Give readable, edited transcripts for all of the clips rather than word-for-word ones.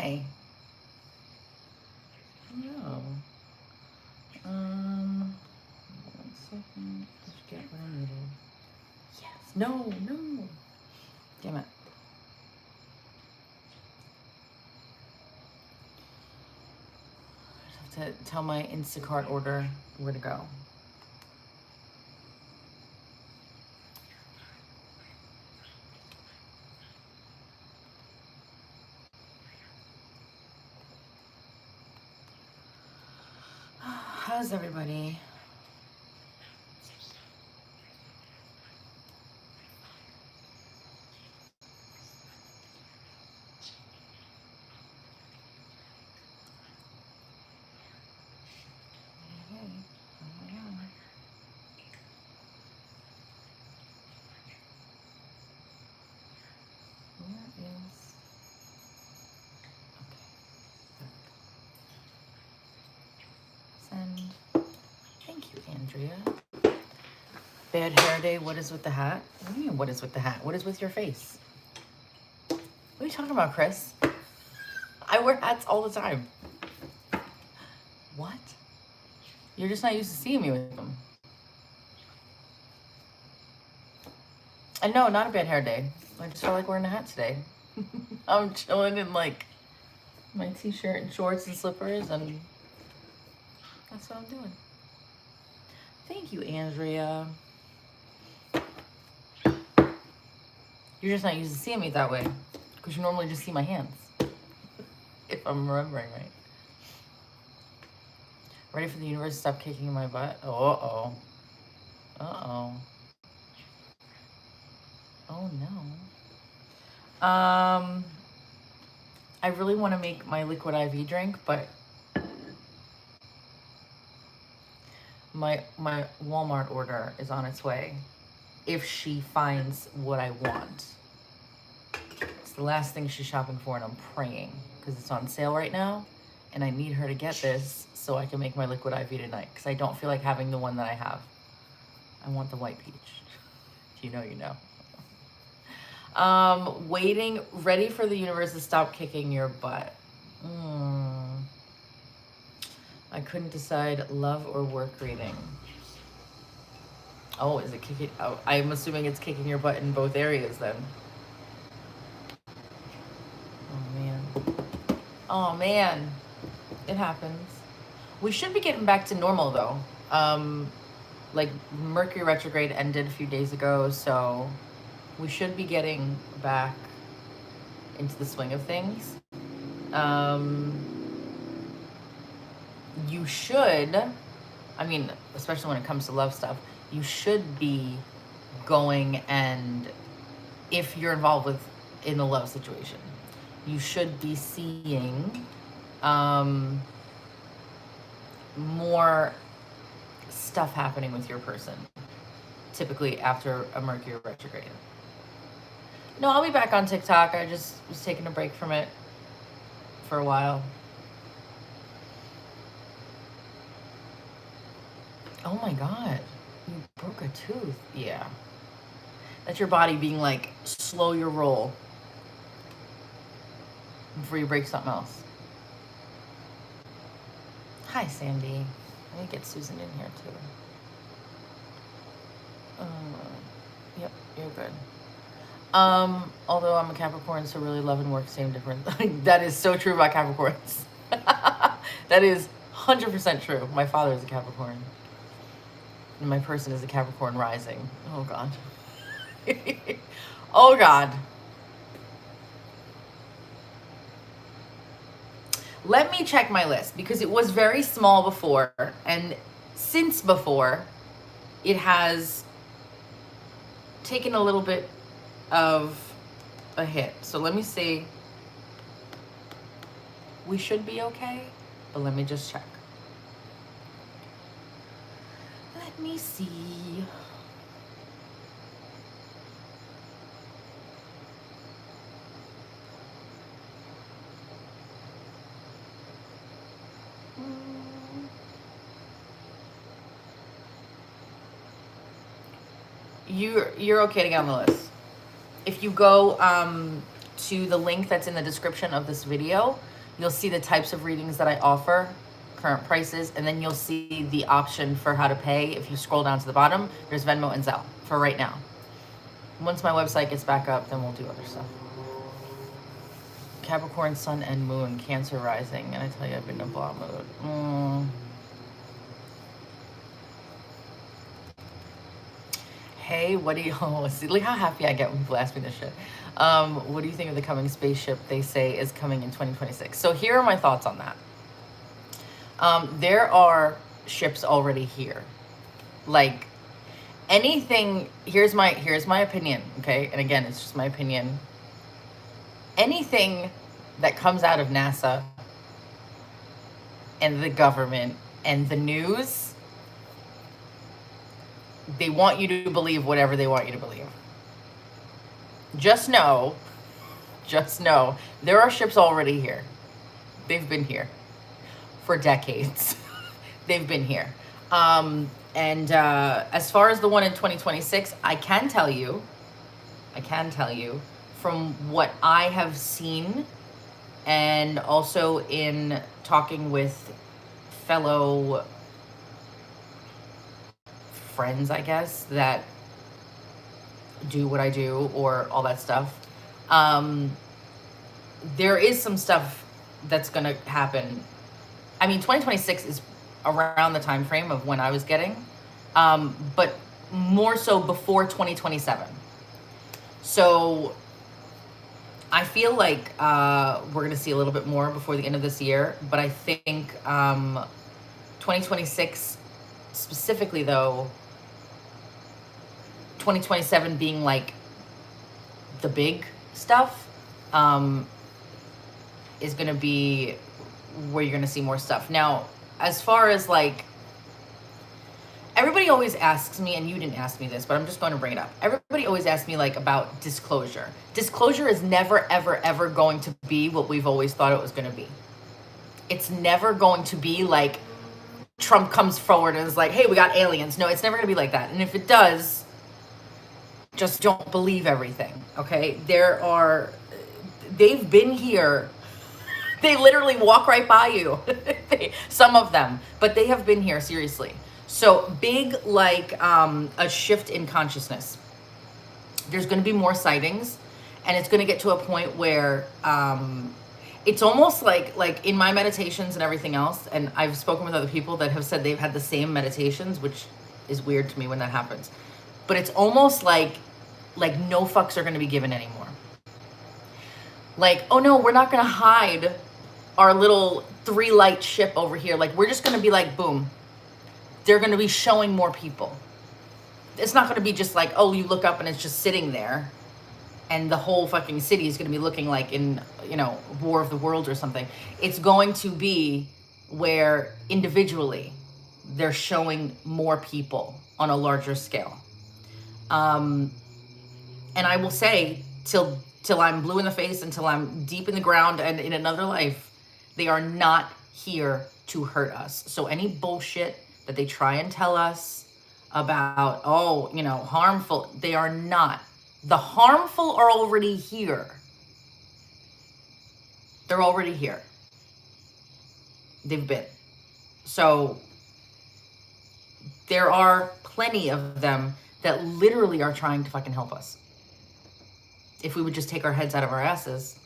Why? No. 1 second. Did you get what I needed? Yes. No. Damn it. I have to tell my Instacart order where to go. How's everybody? Thank you, Andrea. Bad hair day. What is with the hat? What do you mean, what is with the hat? What is with your face? What are you talking about, Chris? I wear hats all the time. What? You're just not used to seeing me with them. And no, not a bad hair day. I just felt like wearing a hat today. I'm chilling in like my t-shirt and shorts and slippers, and that's what I'm doing. Thank you, Andrea. You're just not used to seeing me that way, because you normally just see my hands, if I'm remembering right. Ready for the universe to stop kicking my butt? Oh, uh-oh. Oh, no. I really want to make my liquid IV drink, but my Walmart order is on its way if she finds what I want. It's the last thing she's shopping for, and I'm praying, because it's on sale right now, and I need her to get this so I can make my liquid IV tonight, because I don't feel like having the one that I have. I want the white peach. If you know, you know. Waiting, ready for the universe to stop kicking your butt. I couldn't decide love or work reading. Oh, is it kicking? Oh, I'm assuming it's kicking your butt in both areas then. Oh man, it happens. We should be getting back to normal though. Like Mercury retrograde ended a few days ago, so we should be getting back into the swing of things. You should, I mean, especially when it comes to love stuff, you should be going, and if you're involved in a love situation, you should be seeing more stuff happening with your person, typically after a Mercury retrograde. No, I'll be back on TikTok. I just was taking a break from it for a while. Oh my God, you broke a tooth. Yeah. That's your body being like, slow your roll before you break something else. Hi, Sandy. Let me get Susan in here too. Yep, you're good. Although I'm a Capricorn, so really love and work, same difference. That is so true about Capricorns. That is 100% true. My father is a Capricorn. And my person is a Capricorn rising. Oh, God. Oh, God. Let me check my list, because it was very small before, and since before, it has taken a little bit of a hit. So let me see. We should be okay, but let me just check. Let me see. You're okay to get on the list. If you go to the link that's in the description of this video, You'll see the types of readings that I offer, current prices, and then you'll see the option for how to pay. If you scroll down to the bottom, there's Venmo and Zelle for right now. Once my website gets back up, then we'll do other stuff. Capricorn, Sun, and Moon, Cancer rising, and I tell you, I've been in blah mode. Hey, what do you, oh, see, look how happy I get when people ask me this shit. What do you think of the coming spaceship they say is coming in 2026? So here are my thoughts on that. There are ships already here. Like, anything, here's my opinion, okay? And again, it's just my opinion. Anything that comes out of NASA and the government and the news, they want you to believe whatever they want you to believe. Just know, there are ships already here. They've been here for decades. They've been here. As far as the one in 2026, I can tell you from what I have seen, and also in talking with fellow friends, I guess, that do what I do or all that stuff. There is some stuff that's gonna happen. I mean, 2026 is around the time frame of when I was getting, but more so before 2027. So I feel like we're gonna see a little bit more before the end of this year, but I think 2026 specifically, though, 2027 being like the big stuff, is gonna be where you're gonna see more stuff. Now, as far as like, everybody always asks me, and you didn't ask me this, but I'm just going to bring it up. Everybody always asks me like about disclosure. Disclosure is never, ever, ever going to be what we've always thought it was going to be. It's never going to be like Trump comes forward and is like, hey, we got aliens. No, it's never going to be like that. And if it does, just don't believe everything, okay? They've been here. They literally walk right by you. Some of them, but they have been here, seriously. So big, like a shift in consciousness. There's going to be more sightings, and it's going to get to a point where it's almost like in my meditations and everything else, and I've spoken with other people that have said they've had the same meditations, which is weird to me when that happens. But it's almost like no fucks are going to be given anymore. Like, oh no, we're not going to hide our little 3-light ship over here. Like, we're just going to be like, boom. They're going to be showing more people. It's not going to be just like, oh, you look up and it's just sitting there, and the whole fucking city is going to be looking like in, War of the Worlds or something. It's going to be where individually they're showing more people on a larger scale. And I will say, till I'm blue in the face, until I'm deep in the ground and in another life, they are not here to hurt us. So any bullshit that they try and tell us about, harmful, they are not. The harmful are already here. They're already here. They've been. So there are plenty of them that literally are trying to fucking help us. If we would just take our heads out of our asses.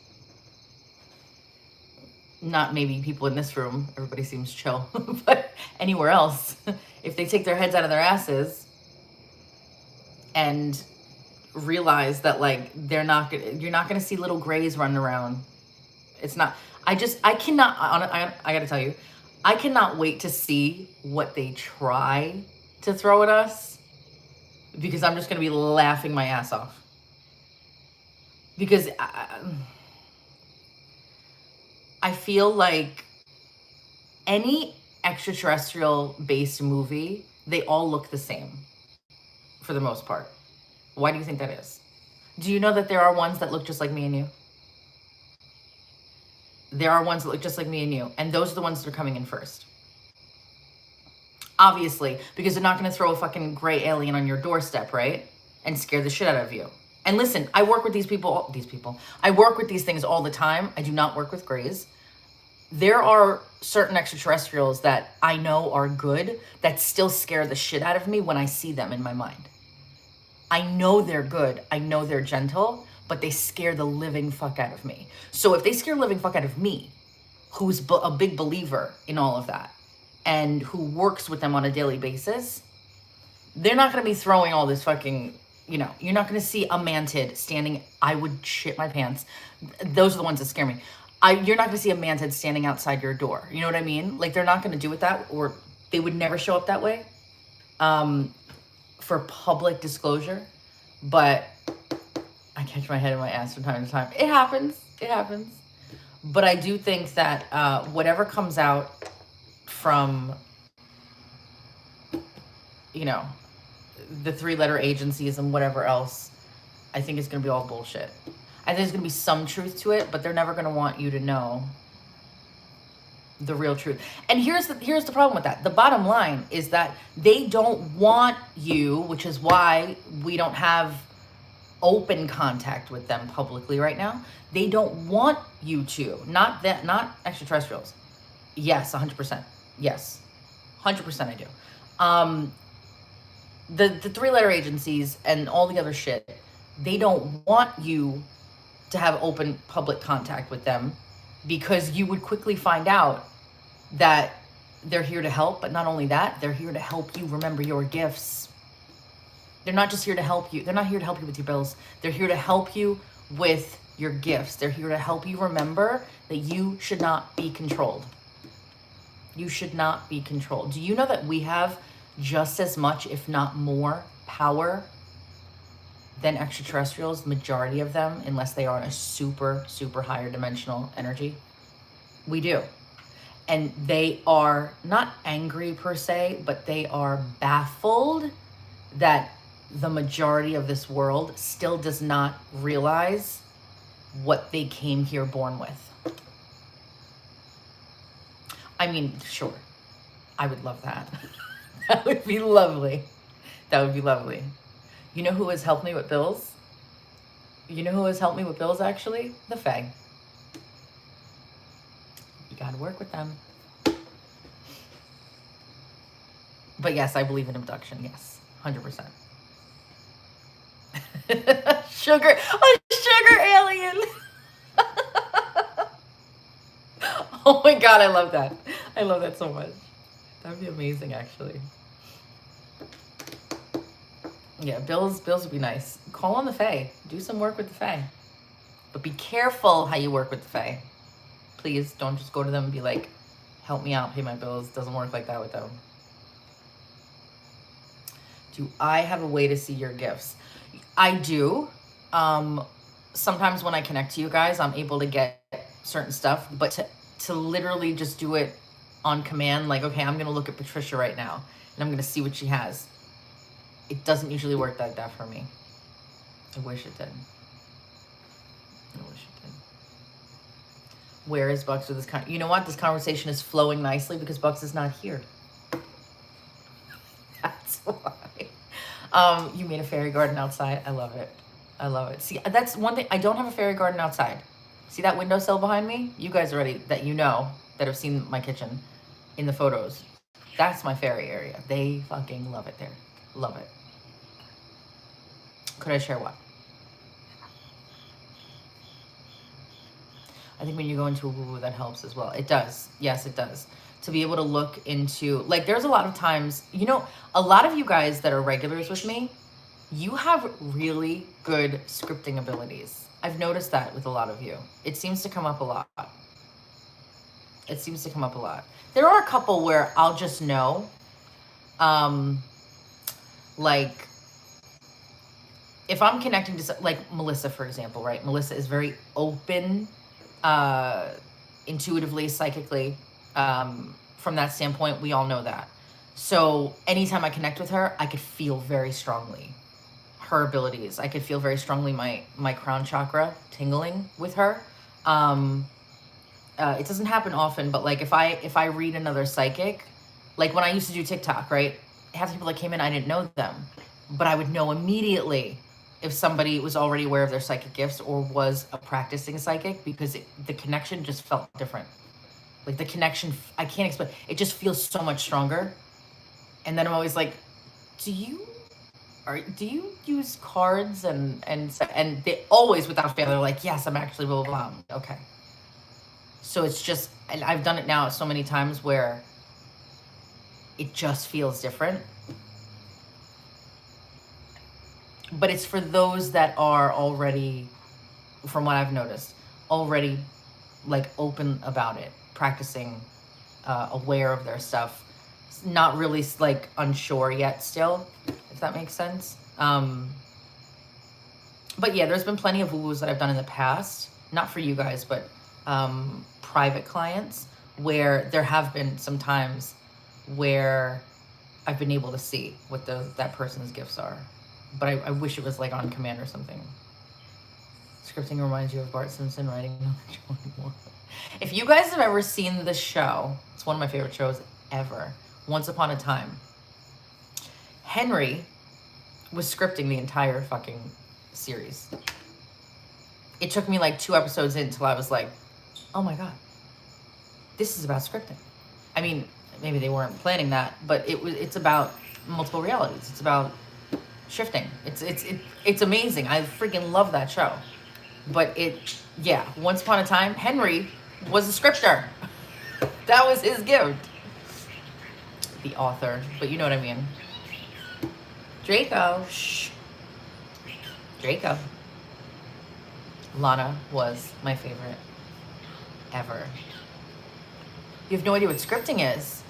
Not maybe people in this room, everybody seems chill, but anywhere else, if they take their heads out of their asses and realize that like you're not gonna see little grays running around. It's not, I cannot, I gotta tell you, I cannot wait to see what they try to throw at us, because I'm just gonna be laughing my ass off. Because I feel like any extraterrestrial based movie, they all look the same for the most part. Why do you think that is? Do you know that there are ones that look just like me and you? There are ones that look just like me and you, and those are the ones that are coming in first. Obviously, because they're not going to throw a fucking gray alien on your doorstep, right? And scare the shit out of you. And listen, I work with these people. I work with these things all the time. I do not work with grays. There are certain extraterrestrials that I know are good that still scare the shit out of me when I see them in my mind. I know they're good. I know they're gentle, but they scare the living fuck out of me. So if they scare the living fuck out of me, who's a big believer in all of that and who works with them on a daily basis, they're not going to be throwing all this fucking, you're not going to see a mantid standing. I would shit my pants. Those are the ones that scare me. You're not going to see a mantid standing outside your door. You know what I mean? Like, they're not going to do it that, or they would never show up that way for public disclosure. But I catch my head in my ass from time to time. It happens. It happens. But I do think that whatever comes out from, the 3-letter agencies and whatever else, I think it's going to be all bullshit. I think there's going to be some truth to it, but they're never going to want you to know the real truth. And here's the problem with that. The bottom line is that they don't want you, which is why we don't have open contact with them publicly right now. They don't want you to. Not extraterrestrials. Yes, 100%. Yes, 100% I do. The 3-letter agencies and all the other shit, they don't want you to have open public contact with them, because you would quickly find out that they're here to help. But not only that, they're here to help you remember your gifts. They're not just here to help you. They're not here to help you with your bills. They're here to help you with your gifts. They're here to help you remember that you should not be controlled. You should not be controlled. Do you know that we have just as much, if not more, power than extraterrestrials, the majority of them, unless they are in a super, super higher dimensional energy? We do. And they are not angry per se, but they are baffled that the majority of this world still does not realize what they came here born with. I mean, sure, I would love that. That would be lovely. That would be lovely. You know who has helped me with bills? You know who has helped me with bills, actually? The Fae. You gotta work with them. But yes, I believe in abduction. Yes, 100%. Sugar alien. Oh my God, I love that. I love that so much. That would be amazing, actually. Yeah, bills would be nice. Call on the Fae. Do some work with the Fae. But be careful how you work with the Fae. Please don't just go to them and be like, help me out, pay my bills. Doesn't work like that with them. Do I have a way to see your gifts? I do. Sometimes when I connect to you guys, I'm able to get certain stuff, but to literally just do it on command, like, okay, I'm going to look at Patricia right now and I'm going to see what she has. It doesn't usually work like that for me. I wish it did. I wish it did. Where is Bucks with this you know what? This conversation is flowing nicely because Bucks is not here. That's why. You made a fairy garden outside. I love it. I love it. See, that's one thing. I don't have a fairy garden outside. See that windowsill behind me? You guys already, that that have seen my kitchen in the photos. That's my fairy area. They fucking love it there. Love it. Could I share what? I think when you go into a woo-woo, that helps as well. It does. Yes, it does. To be able to look into, like, there's a lot of times, a lot of you guys that are regulars with me, you have really good scripting abilities. I've noticed that with a lot of you. It seems to come up a lot. It seems to come up a lot. There are a couple where I'll just know, like, if I'm connecting to, like, Melissa, for example, right? Melissa is very open, intuitively, psychically. From that standpoint, we all know that. So anytime I connect with her, I could feel very strongly her abilities. I could feel very strongly my crown chakra tingling with her. It doesn't happen often, but like if I read another psychic, like when I used to do TikTok, right? Half the people that came in, I didn't know them, but I would know immediately if somebody was already aware of their psychic gifts or was a practicing psychic, because the connection just felt different. Like the connection, I can't explain. It just feels so much stronger. And then I'm always like, do you use cards and they always without fail they're like, yes, I'm actually blah blah blah. Okay. So it's just, and I've done it now so many times where it just feels different. But it's for those that are already, from what I've noticed, already like open about it, practicing, aware of their stuff, not really like unsure yet still, if that makes sense. But yeah, there's been plenty of woo-woos that I've done in the past, not for you guys, but private clients, where there have been some times where I've been able to see what that person's gifts are. But I wish it was like on command or something. Scripting reminds you of Bart Simpson writing. If you guys have ever seen the show, it's one of my favorite shows ever, Once Upon a Time. Henry was scripting the entire fucking series. It took me like 2 episodes in until I was like, oh my God, this is about scripting. I mean, maybe they weren't planning that, but it's about multiple realities. It's about shifting. It's amazing. I freaking love that show. But Once Upon a Time, Henry was a scripter. That was his gift. The author, but you know what I mean. Draco, shh. Draco. Lana was my favorite ever. You have no idea what scripting is.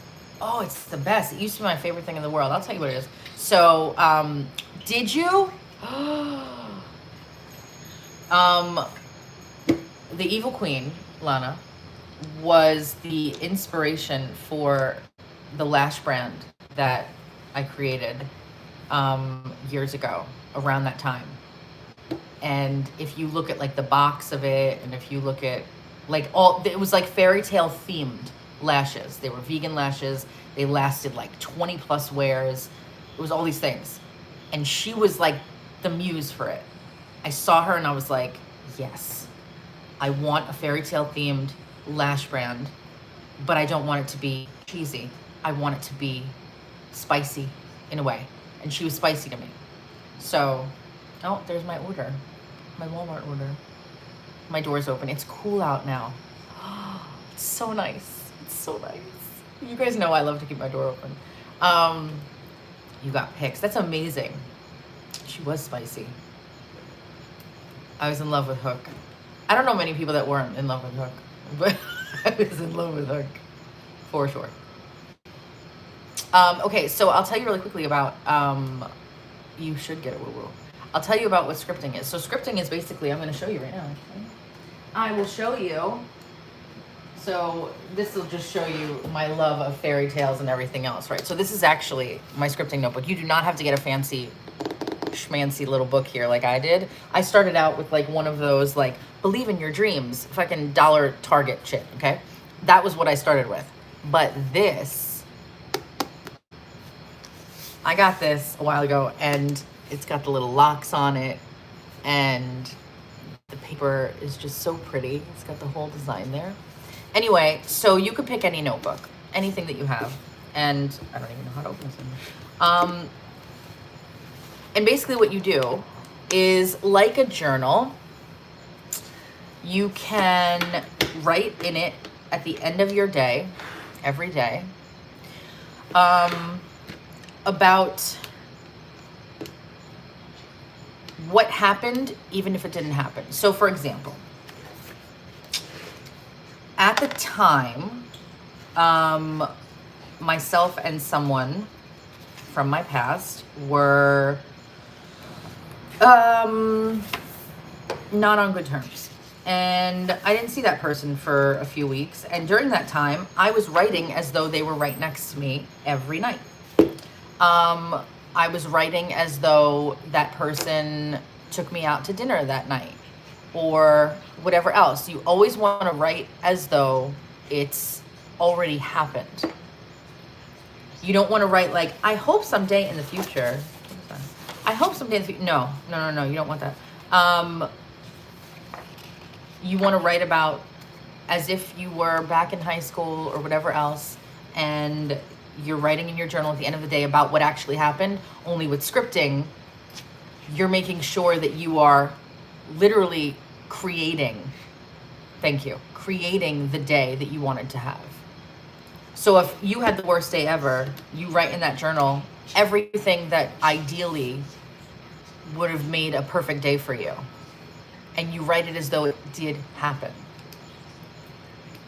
Oh, it's the best. It used to be my favorite thing in the world. I'll tell you what it is. So, did you? The Evil Queen, Lana, was the inspiration for the lash brand that I created years ago, around that time. And if you look at like the box of it, and if you look at like it was like fairy tale themed lashes. They were vegan lashes. They lasted like 20 plus wears. It was all these things. And she was like the muse for it. I saw her and I was like, yes, I want a fairy tale themed lash brand, but I don't want it to be cheesy. I want it to be spicy in a way. And she was spicy to me. So, oh, there's my order. My Walmart order. My door's open. It's cool out now. It's so nice. It's so nice. You guys know I love to keep my door open. You got pics. That's amazing. She was spicy. I was in love with Hook. I don't know many people that weren't in love with Hook, but I was in love with Hook, for sure. Okay, so I'll tell you really quickly about, you should get a woo-woo. I'll tell you about what scripting is. So scripting is basically, I'm going to show you right now. I will show you. So this will just show you my love of fairy tales and everything else, right? So this is actually my scripting notebook. You do not have to get a fancy schmancy little book here like I did. I started out with like one of those like believe in your dreams fucking dollar Target shit, okay? That was what I started with. But this, I got this a while ago and it's got the little locks on it and the paper is just so pretty. It's got the whole design there. Anyway, so you could pick any notebook, anything that you have. And I don't even know how to open this one. And basically what you do is like a journal, you can write in it at the end of your day, every day, about what happened, even if it didn't happen. So for example, at the time, myself and someone from my past were not on good terms. And I didn't see that person for a few weeks. And during that time, I was writing as though they were right next to me every night. I was writing as though that person took me out to dinner that night or whatever else. You always want to write as though it's already happened. You don't want to write like, I hope someday in the future. I hope someday in the future. No, you don't want that. You want to write about as if you were back in high school or whatever else, and you're writing in your journal at the end of the day about what actually happened. Only with scripting, you're making sure that you are literally creating, creating the day that you wanted to have. So if you had the worst day ever, you write in that journal everything that ideally would have made a perfect day for you. And you write it as though it did happen.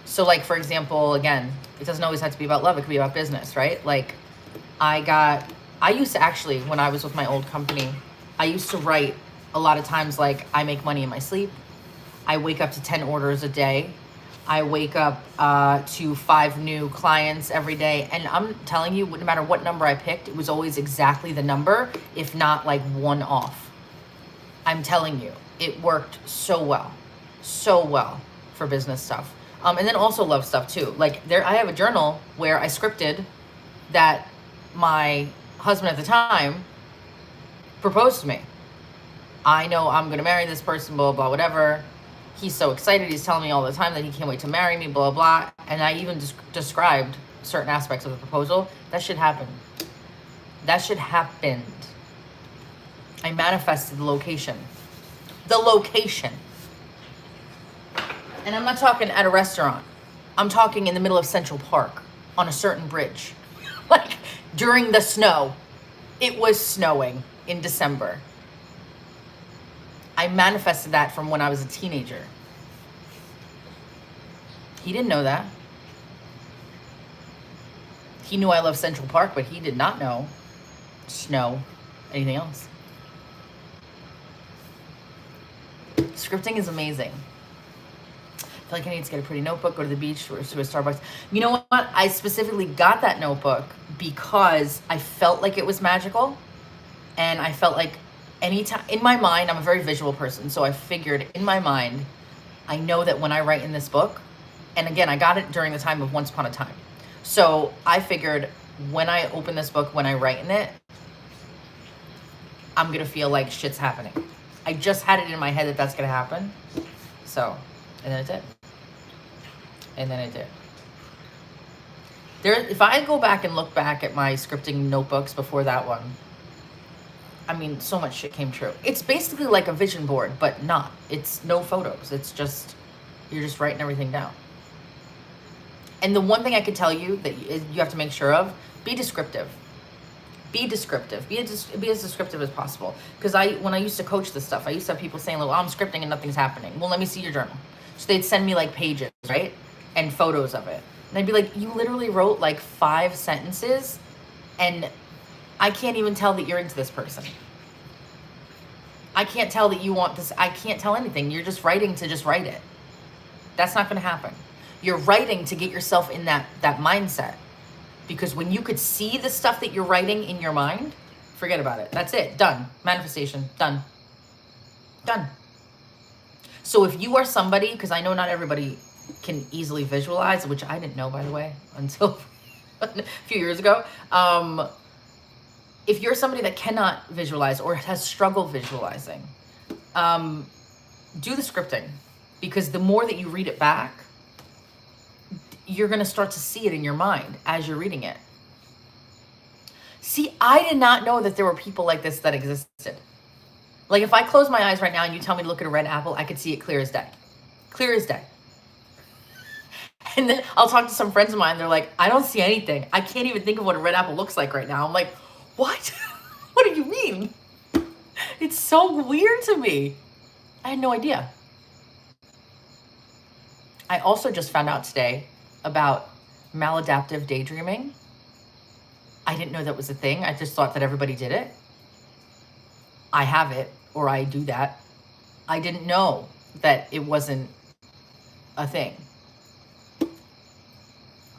So like, for example, again, it doesn't always have to be about love. It could be about business, right? Like I used to actually, when I was with my old company, I used to write a lot of times, like, I make money in my sleep. I wake up to 10 orders a day. I wake up to 5 new clients every day. And I'm telling you, no matter what number I picked, it was always exactly the number, if not like one off. I'm telling you, it worked so well for business stuff. And then also love stuff too. Like I have a journal where I scripted that my husband at the time proposed to me. I know I'm going to marry this person, blah, blah, whatever. He's so excited. He's telling me all the time that he can't wait to marry me, blah, blah. And I even described certain aspects of the proposal. That shit happened. That shit happened. I manifested the location. The location. And I'm not talking at a restaurant. I'm talking in the middle of Central Park on a certain bridge. Like during the snow. It was snowing in December. I manifested that from when I was a teenager. He didn't know that. He knew I love Central Park, but he did not know snow, anything else. Scripting is amazing. I feel like I need to get a pretty notebook, go to the beach, or to a Starbucks. You know what? I specifically got that notebook because I felt like it was magical. And I felt like anytime, in my mind, I'm a very visual person. So I figured in my mind, I know that when I write in this book, and again, I got it during the time of Once Upon a Time. So I figured when I open this book, when I write in it, I'm going to feel like shit's happening. I just had it in my head that that's going to happen. So, and then it did. And then it did. If I go back and look back at my scripting notebooks before that one, I mean, so much shit came true. It's basically like a vision board, but not. It's no photos. It's just, you're just writing everything down. And the one thing I could tell you that you have to make sure of, be descriptive. Be descriptive. Be as descriptive as possible. Because when I used to coach this stuff, I used to have people saying, well, I'm scripting and nothing's happening. Well, let me see your journal. So they'd send me like pages, right? And photos of it. And I'd be like, you literally wrote like 5 sentences and I can't even tell that you're into this person. I can't tell that you want this. I can't tell anything. You're just writing to just write it. That's not going to happen. You're writing to get yourself in that mindset. Because when you could see the stuff that you're writing in your mind, forget about it. That's it. Done. Manifestation. Done. Done. So if you are somebody, because I know not everybody can easily visualize, which I didn't know, by the way, until a few years ago. If you're somebody that cannot visualize or has struggled visualizing, do the scripting. Because the more that you read it back, you're going to start to see it in your mind as you're reading it. See, I did not know that there were people like this that existed. Like if I close my eyes right now and you tell me to look at a red apple, I could see it clear as day. Clear as day. And then I'll talk to some friends of mine. They're like, I don't see anything. I can't even think of what a red apple looks like right now. I'm like, what? What do you mean? It's so weird to me. I had no idea. I also just found out today about maladaptive daydreaming. I didn't know that was a thing. I just thought that everybody did it. I have it, or I do that. I didn't know that it wasn't a thing.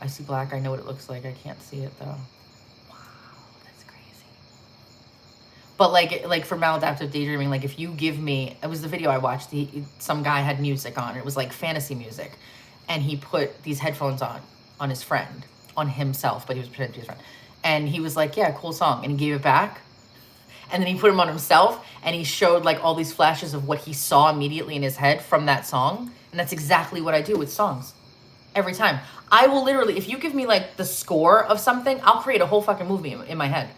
I see black. I know what it looks like. I can't see it though. Wow, that's crazy. But like for maladaptive daydreaming, like if you give me, it was the video I watched. Some guy had music on. It was like fantasy music. And he put these headphones on his friend, on himself, but he was pretending to be his friend. And he was like, yeah, cool song. And he gave it back. And then he put them on himself, and he showed like all these flashes of what he saw immediately in his head from that song. And that's exactly what I do with songs. Every time. I will literally, if you give me like the score of something, I'll create a whole fucking movie in my head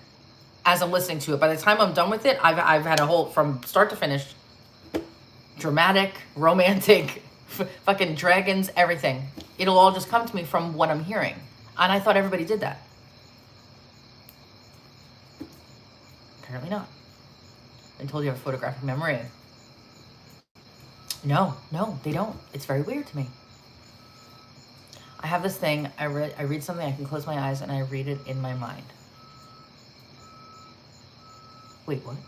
as I'm listening to it. By the time I'm done with it, I've had a whole, from start to finish, dramatic, romantic, fucking dragons, everything. It'll all just come to me from what I'm hearing. And I thought everybody did that. Apparently not. I told you I have photographic memory. No, they don't. It's very weird to me. I have this thing, I read something, I can close my eyes and I read it in my mind. Wait, what?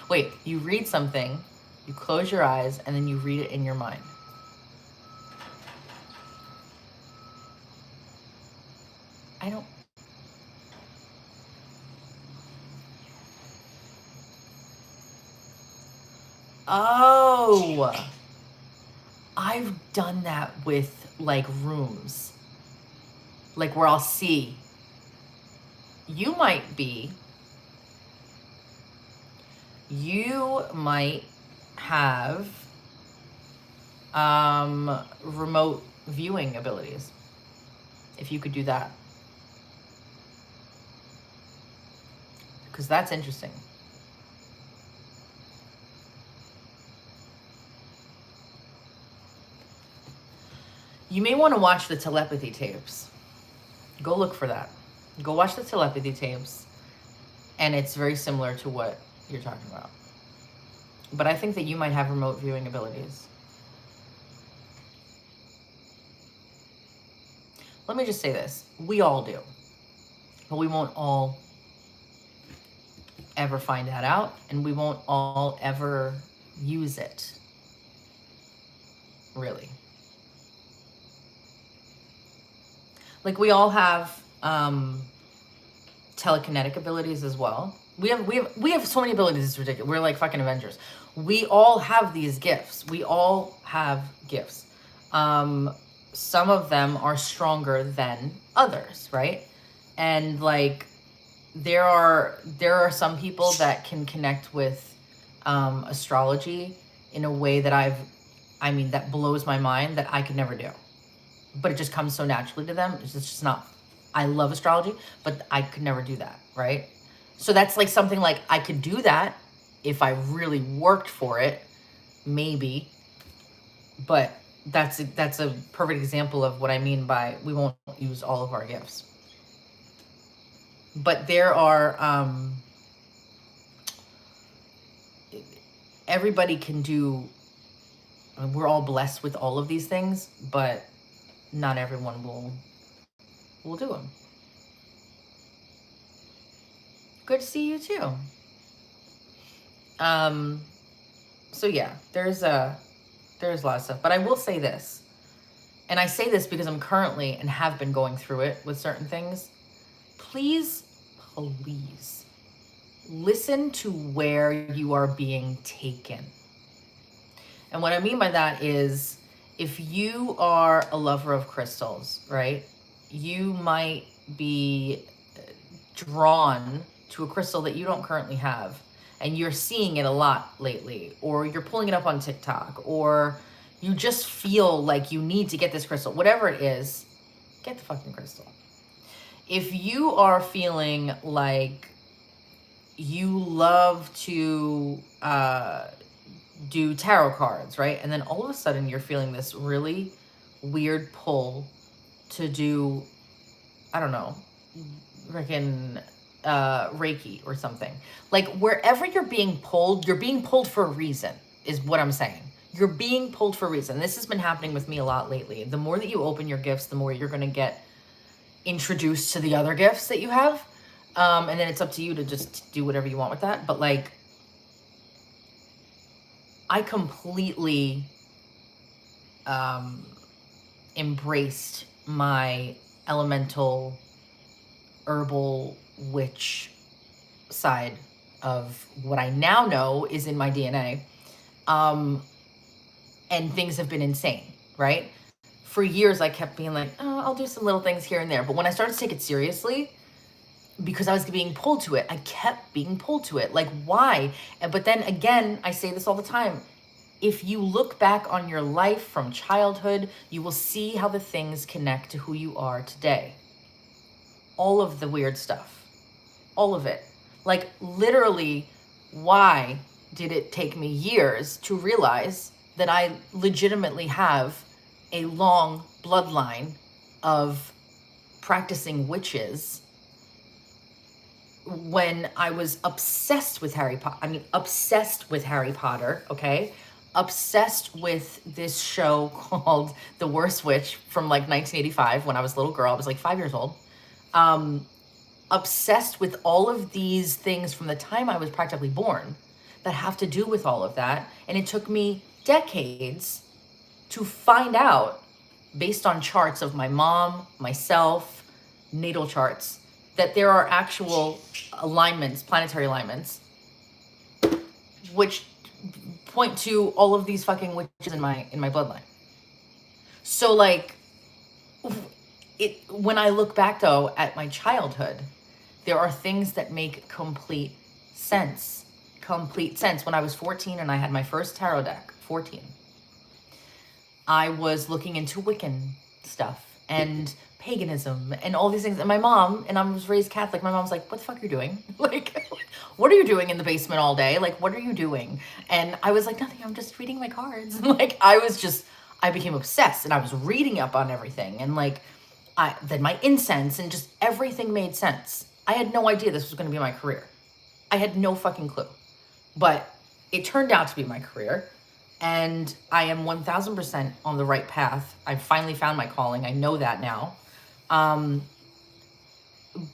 wait, you read something, you close your eyes, and then you read it in your mind. I don't... Oh! I've done that with like rooms. Like where I'll see. You might have remote viewing abilities. If you could do that. Because that's interesting. You may want to watch the telepathy tapes. Go look for that. Go watch the telepathy tapes. And it's very similar to what you're talking about. But I think that you might have remote viewing abilities. Let me just say this. We all do. But we won't all ever find that out. And we won't all ever use it. Really. Like we all have telekinetic abilities as well. We have so many abilities, it's ridiculous. We're like fucking Avengers. We all have these gifts. We all have gifts. Some of them are stronger than others, right? And like there are some people that can connect with astrology in a way that that blows my mind, that I could never do. But it just comes so naturally to them. It's just not, I love astrology, but I could never do that, right? So that's like something like I could do that if I really worked for it, maybe. But that's a perfect example of what I mean by we won't use all of our gifts. But there are, everybody can do, we're all blessed with all of these things, but not everyone will do them. Good to see you too. So yeah, there's a lot of stuff, but I will say this, and I say this because I'm currently and have been going through it with certain things. Please listen to where you are being taken. And what I mean by that is, if you are a lover of crystals, right, you might be drawn to a crystal that you don't currently have, and you're seeing it a lot lately, or you're pulling it up on TikTok, or you just feel like you need to get this crystal. Whatever it is, get the fucking crystal. If you are feeling like you love to do tarot cards, right? And then all of a sudden you're feeling this really weird pull to do, I don't know, freaking Reiki or something. Like wherever you're being pulled for a reason, is what I'm saying. You're being pulled for a reason. This has been happening with me a lot lately. The more that you open your gifts, the more you're going to get introduced to the other gifts that you have. And then it's up to you to just do whatever you want with that. But like, I completely embraced my elemental herbal witch side of what I now know is in my DNA. And things have been insane, right? For years, I kept being like, oh, I'll do some little things here and there. But when I started to take it seriously, because I was being pulled to it. I kept being pulled to it. Like, why? But then again, I say this all the time. If you look back on your life from childhood, you will see how the things connect to who you are today. All of the weird stuff. All of it. Like, literally, why did it take me years to realize that I legitimately have a long bloodline of practicing witches when I was obsessed with Harry Potter? I mean, obsessed with Harry Potter, okay? Obsessed with this show called The Worst Witch from like 1985 when I was a little girl. I was like 5 years old. Obsessed with all of these things from the time I was practically born that have to do with all of that. And it took me decades to find out, based on charts of my mom, myself, natal charts, that there are actual alignments, planetary alignments, which point to all of these fucking witches in my bloodline. So like, when I look back though at my childhood, there are things that make complete sense. Complete sense. When I was 14 and I had my first tarot deck, 14, I was looking into Wiccan stuff and paganism and all these things. And my mom, and I was raised Catholic, my mom's like, what the fuck are you doing? Like, what are you doing in the basement all day? Like, what are you doing? And I was like, nothing, I'm just reading my cards. And like, I became obsessed and I was reading up on everything. And like, then my incense and just everything made sense. I had no idea this was going to be my career. I had no fucking clue. But it turned out to be my career. And I am 1000% on the right path. I finally found my calling. I know that now.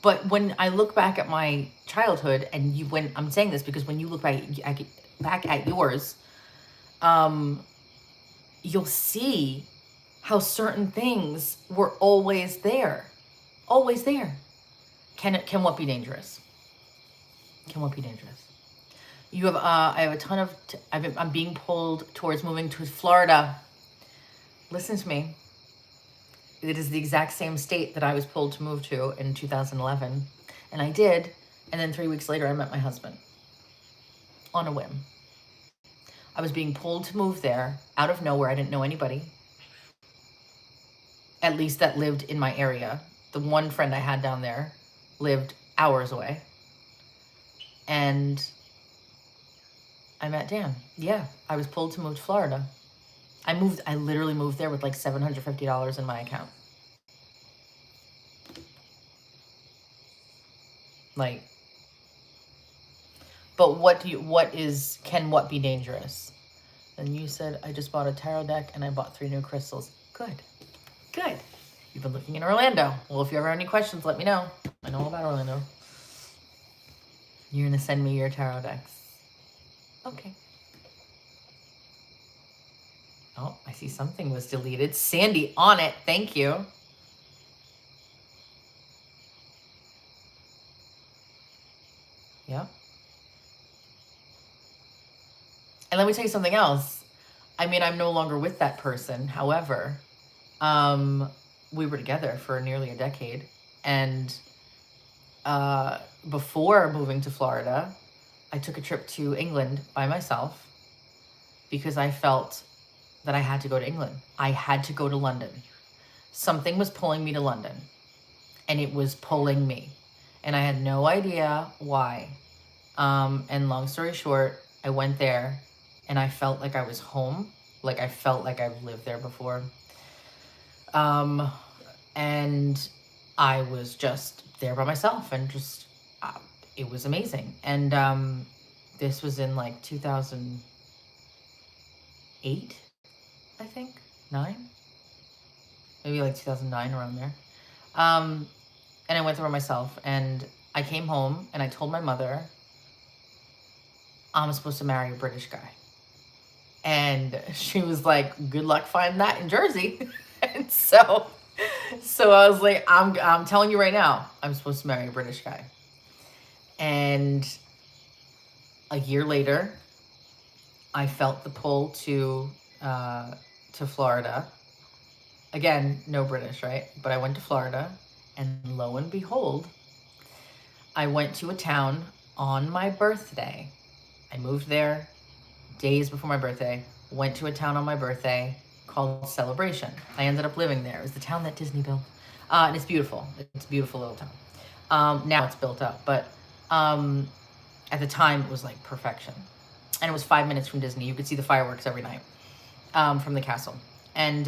But when I look back at my childhood, and when I'm saying this because when you look back at yours, you'll see how certain things were always there. Always there. Can what be dangerous? Can what be dangerous? You have, I have a ton of, I'm being pulled towards moving to Florida. Listen to me. It is the exact same state that I was pulled to move to in 2011. And I did. And then 3 weeks later, I met my husband on a whim. I was being pulled to move there out of nowhere. I didn't know anybody, at least that lived in my area. The one friend I had down there lived hours away. And I met Dan. Yeah, I was pulled to move to Florida. I literally moved there with like $750 in my account. Like, but can what be dangerous? And you said, I just bought a tarot deck and I bought 3 new crystals. Good. Good. You've been looking in Orlando. Well, if you ever have any questions, let me know. I know all about Orlando. You're going to send me your tarot decks. Okay. Oh, I see something was deleted. Sandy on it. Thank you. Yep. And let me tell you something else. I mean, I'm no longer with that person. However, we were together for nearly a decade. And before moving to Florida, I took a trip to England by myself because I felt that I had to go to England. I had to go to London. Something was pulling me to London, and it was pulling me, and I had no idea why. And long story short, I went there and I felt like I was home. Like I felt like I've lived there before. And I was just there by myself and just, it was amazing. And this was in like 2008, I think, 9? Maybe like 2009, around there. And I went there by myself, and I came home and I told my mother, I'm supposed to marry a British guy. And she was like, good luck finding that in Jersey. And so I was like, I'm telling you right now, I'm supposed to marry a British guy. And a year later, I felt the pull to Florida. Again, no British, right? But I went to Florida, and lo and behold, I went to a town on my birthday. I moved there days before my birthday, went to a town on my birthday called Celebration. I ended up living there. It was the town that Disney built. And it's beautiful. It's a beautiful little town. Now it's built up, but at the time it was like perfection. And it was 5 minutes from Disney. You could see the fireworks every night from the castle. And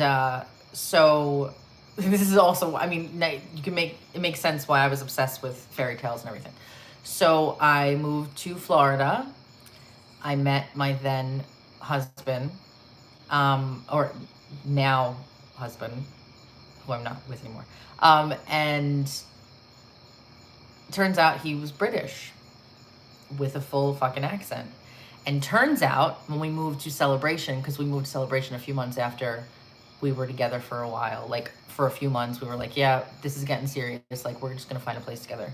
so this is also, I mean, it makes sense why I was obsessed with fairy tales and everything. So I moved to Florida. I met my then husband, or now husband, who I'm not with anymore. And turns out he was British with a full fucking accent. And turns out when we moved to Celebration, because we moved to Celebration a few months after we were together for a while, like for a few months, we were like, yeah, this is getting serious. Like, we're just going to find a place together.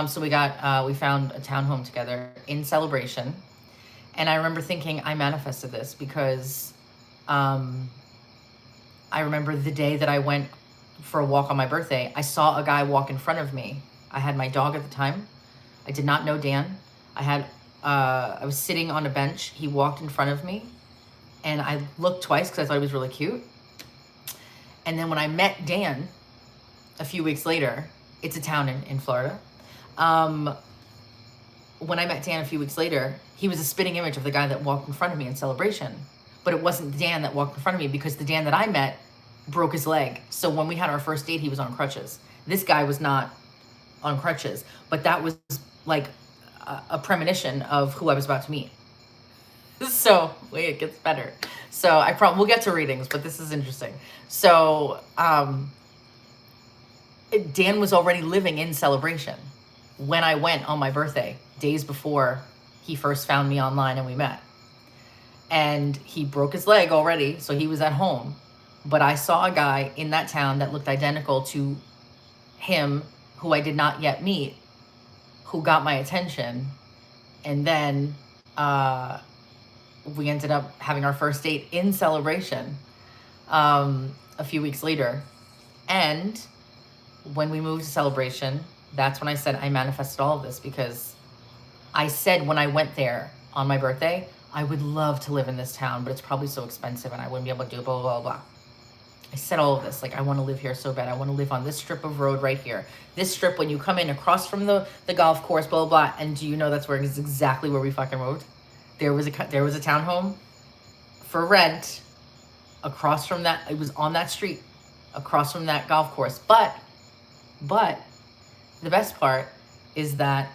So we found a townhome together in Celebration. And I remember thinking, I manifested this because I remember the day that I went for a walk on my birthday, I saw a guy walk in front of me. I had my dog at the time. I did not know Dan. I was sitting on a bench. He walked in front of me and I looked twice because I thought he was really cute. And then when I met Dan a few weeks later, it's a town in Florida. When I met Dan a few weeks later, he was a spitting image of the guy that walked in front of me in Celebration. But it wasn't Dan that walked in front of me because the Dan that I met broke his leg. So when we had our first date, he was on crutches. This guy was not on crutches, but that was like a premonition of who I was about to meet. So wait, it gets better. So we'll get to readings, but this is interesting. So Dan was already living in Celebration when I went on my birthday, days before he first found me online and we met. And he broke his leg already, so he was at home. But I saw a guy in that town that looked identical to him, who I did not yet meet, who got my attention. And then we ended up having our first date in Celebration a few weeks later. And when we moved to Celebration, that's when I said I manifested all of this, because I said when I went there on my birthday, I would love to live in this town, but it's probably so expensive and I wouldn't be able to do blah, blah, blah. I said all of this, like, I want to live here so bad. I want to live on this strip of road right here. This strip, when you come in across from the golf course, blah, blah, blah. And do you know that's exactly where we fucking moved? There was a townhome for rent across from that. It was on that street across from that golf course. But the best part is that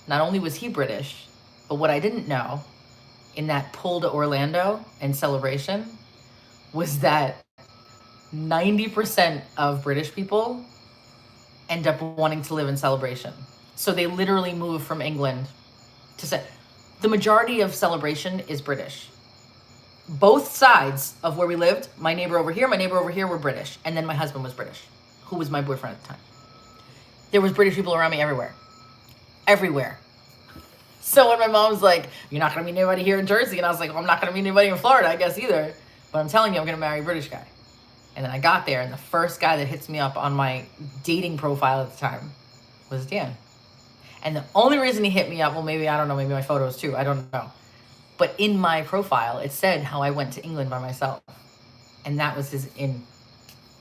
not only was he British, but what I didn't know in that pull to Orlando and Celebration was that 90% of British people end up wanting to live in Celebration. So they literally move from England to the majority of Celebration is British. Both sides of where we lived, my neighbor over here were British. And then my husband was British, who was my boyfriend at the time. There was British people around me everywhere. Everywhere. So when my mom was like, you're not going to meet anybody here in Jersey. And I was like, well, I'm not going to meet anybody in Florida, I guess, either. But I'm telling you, I'm going to marry a British guy. And then I got there, and the first guy that hits me up on my dating profile at the time was Dan. And the only reason he hit me up, well, maybe, I don't know, maybe my photos too, I don't know. But in my profile, it said how I went to England by myself. And that was his in.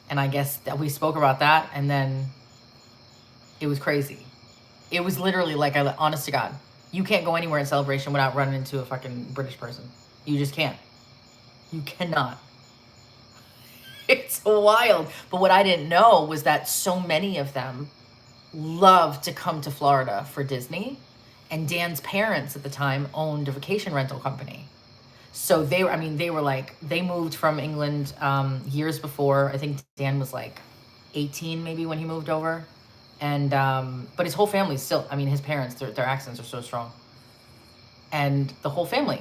And I guess that we spoke about that, and then it was crazy. It was literally like, honest to God, you can't go anywhere in Celebration without running into a fucking British person. You just can't. You cannot. It's wild. But what I didn't know was that so many of them loved to come to Florida for Disney. And Dan's parents at the time owned a vacation rental company. So they moved from England years before. I think Dan was like 18 maybe when he moved over. And but his whole family still, his parents, their accents are so strong. And the whole family.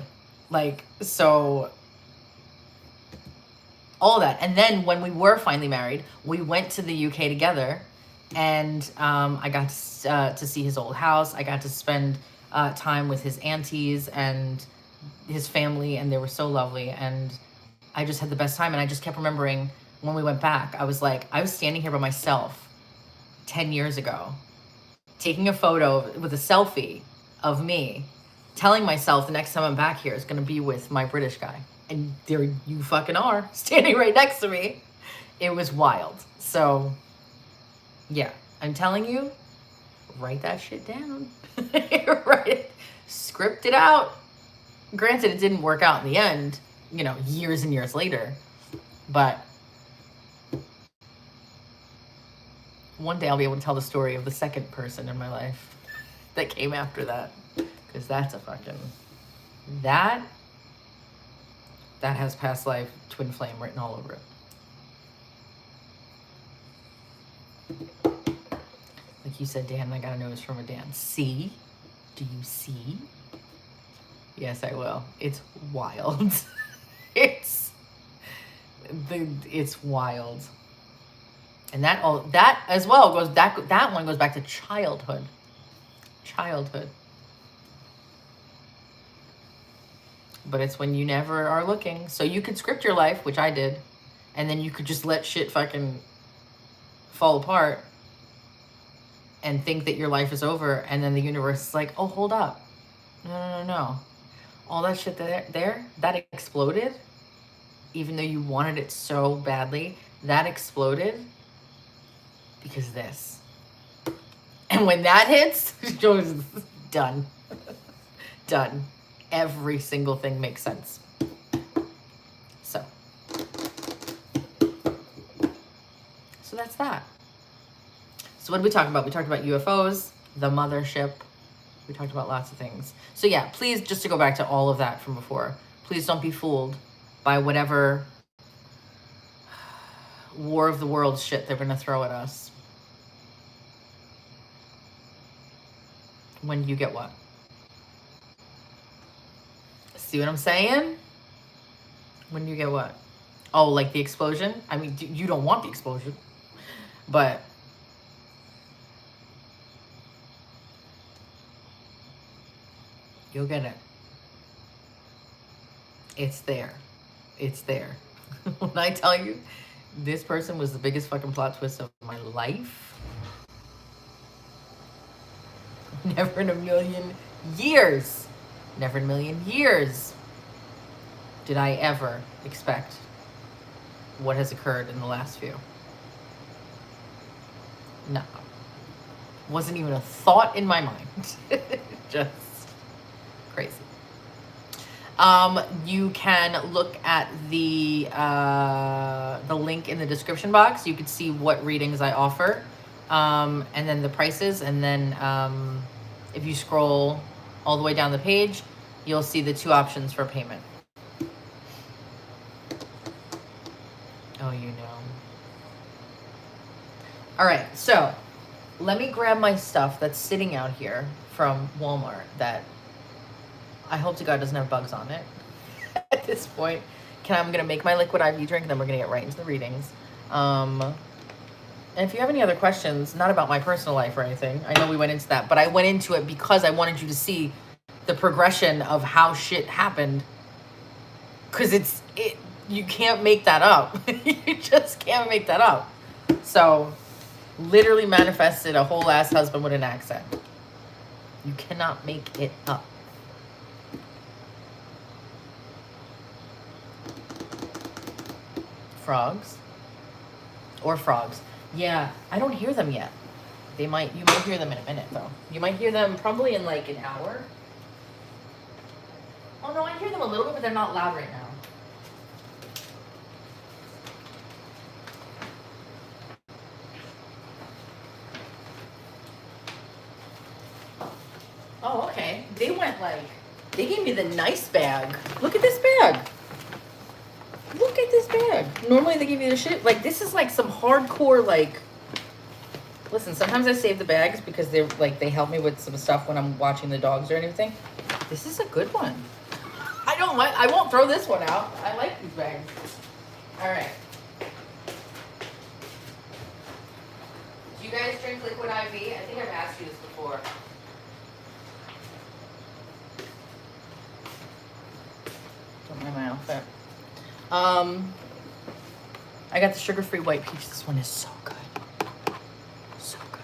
So all that. And then when we were finally married, we went to the UK together, and I got to see his old house. I got to spend time with his aunties and his family, and they were so lovely. And I just had the best time. And I just kept remembering when we went back, I was standing here by myself 10 years ago, taking a photo with a selfie of me, telling myself the next time I'm back here is going to be with my British guy. And there you fucking are, standing right next to me. It was wild. So, yeah, I'm telling you, write that shit down. Write it, script it out. Granted, it didn't work out in the end, you know, years and years later. But one day I'll be able to tell the story of the second person in my life that came after that. Because that's a fucking... That has past life twin flame written all over it. Like you said, Dan, I got a nose from a Dan. See? Do you see? Yes, I will. It's wild. It's wild. And that as well goes that one goes back to childhood. Childhood. But it's when you never are looking. So you could script your life, which I did, and then you could just let shit fucking fall apart and think that your life is over, and then the universe is like, oh, hold up. No. All that shit that exploded, even though you wanted it so badly, that exploded because of this. And when that hits, done. Done. Every single thing makes sense. So that's that. So what did we talk about? We talked about UFOs, the mothership. We talked about lots of things. So yeah, please, just to go back to all of that from before, please don't be fooled by whatever War of the Worlds shit they're going to throw at us. When you get what? See what I'm saying? When you get what? Oh, like the explosion? I mean, you don't want the explosion, but you'll get it. It's there. It's there. When I tell you, this person was the biggest fucking plot twist of my life. Never in a million years. Never in a million years did I ever expect what has occurred in the last few. No. Wasn't even a thought in my mind. Just crazy. You can look at the link in the description box. You can see what readings I offer, and then the prices. And then if you scroll all the way down the page, you'll see the two options for payment. Oh, you know. All right, so let me grab my stuff that's sitting out here from Walmart that I hope to God doesn't have bugs on it at this point. I'm going to make my liquid IV drink, and then we're going to get right into the readings. And if you have any other questions, not about my personal life or anything, I know we went into that, but I went into it because I wanted you to see the progression of how shit happened. Because you can't make that up. You just can't make that up. So, literally manifested a whole ass husband with an accent. You cannot make it up. Frogs. Or frogs. Yeah, I don't hear them yet. You might hear them in a minute, though. You might hear them probably in like an hour. Oh no, I hear them a little bit, but they're not loud right now. Oh, okay. They gave me the nice bag. Look at this bag. Look at this bag. Normally they give you the shit. Like, this is like some hardcore, like... Listen, sometimes I save the bags because they help me with some stuff when I'm watching the dogs or anything. This is a good one. I won't throw this one out. I like these bags. All right. Do you guys drink liquid IV? I think I've asked you this before. Don't mind my outfit. I got the sugar-free white peach. This one is so good. So good.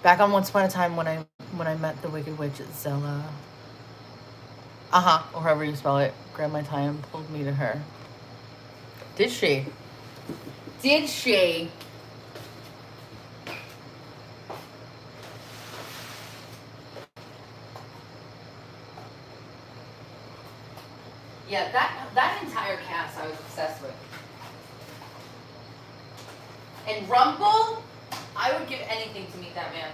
Back on Once Upon a Time when I met the Wicked Witch at Zella. Or however you spell it, grabbed my tie and pulled me to her. Did she? Did she? Yeah, that entire cast I was obsessed with. And Rumple, I would give anything to meet that man.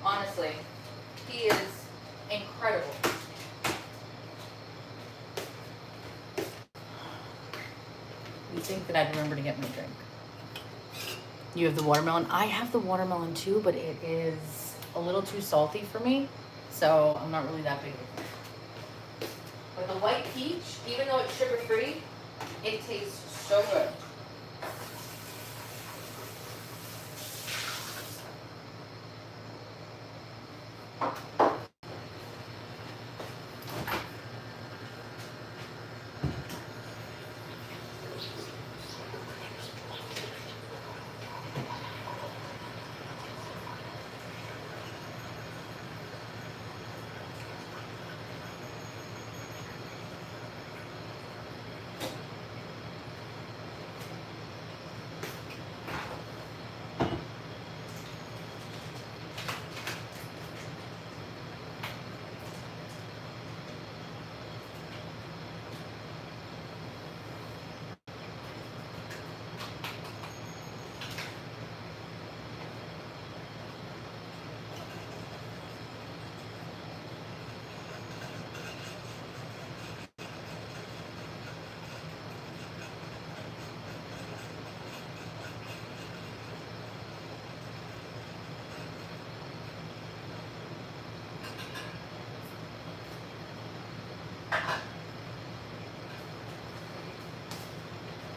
Honestly, he is incredible. You think that I'd remember to get my drink? You have the watermelon. I have the watermelon too, but it is a little too salty for me, so I'm not really that big of a fan. But the white peach, even though it's sugar-free, it tastes so good.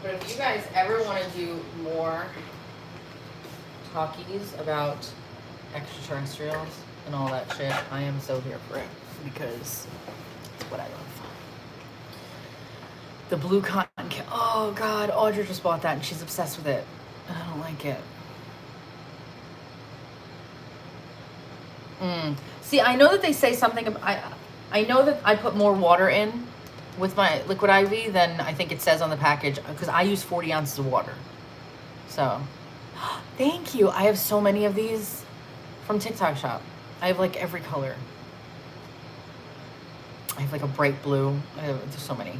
But if you guys ever want to do more talkies about extraterrestrials and all that shit, I am so here for it because it's what I love. The blue cotton oh god, Audra just bought that and she's obsessed with it. I don't like it. See, I know that they say something I know that I put more water in with my liquid IV than I think it says on the package because I use 40 ounces of water. So, thank you. I have so many of these from TikTok shop. I have like every color. I have like a bright blue. There's so many.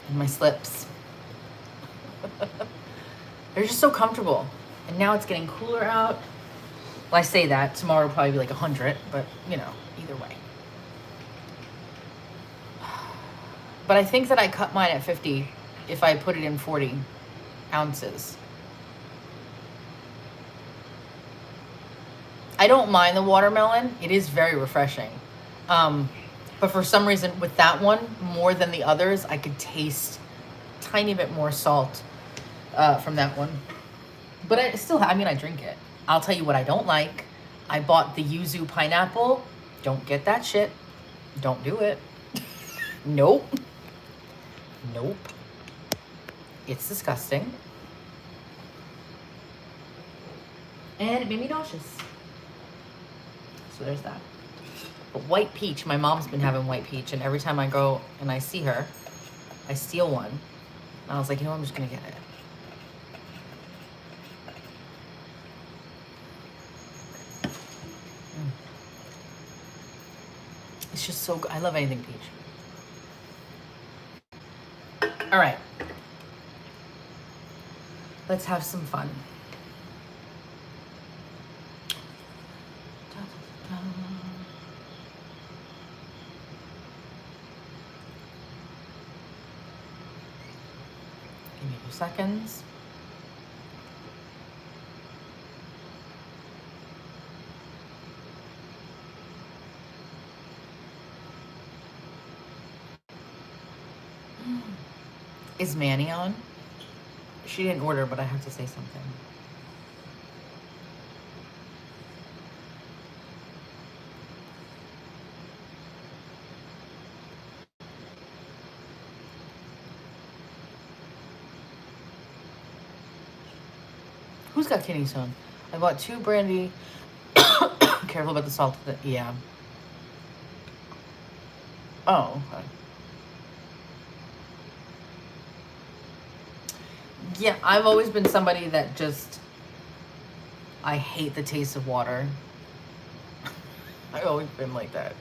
And my slips. They're just so comfortable. And now it's getting cooler out. Well, I say that. Tomorrow will probably be like 100, but you know, either way. But I think that I cut mine at 50 if I put it in 40 ounces. I don't mind the watermelon. It is very refreshing. But for some reason with that one, more than the others, I could taste a tiny bit more salt from that one. But I still, I drink it. I'll tell you what I don't like. I bought the yuzu pineapple. Don't get that shit. Don't do it. Nope. Nope. It's disgusting. And it made me nauseous. So there's that. But white peach, my mom's been having white peach, and every time I go and I see her, I steal one. And I was like, you know what, I'm just gonna get it. It's just so good. I love anything peach. All right. Let's have some fun. Give me a few seconds. Is Manny on? She didn't order, but I have to say something. Who's got kidney stone? I bought 2 brandy. Careful about the salt. Yeah. Oh, okay. Yeah, I've always been somebody that just, I hate the taste of water. I've always been like that.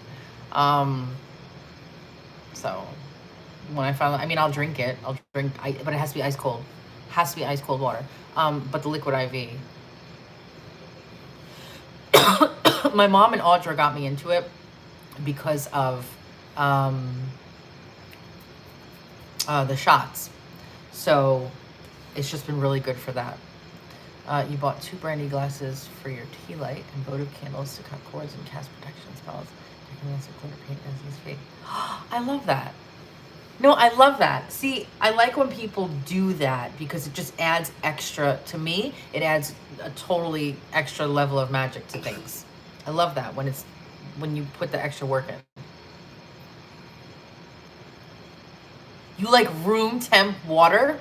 Um, so when I finally, I mean, I'll drink it. I'll drink, but it has to be ice cold. Has to be ice cold water. But the liquid IV. My mom and Audra got me into it because of um, the shots. So it's just been really good for that. You bought 2 brandy glasses for your tea light and votive candles to cut cords and cast protection spells. Glitter paint as his fate. I love that. No, I love that. See, I like when people do that because it just adds extra, to me, it adds a totally extra level of magic to things. I love that when you put the extra work in. You like room temp water?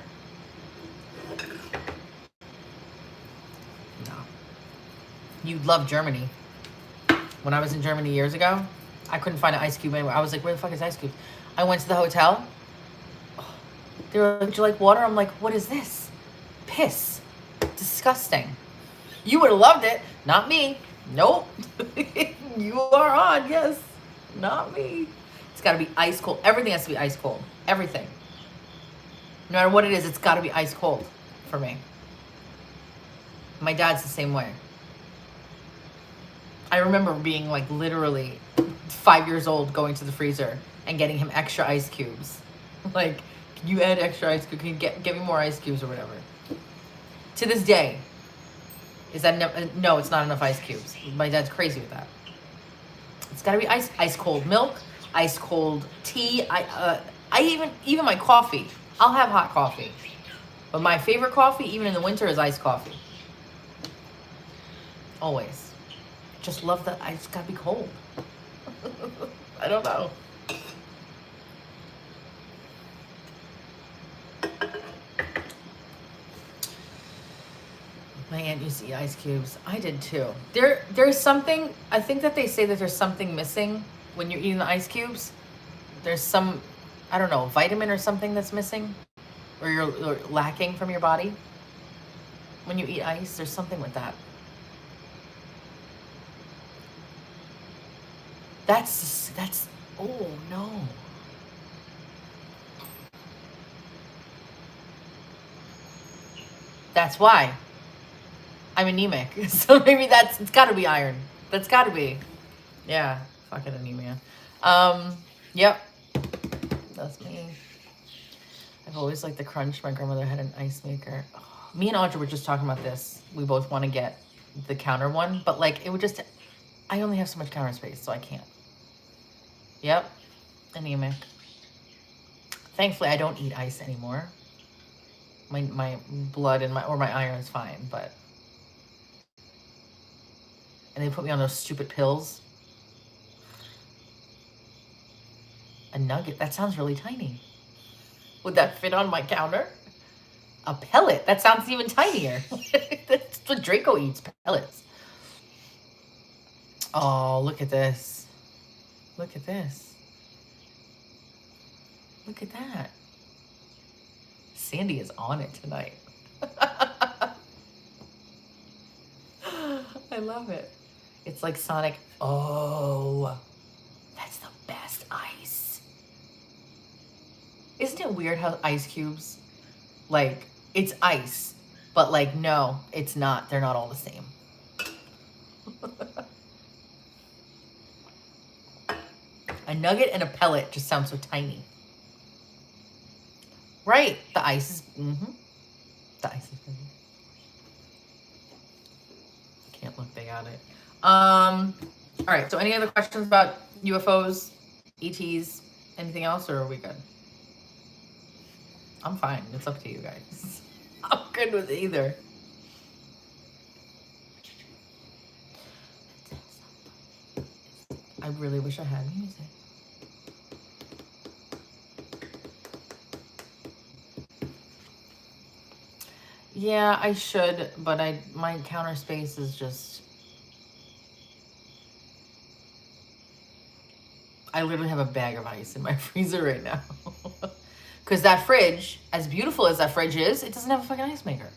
No. You'd love Germany. When I was in Germany years ago, I couldn't find an ice cube anywhere. I was like, where the fuck is ice cubes? I went to the hotel. They were like, would you like water? I'm like, what is this? Piss. Disgusting. You would have loved it. Not me. Nope. You are on, yes. Not me. It's got to be ice cold. Everything has to be ice cold. Everything. No matter what it is, it's got to be ice cold for me. My dad's the same way. I remember being like literally 5 years old going to the freezer and getting him extra ice cubes. Like, can you add extra ice cubes? Can you get me more ice cubes or whatever? To this day, is that no, it's not enough ice cubes. My dad's crazy with that. It's gotta be ice cold milk, ice cold tea. I even my coffee. I'll have hot coffee. But my favorite coffee, even in the winter, is iced coffee. Always. Just love that. It's gotta be cold. I don't know. My aunt used to eat ice cubes. I did too. There's something, I think that they say that there's something missing when you're eating the ice cubes. There's some, I don't know, vitamin or something that's missing, or you're lacking from your body when you eat ice. There's something with that. That's, oh no. That's why. I'm anemic. So maybe it's gotta be iron. That's gotta be. Yeah, fucking anemia. Yep. That's me. I've always liked the crunch. My grandmother had an ice maker. Oh, me and Audra were just talking about this. We both want to get the counter one, but like it would just, I only have so much counter space, so I can't. Yep. Anemic. Thankfully, I don't eat ice anymore. My blood and my iron is fine, but. And they put me on those stupid pills. A nugget? That sounds really tiny. Would that fit on my counter? A pellet? That sounds even tinier. That's what Draco eats, pellets. Oh, look at this. Look at this. Look at that. Sandy is on it tonight. I love it. It's like Sonic. Oh, that's the best ice. Isn't it weird how ice cubes, like, it's ice, but like, no, it's not. They're not all the same. A nugget and a pellet just sound so tiny. Right. The ice is, The ice is big. Can't look, they got it. All right, so any other questions about UFOs, ETs, anything else, or are we good? I'm fine. It's up to you guys. I'm good with either. I really wish I had music. Yeah, I should, but my counter space is just... I literally have a bag of ice in my freezer right now. Because that fridge, as beautiful as that fridge is, it doesn't have a fucking ice maker.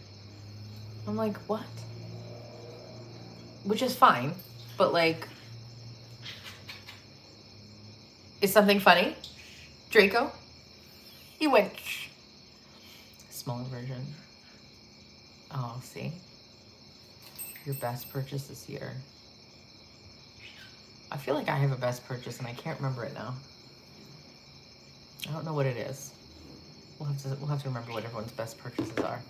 I'm like, what? Which is fine, but like... Is something funny? Draco? He went... Smaller version. Oh, see? Your best purchase this year. I feel like I have a best purchase and I can't remember it now. I don't know what it is. We'll have to remember what everyone's best purchases are.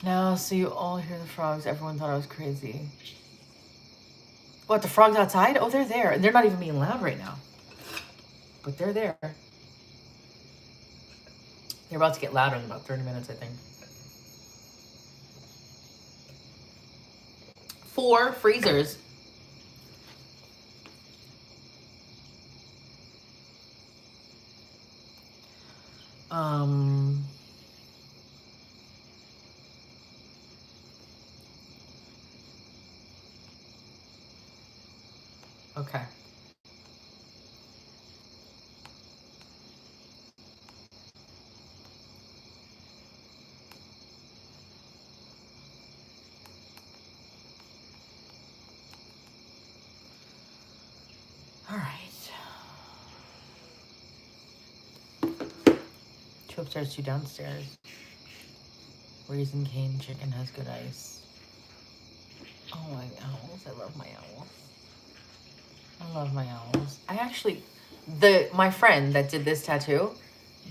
Now, so you all hear the frogs. Everyone thought I was crazy. What, the frogs outside? Oh, they're there. And they're not even being loud right now. But they're there. They're about to get louder in about 30 minutes, I think. 4 freezers. Okay. All right. 2 upstairs, 2 downstairs. Raisin cane chicken has good ice. Oh, my owls. I love my owls. I love my owls. I actually, my friend that did this tattoo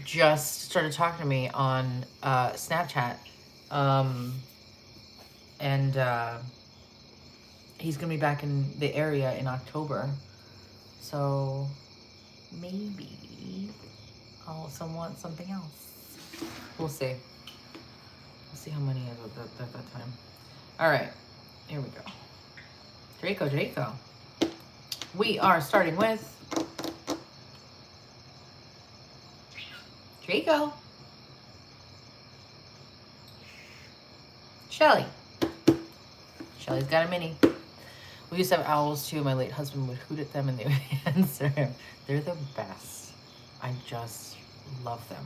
just started talking to me on Snapchat. And he's going to be back in the area in October. So maybe I'll also want something else. We'll see. We'll see how many is at that time. All right. Here we go. Draco. We are starting with Draco. Shelly. Shelly's got a mini. We used to have owls too. My late husband would hoot at them and they would answer him. They're the best. I just love them.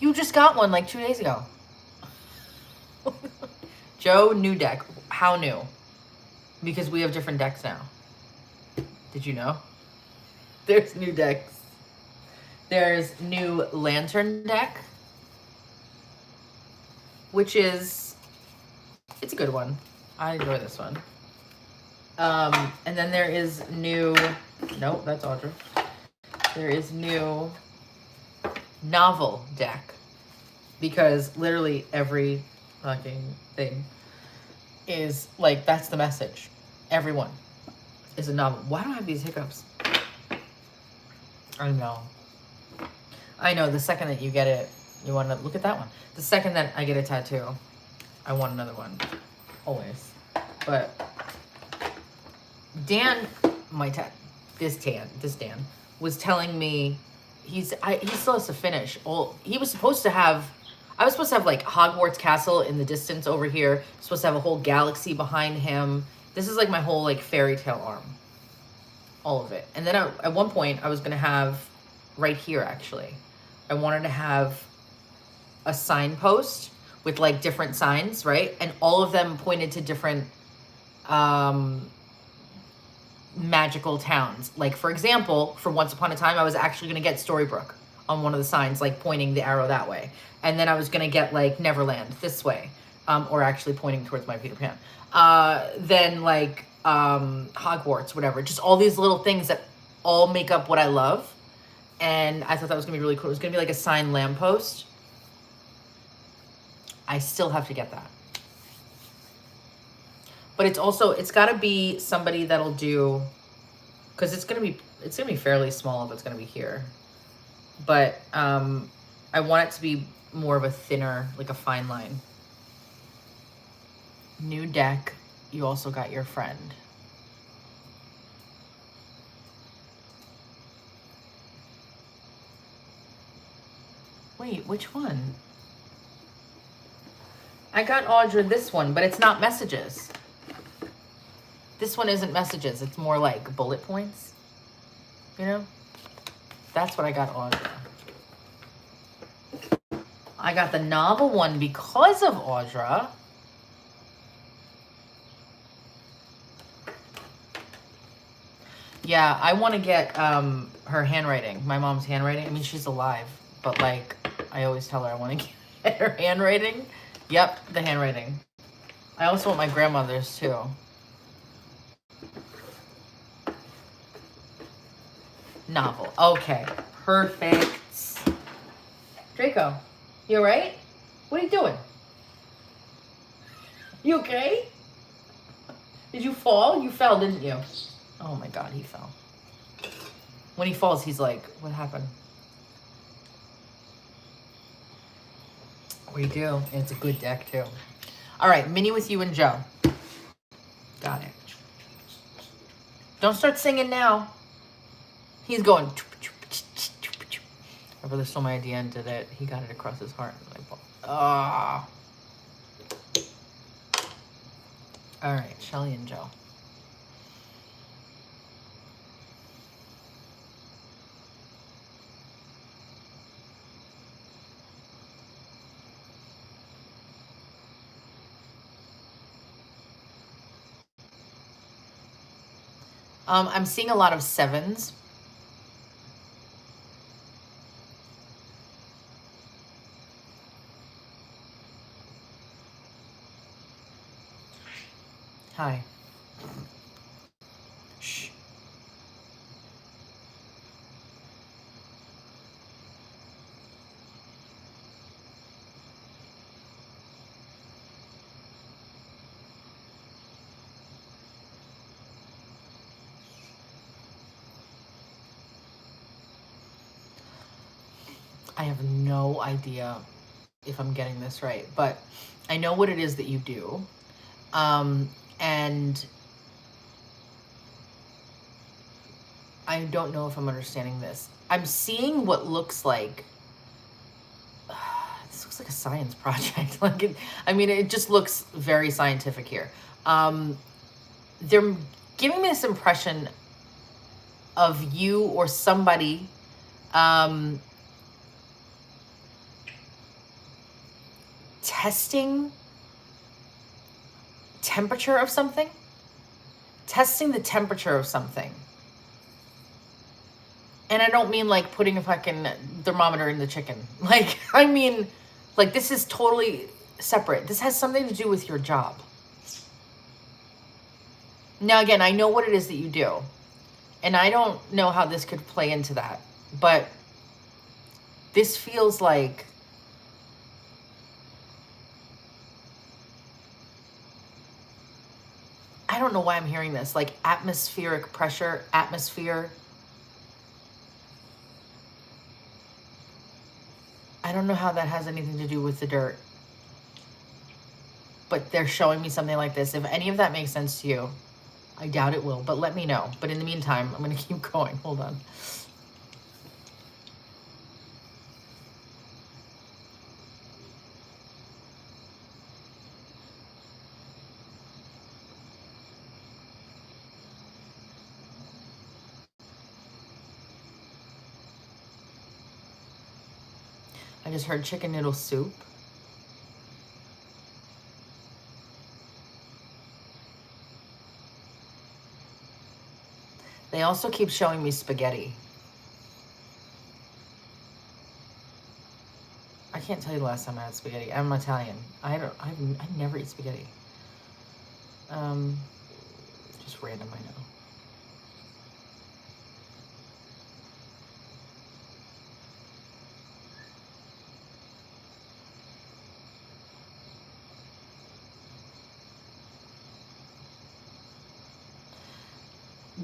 You just got one like 2 days ago. Joe, new deck. How new? Because we have different decks now. Did you know? There's new decks. There's new lantern deck, which is, it's a good one. I enjoy this one. And then there is new, nope, that's Audra. There is new novel deck, because literally every fucking thing is like, that's the message. Everyone is a novel. Why do I have these hiccups? I know, the second that you get it, you want to look at that one. The second that I get a tattoo, I want another one. Always. But Dan, this Dan was telling me he still has to finish. He was supposed to have, I was supposed to have like Hogwarts Castle in the distance over here. Supposed to have a whole galaxy behind him. This is like my whole like fairy tale arm. All of it. And then at one point I was going to have, right here actually, I wanted to have a signpost with like different signs, right? And all of them pointed to different magical towns. Like for example, for Once Upon a Time, I was actually going to get Storybrooke on one of the signs, like pointing the arrow that way. And then I was going to get like Neverland this way, or actually pointing towards my Peter Pan. Then like Hogwarts, whatever. Just all these little things that all make up what I love. And I thought that was going to be really cool. It was going to be like a signed lamppost. I still have to get that. But it's got to be somebody that'll do, because it's going to be fairly small if it's going to be here. But I want it to be more of a thinner, like a fine line. New deck. You also got your friend. Wait, which one? I got Audra this one, but it's not messages. This one isn't messages. It's more like bullet points. You know? That's what I got Audra. I got the novel one because of Audra. Yeah, I want to get her handwriting, my mom's handwriting. I mean, she's alive, but like, I always tell her I want to get her handwriting. Yep, the handwriting. I also want my grandmother's too. Novel. Okay, perfect. Draco, you all right? What are you doing? You okay? Did you fall? You fell, didn't you? Oh my God, he fell. When he falls, he's like, what happened? We do. And it's a good deck too. All right, mini with you and Joe. Got it. Don't start singing now. He's going. My brother stole my idea and did it. He got it across his heart. Ah. All right, Shelly and Joe. I'm seeing a lot of sevens. Hi. Shh. I have no idea if I'm getting this right, but I know what it is that you do. And I don't know if I'm understanding this. I'm seeing what looks like, this looks like a science project. It just looks very scientific here. They're giving me this impression of you or somebody testing temperature of something, testing the temperature of something. And I don't mean like putting a fucking thermometer in the chicken. Like, I mean, like this is totally separate. This has something to do with your job. Now, again, I know what it is that you do. And I don't know how this could play into that. But this feels like I don't know why I'm hearing this. Like atmospheric pressure, atmosphere. I don't know how that has anything to do with the dirt. But they're showing me something like this. If any of that makes sense to you, I doubt it will, but let me know. But in the meantime, I'm going to keep going. Hold on. I just heard chicken noodle soup. They also keep showing me spaghetti. I can't tell you the last time I had spaghetti. I'm Italian. I never eat spaghetti. Just random, I know.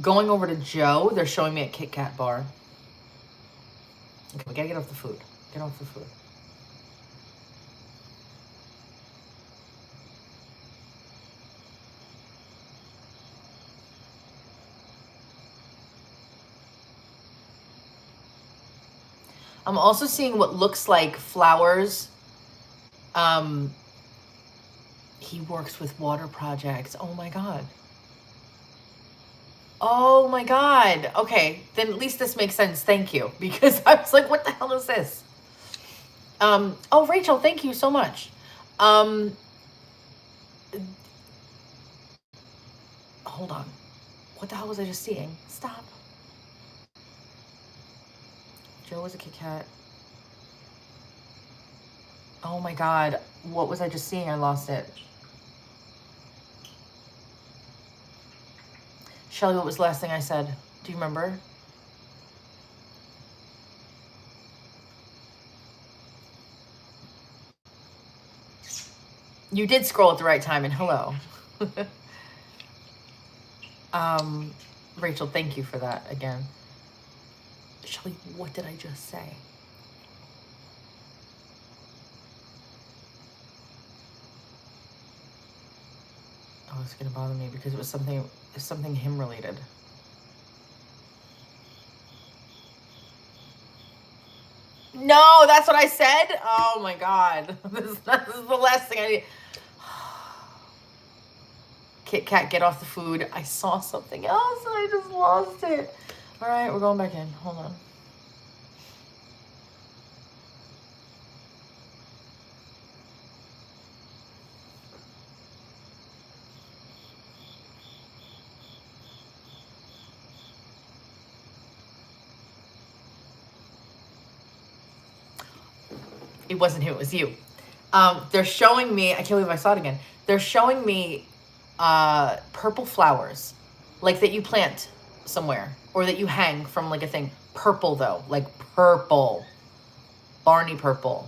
Going over to Joe, they're showing me a Kit Kat bar. Okay, we gotta get off the food. Get off the food. I'm also seeing what looks like flowers He works with water projects. Oh my God. Oh my God. Okay, then at least this makes sense. Thank you. Because I was like, what the hell is this? Oh, Rachel, thank you so much. Hold on. What the hell was I just seeing? Stop. Joe was a Kit Kat. Oh my God. What was I just seeing? I lost it. Shelly, what was the last thing I said? Do you remember? You did scroll at the right time, and hello. Rachel, thank you for that again. Shelly, what did I just say? Oh, it's gonna bother me because it was something him related. No, that's what I said? Oh my God. This is the last thing I need. Kit Kat, get off the food. I saw something else and I just lost it. All right, we're going back in. Hold on. It wasn't him, it was you. They're showing me, I can't believe I saw it again. They're showing me purple flowers, like that you plant somewhere or that you hang from like a thing. Purple though, like purple. Barney purple.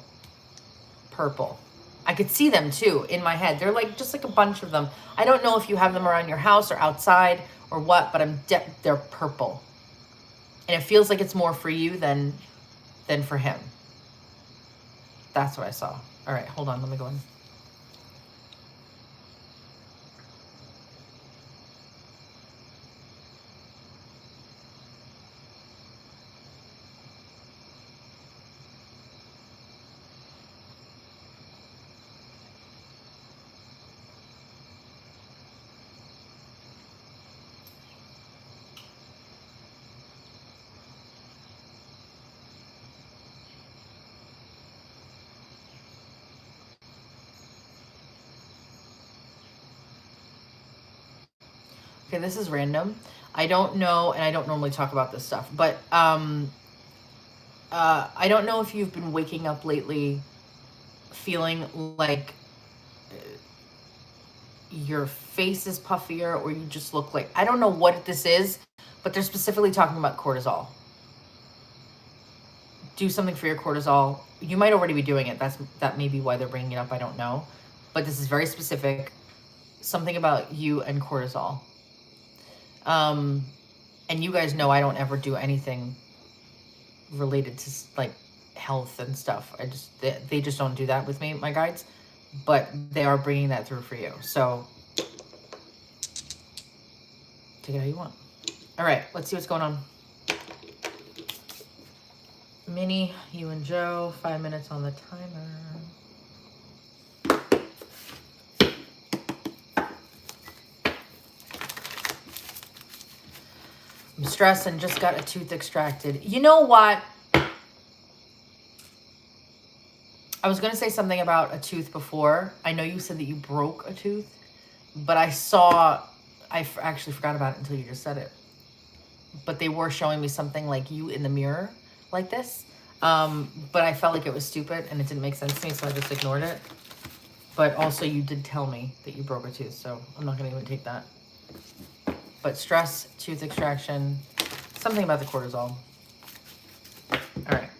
Purple. I could see them too in my head. They're like just like a bunch of them. I don't know if you have them around your house or outside or what, but they're purple. And it feels like it's more for you than for him. That's what I saw. All right, hold on. Let me go in. Okay, this is random. I don't know, and I don't normally talk about this stuff, but I don't know if you've been waking up lately feeling like your face is puffier or you just look like, I don't know what this is, but they're specifically talking about cortisol. Do something for your cortisol. You might already be doing it. That may be why they're bringing it up. I don't know. But this is very specific. Something about you and cortisol. And you guys know I don't ever do anything related to like health and stuff. They just don't do that with me, my guides. But they are bringing that through for you. So take it how you want. All right, let's see what's going on. Minnie, you and Joe, 5 minutes on the timer. I'm stressed and just got a tooth extracted. You know what? I was going to say something about a tooth before. I know you said that you broke a tooth, but I actually forgot about it until you just said it. But they were showing me something like you in the mirror like this. But I felt like it was stupid and it didn't make sense to me, so I just ignored it. But also you did tell me that you broke a tooth, so I'm not going to even take that. But stress, tooth extraction, something about the cortisol. All right.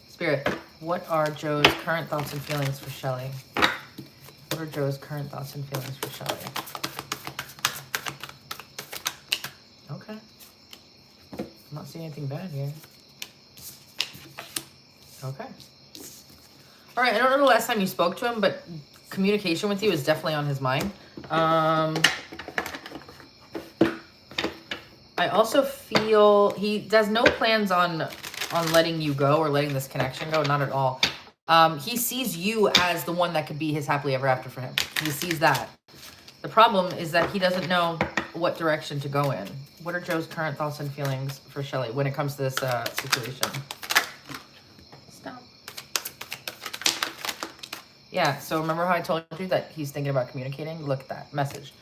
Spirit, what are Joe's current thoughts and feelings for Shelly? What are Joe's current thoughts and feelings for Shelly? Okay. I'm not seeing anything bad here. Okay. All right, I don't know the last time you spoke to him, but communication with you is definitely on his mind. I also feel he does no plans on letting you go or letting this connection go, not at all. He sees you as the one that could be his happily ever after for him. He sees that. The problem is that he doesn't know what direction to go in. What are Joe's current thoughts and feelings for Shelly when it comes to this situation? Stop. Yeah, so remember how I told you that he's thinking about communicating? Look at that message.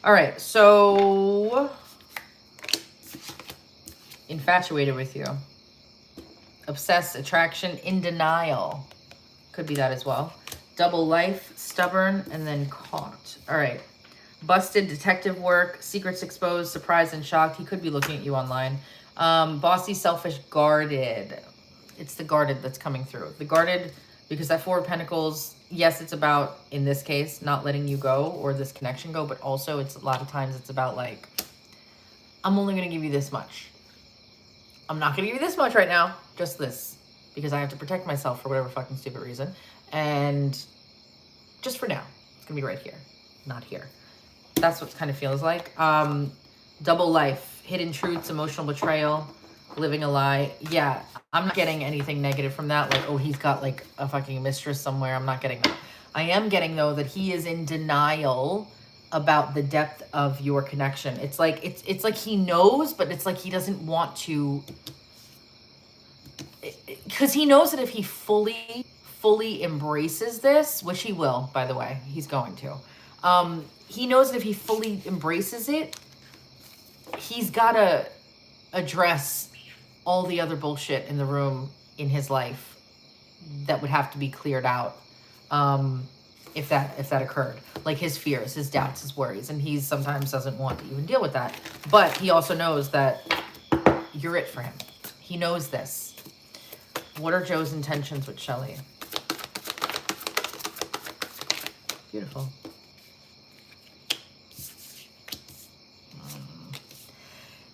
All right, so infatuated with you. Obsessed, attraction, in denial. Could be that as well. Double life, stubborn, and then caught. All right. Busted, detective work, secrets exposed, surprised and shocked. He could be looking at you online. Bossy, selfish, guarded. It's the guarded that's coming through. The guarded, because that Four of Pentacles, yes, it's about, in this case, not letting you go or this connection go, but also it's a lot of times it's about like, I'm only going to give you this much. I'm not going to give you this much right now, just this, because I have to protect myself for whatever fucking stupid reason. And just for now, it's going to be right here, not here. That's what it kind of feels like. Double life, hidden truths, emotional betrayal, living a lie. Yeah, I'm not getting anything negative from that. Like, oh, he's got like a fucking mistress somewhere. I'm not getting that. I am getting, though, that he is in denial about the depth of your connection. It's like it's like he knows, but it's like he doesn't want to, because he knows that if he fully embraces this, which he will, by the way, he's going to. He knows that if he fully embraces it, he's got to address all the other bullshit in the room in his life that would have to be cleared out if that occurred. Like his fears, his doubts, his worries. And he sometimes doesn't want to even deal with that. But he also knows that you're it for him. He knows this. What are Joe's intentions with Shelly? Beautiful.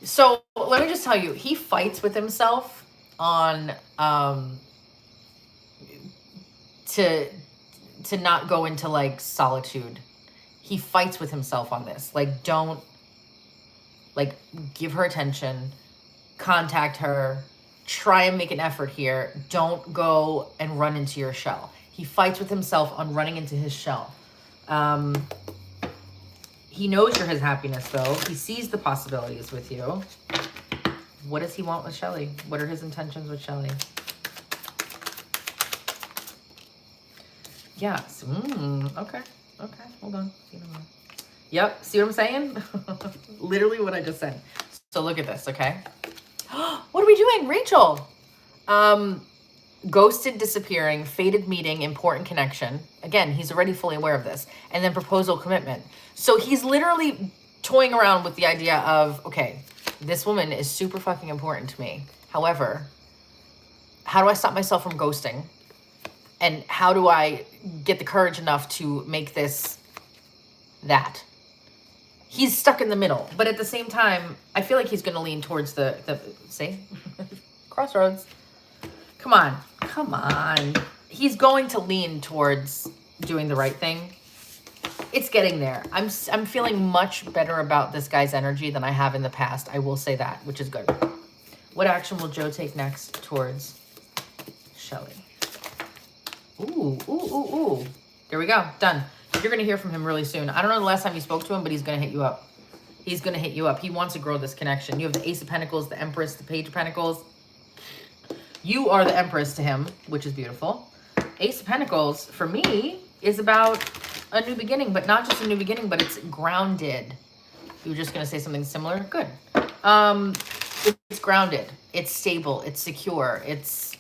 So let me just tell you, he fights with himself on to not go into like solitude. He fights with himself on this. Like, don't like give her attention, contact her, try and make an effort here. Don't go and run into your shell. He fights with himself on running into his shell. He knows you're his happiness, though. He sees the possibilities with you. What does he want with Shelly? What are his intentions with Shelly? Yes. Okay. Okay. Hold on. Yep. See what I'm saying? Literally what I just said. So look at this, okay? What are we doing? Rachel. Ghosted, disappearing, fated meeting, important connection. Again, he's already fully aware of this. And then proposal, commitment. So he's literally toying around with the idea of, okay, this woman is super fucking important to me. However, how do I stop myself from ghosting? And how do I get the courage enough to make this that? He's stuck in the middle. But at the same time, I feel like he's going to lean towards the see? Crossroads. Come on. Come on. He's going to lean towards doing the right thing. It's getting there. I'm feeling much better about this guy's energy than I have in the past. I will say that, which is good. What action will Joe take next towards Shelly? Ooh, ooh, ooh, ooh. There we go. Done. You're going to hear from him really soon. I don't know the last time you spoke to him, but he's going to hit you up. He's going to hit you up. He wants to grow this connection. You have the Ace of Pentacles, the Empress, the Page of Pentacles. You are the Empress to him, which is beautiful. Ace of Pentacles, for me, is about a new beginning, but not just a new beginning, but it's grounded. You were just going to say something similar? Good. It's grounded. It's stable. It's secure. It's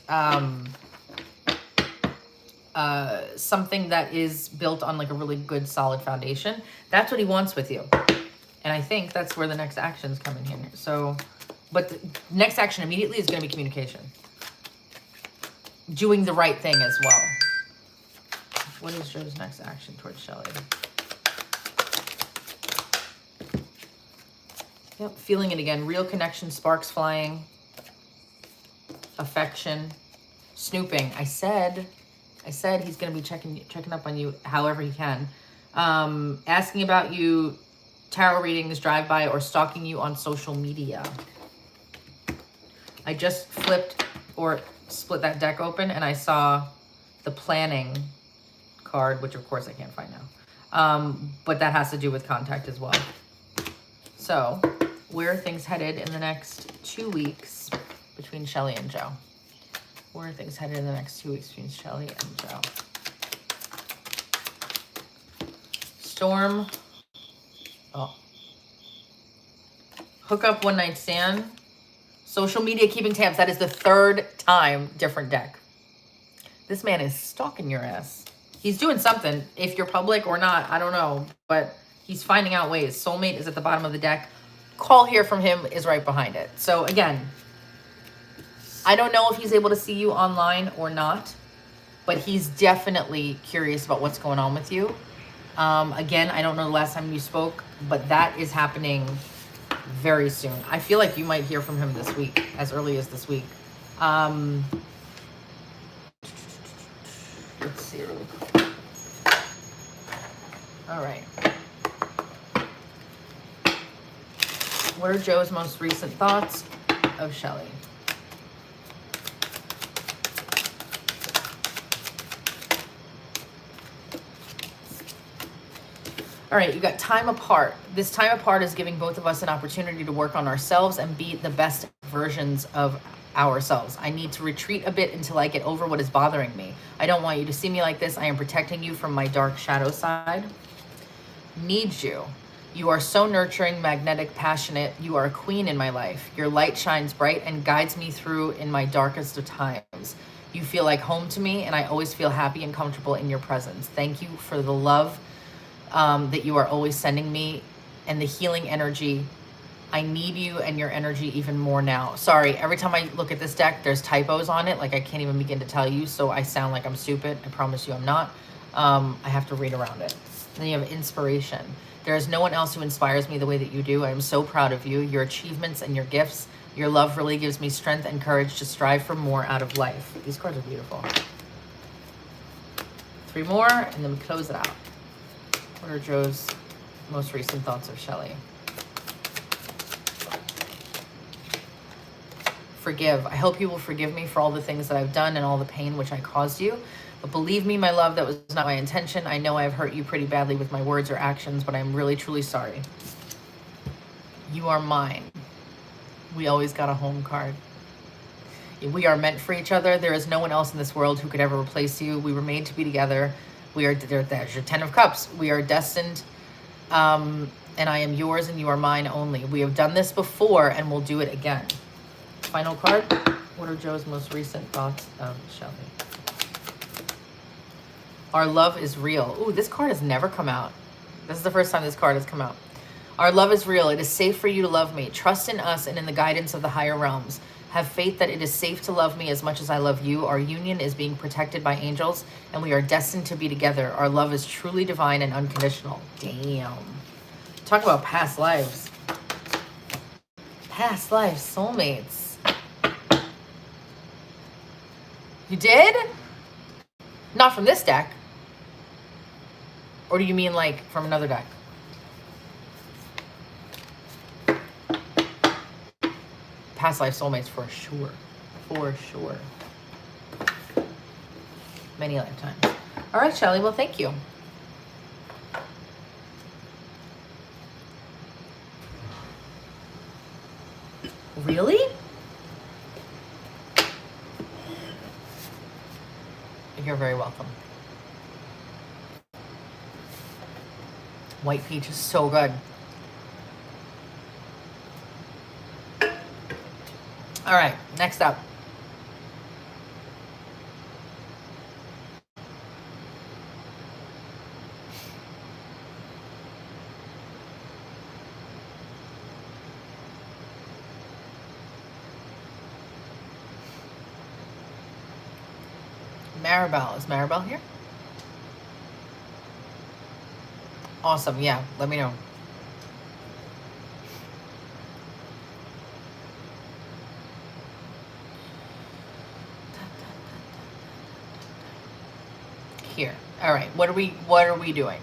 something that is built on like a really good, solid foundation. That's what he wants with you. And I think that's where the next actions come in here. So, but the next action immediately is going to be communication. Doing the right thing as well. What is Joe's next action towards Shelly? Yep, feeling it again. Real connection, sparks flying. Affection. Snooping. I said he's going to be checking up on you however he can. Asking about you, tarot readings, drive-by, or stalking you on social media. I just flipped or split that deck open and I saw the planning card, which of course I can't find now. But that has to do with contact as well. So where are things headed in the next 2 weeks between Shelly and Joe? Where are things headed in the next 2 weeks between Shelly and Joe? Storm. Oh. Hook up, one night stand. Social media, keeping tabs. That is the 3rd time different deck. This man is stalking your ass. He's doing something. If you're public or not, I don't know. But he's finding out ways. Soulmate is at the bottom of the deck. Call here from him is right behind it. So again, I don't know if he's able to see you online or not. But he's definitely curious about what's going on with you. Again, I don't know the last time you spoke. But that is happening very soon. I feel like you might hear from him this week. As early as this week. Let's see really quick. All right. What are Joe's most recent thoughts of Shelly? All right, you got time apart. This time apart is giving both of us an opportunity to work on ourselves and be the best versions of ourselves. I need to retreat a bit until I get over what is bothering me. I don't want you to see me like this. I am protecting you from my dark shadow side. Need you. You are so nurturing, magnetic, passionate. You are a queen in my life. Your light shines bright and guides me through in my darkest of times. You feel like home to me, and I always feel happy and comfortable in your presence. Thank you for the love that you are always sending me and the healing energy. I need you and your energy even more now. Sorry, every time I look at this deck, there's typos on it. Like I can't even begin to tell you, so I sound like I'm stupid. I promise you I'm not. I have to read around it. Then you have inspiration. There is no one else who inspires me the way that you do. I am so proud of you, your achievements and your gifts. Your love really gives me strength and courage to strive for more out of life. These cards are beautiful. 3 more, and then we close it out. What are Joe's most recent thoughts of Shelly? Forgive. I hope you will forgive me for all the things that I've done and all the pain which I caused you. But believe me, my love, that was not my intention. I know I've hurt you pretty badly with my words or actions, but I'm really, truly sorry. You are mine. We always got a home card. We are meant for each other. There is no one else in this world who could ever replace you. We were made to be together. There's your 10 of Cups. We are destined, and I am yours and you are mine only. We have done this before and we'll do it again. Final card. What are Joe's most recent thoughts of Shelly? Our love is real. Ooh, this card has never come out. This is the first time this card has come out. Our love is real. It is safe for you to love me. Trust in us and in the guidance of the higher realms. Have faith that it is safe to love me as much as I love you. Our union is being protected by angels, and we are destined to be together. Our love is truly divine and unconditional. Damn. Talk about past lives. Past lives, soulmates. You did? Not from this deck. Or do you mean like from another deck? Past life soulmates for sure. For sure. Many lifetimes. All right, Shelly. Well, thank you. Really? You're very welcome. White peach is so good. All right, next up. Marbel. Is Marbel here? Awesome. Yeah, let me know. Here. All right. What are we doing?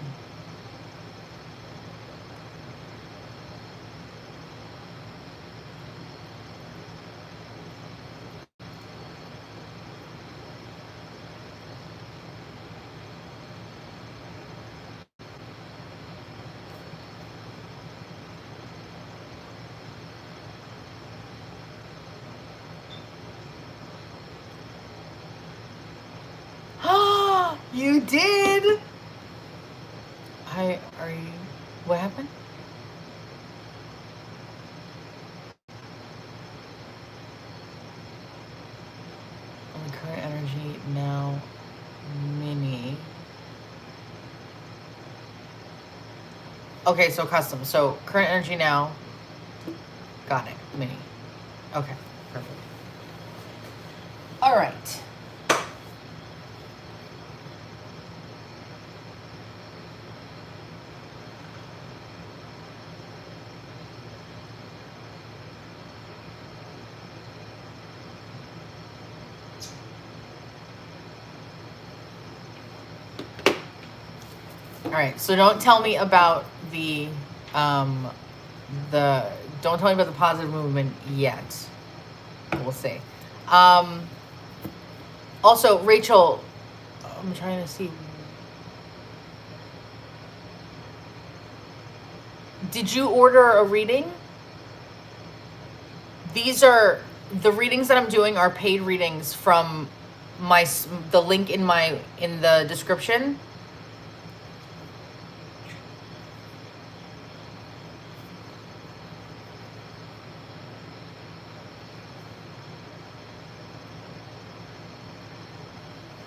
You did. Are you? What happened? On the current energy now, mini. Okay, so custom. So current energy now. Got it. Mini. Okay, perfect. All right. All right. So don't tell me about um, don't tell me about the positive movement yet. We'll see. Um, also, Rachel, I'm trying to see. Did you order a reading? These are the readings that I'm doing are paid readings from the link in the description.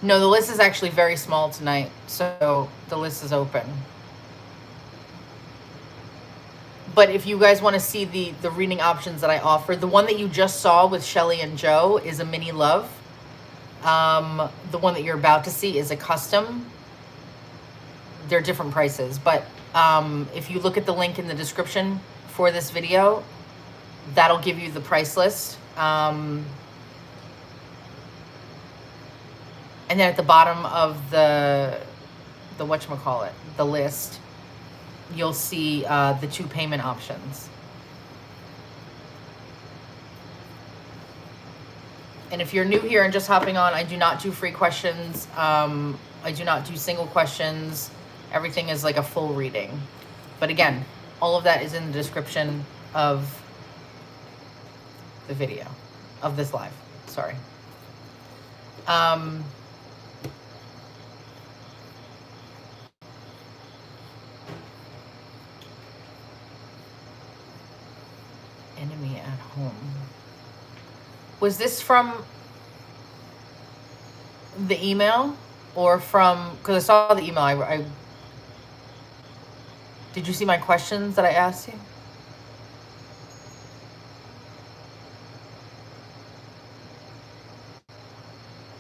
No, the list is actually very small tonight, so the list is open. But if you guys want to see the reading options that I offer, the one that you just saw with Shelly and Joe is a mini love. The one that you're about to see is a custom. They're different prices, but if you look at the link in the description for this video, that'll give you the price list. And then at the bottom of the whatchamacallit, the list, you'll see the 2 payment options. And if you're new here and just hopping on, I do not do free questions. I do not do single questions. Everything is like a full reading. But again, all of that is in the description of the video, of this live. Sorry. Enemy at home. Was this from the email or from, because I saw the email, I did you see my questions that I asked you?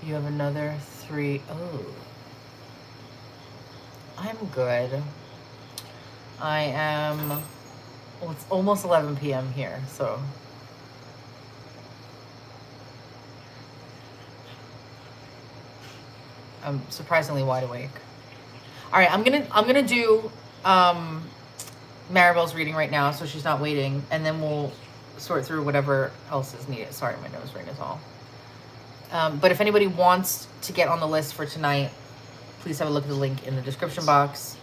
You have another 3. Oh, I'm good. I am, well, it's almost 11 p.m. here, so. I'm surprisingly wide awake. All right, I'm gonna do Maribel's reading right now, so she's not waiting, and then we'll sort through whatever else is needed. Sorry, my nose ring is all. But if anybody wants to get on the list for tonight, please have a look at the link in the description box,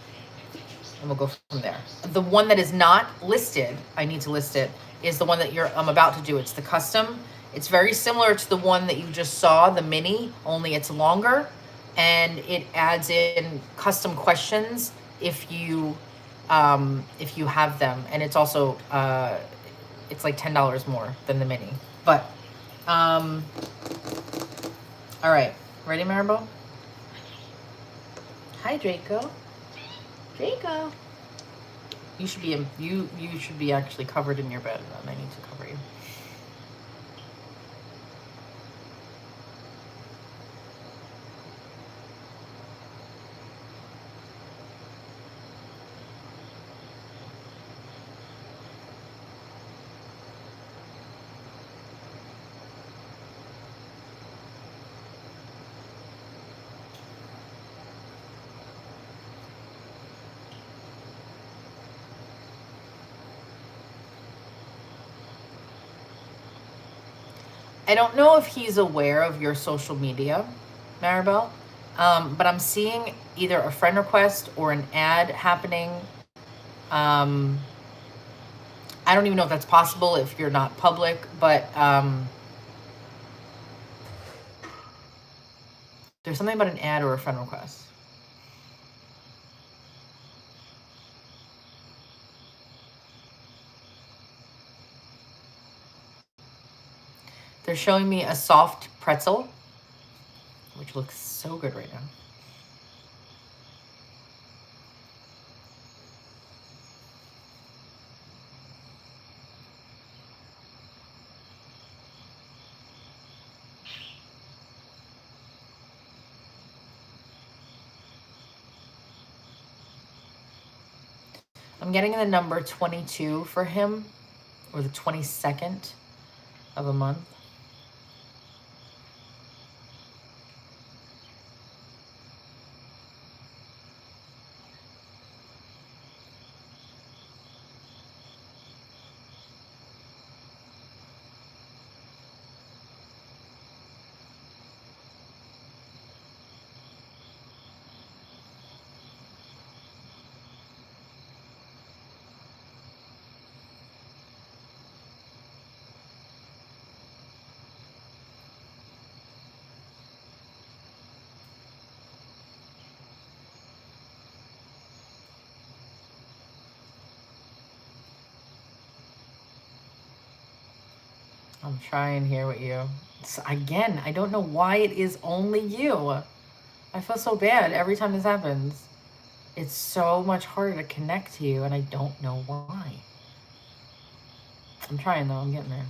and we'll go from there. The one that is not listed, I need to list it, is the one that I'm about to do. It's the custom. It's very similar to the one that you just saw, the mini, only it's longer, and it adds in custom questions if you have them, and it's also it's like $10 more than the mini. But all right, ready, Marbel? Hi, Draco. Draco. You should be you should be actually covered in your bed, and I need to cover you. I don't know if he's aware of your social media, Maribel, but I'm seeing either a friend request or an ad happening. I don't even know if that's possible if you're not public, but there's something about an ad or a friend request. They're showing me a soft pretzel, which looks so good right now. I'm getting the number 22 for him, or the 22nd of a month. I'm trying here with you. So again, I don't know why it is only you. I feel so bad every time this happens. It's so much harder to connect to you, and I don't know why. I'm trying though, I'm getting there.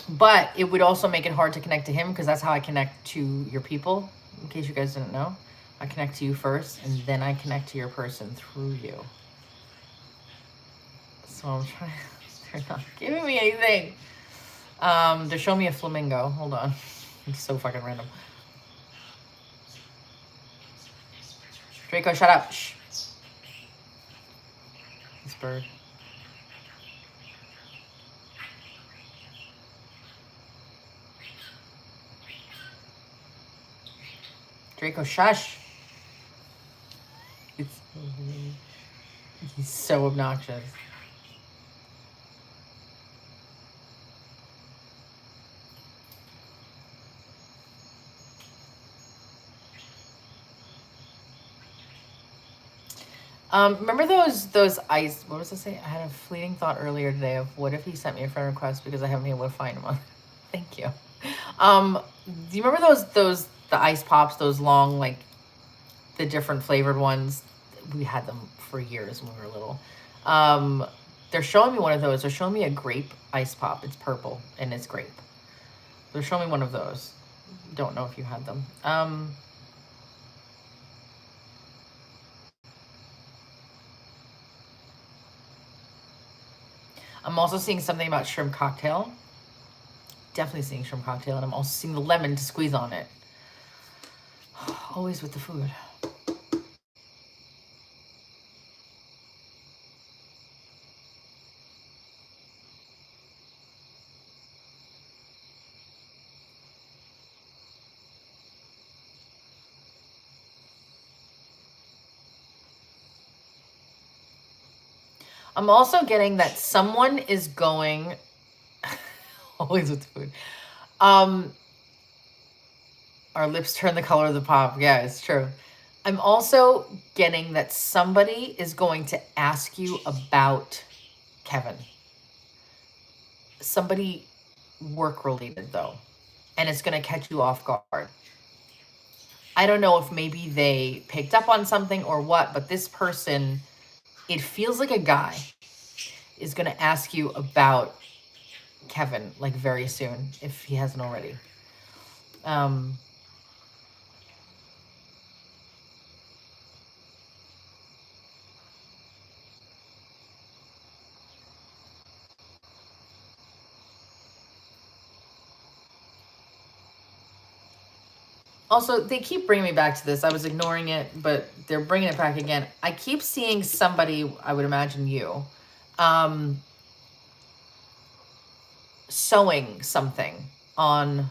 But it would also make it hard to connect to him, because that's how I connect to your people, in case you guys didn't know. I connect to you first, and then I connect to your person through you. So I'm trying. They're not giving me anything. They're showing me a flamingo. Hold on. It's so fucking random. Draco, shut up. Shh. This bird. Draco, shush. He's so obnoxious. Remember those ice, what was I saying? I had a fleeting thought earlier today of what if he sent me a friend request because I haven't been able to find him on. Thank you. Do you remember the ice pops, those long, like the different flavored ones? We had them for years when we were little. They're showing me one of those. They're showing me a grape ice pop. It's purple and it's grape. They're showing me one of those. Don't know if you had them. I'm also seeing something about shrimp cocktail. Definitely seeing shrimp cocktail, and I'm also seeing the lemon to squeeze on it. Always with the food. I'm also getting that someone is going, always with the food. Our lips turn the color of the pop. Yeah, it's true. I'm also getting that somebody is going to ask you about Kevin. Somebody work related though, and it's going to catch you off guard. I don't know if maybe they picked up on something or what, but this person, it feels like a guy, is going to ask you about Kevin like very soon, if he hasn't already. Also, they keep bringing me back to this. I was ignoring it, but they're bringing it back again. I keep seeing somebody, I would imagine you, sewing something on,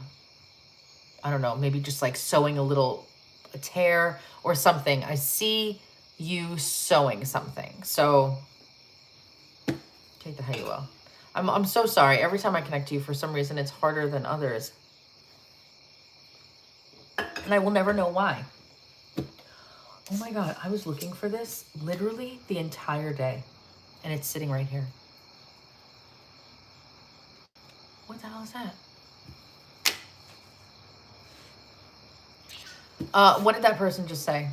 I don't know, maybe just like sewing a tear or something. I see you sewing something. So take the how you will. I'm so sorry. Every time I connect to you, for some reason, it's harder than others. And I will never know why. Oh my God, I was looking for this literally the entire day. And it's sitting right here. the hell is that? What did that person just say?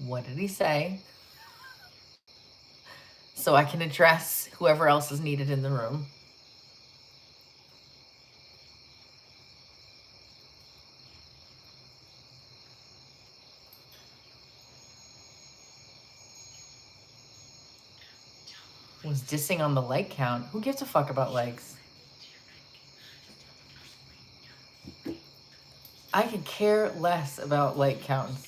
What did he say? So I can address whoever else is needed in the room. Was dissing on the like count. Who gives a fuck about likes? I could care less about like counts.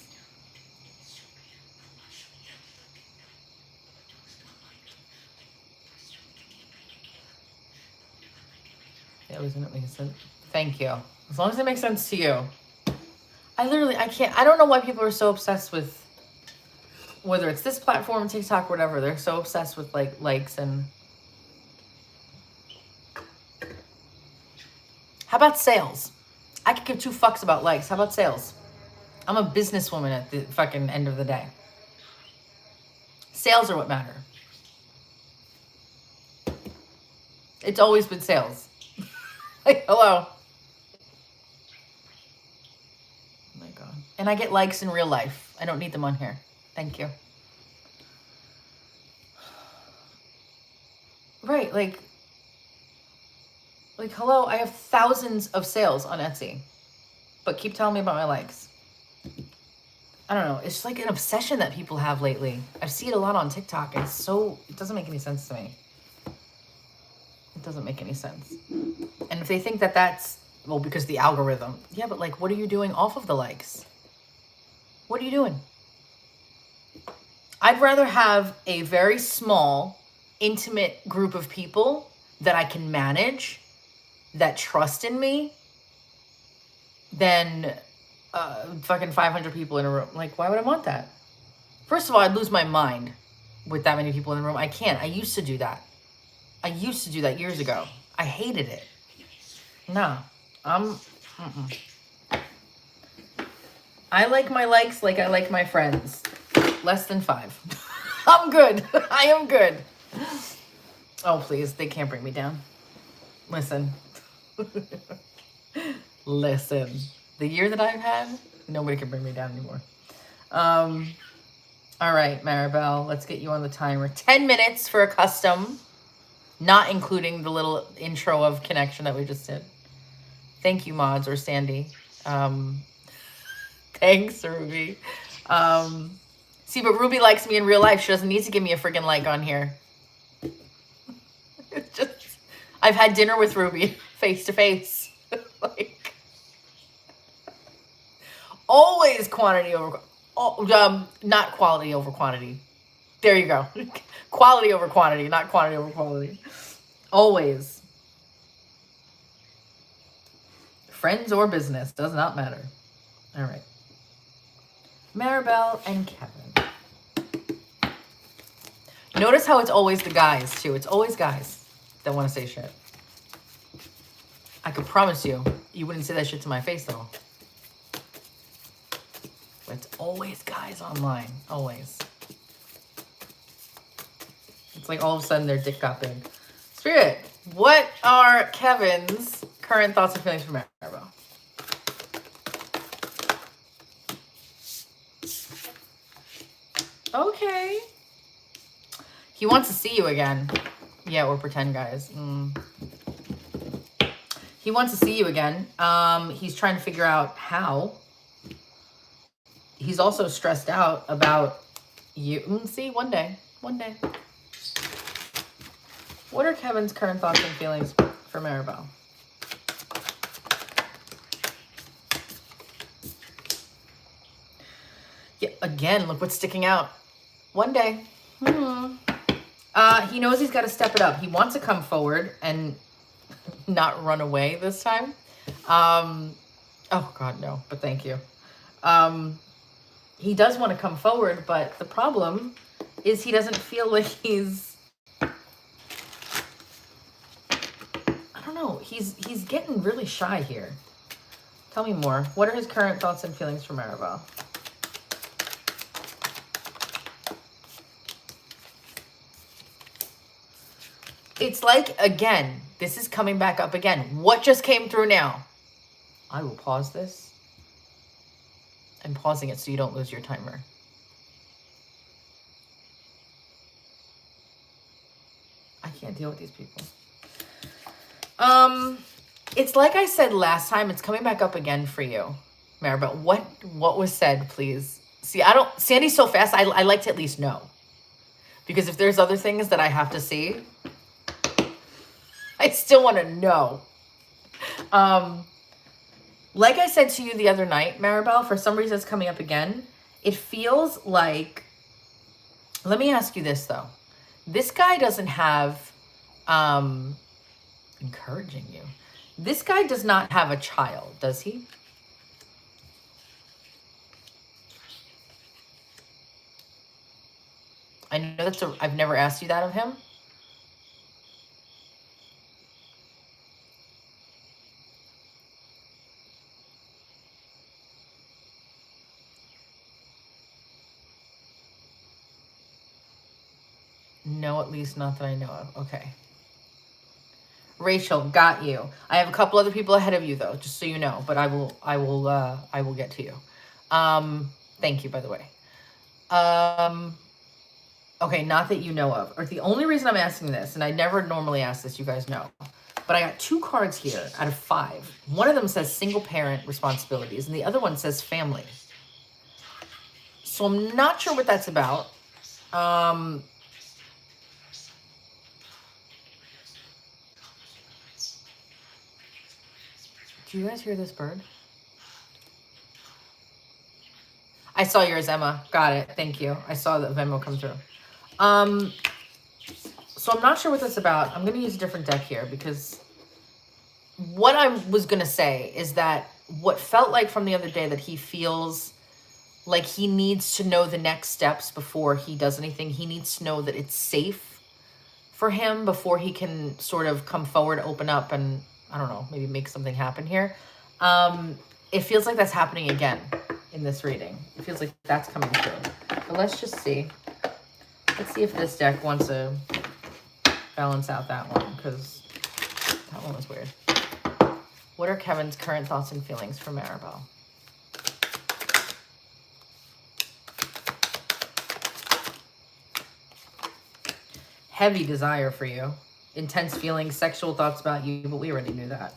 Yeah, wasn't it making sense? Thank you. As long as it makes sense to you. I can't, I don't know why people are so obsessed with, whether it's this platform, TikTok, whatever, they're so obsessed with like likes and... How about sales? I could give two fucks about likes. How about sales? I'm a businesswoman at the fucking end of the day. Sales are what matter. It's always been sales. Like, hello. Oh my God. And I get likes in real life. I don't need them on here. Thank you. Right, like, hello, I have thousands of sales on Etsy, but keep telling me about my likes. I don't know. It's like an obsession that people have lately. I see it a lot on TikTok. It doesn't make any sense to me. It doesn't make any sense. And if they think that that's, well, because the algorithm. Yeah, but like, what are you doing off of the likes? What are you doing? I'd rather have a very small, intimate group of people that I can manage, that trust in me, than fucking 500 people in a room. Like, why would I want that? First of all, I'd lose my mind with that many people in the room. I can't. I used to do that. I used to do that years ago. I hated it. No. I like my likes like I like my friends. Less than 5. I'm good. I am good. Oh, please. They can't bring me down. Listen. Listen. The year that I've had, nobody can bring me down anymore. All right, Marbel, let's get you on the timer. 10 minutes for a custom, not including the little intro of connection that we just did. Thank you, Mods or Sandy. Thanks, Ruby. See, but Ruby likes me in real life. She doesn't need to give me a freaking like on here. It's just, I've had dinner with Ruby face to face. Like, always quantity over, not quality over quantity. There you go. Quality over quantity, not quantity over quality. Always. Friends or business, does not matter. All right. Marbel and Kevin. Notice how it's always the guys, too. It's always guys that want to say shit. I could promise you, you wouldn't say that shit to my face, though. But it's always guys online. Always. It's like all of a sudden their dick got big. Spirit, what are Kevin's current thoughts and feelings for Marbel? Okay. He wants to see you again. Yeah, or pretend guys. He wants to see you again. He's trying to figure out how. He's also stressed out about you. See, one day. One day. What are Kevin's current thoughts and feelings for Marbel? Yeah, again, look what's sticking out. One day. He knows he's got to step it up. He wants to come forward and not run away this time. Oh, God, no. But thank you. He does want to come forward, but the problem is he doesn't feel like he's... I don't know. He's getting really shy here. Tell me more. What are his current thoughts and feelings for Marbel? It's like, again, this is coming back up again. What just came through now? I will pause this. I'm pausing it so you don't lose your timer. I can't deal with these people. It's like I said last time, it's coming back up again for you, Marbel. What was said, please? See, Sandy's so fast, I like to at least know. Because if there's other things that I have to see, I still want to know. Like I said to you the other night, Marbel, for some reason it's coming up again. It feels like, let me ask you this though. This guy doesn't have, encouraging you. This guy does not have a child, does he? I know I've never asked you that of him. No, at least not that I know of. Okay. Rachel, got you. I have a couple other people ahead of you though, just so you know, but I will get to you. Thank you, by the way. Okay, not that you know of. Or the only reason I'm asking this, and I never normally ask this, you guys know, but I got 2 cards here out of 5. One of them says single parent responsibilities, and the other one says family. So I'm not sure what that's about. Do you guys hear this bird? I saw yours, Emma. Got it. Thank you. I saw the Venmo come through. So I'm not sure what that's about. I'm going to use a different deck here because what I was going to say is that what felt like from the other day that he feels like he needs to know the next steps before he does anything. He needs to know that it's safe for him before he can sort of come forward, open up, and I don't know, maybe make something happen here. It feels like that's happening again in this reading. It feels like that's coming through. But let's just see. Let's see if this deck wants to balance out that one, because that one was weird. What are Kevin's current thoughts and feelings for Marbel? Heavy desire for you. Intense feelings, sexual thoughts about you, but we already knew that.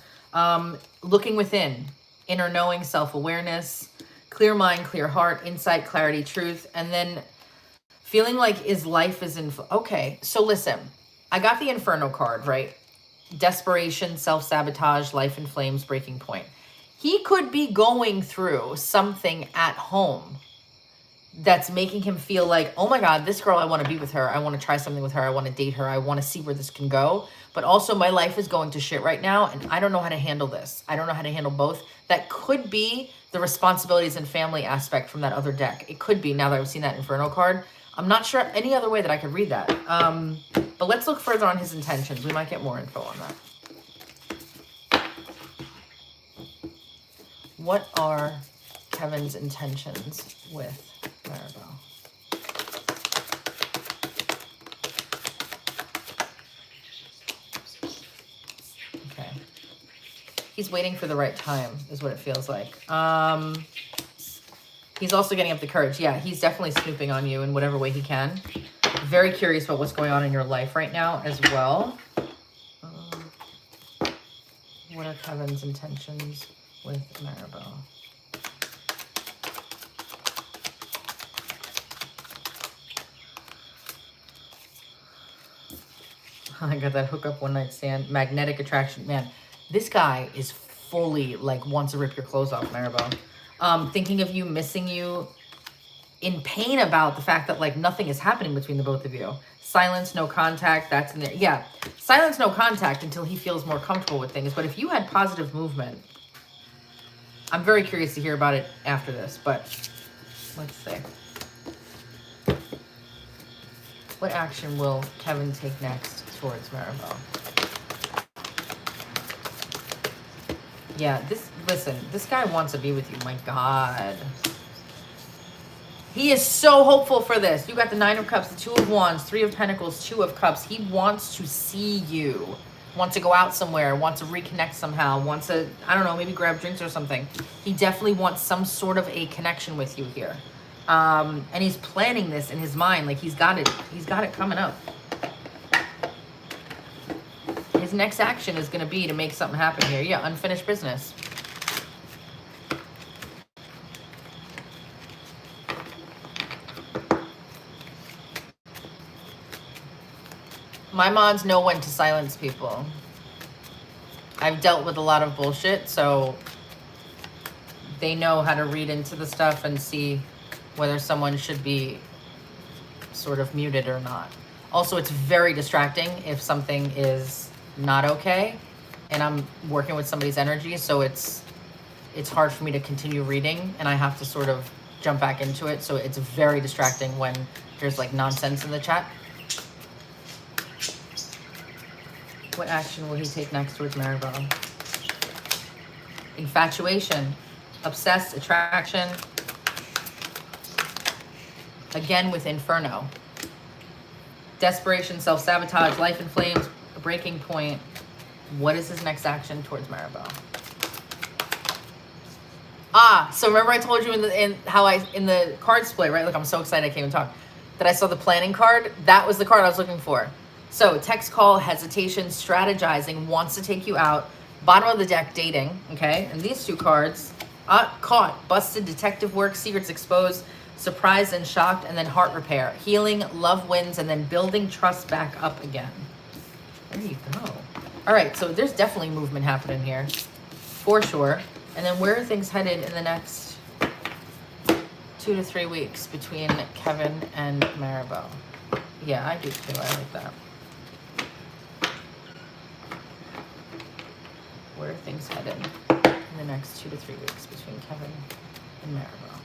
Looking within, inner knowing, self-awareness, clear mind, clear heart, insight, clarity, truth, and then feeling like his life is in... Okay, so listen, I got the Inferno card, right? Desperation, self-sabotage, life in flames, breaking point. He could be going through something at home that's making him feel like, oh my God, this girl, I want to be with her. I want to try something with her. I want to date her. I want to see where this can go. But also my life is going to shit right now, and I don't know how to handle this. I don't know how to handle both. That could be the responsibilities and family aspect from that other deck. It could be, now that I've seen that Inferno card. I'm not sure any other way that I could read that. But let's look further on his intentions. We might get more info on that. What are Kevin's intentions with Marbel? Okay. He's waiting for the right time, is what it feels like. He's also getting up the courage. Yeah, he's definitely snooping on you in whatever way he can. Very curious about what's going on in your life right now as well. What are Kevin's intentions with Marbel? I got that hookup one night stand. Magnetic attraction. Man, this guy is fully like wants to rip your clothes off, Marbel. Thinking of you, missing you, in pain about the fact that like nothing is happening between the both of you. Silence, no contact, that's in there. Yeah, silence, no contact until he feels more comfortable with things. But if you had positive movement, I'm very curious to hear about it after this, but let's see. What action will Kevin take next towards Marbel? Yeah, Listen, this guy wants to be with you. My God. He is so hopeful for this. You got the 9 of Cups, the 2 of Wands, 3 of Pentacles, 2 of Cups. He wants to see you. Wants to go out somewhere. Wants to reconnect somehow. Wants to, I don't know, maybe grab drinks or something. He definitely wants some sort of a connection with you here. And he's planning this in his mind. Like he's got it. He's got it coming up. His next action is going to be to make something happen here. Yeah, unfinished business. My mods know when to silence people. I've dealt with a lot of bullshit, so they know how to read into the stuff and see whether someone should be sort of muted or not. Also, it's very distracting if something is not okay and I'm working with somebody's energy, so it's hard for me to continue reading and I have to sort of jump back into it. So it's very distracting when there's like nonsense in the chat. What action will he take next towards Marbel? Infatuation, obsessed, attraction. Again with Inferno. Desperation, self-sabotage, life in flames, a breaking point. What is his next action towards Marbel? So remember I told you in the card split, right? Like I'm so excited I came and talked. That I saw the planning card. That was the card I was looking for. So text, call, hesitation, strategizing, wants to take you out. Bottom of the deck, dating, okay? And these 2 cards, caught, busted, detective work, secrets exposed, surprised and shocked, and then heart repair. Healing, love wins, and then building trust back up again. There you go. All right, so there's definitely movement happening here, for sure. And then where are things headed in the next 2 to 3 weeks between Kevin and Marbel? Yeah, I do too, I like that. Where are things headed in the next 2 to 3 weeks between Kevin and Marbel?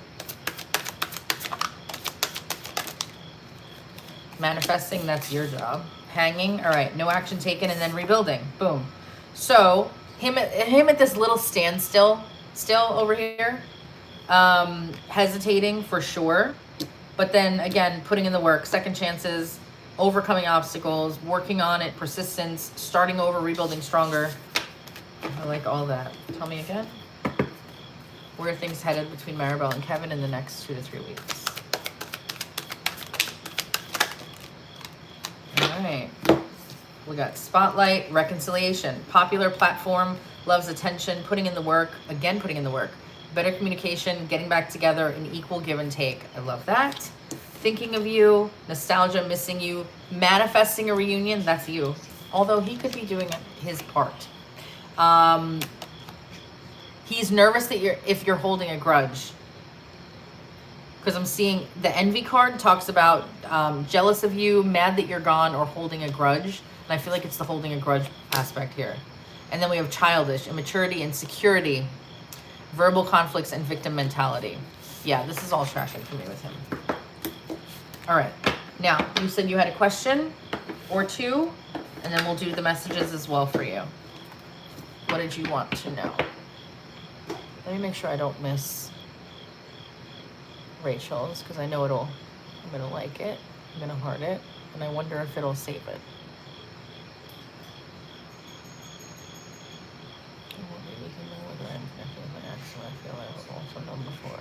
Manifesting, that's your job. Hanging, all right, no action taken, and then rebuilding. Boom. So him at this little standstill still over here, hesitating for sure, but then again putting in the work, second chances, overcoming obstacles, working on it, persistence, starting over, rebuilding stronger. I like all that. Tell me again. Where are things headed between Marbel and Kevin in the next 2 to 3 weeks? All right. We got spotlight, reconciliation, popular platform, loves attention, putting in the work, again putting in the work, better communication, getting back together, an equal give and take. I love that. Thinking of you, nostalgia, missing you, manifesting a reunion, that's you. Although he could be doing his part. He's nervous that if you're holding a grudge, because I'm seeing the envy card talks about jealous of you, mad that you're gone, or holding a grudge. And I feel like it's the holding a grudge aspect here. And then we have childish, immaturity, insecurity, verbal conflicts, and victim mentality. Yeah, this is all tracking for me with him. All right. Now, you said you had a question or 2, and then we'll do the messages as well for you. What did you want to know? Let me make sure I don't miss Rachel's, because I know I'm going to like it, I'm going to heart it, and I wonder if it'll save it. I feel I was also known before.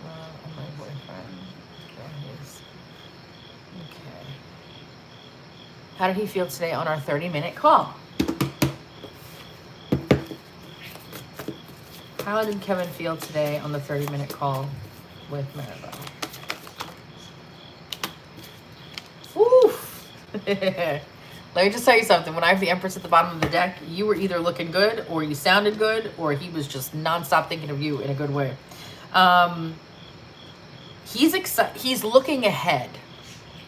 And my boyfriend. Okay. How did he feel today on our 30-minute call? How did Kevin feel today on the 30-minute call with Marbel? Oof. Let me just tell you something. When I have the Empress at the bottom of the deck, you were either looking good, or you sounded good, or he was just nonstop thinking of you in a good way. He's looking ahead.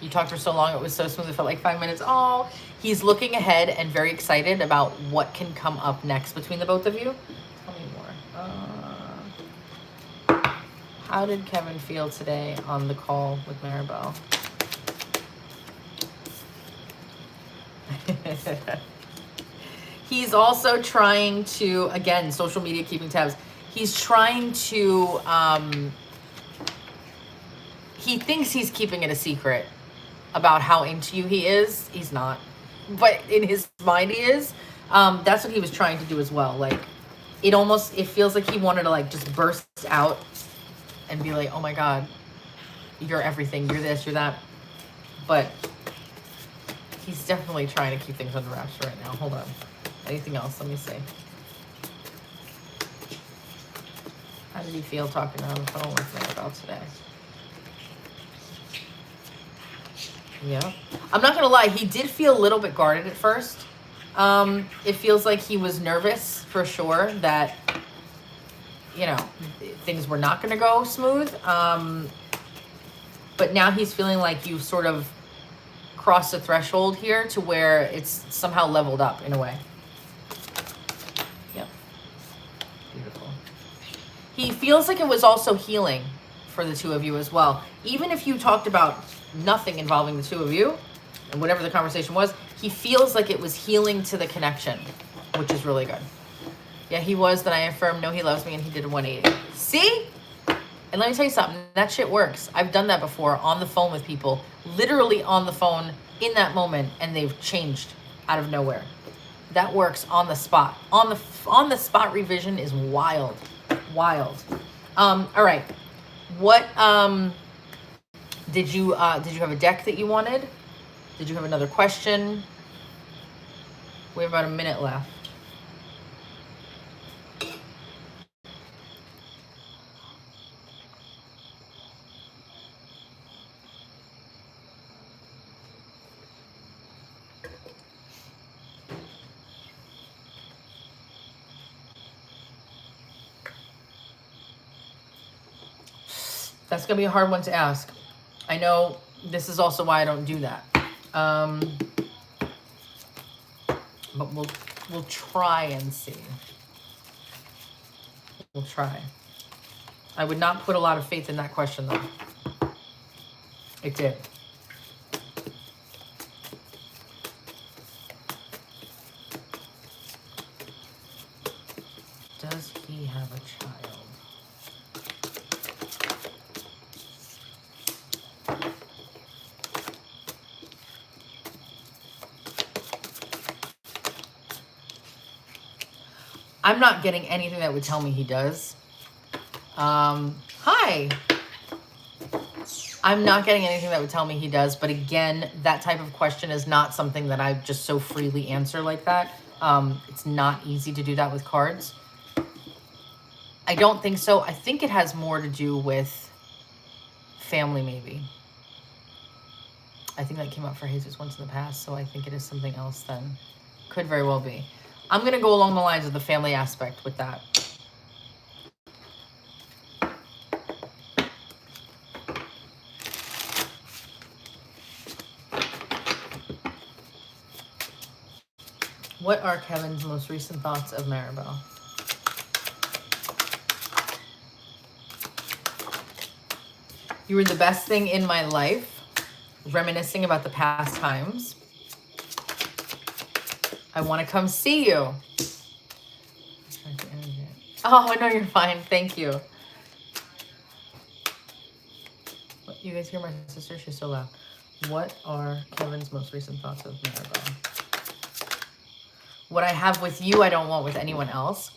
You talked for so long, it was so smooth, it felt like 5 minutes. Oh, he's looking ahead and very excited about what can come up next between the both of you. Tell me more. How did Kevin feel today on the call with Marbel? He's also trying to, again, social media, keeping tabs. He's trying to, he thinks he's keeping it a secret about how into you he is. He's not. But in his mind he is. That's what he was trying to do as well. Like, it feels like he wanted to like just burst out and be like, oh my God, you're everything. You're this, you're that. But he's definitely trying to keep things under wraps right now. Hold on. Anything else? Let me see. How did he feel talking on the phone with me about today? Yeah. I'm not going to lie. He did feel a little bit guarded at first. It feels like he was nervous for sure that, you know, things were not going to go smooth. But now he's feeling like you've sort of crossed a threshold here to where it's somehow leveled up in a way. Yep. Beautiful. He feels like it was also healing for the two of you as well. Even if you talked about nothing involving the two of you and whatever the conversation was, he feels like it was healing to the connection, which is really good. Yeah, he was. Then I affirmed, no, he loves me, and he did a 180. See? And let me tell you something. That shit works. I've done that before on the phone with people, literally on the phone in that moment, and they've changed out of nowhere. That works on the spot. On the spot revision is wild. Wild. All right. What did you have a deck that you wanted? Did you have another question? We have about a minute left. That's going to be a hard one to ask. I know this is also why I don't do that. But we'll try and see. We'll try. I would not put a lot of faith in that question, though. It did. Does he have a child? I'm not getting anything that would tell me he does. Hi. I'm not getting anything that would tell me he does. But again, that type of question is not something that I just so freely answer like that. It's not easy to do that with cards. I don't think so. I think it has more to do with family, maybe. I think that came up for Jesus once in the past. So I think it is something else then. Could very well be. I'm going to go along the lines of the family aspect with that. What are Kevin's most recent thoughts of Marbel? You were the best thing in my life, reminiscing about the past times. I want to come see you. Oh, no, you're fine. Thank you. You guys hear my sister? She's so loud. What are Kevin's most recent thoughts of Marbel? What I have with you, I don't want with anyone else.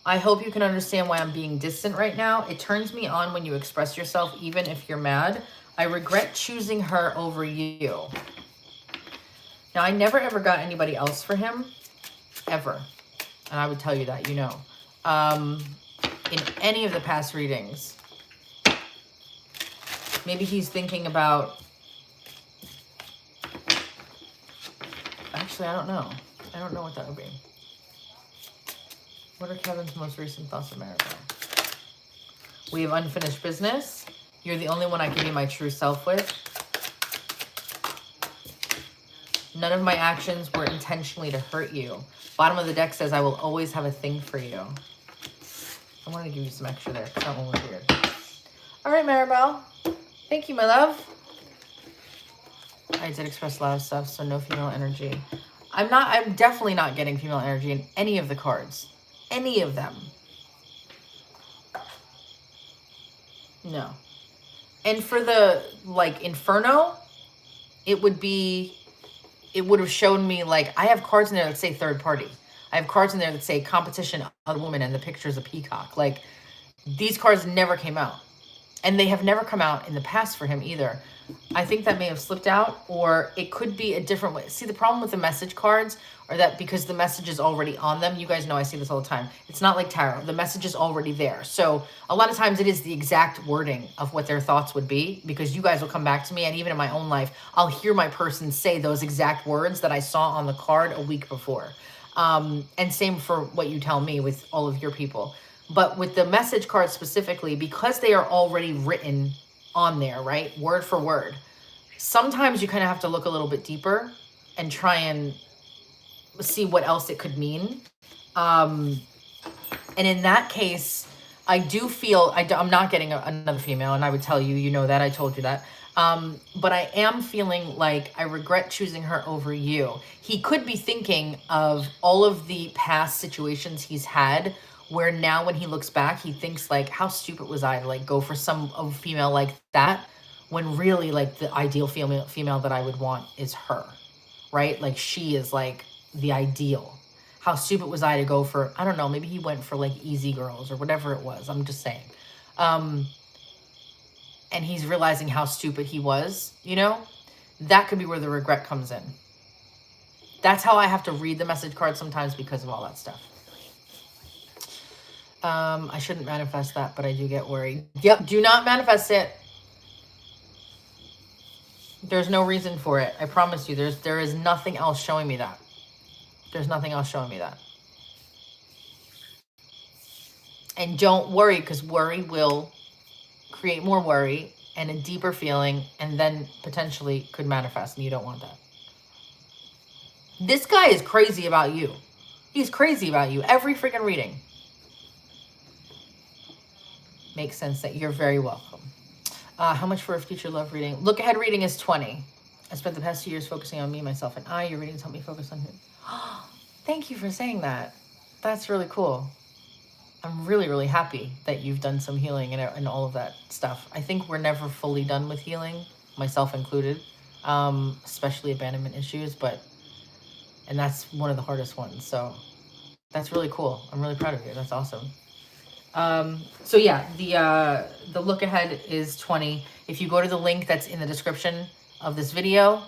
I hope you can understand why I'm being distant right now. It turns me on when you express yourself, even if you're mad. I regret choosing her over you. Now, I never ever got anybody else for him, ever. And I would tell you that, you know. In any of the past readings. Maybe he's thinking about... Actually, I don't know. I don't know what that would be. What are Kevin's most recent thoughts of Marbel? We have unfinished business. You're the only one I can be my true self with. None of my actions were intentionally to hurt you. Bottom of the deck says, I will always have a thing for you. I wanted to give you some extra there because that one was weird. All right, Marbel. Thank you, my love. I did express a lot of stuff, so no female energy. I'm definitely not getting female energy in any of the cards. Any of them. No. And for the, like, Inferno, it would have shown me, like, I have cards in there that say third party. I have cards in there that say competition, other woman, and the picture's a peacock. Like, these cards never came out. And they have never come out in the past for him either. I think that may have slipped out, or it could be a different way. See, the problem with the message cards are that because the message is already on them, you guys know I see this all the time. It's not like tarot. The message is already there. So a lot of times it is the exact wording of what their thoughts would be, because you guys will come back to me, and even in my own life, I'll hear my person say those exact words that I saw on the card a week before. And same for what you tell me with all of your people. But with the message cards specifically, because they are already written on there, right? Word for word. Sometimes you kind of have to look a little bit deeper and try and see what else it could mean. And in that case, I do feel, I'm not getting another female, and I would tell you, you know that, I told you that. But I am feeling like I regret choosing her over you. He could be thinking of all of the past situations he's had, where now when he looks back, he thinks like, how stupid was I to like go for a female like that, when really like the ideal female that I would want is her, right? Like she is like the ideal. How stupid was I to go for, I don't know, maybe he went for like easy girls or whatever it was. I'm just saying. And he's realizing how stupid he was, you know? That could be where the regret comes in. That's how I have to read the message card sometimes, because of all that stuff. I shouldn't manifest that, but I do get worried. Yep, do not manifest it. There's no reason for it. I promise you, there is nothing else showing me that. There's nothing else showing me that. And don't worry, because worry will create more worry and a deeper feeling, and then potentially could manifest, and you don't want that. This guy is crazy about you. He's crazy about you. Every freaking reading. Makes sense. That you're very welcome. How much for a future love reading? Look ahead reading is 20. I spent the past 2 years focusing on me, myself, and I. Your readings help me focus on him. Thank you for saying that. That's really cool. I'm really, really happy that you've done some healing and all of that stuff. I think we're never fully done with healing, myself included, especially abandonment issues, and that's one of the hardest ones. So that's really cool. I'm really proud of you. That's awesome. So yeah, the look ahead is 20. If you go to the link that's in the description of this video,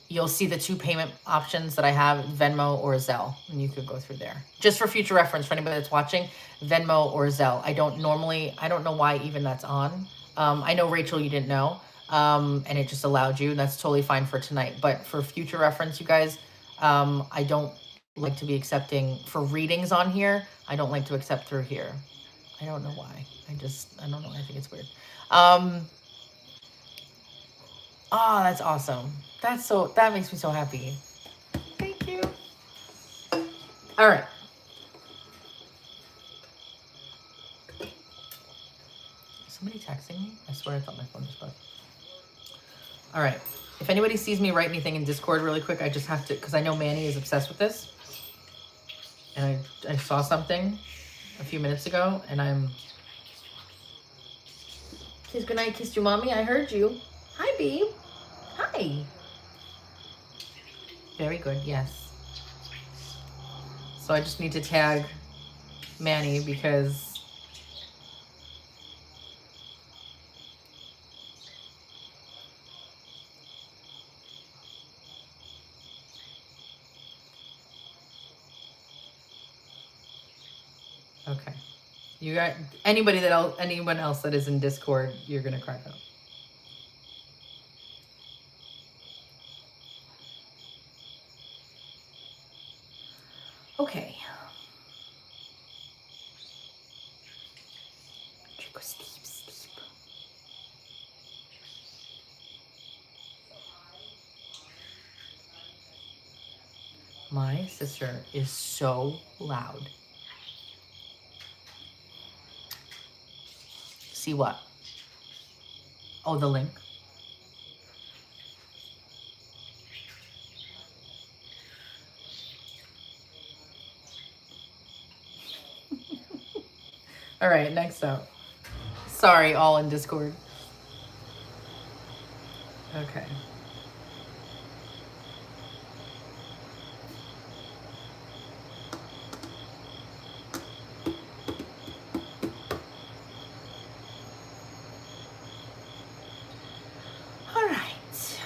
you'll see the 2 payment options that I have, Venmo or Zelle, and you could go through there. Just for future reference, for anybody that's watching, Venmo or Zelle. I don't know why even that's on. I know, Rachel, you didn't know, and it just allowed you, and that's totally fine for tonight. But for future reference, you guys, I don't like to be accepting for readings on here. I don't like to accept through here. I don't know why. I don't know. I think it's weird. Oh, that's awesome. That makes me so happy. Thank you. All right. Is somebody texting me? I swear I thought my phone just buzzed. All right. If anybody sees me write anything in Discord really quick, I just have to, because I know Manny is obsessed with this. And I saw something a few minutes ago, and I'm... Kiss goodnight, kissed you, mommy. I heard you. Hi, babe. Hi. Very good, yes. So I just need to tag Manny because... Okay. You got anyone else that is in Discord, you're gonna crack up. Okay. Sleep. My sister is so loud. See what? Oh, the link. All right, next up. Sorry, all in Discord. Okay. All right.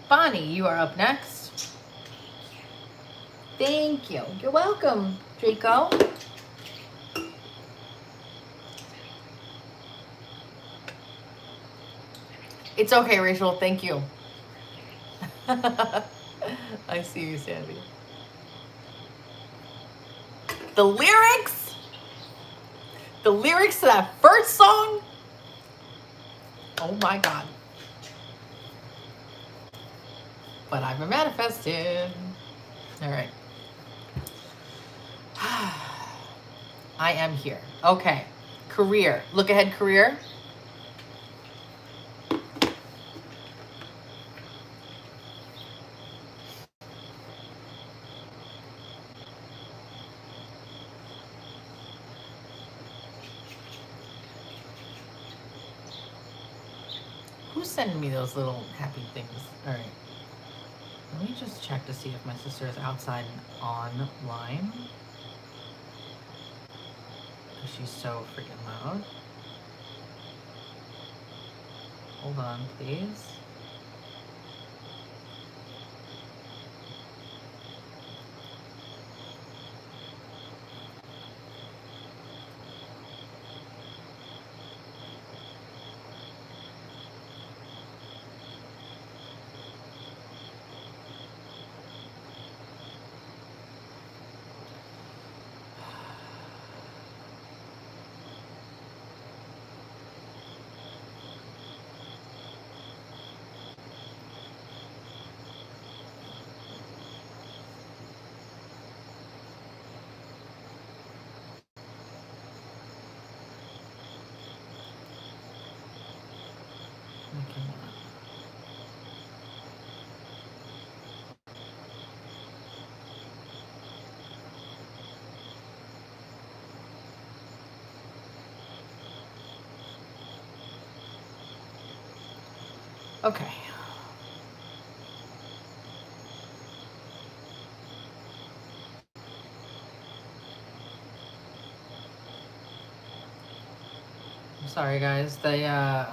Bonnie, you are up next. Thank you. You're welcome, Draco. It's okay, Rachel. Thank you. I see you, Sandy. The lyrics? The lyrics to that first song? Oh my God. But I've been manifested. All right. I am here. Okay. Career. Look ahead, career. Who's sending me those little happy things? All right. Let me just check to see if my sister is outside and online. Because she's so freaking loud. Hold on, please. Okay. I'm sorry, guys. The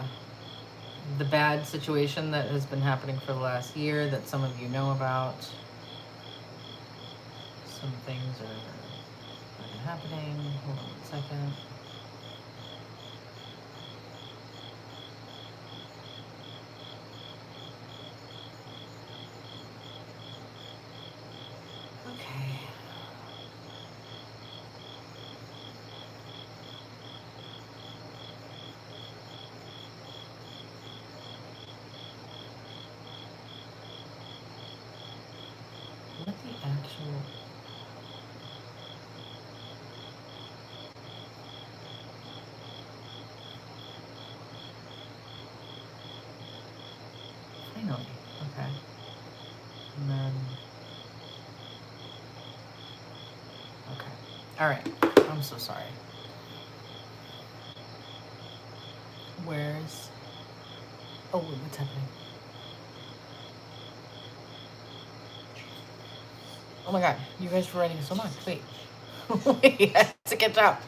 bad situation that has been happening for the last year that some of you know about. Some things are happening. Hold on one second. Okay. What the actual... Finally. Okay. And then... Okay. All right. I'm so sorry. Where's... Oh, what's happening? Oh my God. You guys were writing so much. Wait. Wait, I have to catch up.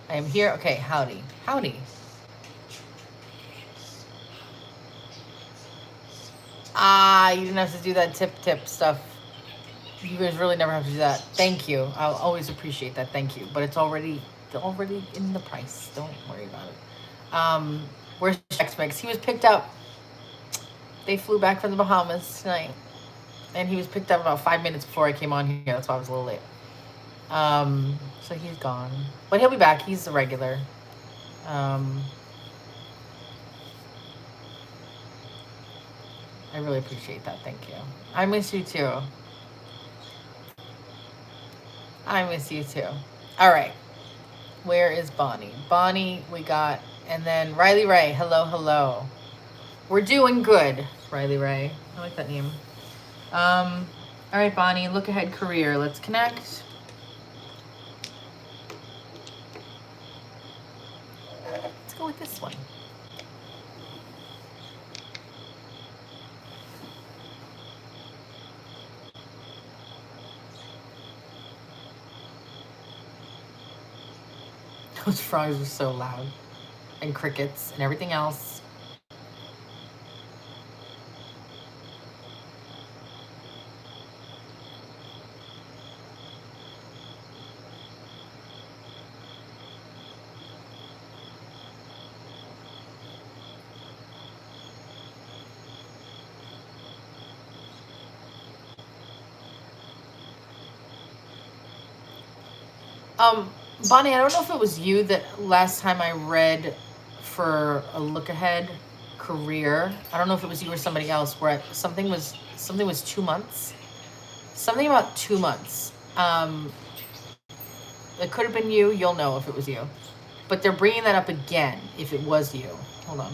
I am here. Okay. Howdy. Howdy. Ah, you didn't have to do that tip stuff. You guys really never have to do that. Thank you. I'll always appreciate that. Thank you. But it's already in the price. Don't worry about it. Where's Chex Mix? He was picked up. They flew back from the Bahamas tonight. And he was picked up about 5 minutes before I came on here. That's why I was a little late. So he's gone. But he'll be back. He's a regular. I really appreciate that. Thank you. I miss you too. I miss you too. All right. Where is Bonnie? Bonnie, we got, and then Riley Ray. Hello, hello. We're doing good, Riley Ray. I like that name. All right, Bonnie, look ahead career. Let's connect. Let's go with this one. Those frogs are so loud. And crickets and everything else. Bonnie, I don't know if it was you that last time I read for a look ahead career. I don't know if it was you or somebody else where something was 2 months. Something about 2 months. It could have been you. You'll know if it was you. But they're bringing that up again if it was you. Hold on.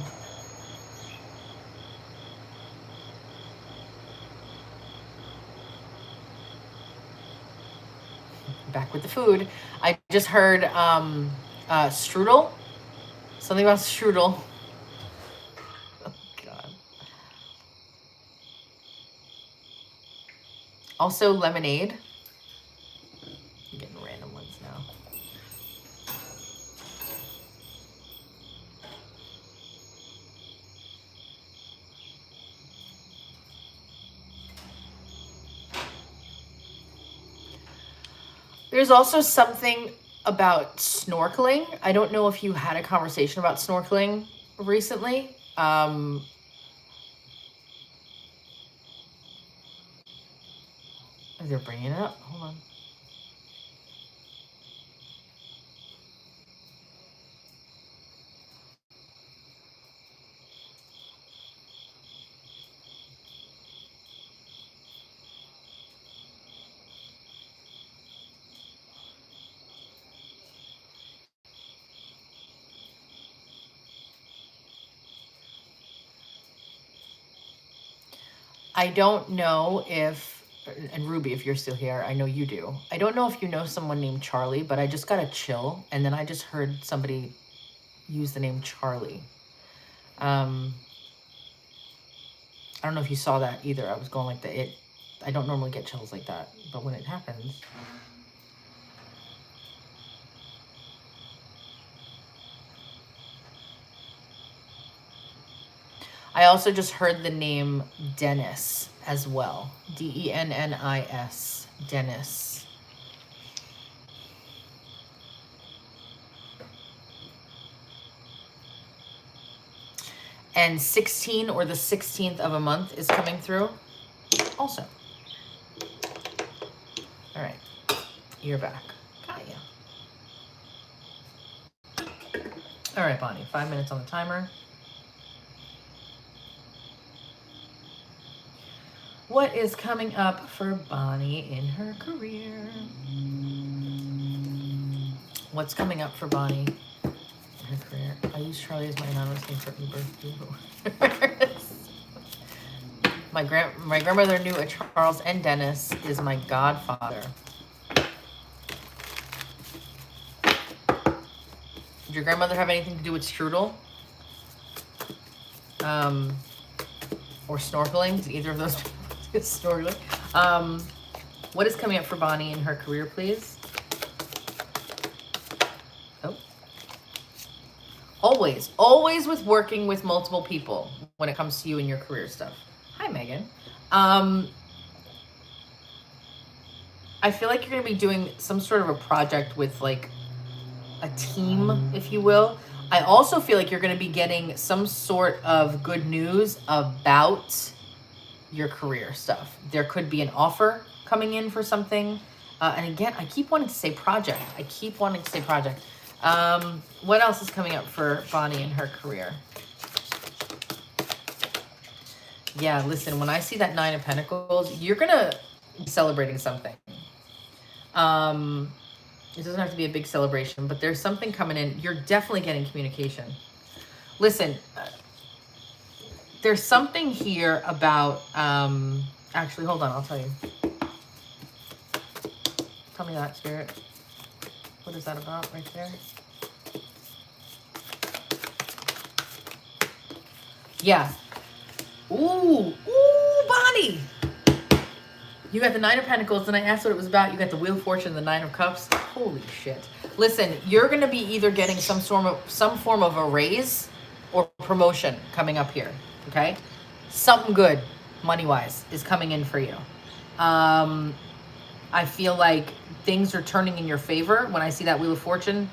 Back with the food. I just heard strudel. Something about strudel. Oh, God. Also lemonade. I'm getting random ones now. There's also something about snorkeling. I don't know if you had a conversation about snorkeling recently. They're bringing it up. Hold on. I don't know if, and Ruby, if you're still here, I know you do. I don't know if you know someone named Charlie, but I just got a chill, and then I just heard somebody use the name Charlie. I don't know if you saw that either. I was going like that. I don't normally get chills like that, but when it happens. I also just heard the name Dennis as well. Dennis. Dennis. And 16 or the 16th of a month is coming through also. All right. You're back. Got ya. All right, Bonnie. 5 minutes on the timer. What is coming up for Bonnie in her career? What's coming up for Bonnie in her career? I use Charlie as my anonymous name for Uber. My grandmother knew a Charles, and Dennis is my godfather. Did your grandmother have anything to do with strudel? Or snorkeling? Did either of those snorkeling? What is coming up for Bonnie in her career, please? Oh. Always with working with multiple people when it comes to you and your career stuff. Hi, Megan. I feel like you're going to be doing some sort of a project with like a team, if you will. I also feel like you're going to be getting some sort of good news about your career stuff. There could be an offer coming in for something. And again, I keep wanting to say project. What else is coming up for Bonnie in her career? Yeah, listen, when I see that 9 of Pentacles, you're going to be celebrating something. It doesn't have to be a big celebration, but there's something coming in. You're definitely getting communication. Listen, there's something here about, actually, hold on, I'll tell you. Tell me that, Spirit. What is that about right there? Yeah. Ooh, Bonnie. You got the Nine of Pentacles, and I asked what it was about. You got the Wheel of Fortune and the Nine of Cups. Holy shit. Listen, you're going to be either getting some form of a raise or promotion coming up here, okay? Something good, money-wise, is coming in for you. I feel like things are turning in your favor. When I see that Wheel of Fortune,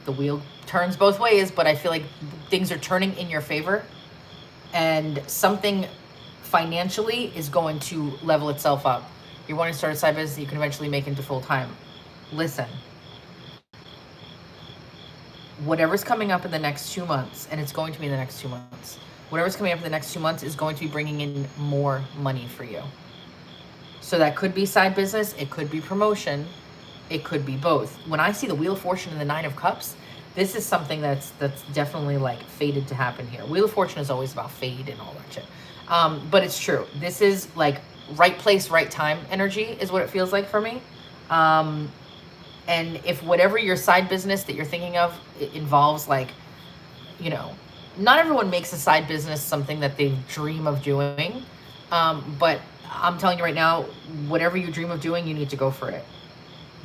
the wheel turns both ways, but I feel like things are turning in your favor. And something financially is going to level itself up. You're wanting to start a side business that you can eventually make into full-time. Listen, whatever's coming up in the next 2 months, and it's going to be in the next 2 months, whatever's coming up in the next 2 months is going to be bringing in more money for you. So that could be side business, it could be promotion, it could be both. When I see the Wheel of Fortune and the Nine of Cups, this is something that's definitely like fated to happen here. Wheel of Fortune is always about fate and all that shit. But it's true. This is like right place, right time energy is what it feels like for me. And if whatever your side business that you're thinking of, it involves like, you know, not everyone makes a side business something that they dream of doing. But I'm telling you right now, whatever you dream of doing, you need to go for it.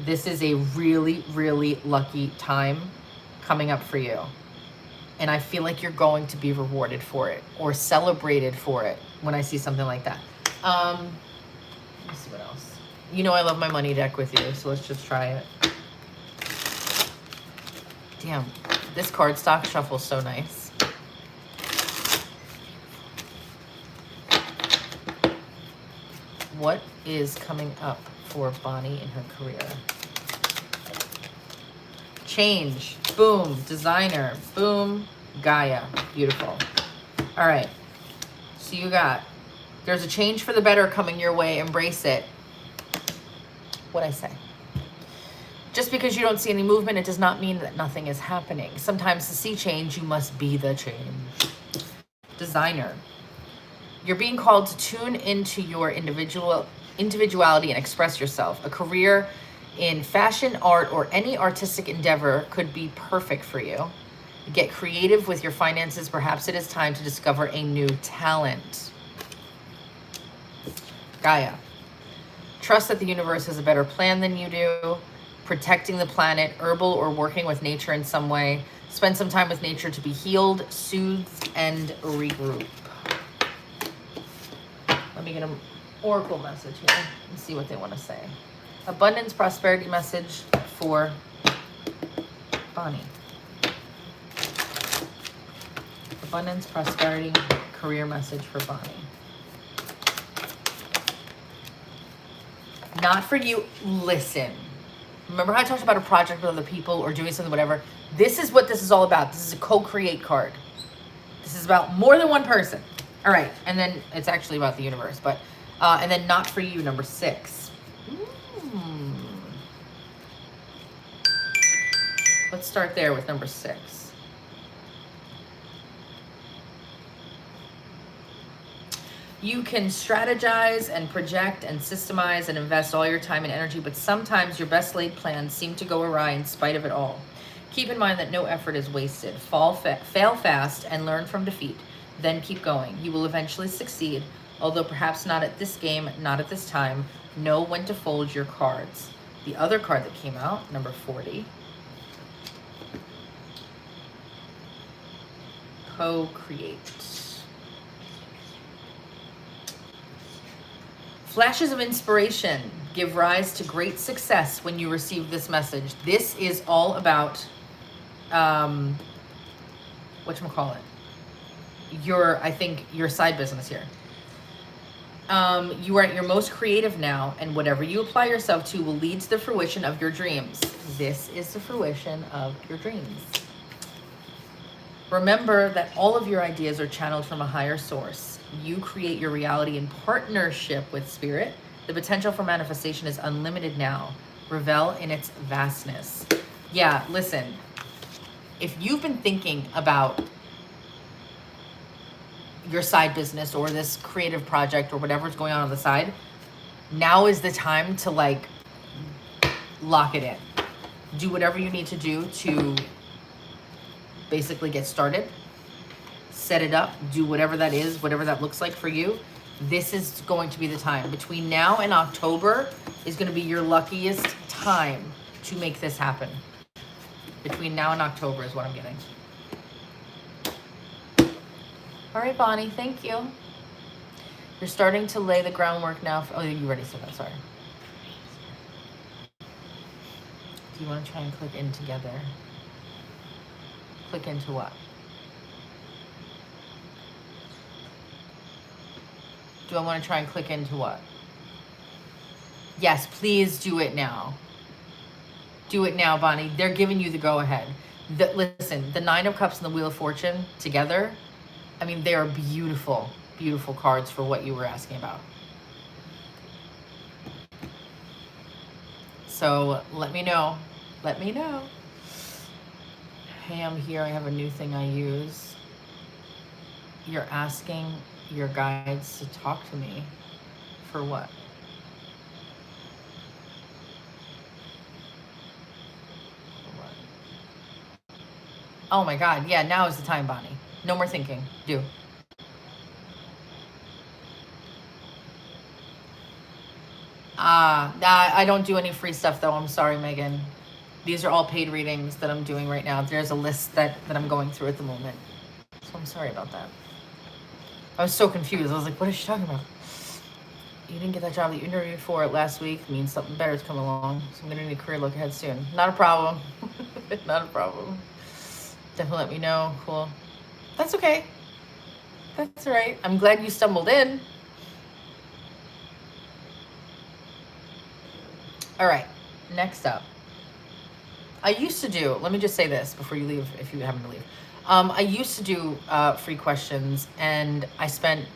This is a really, really lucky time coming up for you. And I feel like you're going to be rewarded for it or celebrated for it when I see something like that. Let me see what else. You know I love my money deck with you, so let's just try it. Damn, this cardstock shuffle's so nice. What is coming up for Bonnie in her career? Change, boom, designer, boom, Gaia, beautiful. All right, so you got, there's a change for the better coming your way, embrace it. What'd I say? Just because you don't see any movement, it does not mean that nothing is happening. Sometimes to see change, you must be the change. Designer, you're being called to tune into your individuality and express yourself. A career in fashion, art, or any artistic endeavor could be perfect for you. Get creative with your finances. Perhaps it is time to discover a new talent. Gaia, trust that the universe has a better plan than you do. Protecting the planet, herbal or working with nature in some way. Spend some time with nature to be healed, soothed, and regroup. Let me get an oracle message here and see what they want to say. Abundance, prosperity message for Bonnie. Abundance, prosperity, career message for Bonnie. Not for you. Listen. Remember how I talked about a project with other people or doing something, whatever? This is what this is all about. This is a co-create card. This is about more than one person. All right. And then it's actually about the universe. But and then not for you, number 6. Let's start there with number 6. You can strategize and project and systemize and invest all your time and energy, but sometimes your best laid plans seem to go awry in spite of it all. Keep in mind that no effort is wasted. Fail fast and learn from defeat. Then keep going. You will eventually succeed, although perhaps not at this game, not at this time. Know when to fold your cards. The other card that came out, number 40. Co-create. Flashes of inspiration give rise to great success when you receive this message. This is all about, whatchamacallit? I think your side business here. You are at your most creative now, and whatever you apply yourself to will lead to the fruition of your dreams. This is the fruition of your dreams. Remember that all of your ideas are channeled from a higher source. You create your reality in partnership with spirit. The potential for manifestation is unlimited now. revel in its vastness. Yeah, listen, if you've been thinking about your side business or this creative project or whatever's going on the side, now is the time to like lock it in. Do whatever you need to do to basically get started, set it up, do whatever that is, whatever that looks like for you. This is going to be the time. Between now and October is going to be your luckiest time to make this happen. Between now and October is what I'm getting. All right, Bonnie, thank you. You're starting to lay the groundwork now. Oh, you already said that, sorry. Do you want to try and click in together? Click into what? Do I want to try and click into what? Yes, please do it now. Do it now, Bonnie. They're giving you the go-ahead. Listen, the Nine of Cups and the Wheel of Fortune together, I mean, they are beautiful, beautiful cards for what you were asking about. So let me know. Let me know. Hey, I'm here. I have a new thing I use. You're asking your guides to talk to me for what? For what? Oh my God. Yeah, now is the time, Bonnie. No more thinking. Do. I don't do any free stuff though. I'm sorry, Megan. These are all paid readings that I'm doing right now. There's a list that I'm going through at the moment. So I'm sorry about that. I was so confused. I was like, what is she talking about? You didn't get that job that you interviewed for last week. It means something better is coming along. So I'm going to need a career look ahead soon. Not a problem. Not a problem. Definitely let me know. Cool. That's okay. That's all right. I'm glad you stumbled in. All right. Next up. I used to do, let me just say this before you leave, if you happen to leave. I used to do free questions, and I spent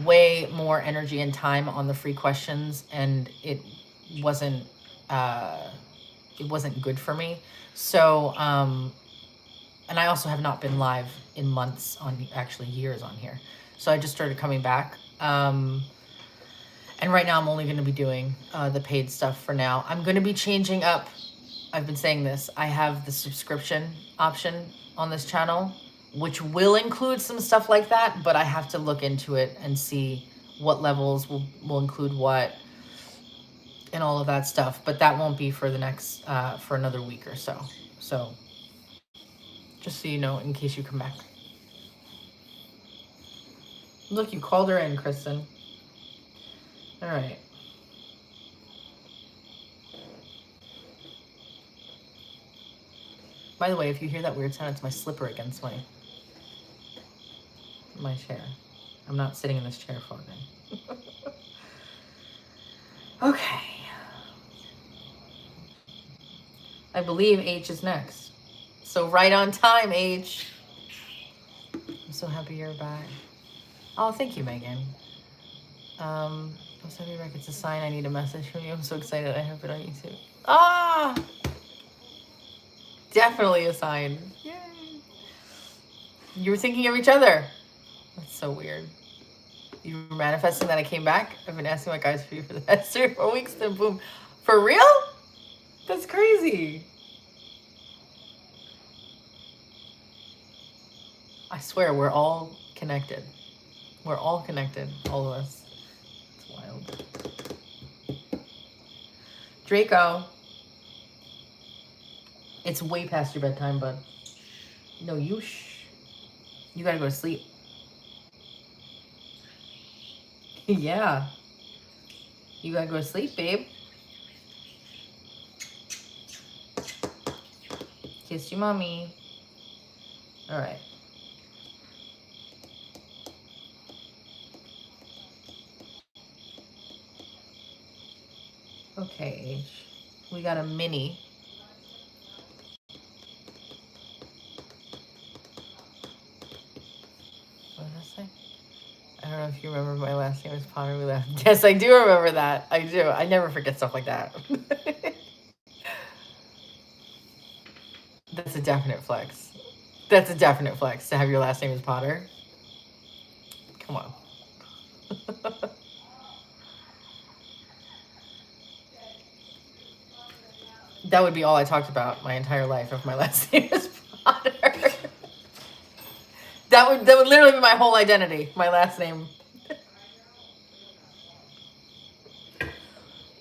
way more energy and time on the free questions, and it wasn't good for me. So, and I also have not been live in months, on actually years on here. So I just started coming back. And right now I'm only going to be doing the paid stuff for now. I'm going to be changing up. I've been saying this. I have the subscription option on this channel, which will include some stuff like that, but I have to look into it and see what levels will include what and all of that stuff. But that won't be for the next, for another week or so. So just so you know, in case you come back. Look, you called her in, Kristen. All right. By the way, if you hear that weird sound, it's my slipper against my chair. I'm not sitting in this chair for it. Okay. I believe H is next. So right on time, H. I'm so happy you're back. Oh, thank you, Megan. I'm so happy you're back. It's a sign I need a message from you. I'm so excited I have it on YouTube. Ah! Definitely a sign. Yay. You were thinking of each other. That's so weird. You were manifesting that I came back? I've been asking my guys for you for the past 3 or 4 weeks, then boom. For real? That's crazy. I swear, we're all connected. We're all connected, all of us. It's wild. Draco. It's way past your bedtime, bud. No, you gotta go to sleep. Yeah. You gotta go to sleep, babe. Kiss your mommy. All right. Okay, H. We got a mini. What did I say? I don't know if you remember my last name is Potter. We left. Yes, I do remember that. I do. I never forget stuff like that. a definite flex. That's a definite flex to have your last name is Potter. Come on. That would be all I talked about my entire life if my last name is Potter. That would literally be my whole identity. My last name.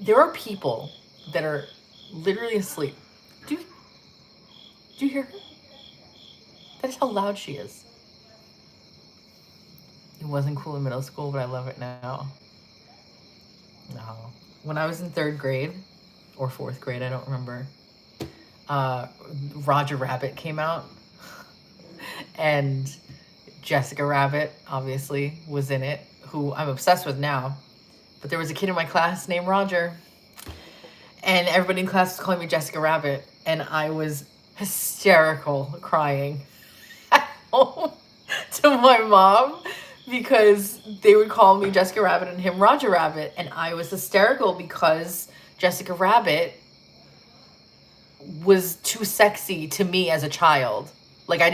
There are people that are literally asleep. Do you hear her? That is how loud she is. It wasn't cool in middle school, but I love it now. No. When I was in 3rd grade or 4th grade, I don't remember, Roger Rabbit came out. And Jessica Rabbit, obviously, was in it, who I'm obsessed with now. But there was a kid in my class named Roger. And everybody in class was calling me Jessica Rabbit. And I was hysterical crying at home to my mom because they would call me Jessica Rabbit and him Roger Rabbit. And I was hysterical because Jessica Rabbit was too sexy to me as a child. Like I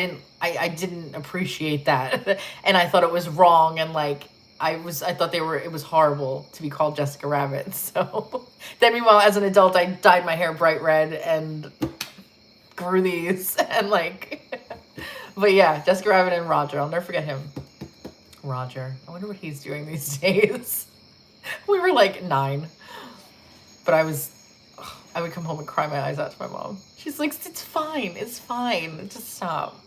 didn't appreciate that. And I thought it was wrong. And like, I thought it was horrible to be called Jessica Rabbit. So then meanwhile, as an adult, I dyed my hair bright red and grew these and like, but yeah, Jessica Rabbit and Roger. I'll never forget him. Roger. I wonder what he's doing these days. We were like 9, but I would come home and cry my eyes out to my mom. She's like, it's fine. Just stop.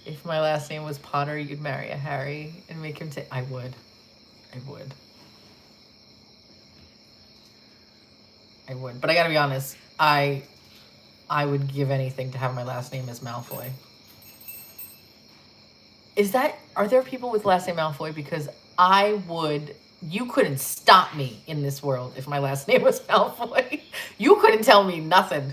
If my last name was Potter, you'd marry a Harry and make him I would. But I gotta be honest, I would give anything to have my last name as Malfoy. Are there people with last name Malfoy? Because you couldn't stop me in this world if my last name was Malfoy. You couldn't tell me nothing.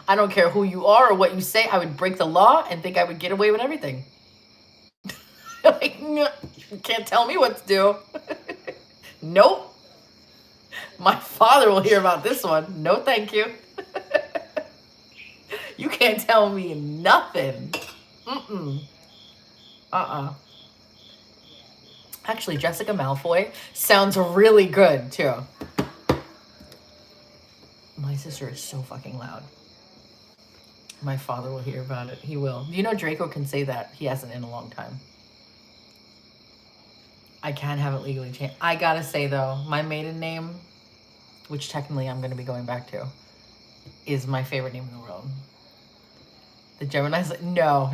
I don't care who you are or what you say. I would break the law and think I would get away with everything. Like, you can't tell me what to do. Nope. My father will hear about this one. No, thank you. You can't tell me nothing. Actually, Jessica Malfoy sounds really good, too. My sister is so fucking loud. My father will hear about it. He will. You know Draco can say that. He hasn't in a long time. I can't have it legally changed. I gotta say, though, my maiden name, which technically I'm going to be going back to, is my favorite name in the world. The Gemini's like, no.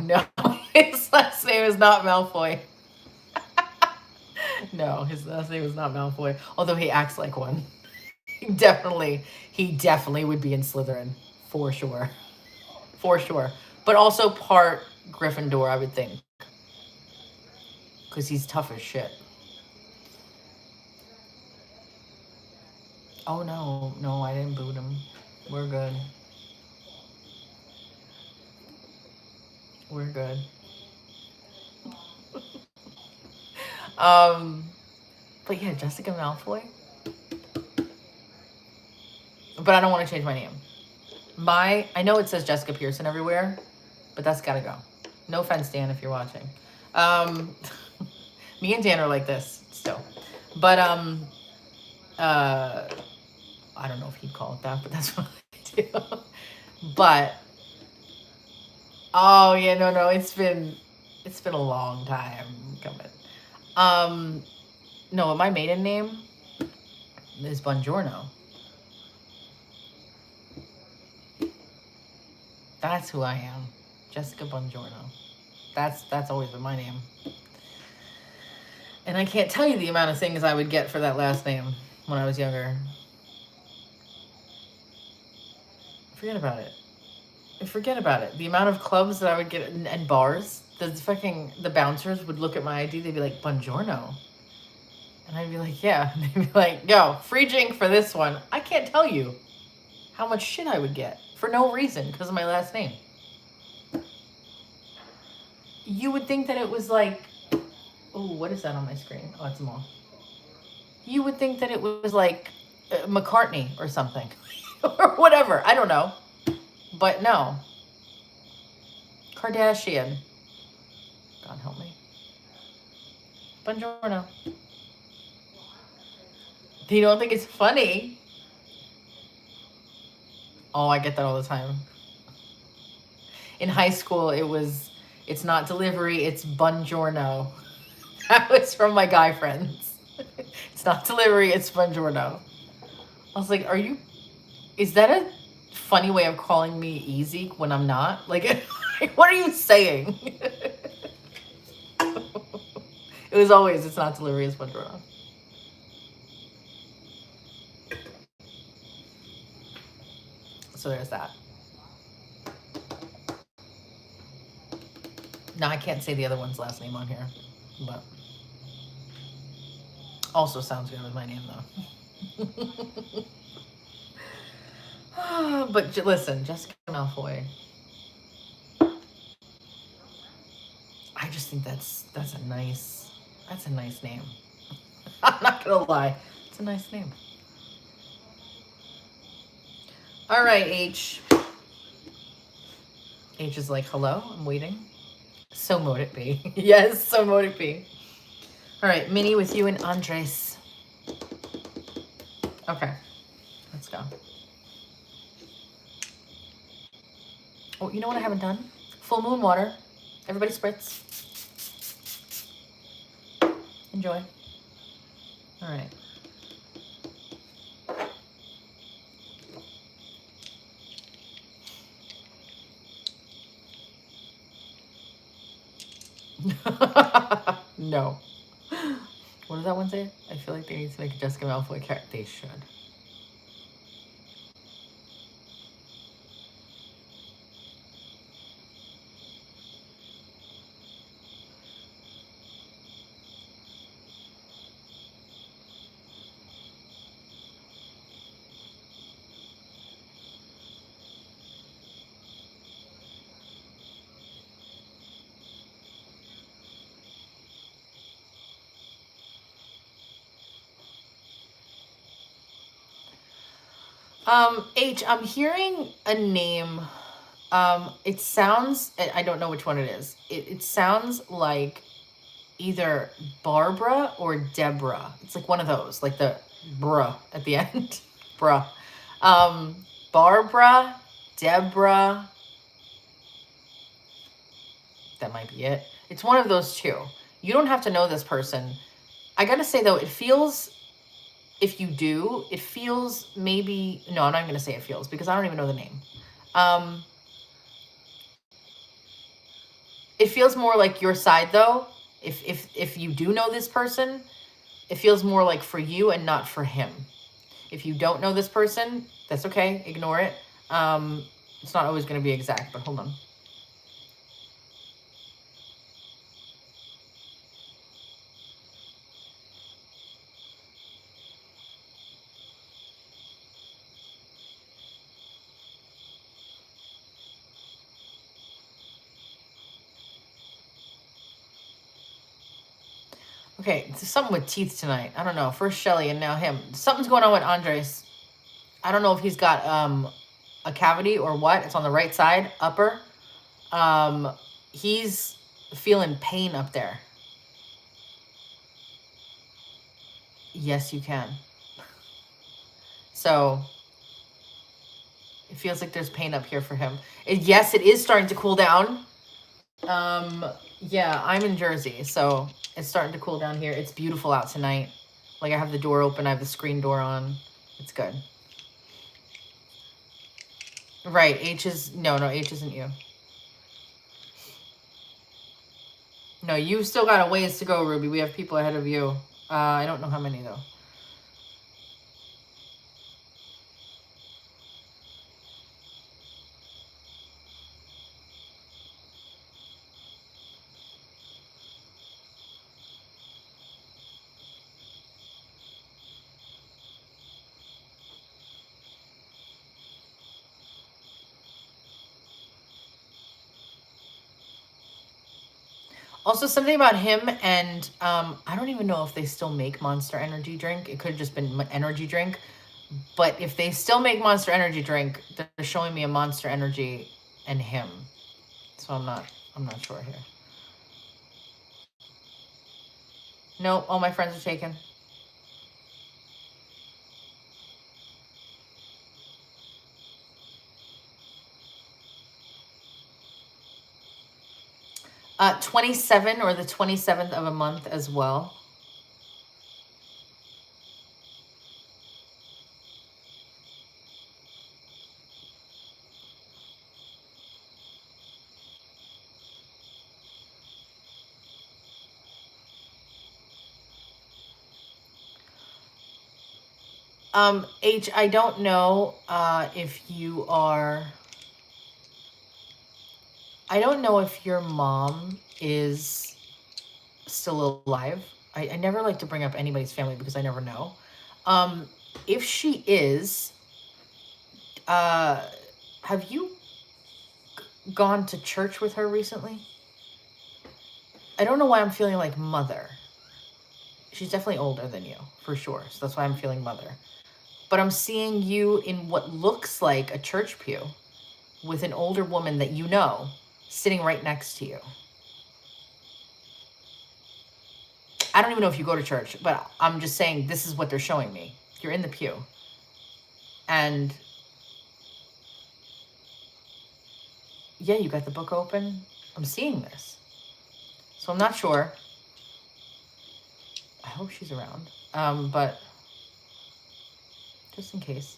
His last name is not Malfoy. No, his last name is not Malfoy. Although he acts like one. He definitely would be in Slytherin. For sure. But also part Gryffindor, I would think. Because he's tough as shit. Oh, no, I didn't boot him. We're good. But yeah, Jessica Malfoy. But I don't want to change my name. I know it says Jessica Pearson everywhere, but that's gotta go. No offense, Dan, if you're watching. Me and Dan are like this still. But I don't know if he'd call it that, but that's what I do. But oh yeah, no, it's been a long time coming. No, my maiden name is Buongiorno. That's who I am. Jessica Buongiorno. That's always been my name. And I can't tell you the amount of things I would get for that last name when I was younger. Forget about it. The amount of clubs that I would get and bars, the bouncers would look at my ID, they'd be like, Buongiorno. And I'd be like, yeah. And they'd be like, yo, free drink for this one. I can't tell you how much shit I would get for no reason because of my last name. You would think that it was like, oh, what is that on my screen? Oh, it's a moth. You would think that it was like McCartney or something or whatever. I don't know. But no. Kardashian. God help me. Buongiorno. You don't think it's funny? Oh, I get that all the time. In high school, it's not delivery, it's buongiorno. That was from my guy friends. It's not delivery, it's buongiorno. I was like, is that a funny way of calling me easy when I'm not? Like, what are you saying? It was always, it's not delivery, it's buongiorno. So there's that. Now I can't say the other one's last name on here, but also sounds good with my name though. But listen, Jessica Malfoy. I just think that's a nice name. I'm not gonna lie, it's a nice name. All right, H. H is like, hello, I'm waiting. So mote it be. Yes, so mote it be. All right, Minnie with you and Andres. Okay, let's go. Oh, you know what I haven't done? Full moon water. Everybody spritz. Enjoy. All right. No. What does that one say? I feel like they need to make a Jessica Malfoy character. They should. H, I'm hearing a name. It sounds, I don't know which one it is. It sounds like either Barbara or Deborah. It's like one of those, like the bruh at the end. Bruh. Barbara, Deborah. That might be it. It's one of those two. You don't have to know this person. I gotta say though, it feels, if you do, it feels maybe, no, I'm not going to say it feels because I don't even know the name. It feels more like your side though. If you do know this person, it feels more like for you and not for him. If you don't know this person, that's okay. Ignore it. It's not always going to be exact, but hold on. Okay, it's something with teeth tonight. I don't know. First Shelly and now him. Something's going on with Andres. I don't know if he's got a cavity or what. It's on the right side, upper. He's feeling pain up there. Yes, you can. So it feels like there's pain up here for him. Yes, it is starting to cool down. Yeah, I'm in Jersey, so it's starting to cool down here. It's beautiful out tonight. Like I have the door open, I have the screen door on. It's good. Right, H is, no, H isn't you. No, you've still got a ways to go, Ruby. We have people ahead of you. I don't know how many, though. Also, something about him and I don't even know if they still make Monster Energy drink. It could have just been energy drink. But if they still make Monster Energy drink, they're showing me a Monster Energy and him. So I'm not sure here. No, all my friends are taken. 27 or the 27th of a month as well. H, I don't know if you are... I don't know if your mom is still alive. I never like to bring up anybody's family because I never know. If she is, have you gone to church with her recently? I don't know why I'm feeling like mother. She's definitely older than you, for sure. So that's why I'm feeling mother. But I'm seeing you in what looks like a church pew with an older woman that you know sitting right next to you. I don't even know if you go to church, but I'm just saying this is what they're showing me. You're in the pew. And yeah, you got the book open. I'm seeing this. So I'm not sure. I hope she's around. But just in case.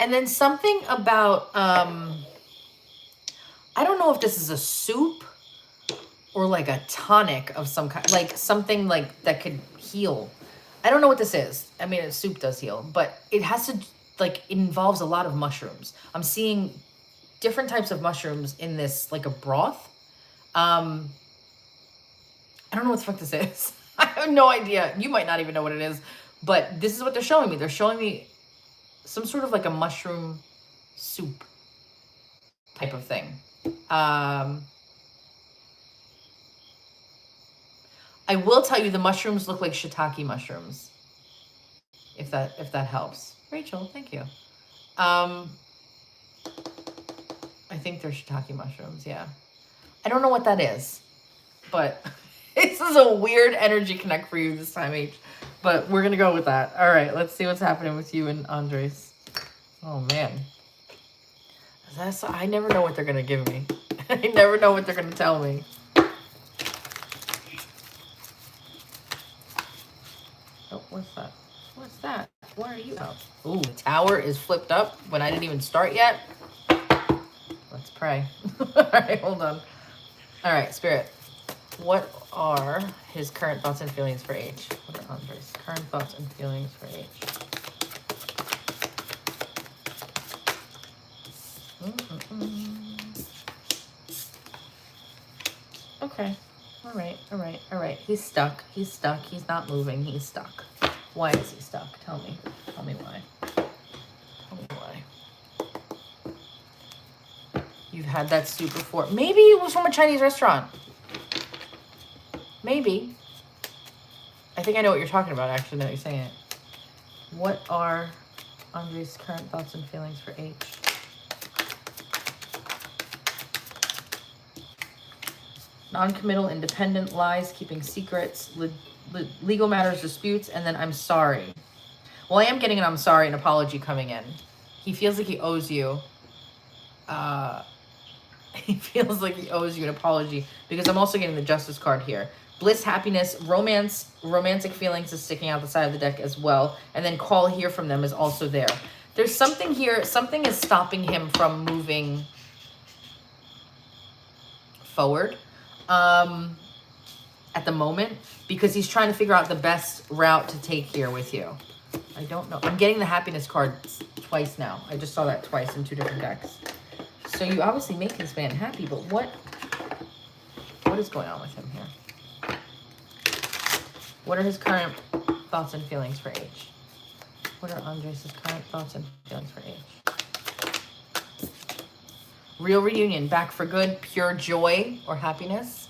And then something about, I don't know if this is a soup or like a tonic of some kind, like something like that could heal. I don't know what this is. I mean, a soup does heal, but it has to, like, it involves a lot of mushrooms. I'm seeing different types of mushrooms in this, like a broth. I don't know what the fuck this is. I have no idea. You might not even know what it is, but this is what they're showing me. They're showing me some sort of like a mushroom soup type of thing. I will tell you the mushrooms look like shiitake mushrooms. If that helps. Rachel, thank you. I think they're shiitake mushrooms, yeah. I don't know what that is, but this is a weird energy connect for you this time, H. But we're gonna go with that. All right, let's see what's happening with you and Andres. Oh man. I never know what they're gonna give me. I never know what they're gonna tell me. Oh, what's that? What's that? Why are you out? Ooh, the tower is flipped up when I didn't even start yet. Let's pray. All right, hold on. All right, Spirit. What are his current thoughts and feelings for H? What are Andres' current thoughts and feelings for H? Okay. All right. He's stuck. He's stuck. He's not moving. He's stuck. Why is he stuck? Tell me. Tell me why. Tell me why. You've had that soup before. Maybe it was from a Chinese restaurant. Maybe. I think I know what you're talking about, actually, now you're saying it. What are Andre's current thoughts and feelings for H? Non-committal, independent, lies, keeping secrets, legal matters, disputes, and then I'm sorry. Well, I am getting an I'm sorry, an apology coming in. He feels like he owes you. He feels like he owes you an apology because I'm also getting the justice card here. Bliss, happiness, romance, romantic feelings is sticking out the side of the deck as well. And then call here from them is also there. There's something here. Something is stopping him from moving forward at the moment because he's trying to figure out the best route to take here with you. I don't know. I'm getting the happiness card twice now. I just saw that twice in two different decks. So you obviously make this man happy, but what is going on with him here? What are his current thoughts and feelings for H? What are Andres' current thoughts and feelings for H? Real reunion, back for good, pure joy or happiness.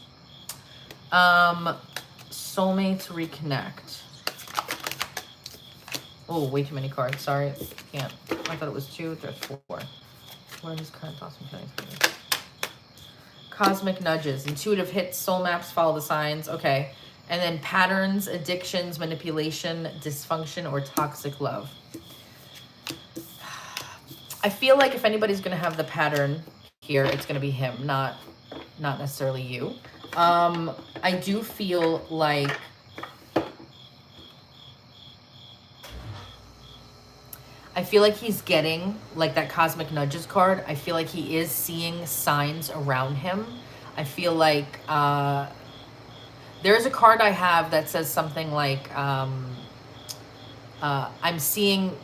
Soulmates reconnect. Oh, way too many cards. Sorry, can't. I thought it was 2. There's 4. What are his current thoughts and feelings? Cosmic nudges, intuitive hits, soul maps, follow the signs. Okay. And then patterns, addictions, manipulation, dysfunction, or toxic love. I feel like if anybody's going to have the pattern here, it's going to be him, not necessarily you. I do feel like he's getting like that cosmic nudges card. I feel like he is seeing signs around him. I feel like there's a card I have that says something like I'm seeing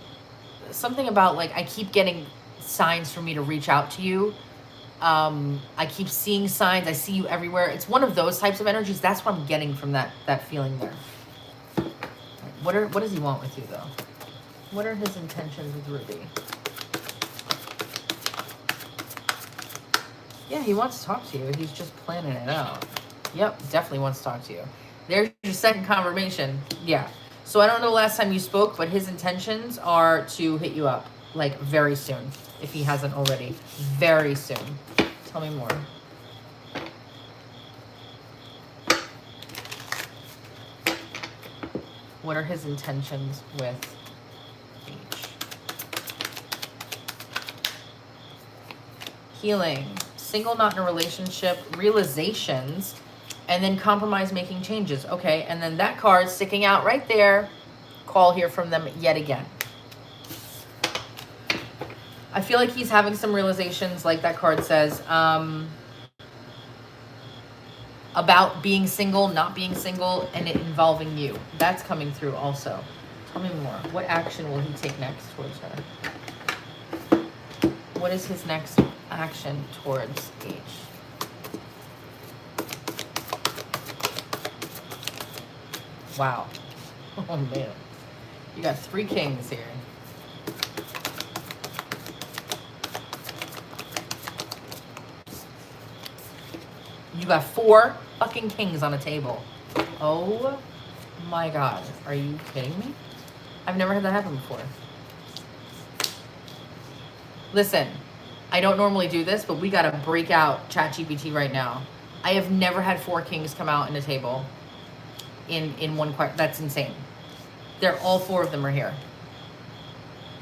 something about like I keep getting signs for me to reach out to you. I keep seeing signs. I see you everywhere. It's one of those types of energies. That's what I'm getting from that feeling there. What does he want with you though? What are his intentions with Ruby? Yeah, he wants to talk to you. He's just planning it out. Yep, definitely wants to talk to you. There's your second confirmation. Yeah. So I don't know the last time you spoke, but his intentions are to hit you up, like, very soon. If he hasn't already. Very soon. Tell me more. What are his intentions with each? Healing. Single, not in a relationship. Realizations. And then compromise, making changes. Okay, and then that card sticking out right there. Call here from them yet again. I feel like he's having some realizations, like that card says, about being single, not being single, and it involving you. That's coming through also. Tell me more. What action will he take next towards her? What is his next action towards H? Wow. Oh, man. You got 3 kings here. You got 4 fucking kings on a table. Oh my God. Are you kidding me? I've never had that happen before. Listen, I don't normally do this, but we got to break out ChatGPT right now. I have never had 4 kings come out in a table in one question. That's insane. They're all 4 of them are here.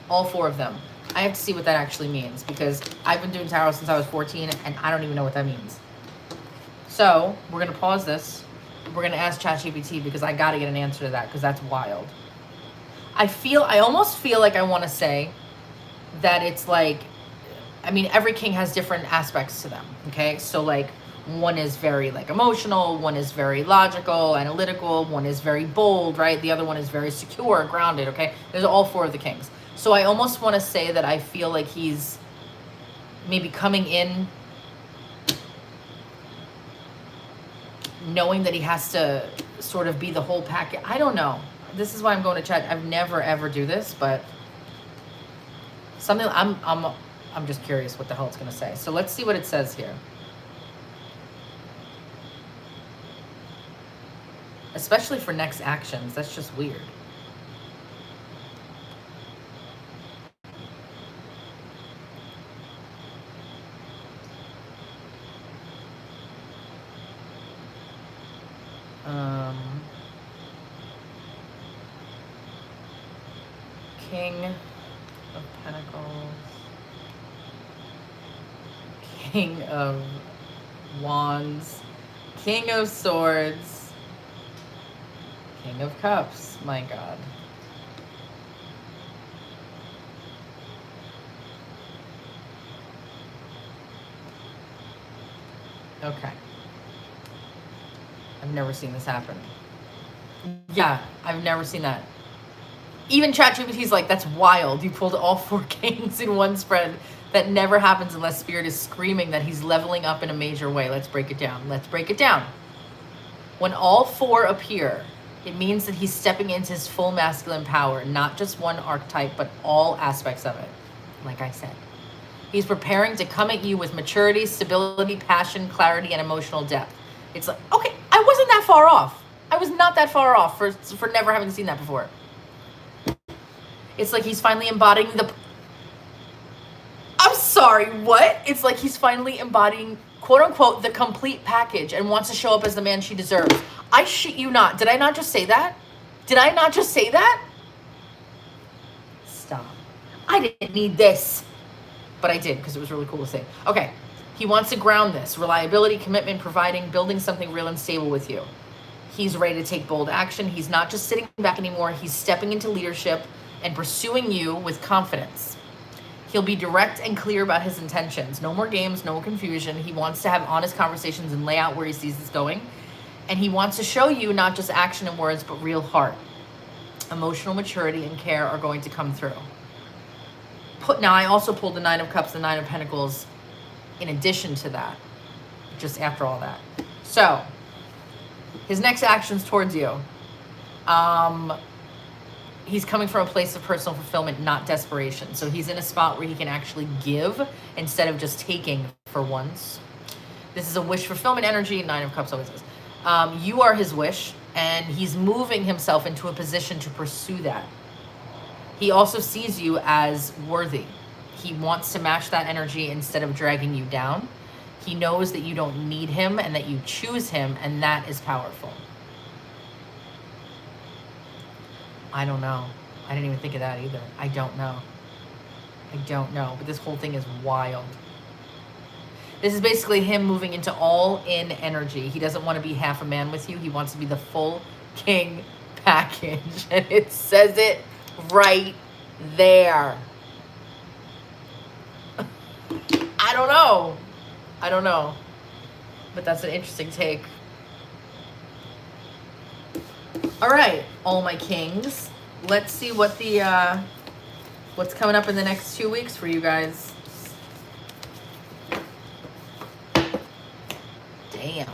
All 4 of them. I have to see what that actually means because I've been doing tarot since I was 14 and I don't even know what that means. So we're going to pause this. We're going to ask ChatGPT because I got to get an answer to that because that's wild. I almost feel like I want to say that it's like, I mean, every king has different aspects to them. Okay. So like one is very like emotional. One is very logical, analytical. One is very bold, right? The other one is very secure, grounded. Okay. There's all 4 of the kings. So I almost want to say that I feel like he's maybe coming in knowing that he has to sort of be the whole package. I don't know. This is why I'm going to chat. I've never ever do this, but something I'm just curious what the hell it's going to say. So let's see what it says here. Especially for next actions. That's just weird. King of Pentacles, King of Wands, King of Swords, King of Cups. My God. Okay. I've never seen this happen. Yeah, I've never seen that. Even ChatGPT's like, that's wild. You pulled all 4 kings in one spread. That never happens unless Spirit is screaming that he's leveling up in a major way. Let's break it down. Let's break it down. When all 4 appear, it means that he's stepping into his full masculine power, not just one archetype, but all aspects of it. Like I said. He's preparing to come at you with maturity, stability, passion, clarity, and emotional depth. It's like, okay, I wasn't that far off. I was not that far off for never having seen that before. It's like he's finally embodying the... I'm sorry, what? It's like he's finally embodying, quote unquote, the complete package and wants to show up as the man she deserves. I shit you not. Did I not just say that? Did I not just say that? Stop. I didn't need this. But I did, because it was really cool to say. Okay. He wants to ground this. Reliability, commitment, providing, building something real and stable with you. He's ready to take bold action. He's not just sitting back anymore. He's stepping into leadership and pursuing you with confidence. He'll be direct and clear about his intentions. No more games, no confusion. He wants to have honest conversations and lay out where he sees this going. And he wants to show you not just action and words, but real heart. Emotional maturity and care are going to come through. Now, I also pulled the Nine of Cups, the Nine of Pentacles in addition to that, just after all that. So, his next actions towards you. He's coming from a place of personal fulfillment, not desperation. So he's in a spot where he can actually give instead of just taking for once. This is a wish fulfillment energy. Nine of Cups always is. You are his wish, and he's moving himself into a position to pursue that. He also sees you as worthy. He wants to match that energy instead of dragging you down. He knows that you don't need him and that you choose him, and that is powerful. I don't know. I didn't even think of that either. I don't know. I don't know. But this whole thing is wild. This is basically him moving into all-in energy. He doesn't want to be half a man with you. He wants to be the full king package. And it says it right there. I don't know. I don't know. But that's an interesting take. All right, all my kings. Let's see what the what's coming up in the next 2 weeks for you guys. Damn.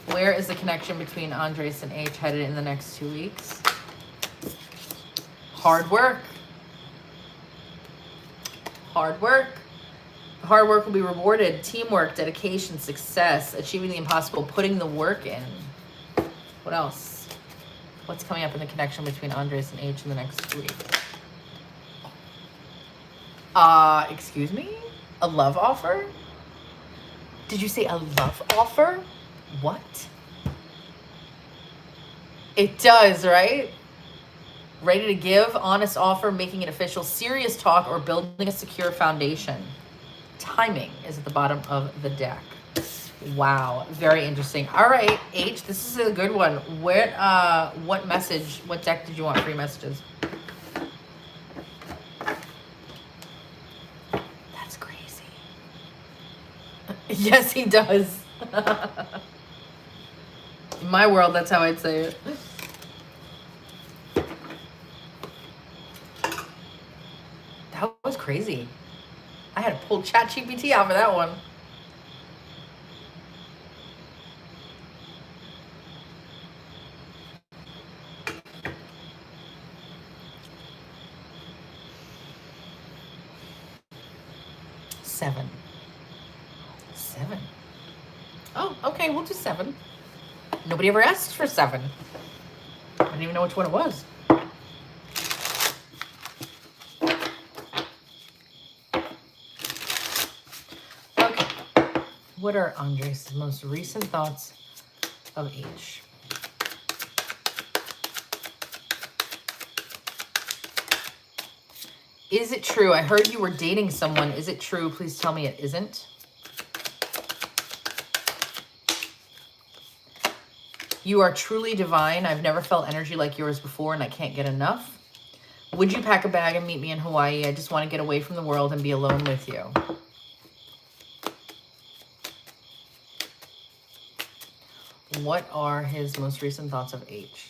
Where is the connection between Andres and H headed in the next 2 weeks? Hard work. Hard work. Hard work will be rewarded. Teamwork, dedication, success, achieving the impossible, putting the work in. What else? What's coming up in the connection between Andres and H in the next week? Excuse me? A love offer? Did you say a love offer? What? It does, right? Ready to give, honest offer, making it official, serious talk, or building a secure foundation. Timing is at the bottom of the deck. Wow, very interesting. All right, H, this is a good one. What message, what deck did you want for your messages? That's crazy. Yes, he does. In my world, that's how I'd say it. That was crazy. I had to pull ChatGPT out for that one. Seven. Oh, okay, we'll do 7. Nobody ever asked for 7. I didn't even know which one it was. Okay. What are Andres' most recent thoughts of H? Is it true? I heard you were dating someone. Is it true? Please tell me it isn't. You are truly divine. I've never felt energy like yours before, and I can't get enough. Would you pack a bag and meet me in Hawaii? I just want to get away from the world and be alone with you. What are his most recent thoughts of H?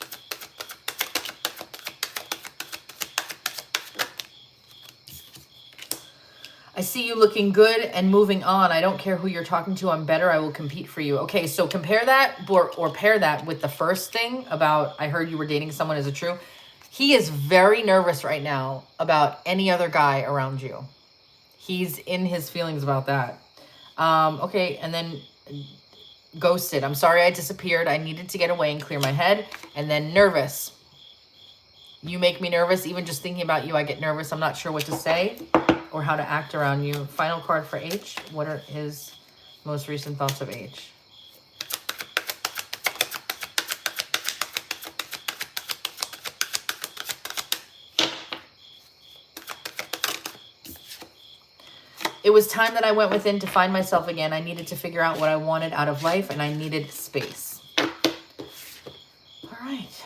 I see you looking good and moving on. I don't care who you're talking to. I'm better. I will compete for you. Okay, so compare that or pair that with the first thing about I heard you were dating someone. Is it true? He is very nervous right now about any other guy around you. He's in his feelings about that. Okay, and then ghosted. I'm sorry I disappeared. I needed to get away and clear my head. And then nervous. You make me nervous. Even just thinking about you, I get nervous. I'm not sure what to say or how to act around you. Final card for H. What are his most recent thoughts of H? It was time that I went within to find myself again. I needed to figure out what I wanted out of life, and I needed space. All right.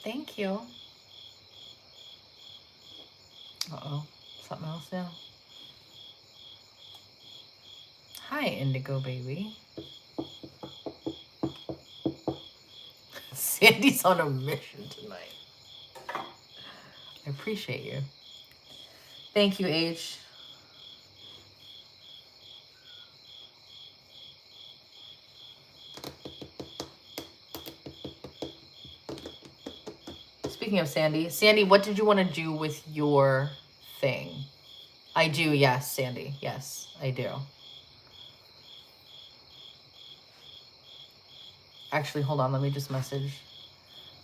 Thank you. Uh-oh. Something else now. Hi, Indigo baby. Sandy's on a mission tonight. I appreciate you. Thank you, H. Speaking of Sandy, Sandy, what did you want to do with your thing? I do, yes, Sandy. Yes, I do. Actually, hold on. Let me just message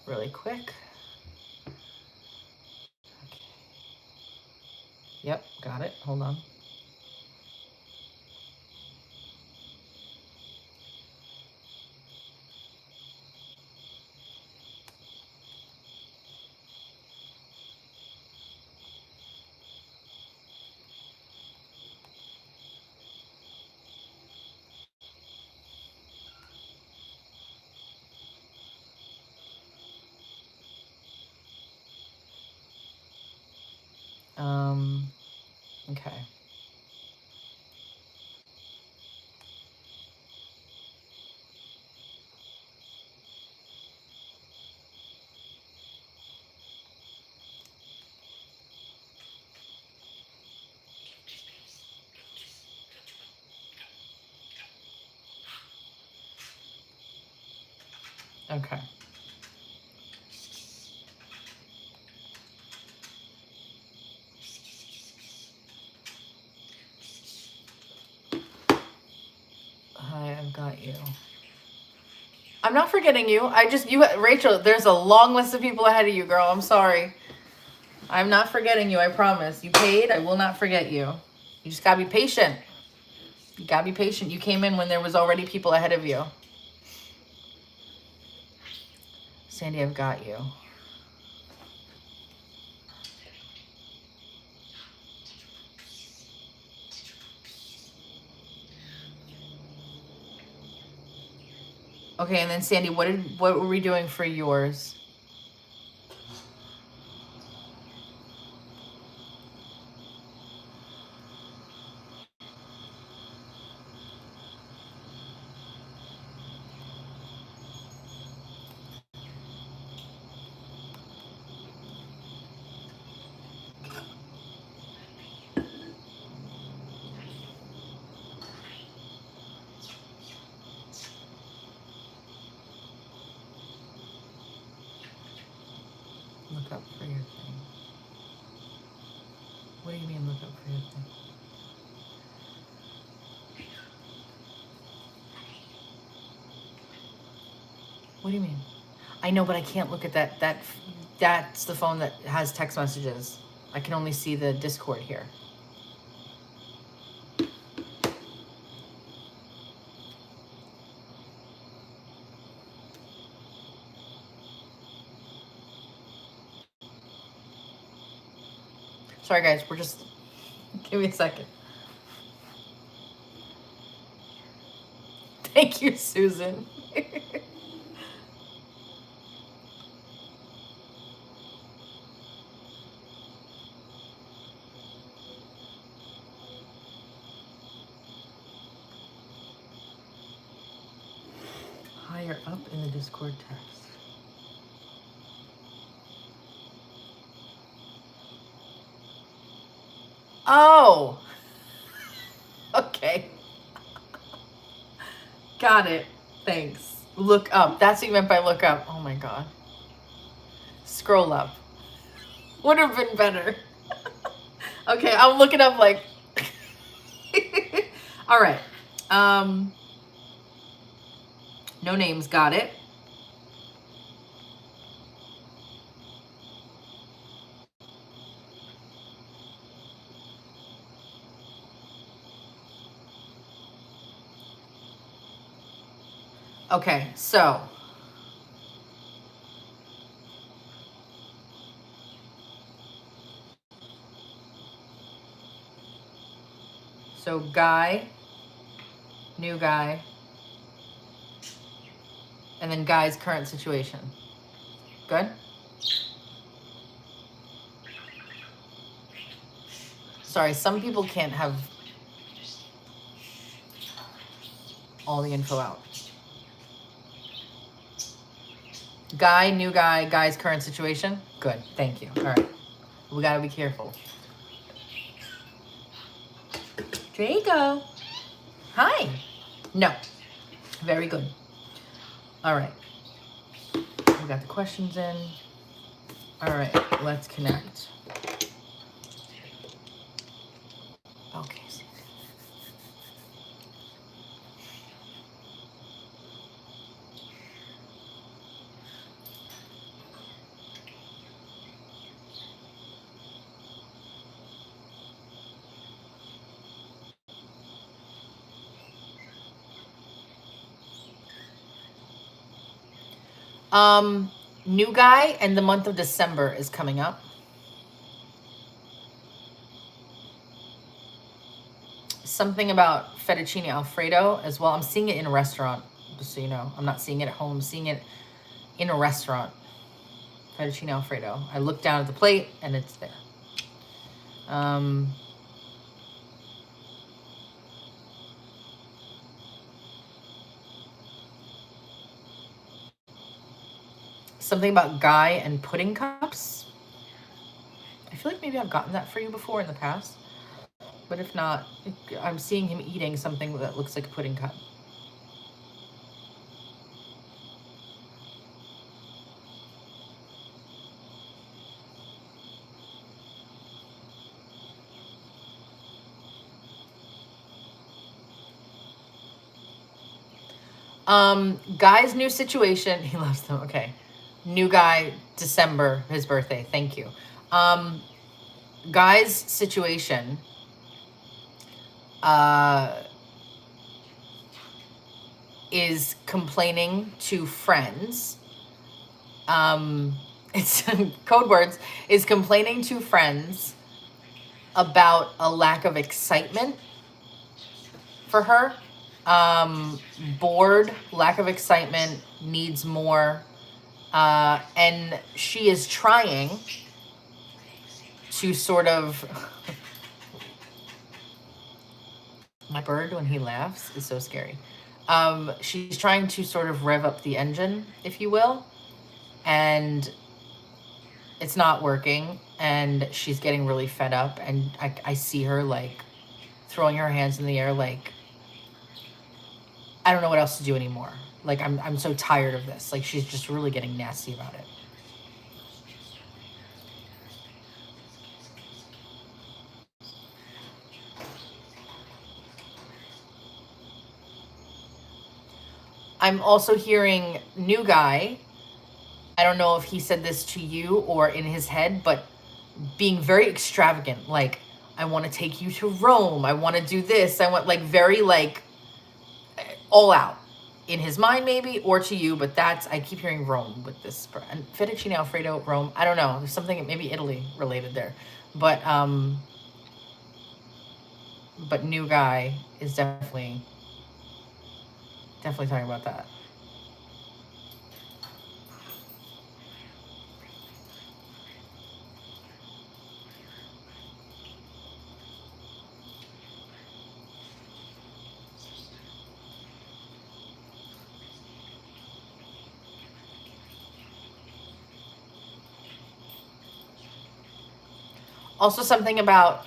really quick. Okay. Yep, got it. Hold on. Okay. Okay. Hi, I've got you. I'm not forgetting you. Rachel, there's a long list of people ahead of you, girl. I'm sorry. I'm not forgetting you, I promise. You paid, I will not forget you. You just gotta be patient. You gotta be patient. You came in when there was already people ahead of you. Sandy, I've got you. Okay, and then Sandy, what were we doing for yours? Look up for your thing. What do you mean look up for your thing? What do you mean? I know, but I can't look at that. That's the phone that has text messages. I can only see the Discord here. Sorry, guys. We're just... Give me a second. Thank you, Susan. Higher up in the Discord text. Oh! Okay. Got it. Thanks. Look up. That's what you meant by look up. Oh my God. Scroll up. Would have been better. Okay, I'm looking up like. All right. No names. Got it. Okay, so guy, new guy, and then guy's current situation. Good? Sorry, some people can't have all the info out. Guy, new guy, guy's current situation. Good, thank you. All right, we gotta be careful. Draco. Hi. No. Very good. All right. We got the questions in. All right, let's connect. Okay. New guy, and the month of December is coming up. Something about fettuccine Alfredo as well. I'm seeing it in a restaurant, just so you know. I'm not seeing it at home. I'm seeing it in a restaurant. Fettuccine Alfredo. I look down at the plate and it's there. Something about guy and pudding cups. I feel like maybe I've gotten that for you before in the past. But if not, I'm seeing him eating something that looks like a pudding cup. Guy's new situation. He loves them. Okay. New guy, December, his birthday. Thank you. Guy's situation. Is complaining to friends. It's code words. Is complaining to friends about a lack of excitement for her. Bored, lack of excitement, needs more. And she is trying to sort of... My bird, when he laughs, is so scary. She's trying to sort of rev up the engine, if you will, and it's not working, and she's getting really fed up, and I see her, like, throwing her hands in the air, like, I don't know what else to do anymore. Like, I'm so tired of this. Like, she's just really getting nasty about it. I'm also hearing new guy. I don't know if he said this to you or in his head, but being very extravagant. Like, I want to take you to Rome. I want to do this. I want, like, very, like, all out. In his mind, maybe, or to you, but that's, I keep hearing Rome with this. And fettuccine Alfredo, Rome. I don't know. There's something, maybe Italy related there. But new guy is definitely talking about that. Also something about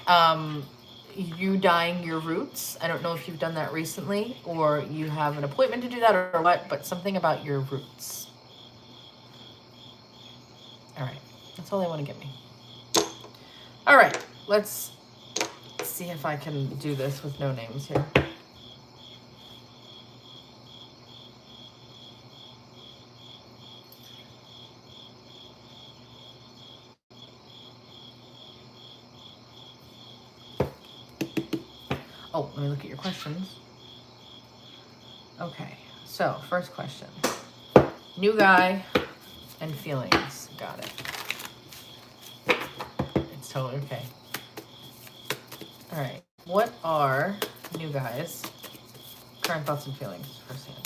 you dyeing your roots. I don't know if you've done that recently or you have an appointment to do that or what, but something about your roots. All right, that's all they want to give me. All right, let's see if I can do this with no names here. Oh, let me look at your questions. Okay, so first question. New guy and feelings. Got it. It's totally okay. All right. What are new guys' current thoughts and feelings for Sandy?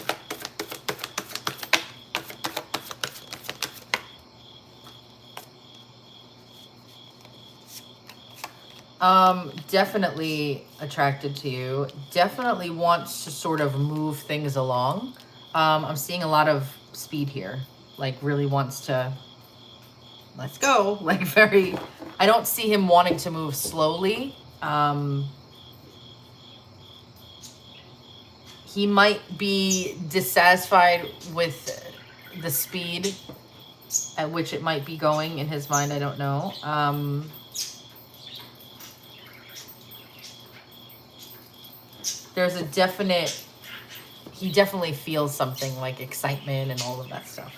Definitely attracted to you. Definitely wants to sort of move things along. I'm seeing a lot of speed here. Like really wants to, let's go. Like very, I don't see him wanting to move slowly. He might be dissatisfied with the speed at which it might be going in his mind. I don't know. There's a definite, he definitely feels something like excitement and all of that stuff.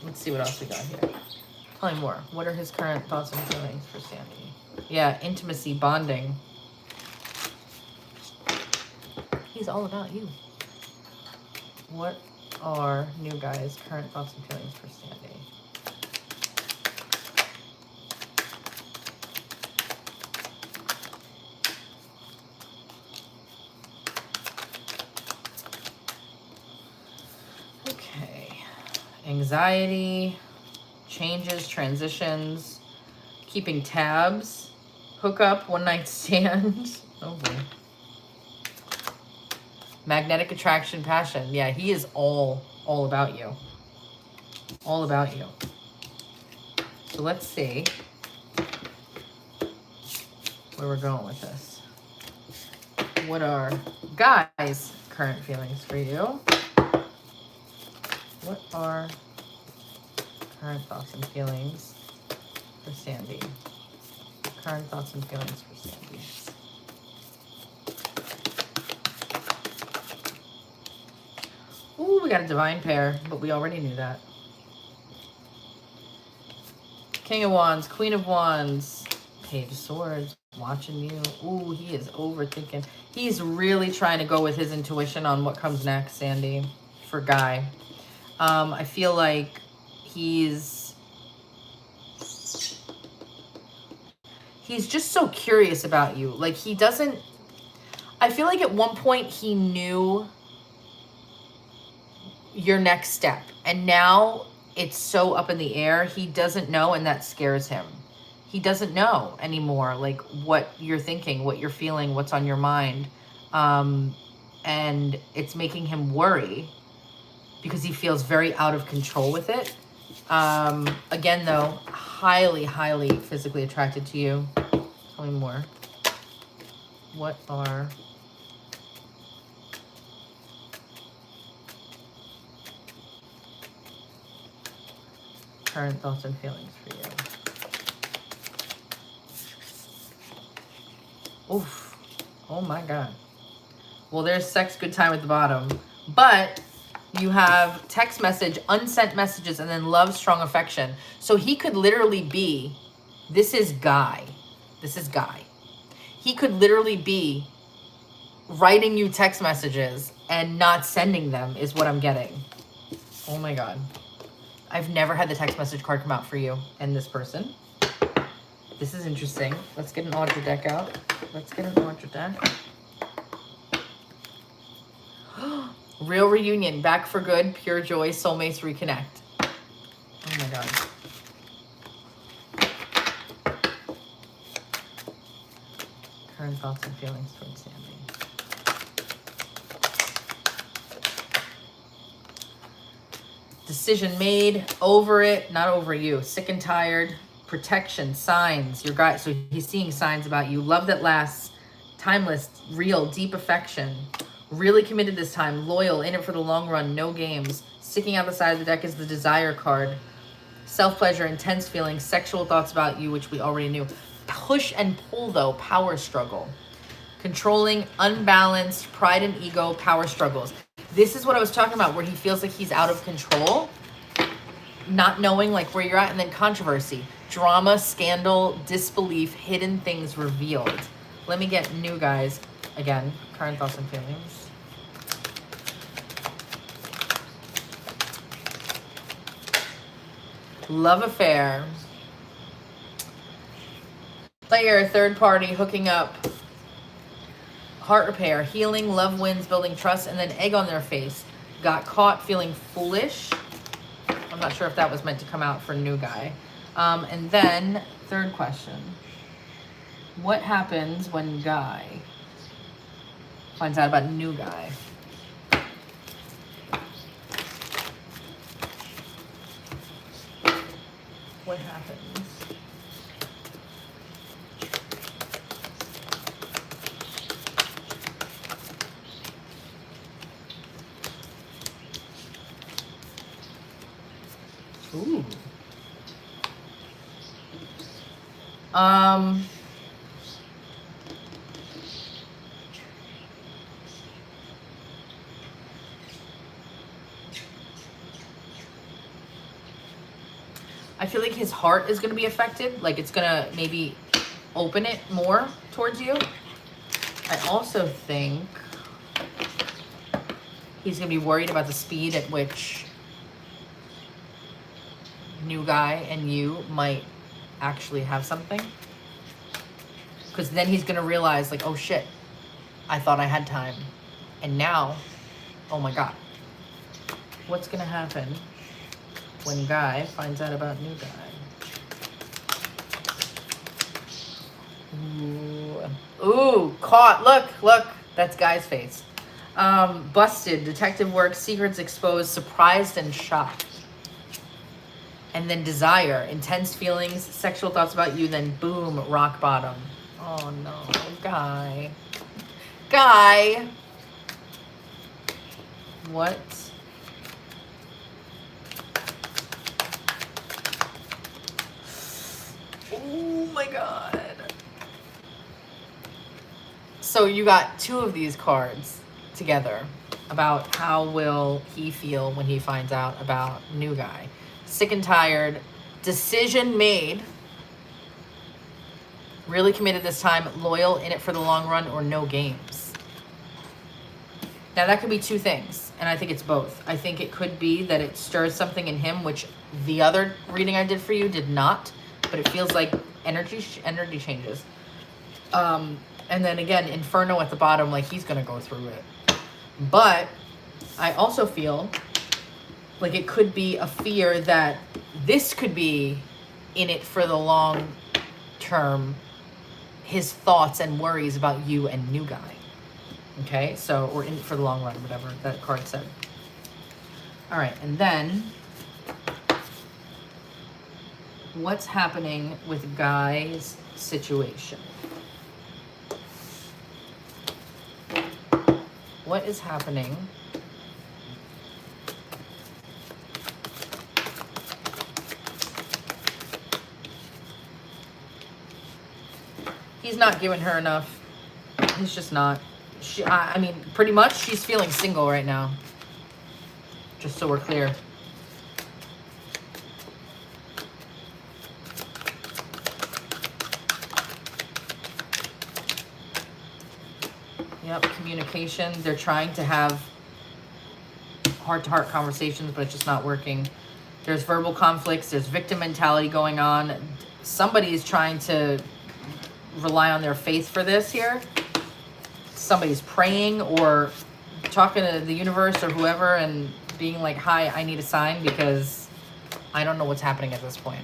Let's see what else we got here. Tell me more. What are his current thoughts and feelings for Sandy? Yeah, intimacy, bonding. He's all about you. What are new guys' current thoughts and feelings for Sandy? Okay. Anxiety, changes, transitions, keeping tabs, hookup, one night stand. Oh boy. Magnetic attraction, passion. Yeah, he is all about you. All about you. So let's see where we're going with this. What are guys' current feelings for you? What are current thoughts and feelings for Sandy? Current thoughts and feelings for Sandy. Ooh, we got a divine pair, but we already knew that. King of Wands, Queen of Wands, Page of Swords, watching you. Ooh, he is overthinking. He's really trying to go with his intuition on what comes next, Sandy, for Guy. I feel like he's just so curious about you. Like he doesn't, I feel like at one point he knew your next step and now it's so up in the air. He doesn't know, and that scares him. He doesn't know anymore, like what you're thinking, what you're feeling, what's on your mind. And it's making him worry because he feels very out of control with it. Again, though, highly, highly physically attracted to you. Tell me more. What are current thoughts and feelings for you? Oof. Oh my God. Well, there's sex, good time at the bottom. But you have text message, unsent messages, and then love, strong affection. So he could literally be, this is Guy. This is Guy. He could literally be writing you text messages and not sending them is what I'm getting. Oh my God. I've never had the text message card come out for you and this person. This is interesting. Let's get an Audra deck out. Let's get an Audra deck. Real reunion, back for good, pure joy, soulmates reconnect. Oh my God. Current thoughts and feelings towards Sandy. Decision made, over it, not over you. Sick and tired, protection, signs, your guy. So he's seeing signs about you. Love that lasts, timeless, real, deep affection. Really committed this time, loyal, in it for the long run, no games. Sticking out the side of the deck is the desire card. Self-pleasure, intense feelings, sexual thoughts about you, which we already knew. Push and pull, though, power struggle. Controlling, unbalanced, pride and ego, power struggles. This is what I was talking about, where he feels like he's out of control, not knowing like where you're at, and then controversy, drama, scandal, disbelief, hidden things revealed. Let me get new guys again. Current thoughts and feelings. Love affair. Player, third party, hooking up. Heart repair, healing, love wins, building trust, and then egg on their face. Got caught feeling foolish. I'm not sure if that was meant to come out for new guy. And then, third question. What happens when guy finds out about new guy? What happens? Ooh. I feel like his heart is going to be affected. Like it's going to maybe open it more towards you. I also think he's going to be worried about the speed at which new guy and you might actually have something. Because then he's going to realize like, oh shit, I thought I had time. And now, oh my God. What's going to happen when guy finds out about new guy? Ooh, caught. Look, that's guy's face. Busted, detective work, secrets exposed, surprised and shocked. And then desire, intense feelings, sexual thoughts about you, then boom, rock bottom. Oh no, guy. What? Oh my God. So you got two of these cards together about how will he feel when he finds out about new guy. Sick and tired, decision made, really committed this time, loyal, in it for the long run, or no games. Now that could be two things, and I think it's both. I think it could be that it stirs something in him, which the other reading I did for you did not, but it feels like energy changes. And then again, Inferno at the bottom, like he's gonna go through it. But I also feel like it could be a fear that this could be in it for the long term, his thoughts and worries about you and new guy. Okay, so, or in it for the long run, whatever that card said. All right, and then what's happening with Guy's situation? What is happening? He's not giving her enough. He's just not. I mean, pretty much she's feeling single right now. Just so we're clear. Yep, communication. They're trying to have heart-to-heart conversations, but it's just not working. There's verbal conflicts. There's victim mentality going on. Somebody is trying to rely on their faith for this here. Somebody's praying or talking to the universe or whoever and being like, hi, I need a sign because I don't know what's happening at this point.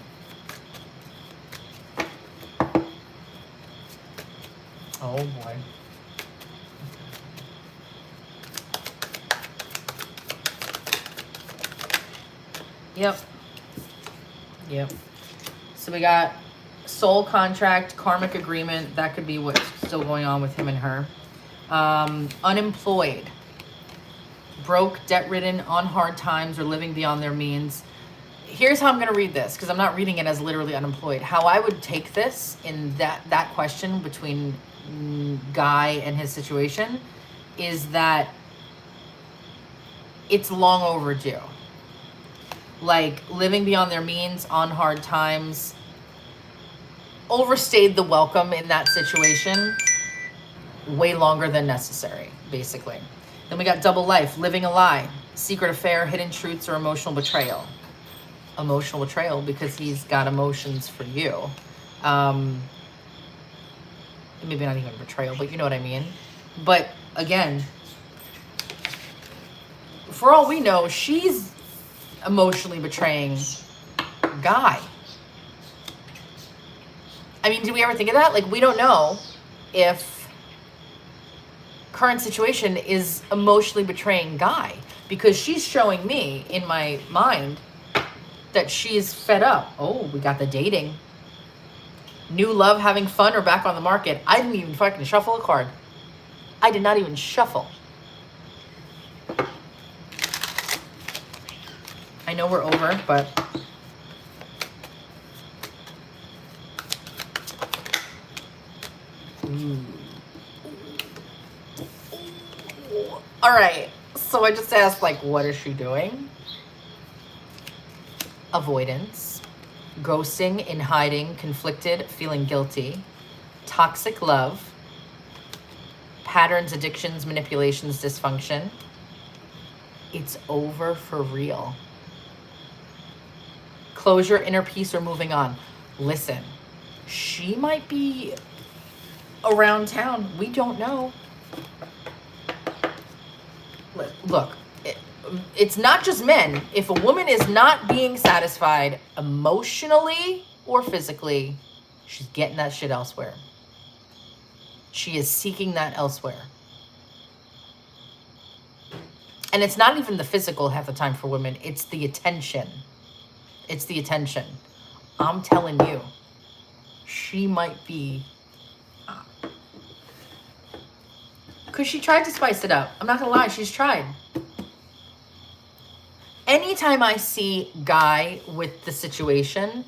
Oh boy. Yep. So we got soul contract, karmic agreement. That could be what's still going on with him and her. Unemployed, broke, debt-ridden, on hard times, or living beyond their means. Here's how I'm going to read this, because I'm not reading it as literally unemployed. How I would take this in that question between Guy and his situation is that it's long overdue. Like, living beyond their means, on hard times, overstayed the welcome in that situation way longer than necessary, basically. Then we got double life, living a lie, secret affair, hidden truths, or emotional betrayal. Emotional betrayal because he's got emotions for you. Maybe not even betrayal, but you know what I mean. But again, for all we know, she's emotionally betraying Guy. I mean, did we ever think of that? Like, we don't know if current situation is emotionally betraying Guy, because she's showing me in my mind that she's fed up. Oh, we got the dating. New love, having fun, or back on the market. I didn't even fucking shuffle a card. I did not even shuffle. I know we're over, but all right. So I just asked, like, what is she doing? Avoidance, ghosting, in hiding, conflicted, feeling guilty, toxic love, patterns, addictions, manipulations, dysfunction. It's over for real. Closure, inner peace, or moving on. Listen, she might be around town. We don't know. Look, it's not just men. If a woman is not being satisfied emotionally or physically, she's getting that shit elsewhere. She is seeking that elsewhere. And it's not even the physical half the time for women. It's the attention. It's the attention. I'm telling you, she might be... Because she tried to spice it up. I'm not going to lie, she's tried. Anytime I see Guy with the situation,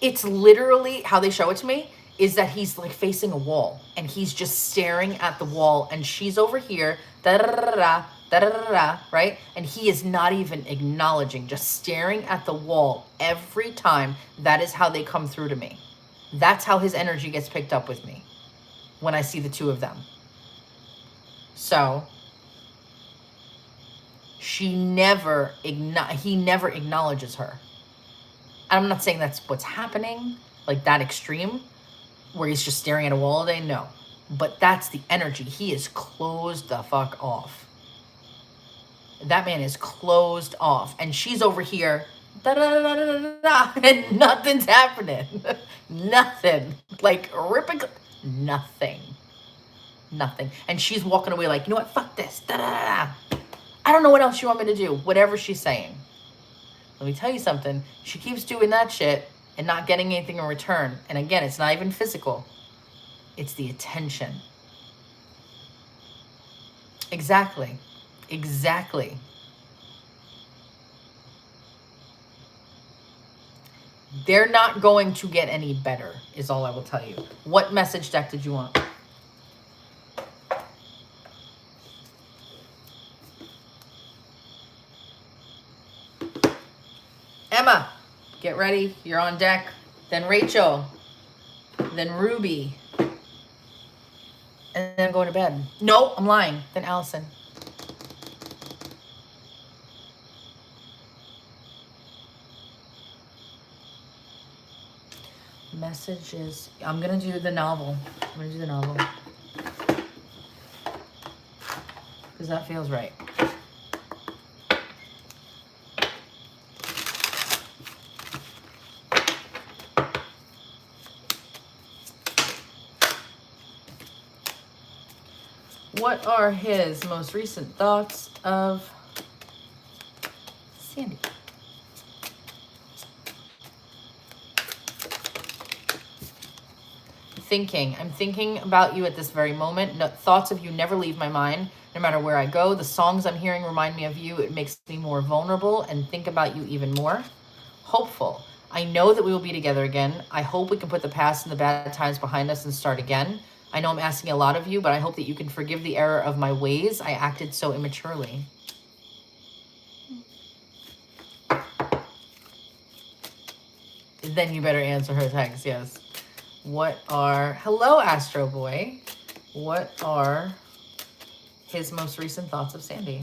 it's literally, how they show it to me, is that he's like facing a wall. And he's just staring at the wall. And she's over here, da-da-da-da-da, da-da-da-da, right? And he is not even acknowledging, just staring at the wall every time. That is how they come through to me. That's how his energy gets picked up with me when I see the two of them. So he never acknowledges her. I'm not saying that's what's happening, like that extreme, where he's just staring at a wall all day. No, but that's the energy. He is closed the fuck off. That man is closed off, and she's over here, da da da da da da, and nothing's happening. Nothing, like ripping, nothing. And she's walking away like, you know what? Fuck this. Da da da da. I don't know what else you want me to do. Whatever she's saying. Let me tell you something. She keeps doing that shit and not getting anything in return. And again, it's not even physical. It's the attention. Exactly. They're not going to get any better, is all I will tell you. What message deck did you want? Emma, get ready. You're on deck. Then Rachel. Then Ruby. And then I'm going to bed. No, I'm lying. Then Allison. Messages. I'm going to do the novel. Because that feels right. What are his most recent thoughts of Sandy? I'm thinking about you at this very moment. No, thoughts of you never leave my mind, no matter where I go. The songs I'm hearing remind me of you. It makes me more vulnerable and think about you even more. Hopeful. I know that we will be together again. I hope we can put the past and the bad times behind us and start again. I know I'm asking a lot of you, but I hope that you can forgive the error of my ways. I acted so immaturely. Then you better answer her text, yes. Hello, Astro Boy. What are his most recent thoughts of Sandy?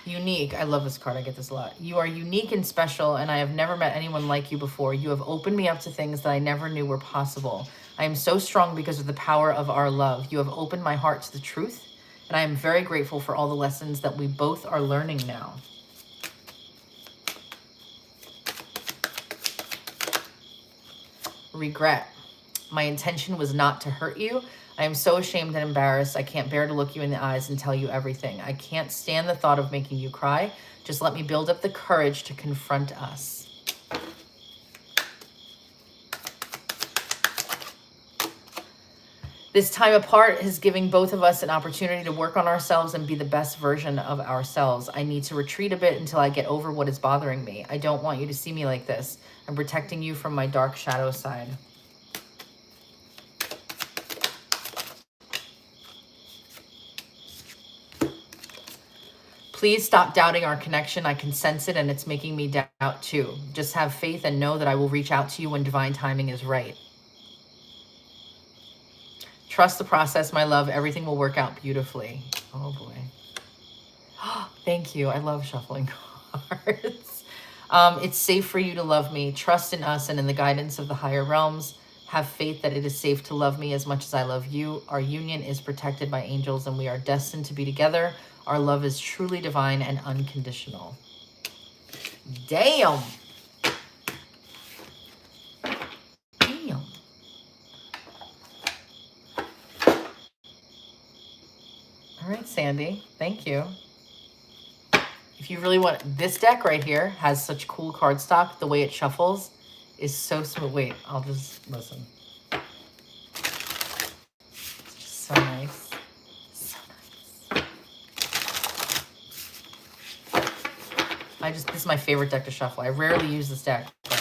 Unique. I love this card. I get this a lot. You are unique and special, and I have never met anyone like you before. You have opened me up to things that I never knew were possible. I am so strong because of the power of our love. You have opened my heart to the truth, and I am very grateful for all the lessons that we both are learning now. Regret. My intention was not to hurt you. I am so ashamed and embarrassed. I can't bear to look you in the eyes and tell you everything. I can't stand the thought of making you cry. Just let me build up the courage to confront us. This time apart is giving both of us an opportunity to work on ourselves and be the best version of ourselves. I need to retreat a bit until I get over what is bothering me. I don't want you to see me like this. I'm protecting you from my dark shadow side. Please stop doubting our connection. I can sense it and it's making me doubt too. Just have faith and know that I will reach out to you when divine timing is right. Trust the process, my love. Everything will work out beautifully. Oh boy. Thank you. I love shuffling cards. It's safe for you to love me. Trust in us and in the guidance of the higher realms. Have faith that it is safe to love me as much as I love you. Our union is protected by angels and we are destined to be together. Our love is truly divine and unconditional. Damn. Damn. All right, Sandy. Thank you. If you really want, this deck right here has such cool cardstock. The way it shuffles is so smooth. Wait, I'll just listen. It's just so nice. So nice. This is my favorite deck to shuffle. I rarely use this deck, but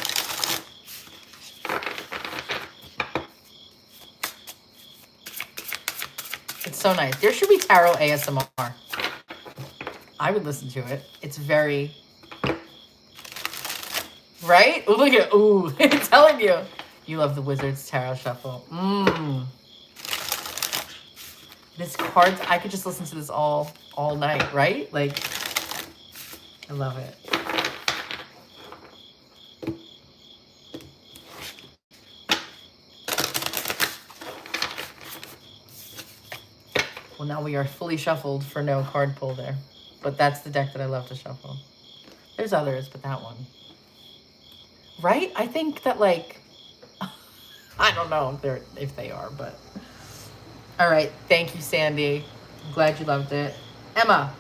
it's so nice. There should be tarot ASMR. I would listen to it. It's very... Right? Oh, look at... Ooh, I'm telling you. You love the Wizard's Tarot Shuffle. This card, I could just listen to this all night, right? Like, I love it. Well, now we are fully shuffled for no card pull there. But that's the deck that I love to shuffle. There's others, but that one. Right? I think that, like, I don't know if they are, but. All right. Thank you, Sandy. I'm glad you loved it. Emma.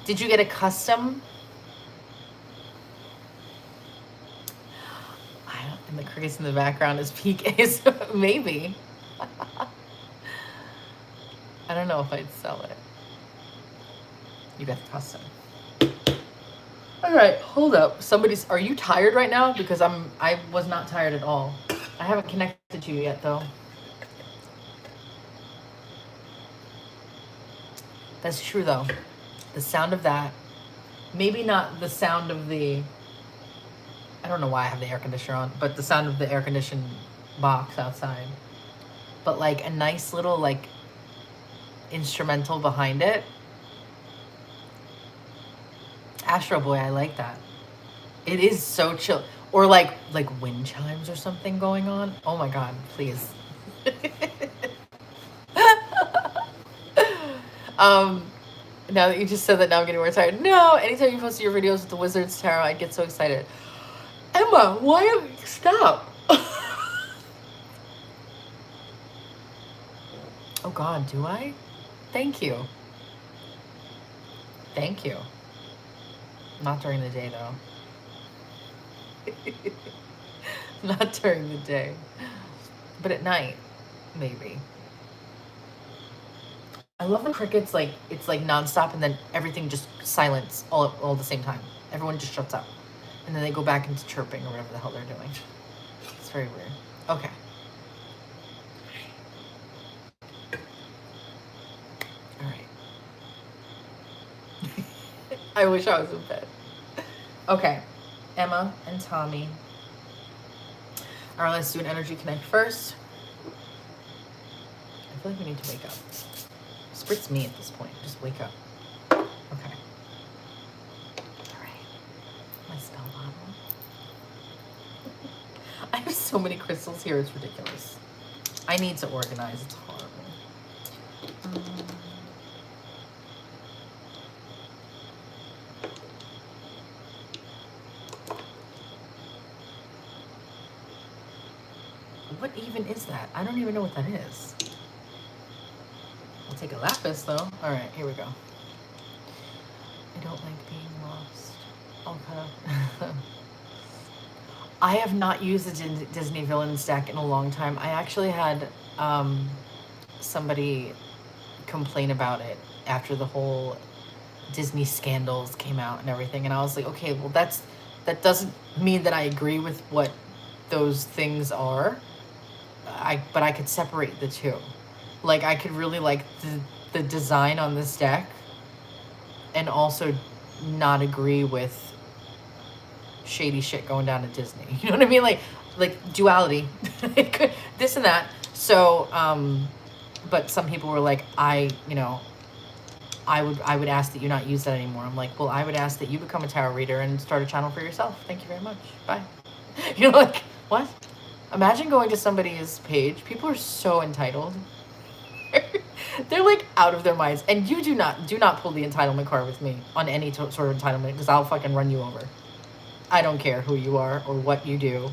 Did you get a custom? And the crickets in the background is peak Ace. Maybe. I don't know if I'd sell it. You got the custom. All right, hold up. Are you tired right now? Because I was not tired at all. I haven't connected to you yet though. That's true though. The sound of that, maybe not the sound of the, I don't know why I have the air conditioner on, but the sound of the air conditioned box outside. But like a nice little like instrumental behind it. Astro Boy, I like that. It is so chill. Or like wind chimes or something going on. Oh my God, please. Now that you just said that, now I'm getting more tired. No, anytime you post your videos with the Wizard's Tarot, I get so excited. Emma, why? Stop. Oh God, do I? Thank you. Thank you. Not during the day though. Not during the day. But at night, maybe. I love when crickets, like, it's like nonstop and then everything just silence all at the same time. Everyone just shuts up. And then they go back into chirping or whatever the hell they're doing. It's very weird. Okay. All right. I wish I was in bed. Okay. Emma and Tommy. All right, let's do an energy connect first. I feel like we need to wake up. Spritz me at this point. Just wake up. Okay. All right. My spell bottle. I have so many crystals here. It's ridiculous. I need to organize. It's horrible. What even is that? I don't even know what that is. I'll take a lapis though. All right, here we go. I don't like being lost. Okay. I have not used the Disney Villains deck in a long time. I actually had somebody complain about it after the whole Disney scandals came out and everything, and I was like, okay, well that doesn't mean that I agree with what those things are. But I could separate the two. Like, I could really like the design on this deck and also not agree with shady shit going down at Disney. You know what I mean? Like duality. This and that. So, but some people were like, I would ask that you not use that anymore. I'm like, well, I would ask that you become a tarot reader and start a channel for yourself. Thank you very much. Bye. You know, like, what? Imagine going to somebody's page. People are so entitled. They're like out of their minds. And you do not pull the entitlement card with me on any sort of entitlement, because I'll fucking run you over. I don't care who you are or what you do.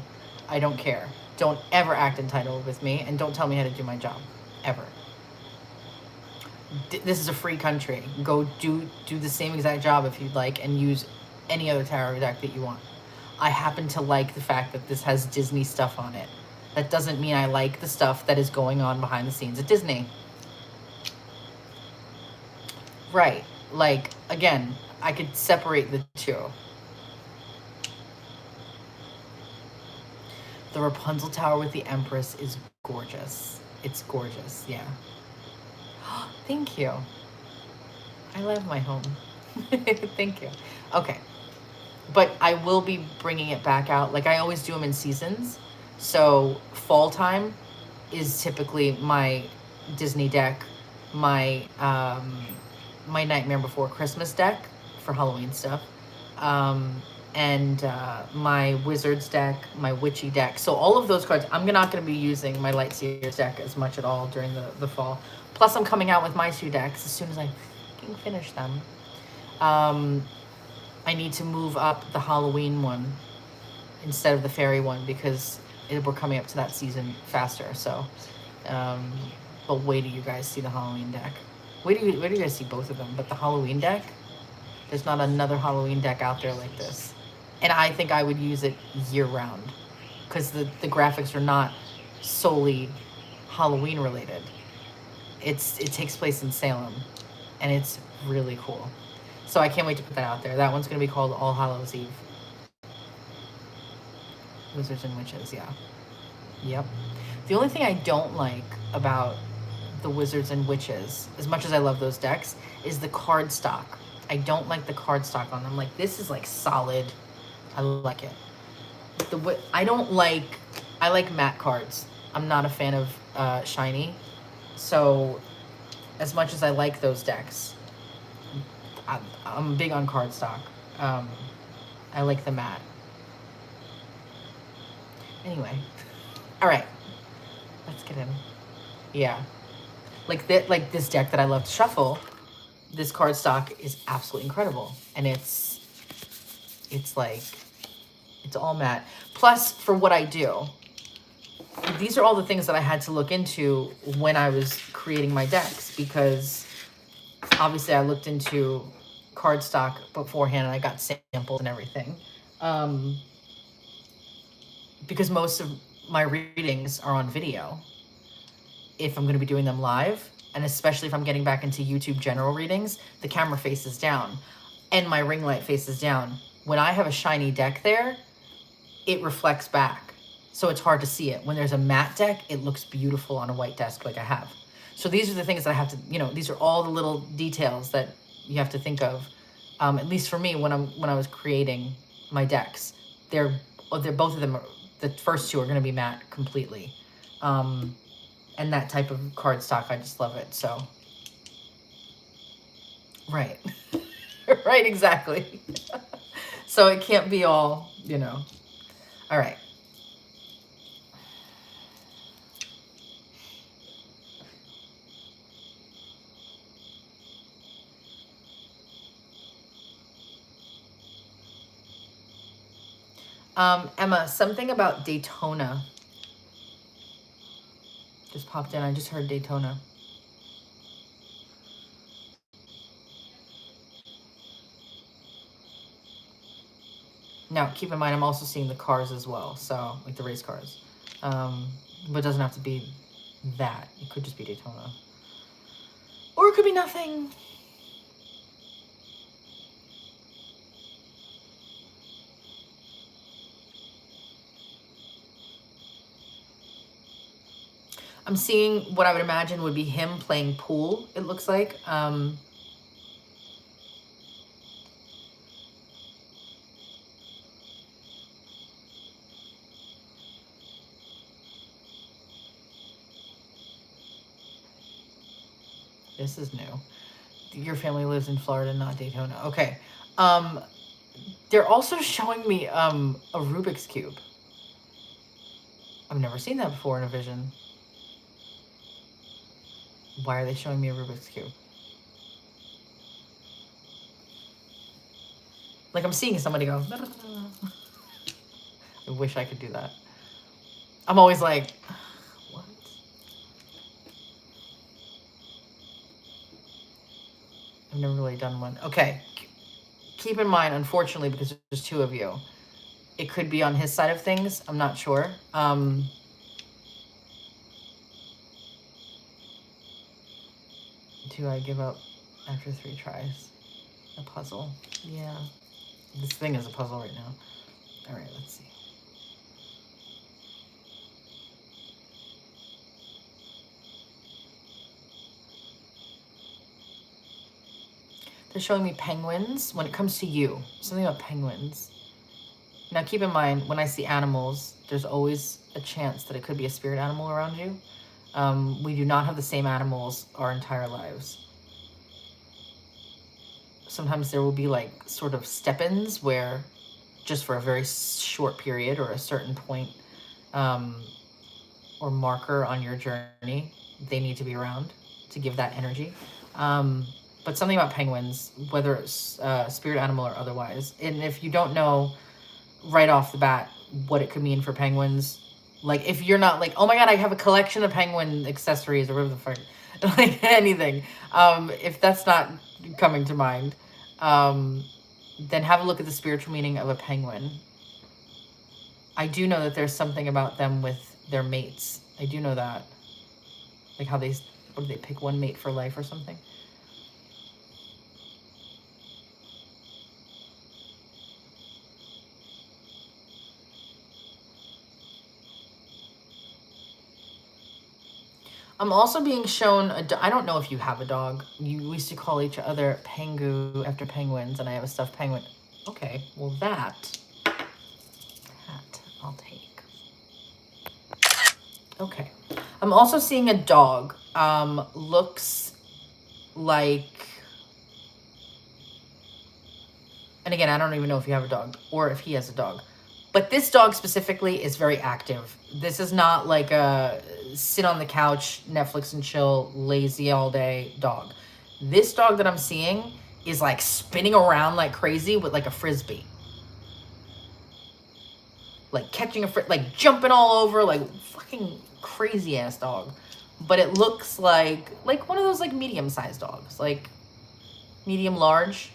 I don't care. Don't ever act entitled with me, and don't tell me how to do my job. Ever. This is a free country. Go do the same exact job if you'd like, and use any other tarot deck that you want. I happen to like the fact that this has Disney stuff on it. That doesn't mean I like the stuff that is going on behind the scenes at Disney. Right. Like, again, I could separate the two. The Rapunzel Tower with the Empress is gorgeous. It's gorgeous, yeah. Thank you. I love my home. Thank you. Okay. But I will be bringing it back out. Like, I always do them in seasons. So fall time is typically my Disney deck, my my Nightmare Before Christmas deck for Halloween stuff, and my Wizards deck, my Witchy deck. So all of those cards, I'm not going to be using my Light Seers deck as much at all during the fall. Plus, I'm coming out with my 2 decks as soon as I fucking finish them. I need to move up the Halloween one instead of the fairy one, because we're coming up to that season faster. So, but wait till you guys see the Halloween deck. Wait till you guys see both of them. But the Halloween deck, there's not another Halloween deck out there like this. And I think I would use it year round, because the graphics are not solely Halloween related. It takes place in Salem, and it's really cool. So I can't wait to put that out there. That one's going to be called All Hallows Eve. Wizards and Witches, yeah. Yep. The only thing I don't like about the Wizards and Witches, as much as I love those decks, is the card stock. I don't like the card stock on them. Like, this is like solid. I like it. I like matte cards. I'm not a fan of shiny. So as much as I like those decks, I'm big on cardstock. I like the matte. Anyway, all right, let's get in. Yeah, like this deck that I love to shuffle. This cardstock is absolutely incredible, and it's like It's all matte. Plus, for what I do, these are all the things that I had to look into when I was creating my decks, because obviously I looked into cardstock beforehand and I got samples and everything. Because most of my readings are on video if I'm going to be doing them live, and especially if I'm getting back into YouTube general readings, the camera faces down and my ring light faces down. When I have a shiny deck there, it reflects back. So it's hard to see it. When there's a matte deck, it looks beautiful on a white desk like I have. So these are the things that I have to, you know, these are all the little details that you have to think of. At least for me, when I was creating my decks, they're both of them, the first two are going to be matte completely. And that type of cardstock, I just love it. So, right. Right, exactly. So it can't be all, you know. All right. Emma, something about Daytona just popped in. I just heard Daytona. Now, keep in mind, I'm also seeing the cars as well. So, like the race cars. But it doesn't have to be that. It could just be Daytona. Or it could be nothing. I'm seeing what I would imagine would be him playing pool, it looks like. This is new. Your family lives in Florida, not Daytona. Okay. They're also showing me a Rubik's Cube. I've never seen that before in a vision. Why are they showing me a Rubik's Cube? Like I'm seeing somebody go, I wish I could do that. I'm always like, what? I've never really done one. Okay. Keep in mind, unfortunately, because there's two of you, it could be on his side of things. I'm not sure. Do I give up after 3 tries? A puzzle. Yeah. This thing is a puzzle right now. All right, let's see. They're showing me penguins when it comes to you. Something about penguins. Now, keep in mind, when I see animals, there's always a chance that it could be a spirit animal around you. We do not have the same animals our entire lives. Sometimes there will be like sort of step-ins where just for a very short period or a certain point or marker on your journey, they need to be around to give that energy. But something about penguins, whether it's spirit animal or otherwise, and if you don't know right off the bat what it could mean for penguins, like if you're not like, oh my god, I have a collection of penguin accessories or whatever the fuck, like anything, if that's not coming to mind, then have a look at the spiritual meaning of a penguin. I do know that there's something about them with their mates. I do know that. Like how they, what do they pick, one mate for life or something? I'm also being shown, I don't know if you have a dog. We used to call each other Pengu after penguins, and I have a stuffed penguin. Okay, well that I'll take. Okay. I'm also seeing a dog. Looks like, and again, I don't even know if you have a dog or if he has a dog. But this dog specifically is very active. This is not like a sit on the couch, Netflix and chill, lazy all day dog. This dog that I'm seeing is like spinning around like crazy with like a frisbee. like catching like jumping all over, like fucking crazy ass dog. But it looks like one of those like medium-sized dogs, like medium large,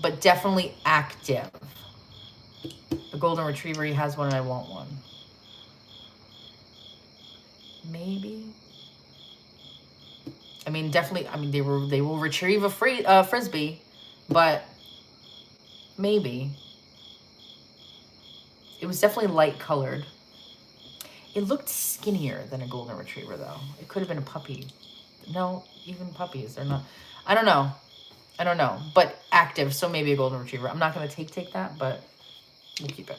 but definitely active. The golden retriever, he has one and I want one. Maybe. I mean, definitely. I mean, they will retrieve a frisbee, but maybe. It was definitely light colored. It looked skinnier than a golden retriever, though. It could have been a puppy. No, even puppies are not. I don't know. But active, so maybe a golden retriever. I'm not gonna take that, but we'll keep it.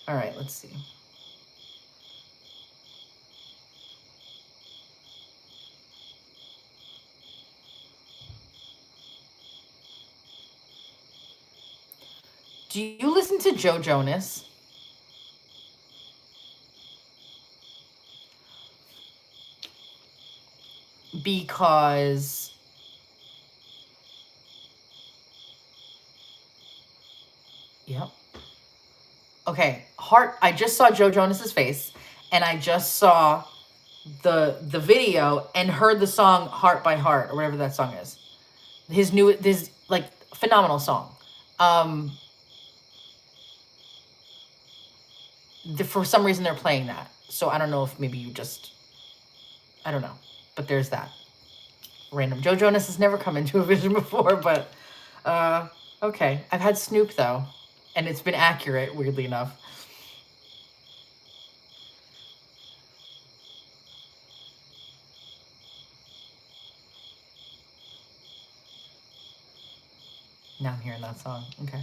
All right, let's see. Do you listen to Joe Jonas? Because yep. Okay, heart. I just saw Joe Jonas's face, and I just saw the video and heard the song "Heart by Heart" or whatever that song is. His like phenomenal song. For some reason they're playing that, so I don't know if maybe you just, I don't know, but there's that. Random. Joe Jonas has never come into a vision before, but okay. I've had Snoop though, and it's been accurate, weirdly enough. Now I'm hearing that song. Okay.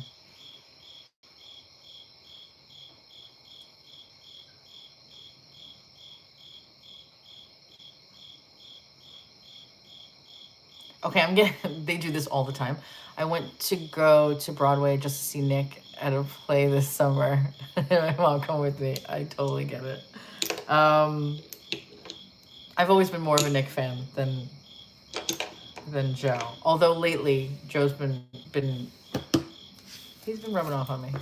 Okay, they do this all the time. I went to go to Broadway just to see Nick at a play this summer. My mom come with me. I totally get it. I've always been more of a Nick fan than Joe. Although lately Joe's been he's been rubbing off on me.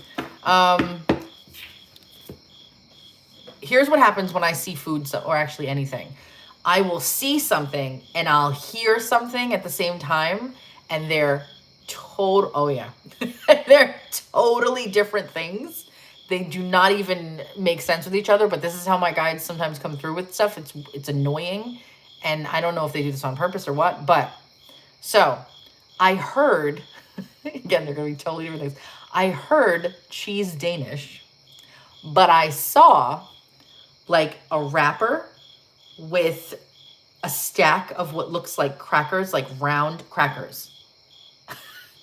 Here's what happens when I see food, or actually anything. I will see something and I'll hear something at the same time, and they're they're totally different things. They do not even make sense with each other, but this is how my guides sometimes come through with stuff. It's annoying, and I don't know if they do this on purpose or what, but so I heard, again, they're going to be totally different things. I heard cheese Danish, but I saw like a wrapper with a stack of what looks like crackers, like round crackers.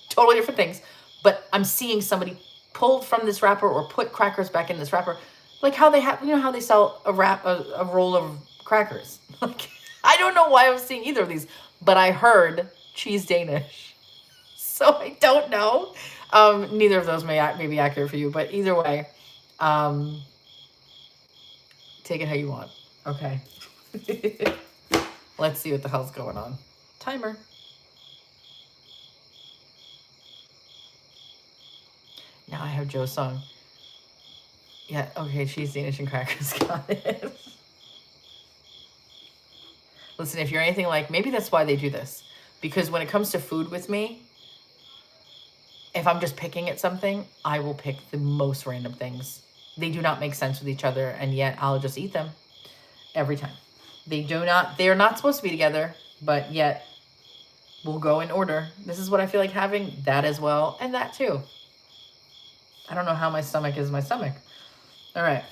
Totally different things. But I'm seeing somebody pulled from this wrapper or put crackers back in this wrapper. Like how they have, you know how they sell a roll of crackers. Like, I don't know why I was seeing either of these, but I heard cheese Danish. So I don't know. Neither of those may be accurate for you, but either way, take it how you want. Okay. Let's see what the hell's going on. Timer. Now I have Joe's song. Yeah, okay, cheese, Danish, and crackers. Got it. Listen, if you're anything like, maybe that's why they do this. Because when it comes to food with me, if I'm just picking at something, I will pick the most random things. They do not make sense with each other, and yet I'll just eat them every time. They're not supposed to be together, but yet we'll go in order. This is what I feel like having, that as well, and that too. I don't know how my stomach is my stomach. All right.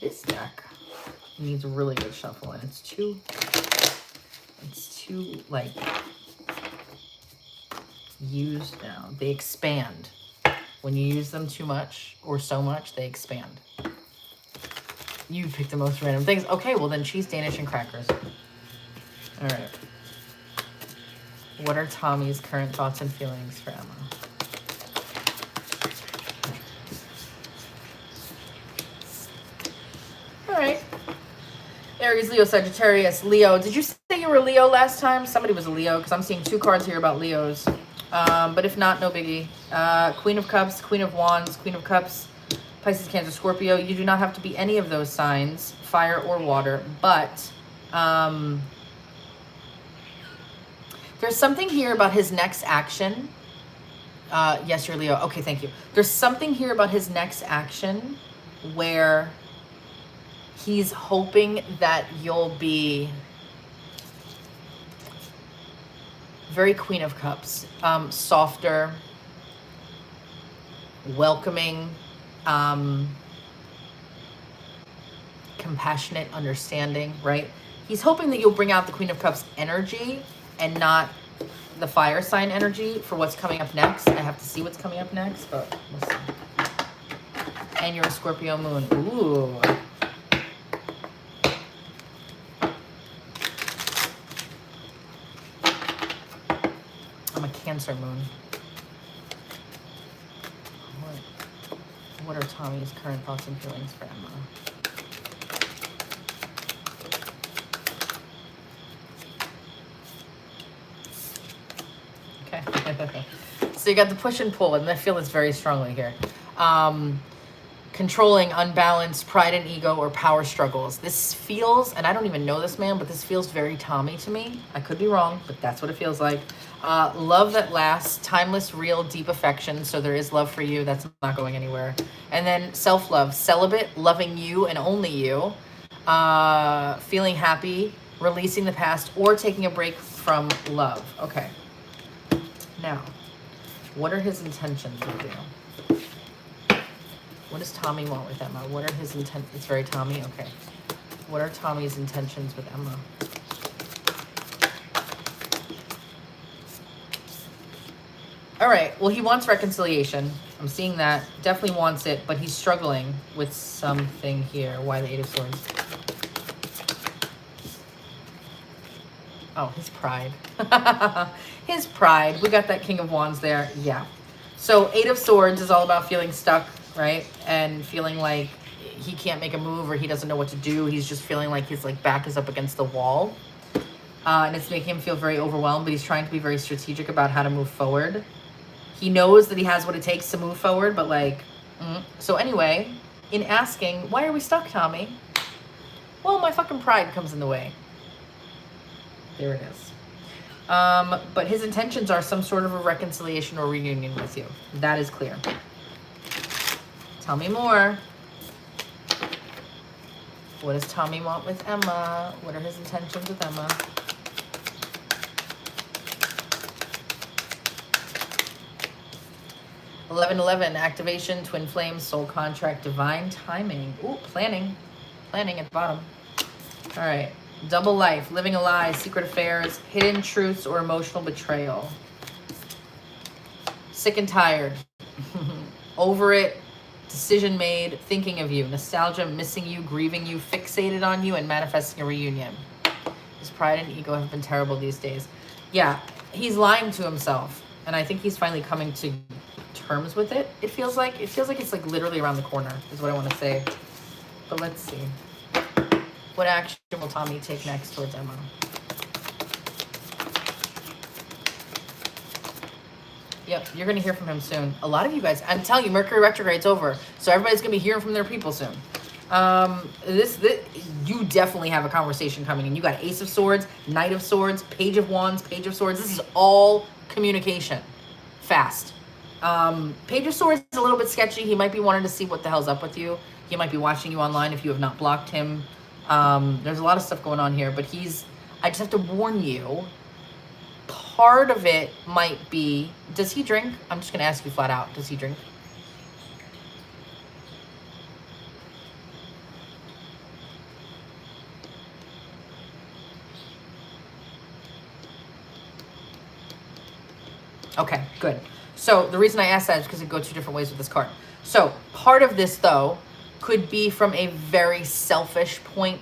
This deck needs a really good shuffle, and it's too like used now. They expand. When you use them too much or so much, they expand. You pick the most random things. Okay, well then cheese, Danish, and crackers. All right. What are Tommy's current thoughts and feelings for Emma? All right. Aries, Leo, Sagittarius. Leo, did you say you were a Leo last time? Somebody was a Leo, because I'm seeing 2 cards here about Leos. But if not, no biggie. Queen of Cups, Queen of Wands, Queen of Cups, Pisces, Cancer, Scorpio. You do not have to be any of those signs, fire or water. But there's something here about his next action. Yes, you're Leo. Okay, thank you. There's something here about his next action where he's hoping that you'll be very Queen of Cups, softer, welcoming, compassionate, understanding, right? He's hoping that you'll bring out the Queen of Cups energy and not the fire sign energy for what's coming up next. I have to see what's coming up next, but we'll see. And you're a Scorpio moon. Ooh. I'm a Cancer moon. What are Tommy's current thoughts and feelings for Emma? Okay. So you got the push and pull, and I feel this very strongly here. Controlling, unbalanced, pride and ego, or power struggles. This feels, and I don't even know this man, but this feels very Tommy to me. I could be wrong, but that's what it feels like. Love that lasts, timeless, real, deep affection. So there is love for you. That's not going anywhere. And then self-love, celibate, loving you and only you, feeling happy, releasing the past, or taking a break from love. Okay. Now, what are his intentions with you? What does Tommy want with Emma? What are his intent? It's very Tommy. Okay. What are Tommy's intentions with Emma? All right. Well, he wants reconciliation. I'm seeing that. Definitely wants it, but he's struggling with something here. Why the 8 of Swords? Oh, his pride. His pride. We got that King of Wands there. Yeah. So 8 of Swords is all about feeling stuck, right? And feeling like he can't make a move or he doesn't know what to do. He's just feeling like his back is up against the wall. And it's making him feel very overwhelmed, but he's trying to be very strategic about how to move forward. He knows that he has what it takes to move forward, but So anyway, in asking, why are we stuck, Tommy? Well, my fucking pride comes in the way. There it is. But his intentions are some sort of a reconciliation or reunion with you. That is clear. Tell me more. What does Tommy want with Emma? What are his intentions with Emma? (11:11) activation, twin flames, soul contract, divine timing. Ooh, planning at the bottom. All right. Double life, living a lie, secret affairs, hidden truths, or emotional betrayal. Sick and tired. Over it, decision made, thinking of you, nostalgia, missing you, grieving you, fixated on you, and manifesting a reunion. His pride and ego have been terrible these days. Yeah, he's lying to himself, and I think he's finally coming to terms with it. It feels like it's literally around the corner, is what I want to say. But let's see. What action will Tommy take next towards Emma? Yep, you're going to hear from him soon. A lot of you guys, I'm telling you, Mercury retrograde's over. So everybody's going to be hearing from their people soon. You definitely have a conversation coming in. You got Ace of Swords, Knight of Swords, Page of Wands, Page of Swords. This is all communication. Fast. Page of Swords is a little bit sketchy. He might be wanting to see what the hell's up with you. He might be watching you online if you have not blocked him. There's a lot of stuff going on here, but I just have to warn you, part of it might be, does he drink? I'm just going to ask you flat out. Does he drink? Okay, good. So the reason I asked that is because it goes 2 different ways with this card. So part of this, though, could be from a very selfish point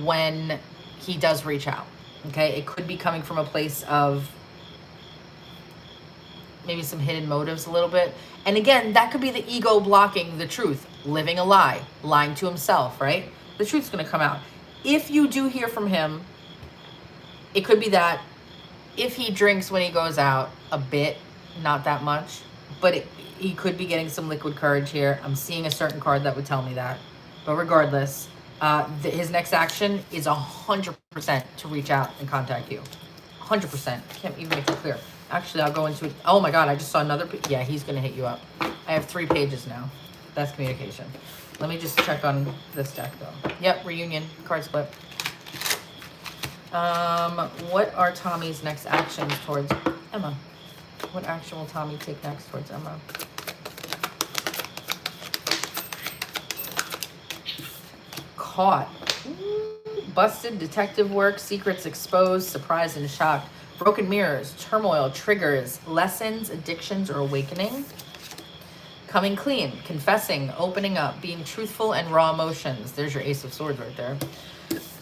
when he does reach out, okay? It could be coming from a place of maybe some hidden motives a little bit. And again, that could be the ego blocking the truth, living a lie, lying to himself, right? The truth's going to come out. If you do hear from him, It could be that if he drinks when he goes out, a bit, not that much, but he could be getting some liquid courage here. I'm seeing a certain card that would tell me that. But regardless, his next action is 100% to reach out and contact you. 100%. Can't even make it clear. Actually, I'll go into it. Oh my God, I just saw another. Yeah, he's going to hit you up. I have 3 pages now. That's communication. Let me just check on this deck though. Yep, reunion, card split. What are Tommy's next actions towards Emma? What action will Tommy take next towards Emma? Caught. Busted, detective work, secrets exposed, surprised and shocked. Broken mirrors, turmoil, triggers, lessons, addictions, or awakening. Coming clean, confessing, opening up, being truthful and raw emotions. There's your Ace of Swords right there.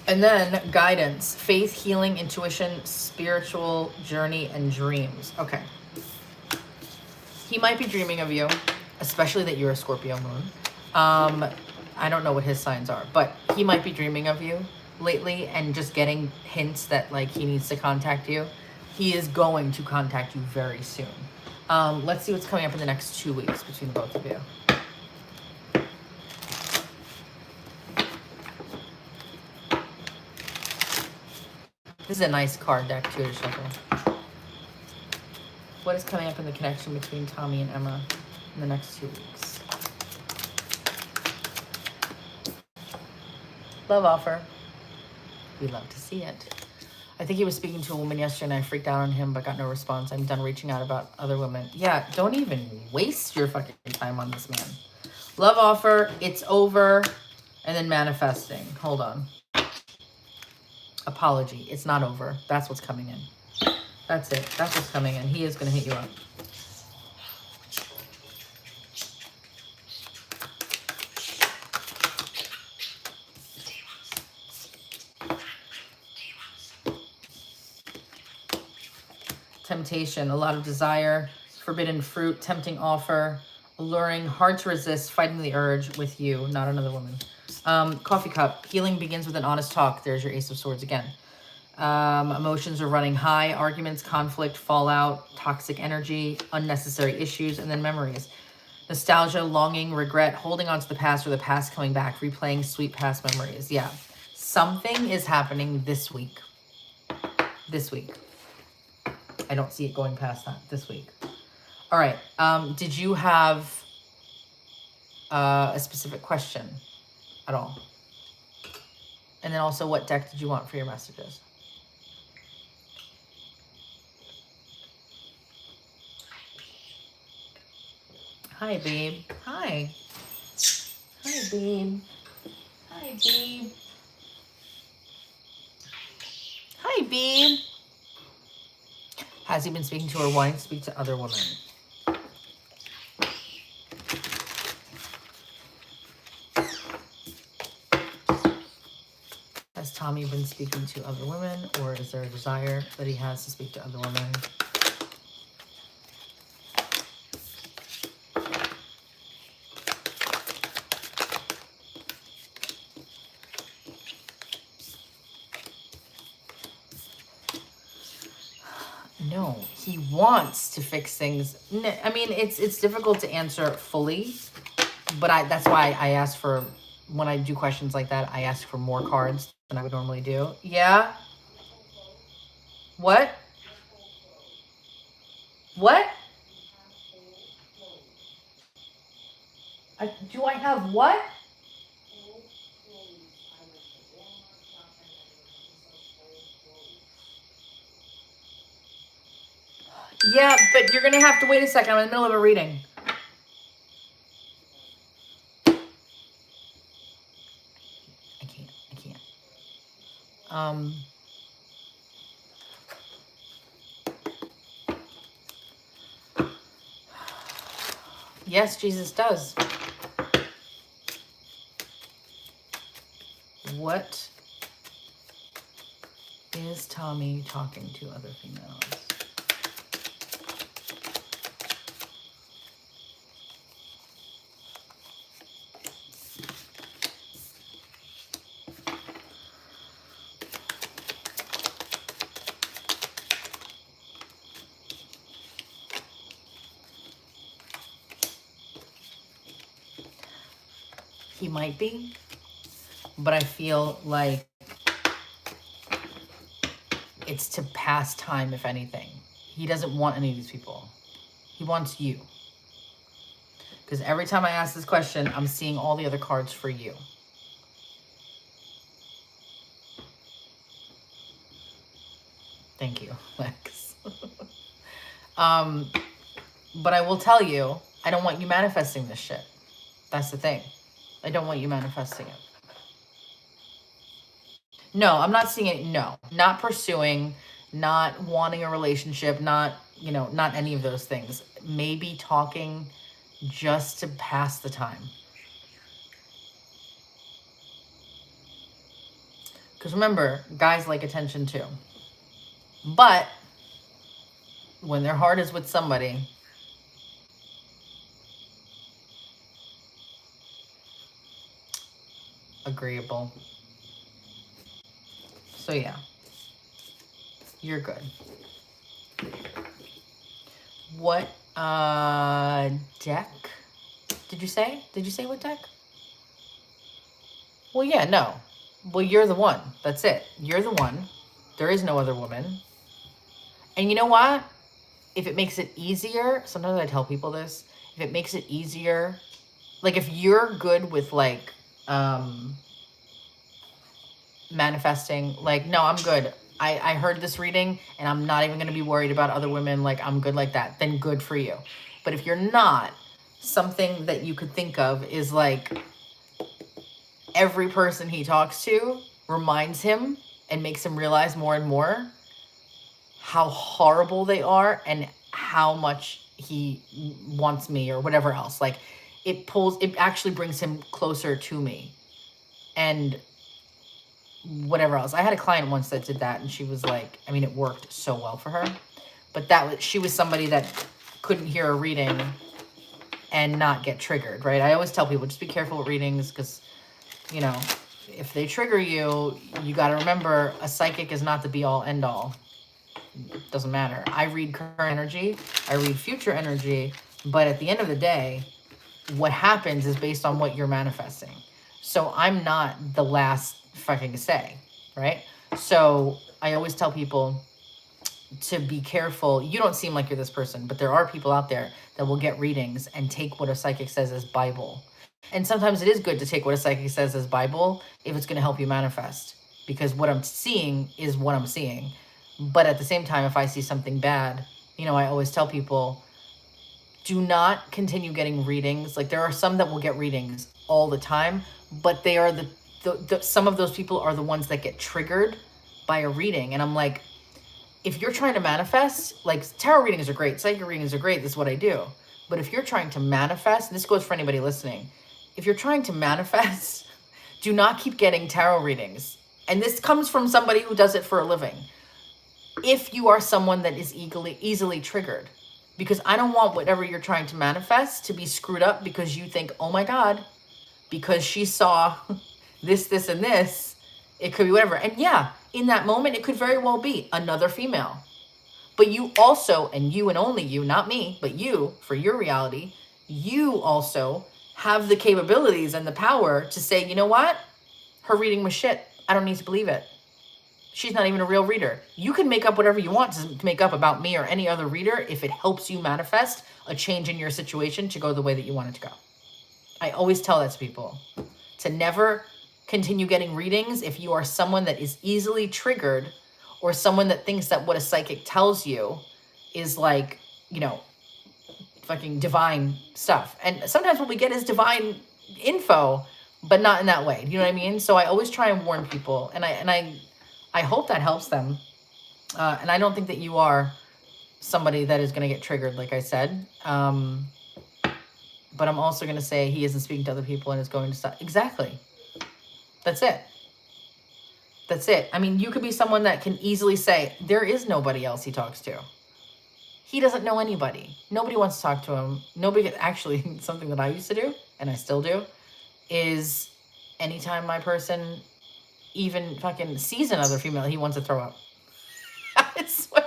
And then guidance, faith, healing, intuition, spiritual journey, and dreams. Okay. He might be dreaming of you, especially that you're a Scorpio moon. I don't know what his signs are, but he might be dreaming of you lately and just getting hints that like he needs to contact you. He is going to contact you very soon. Let's see what's coming up in the next 2 weeks between the both of you. This is a nice card deck too to shuffle. What is coming up in the connection between Tommy and Emma in the next 2 weeks? Love offer. We love to see it. I think he was speaking to a woman yesterday and I freaked out on him but got no response. I'm done reaching out about other women. Yeah, don't even waste your fucking time on this man. Love offer, it's over, and then manifesting. Hold on. Apology, it's not over. That's what's coming in. That's it. That's what's coming in. He is going to hit you up. Temptation, a lot of desire, forbidden fruit, tempting offer, alluring, hard to resist, fighting the urge with you, not another woman. Coffee cup, healing begins with an honest talk. There's your Ace of Swords again. Emotions are running high, arguments, conflict, fallout, toxic energy, unnecessary issues, and then memories. Nostalgia, longing, regret, holding on to the past or the past coming back, replaying sweet past memories. Yeah, something is happening this week. This week. I don't see it going past that this week. All right. Did you have a specific question at all? And then also, what deck did you want for your messages? Hi, babe. Hi. Hi, babe. Hi, babe. Hi, babe. Has he been speaking to or wanting to speak to other women? Has Tommy been speaking to other women, or is there a desire that he has to speak to other women? No, he wants to fix things. I mean, it's difficult to answer fully, but that's why I ask for, when I do questions like that, I ask for more cards than I would normally do. Yeah? What? What? Do I have what? Yeah, but you're going to have to wait a second. I'm in the middle of a reading. I can't. Yes, Jesus does. What is Tommy talking to other females? He might be, but I feel like it's to pass time, if anything. He doesn't want any of these people. He wants you. Because every time I ask this question, I'm seeing all the other cards for you. Thank you, Lex. But I will tell you, I don't want you manifesting this shit. That's the thing. I don't want you manifesting it. No, I'm not seeing it. No, not pursuing, not wanting a relationship, not, you know, not any of those things. Maybe talking just to pass the time. Because remember, guys like attention too. But when their heart is with somebody, agreeable. So yeah, you're good. What deck did you say? Did you say what deck? Well, yeah, no. Well, you're the one. That's it. You're the one. There is no other woman. And you know what? If it makes it easier, sometimes I tell people this, if it makes it easier, like if you're good with like manifesting, like, no, I'm good. I heard this reading and I'm not even going to be worried about other women. Like, I'm good like that. Then good for you. But if you're not, something that you could think of is like every person he talks to reminds him and makes him realize more and more how horrible they are and how much he wants me or whatever else. Like it actually brings him closer to me. And whatever else. I had a client once that did that and she was like, I mean, it worked so well for her, but she was somebody that couldn't hear a reading and not get triggered, right? I always tell people, just be careful with readings because, you know, if they trigger you, you got to remember a psychic is not the be all end all. It doesn't matter. I read current energy, I read future energy, but at the end of the day, what happens is based on what you're manifesting. So I'm not the last fucking say, right? So I always tell people to be careful. You don't seem like you're this person, but there are people out there that will get readings and take what a psychic says as Bible. And sometimes it is good to take what a psychic says as Bible if it's going to help you manifest, because what I'm seeing is what I'm seeing. But at the same time, if I see something bad, you know, I always tell people, do not continue getting readings. Like there are some that will get readings all the time, but they are some of those people are the ones that get triggered by a reading. And I'm like, if you're trying to manifest, like tarot readings are great, psychic readings are great, this is what I do. But if you're trying to manifest, this goes for anybody listening, if you're trying to manifest, do not keep getting tarot readings. And this comes from somebody who does it for a living. If you are someone that is easily triggered, because I don't want whatever you're trying to manifest to be screwed up because you think, oh my God, because she saw this, and this, it could be whatever. And yeah, in that moment, it could very well be another female. But you also, and you and only you, not me, but you, for your reality, you also have the capabilities and the power to say, you know what? Her reading was shit. I don't need to believe it. She's not even a real reader. You can make up whatever you want to make up about me or any other reader if it helps you manifest a change in your situation to go the way that you want it to go. I always tell that to people, to never continue getting readings if you are someone that is easily triggered or someone that thinks that what a psychic tells you is like, you know, fucking divine stuff. And sometimes what we get is divine info, but not in that way. You know what I mean? So I always try and warn people, and I hope that helps them. And I don't think that you are somebody that is going to get triggered, like I said. But I'm also going to say he isn't speaking to other people and is going to stop. Exactly. That's it. That's it. I mean, you could be someone that can easily say, there is nobody else he talks to. He doesn't know anybody. Nobody wants to talk to him. Nobody, actually, something that I used to do, and I still do, is anytime my person even fucking sees another female, he wants to throw up. I swear.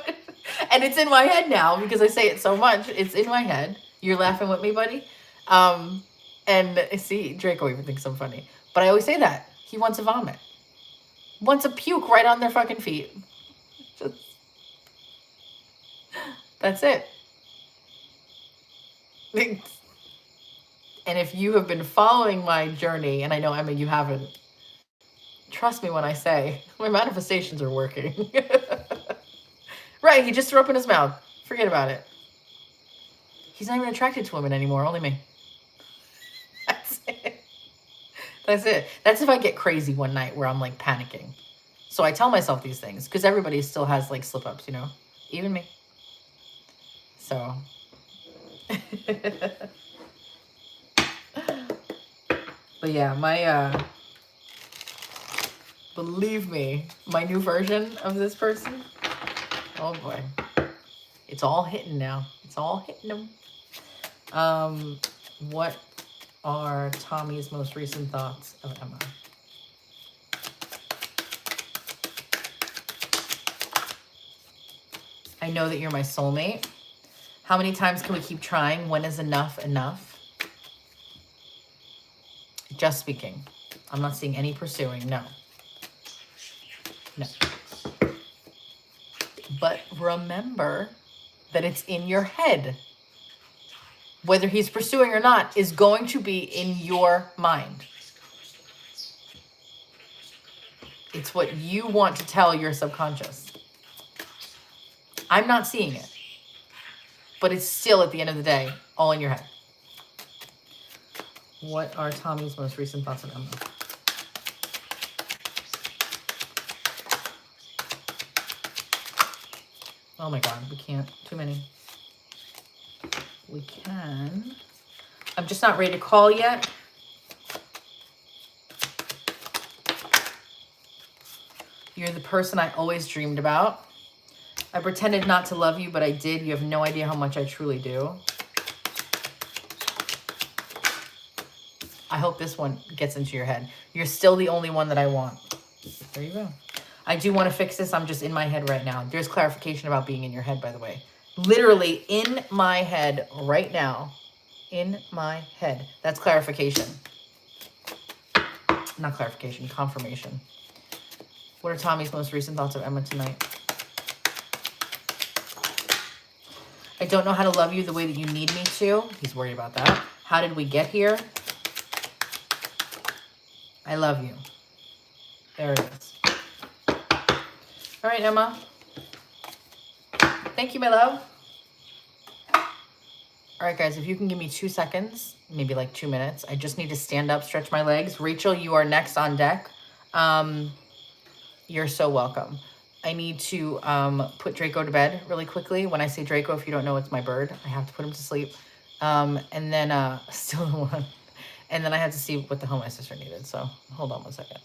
And it's in my head now because I say it so much. It's in my head. You're laughing with me, buddy? And And see, Draco even thinks I'm funny. But I always say that. He wants to vomit. Wants to puke right on their fucking feet. Just, that's it. And if you have been following my journey, and I know, Emma, you haven't, trust me when I say my manifestations are working. Right, he just threw up in his mouth. Forget about it. He's not even attracted to women anymore, only me. That's it. That's it. That's if I get crazy one night where I'm like panicking. So I tell myself these things because everybody still has like slip ups, you know, even me. So. But yeah, my, believe me, my new version of this person, oh boy. It's all hitting now. It's all hitting them. What are Tommy's most recent thoughts of Emma? I know that you're my soulmate. How many times can we keep trying? When is enough enough? Just speaking. I'm not seeing any pursuing. No. No. But remember that it's in your head. Whether he's pursuing or not is going to be in your mind. It's what you want to tell your subconscious. I'm not seeing it. But it's still, at the end of the day, all in your head. What are Tommy's most recent thoughts on Emma? Oh my God, we can't. Too many. We can. I'm just not ready to call yet. You're the person I always dreamed about. I pretended not to love you, but I did. You have no idea how much I truly do. I hope this one gets into your head. You're still the only one that I want. There you go. I do want to fix this. I'm just in my head right now. There's clarification about being in your head, by the way. Literally in my head right now. In my head. That's clarification. Not clarification, confirmation. What are Tommy's most recent thoughts of Emma tonight? I don't know how to love you the way that you need me to. He's worried about that. How did we get here? I love you. There it is. All right, Emma. Thank you, my love. All right, guys, if you can give me 2 seconds, maybe like 2 minutes. I just need to stand up, stretch my legs. Rachel, you are next on deck. You're so welcome. I need to put Draco to bed really quickly. When I say Draco, if you don't know, it's my bird. I have to put him to sleep. And then, still the one. And then I had to see what the hell my sister needed. So hold on 1 second.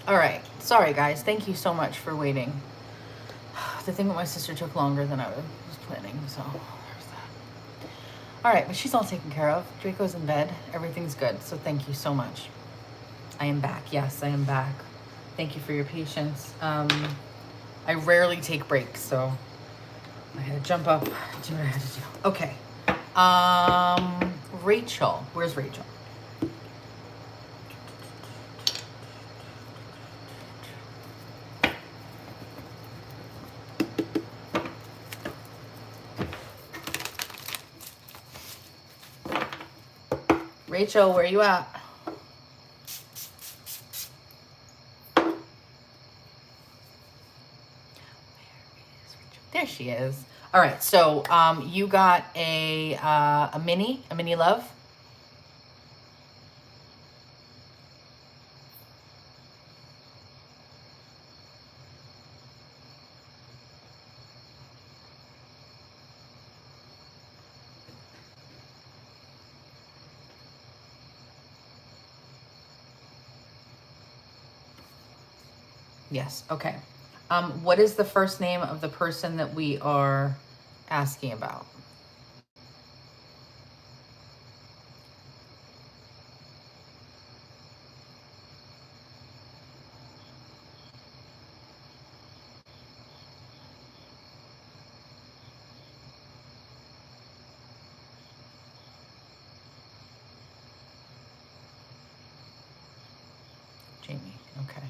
All right. Sorry, guys. Thank you so much for waiting. The thing with my sister took longer than I was planning, so there's that. All right, but she's all taken care of. Draco's in bed. Everything's good, so thank you so much. I am back. Yes, I am back. Thank you for your patience. I rarely take breaks, so I had to jump up, do what I had to do. Okay. Rachel. Where's Rachel? Rachel, where are you at? There she is. All right, so you got a mini love. Yes. Okay. What is the first name of the person that we are asking about? Jamie. Okay.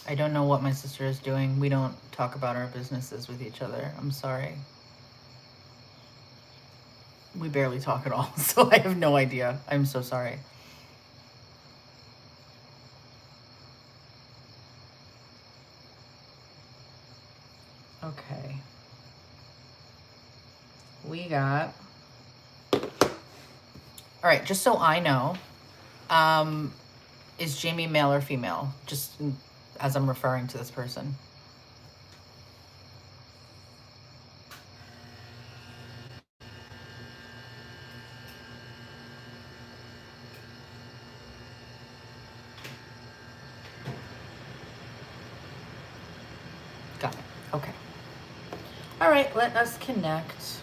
I don't know what my sister is doing. We don't talk about our businesses with each other. I'm sorry. We barely talk at all, so I have no idea. I'm so sorry. Okay. We got... All right, just so I know, is Jamie male or female? Just as I'm referring to this person. Got it. Okay. All right, let us connect.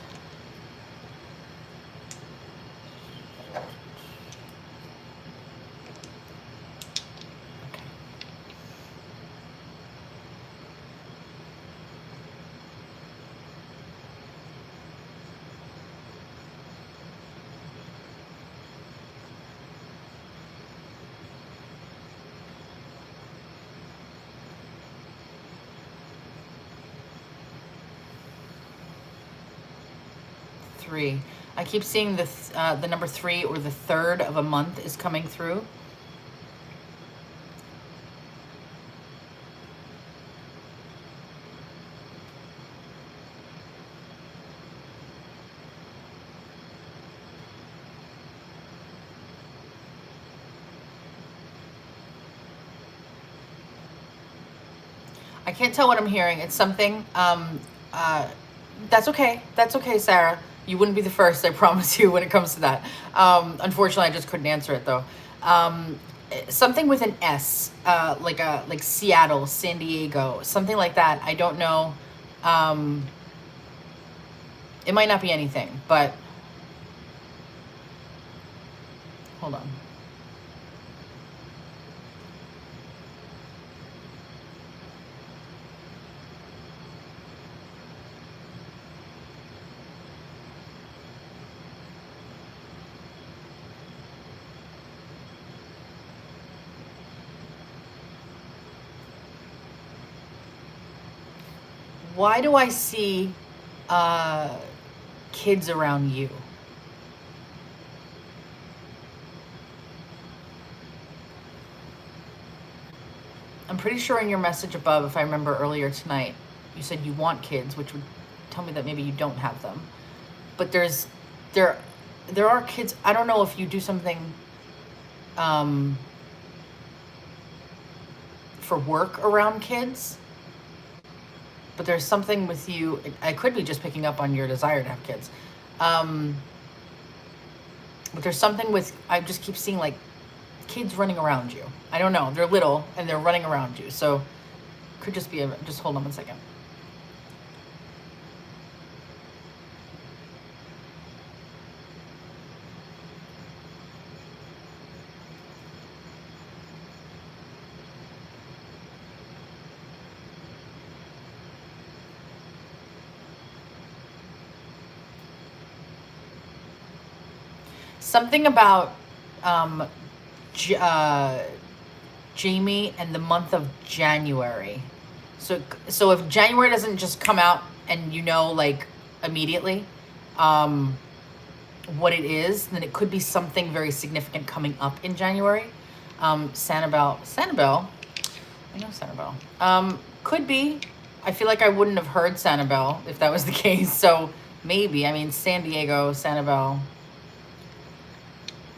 Three. I keep seeing the number 3 or the 3rd of a month is coming through. I can't tell what I'm hearing. It's something. That's okay. That's okay, Sarah. You wouldn't be the first, I promise you, when it comes to that. Unfortunately, I just couldn't answer it though. Something with an S, like Seattle, San Diego, something like that. I don't know. It might not be anything, but hold on. Why do I see kids around you? I'm pretty sure in your message above, if I remember earlier tonight, you said you want kids, which would tell me that maybe you don't have them. But there are kids. I don't know if you do something for work around kids, but there's something with you. I could be just picking up on your desire to have kids. But there's something with, I just keep seeing like kids running around you. I don't know. They're little and they're running around you. So could just be just hold on one second. Something about Jamie and the month of January. So if January doesn't just come out and you know like immediately what it is, then it could be something very significant coming up in January. Sanibel, I know Sanibel. Could be. I feel like I wouldn't have heard Sanibel if that was the case. So maybe. I mean, San Diego, Sanibel.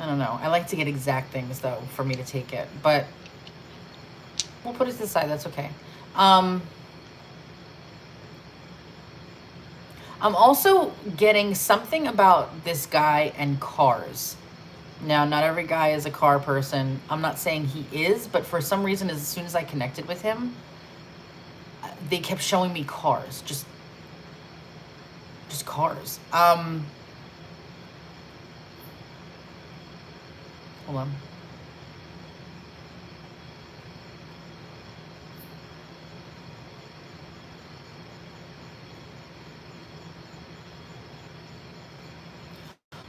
I don't know. I like to get exact things though for me to take it, but we'll put it to the side. That's okay. I'm also getting something about this guy and cars. Now, not every guy is a car person. I'm not saying he is, but for some reason, as soon as I connected with him, they kept showing me cars, just cars. Hold on.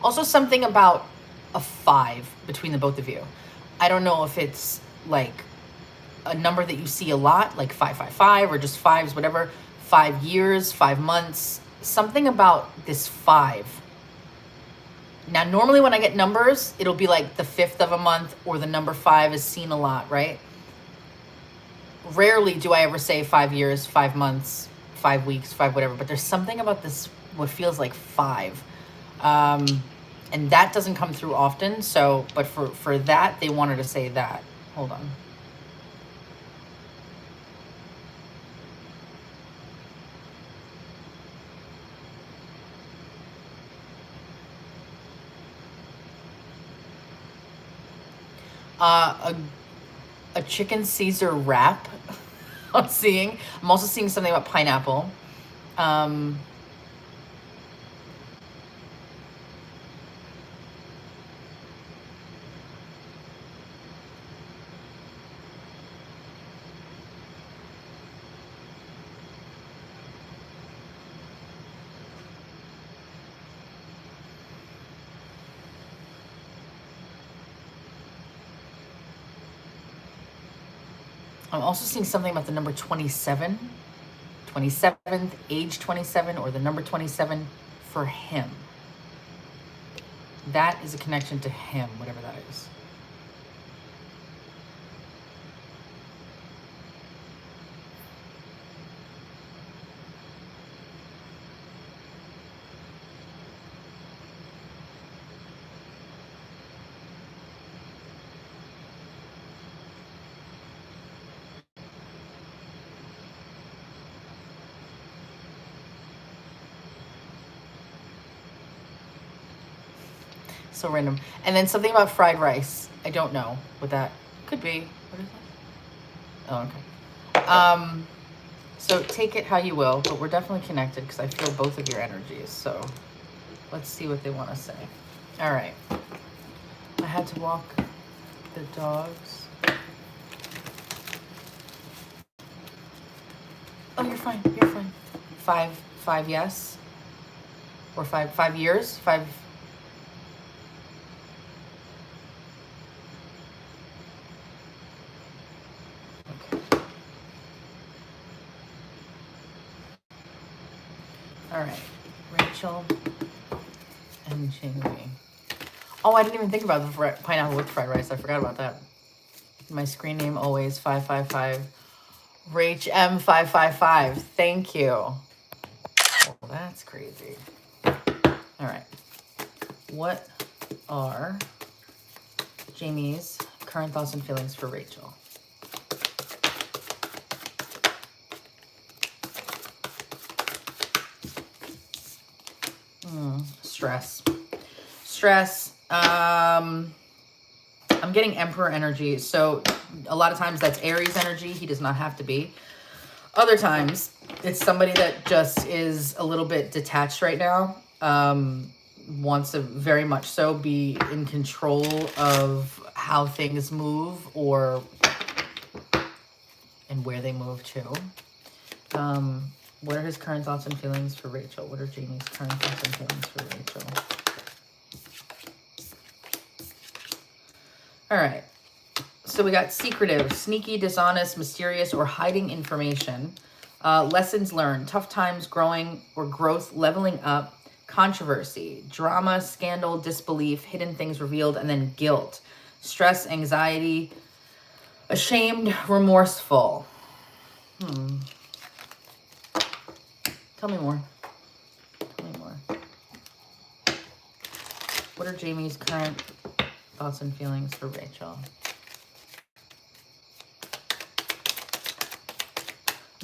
Also something about a 5 between the both of you. I don't know if it's like a number that you see a lot, like 555 or just fives, whatever. 5 years, 5 months, something about this 5. Now, normally when I get numbers, it'll be like the 5th of a month or the number 5 is seen a lot, right? Rarely do I ever say 5 years, 5 months, 5 weeks, 5 whatever, but there's something about this, what feels like 5. And that doesn't come through often. So, but for that, they wanted to say that. Hold on. A chicken Caesar wrap. I'm seeing. I'm also seeing something about pineapple. I'm also seeing something about the number 27, 27th, age 27, or the number 27 for him. That is a connection to him, whatever that is. So random. And then something about fried rice. I don't know what that could be. What is that? Oh, okay. So take it how you will, but we're definitely connected because I feel both of your energies. So let's see what they want to say. All right. I had to walk the dogs. Oh, you're fine. You're fine. 5, yes. Or 5 years. 5. All right, Rachel and Jamie. Oh, I didn't even think about the pineapple with fried rice. I forgot about that. My screen name always 555. Rach M555. Thank you. Oh, that's crazy. All right. What are Jamie's current thoughts and feelings for Rachel? Stress. Stress. I'm getting Emperor energy. So a lot of times that's Aries energy. He does not have to be. Other times it's somebody that just is a little bit detached right now. Wants to very much so be in control of how things move or and where they move to. What are his current thoughts and feelings for Rachel? What are Jamie's current thoughts and feelings for Rachel? All right. So we got secretive, sneaky, dishonest, mysterious, or hiding information. Lessons learned, tough times, growing or growth, leveling up, controversy, drama, scandal, disbelief, hidden things revealed, and then guilt, stress, anxiety, ashamed, remorseful. Tell me more. Tell me more. What are Jamie's current thoughts and feelings for Rachel?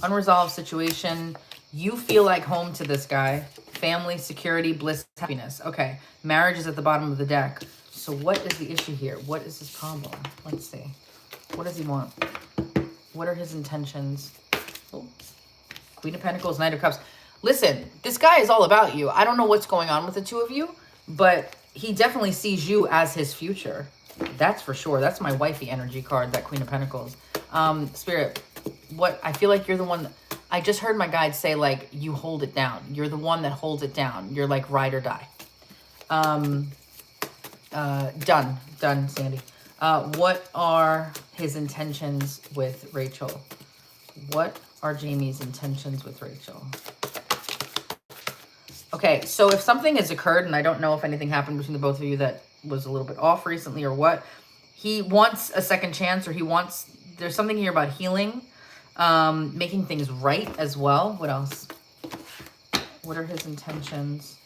Unresolved situation. You feel like home to this guy. Family, security, bliss, happiness. Okay. Marriage is at the bottom of the deck. So what is the issue here? What is his problem? Let's see. What does he want? What are his intentions? Oh. Queen of Pentacles, Knight of Cups. Listen, this guy is all about you. I don't know what's going on with the two of you, but he definitely sees you as his future. That's for sure. That's my wifey energy card, that Queen of Pentacles. Spirit, what I feel like you're the one. I just heard my guide say, like, you hold it down. You're the one that holds it down. You're like ride or die. Done, Sandy. What are his intentions with Rachel? What are Jamie's intentions with Rachel? Okay, so if something has occurred, and I don't know if anything happened between the both of you that was a little bit off recently or what, he wants a second chance, or there's something here about healing, making things right as well. What else? What are his intentions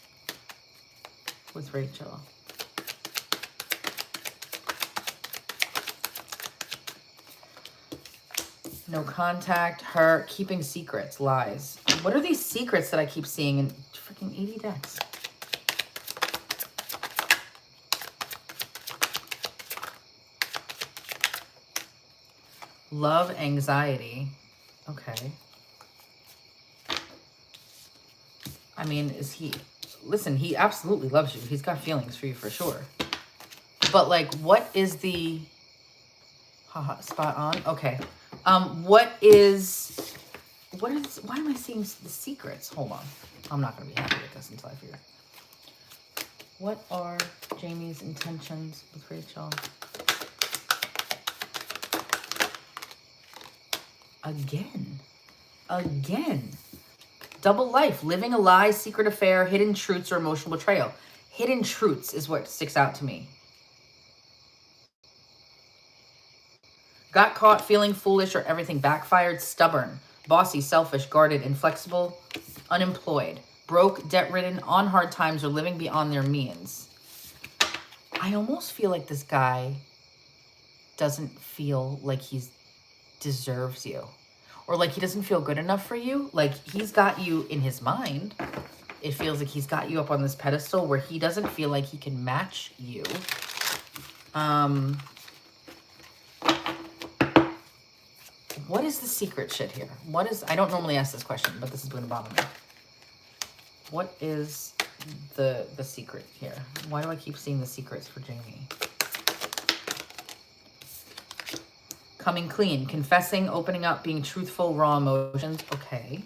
with Rachel? No contact, her, keeping secrets, lies. What are these secrets that I keep seeing in freaking 80 decks? Love, anxiety. Okay. I mean, listen, he absolutely loves you. He's got feelings for you for sure. But like, what is the, spot on? Okay. Why am I seeing the secrets? Hold on. I'm not going to be happy with this until I figure it. What are Jamie's intentions with Rachel? Again. Double life, living a lie, secret affair, hidden truths, or emotional betrayal. Hidden truths is what sticks out to me. Got caught feeling foolish or everything backfired, stubborn, bossy, selfish, guarded, inflexible, unemployed, broke, debt-ridden, on hard times, or living beyond their means. I almost feel like this guy doesn't feel like he deserves you. Or like he doesn't feel good enough for you. Like he's got you in his mind. It feels like he's got you up on this pedestal where he doesn't feel like he can match you. What is the secret shit here? I don't normally ask this question, but this is going to bother me. What is the secret here? Why do I keep seeing the secrets for Jamie? Coming clean, confessing, opening up, being truthful, raw emotions. Okay.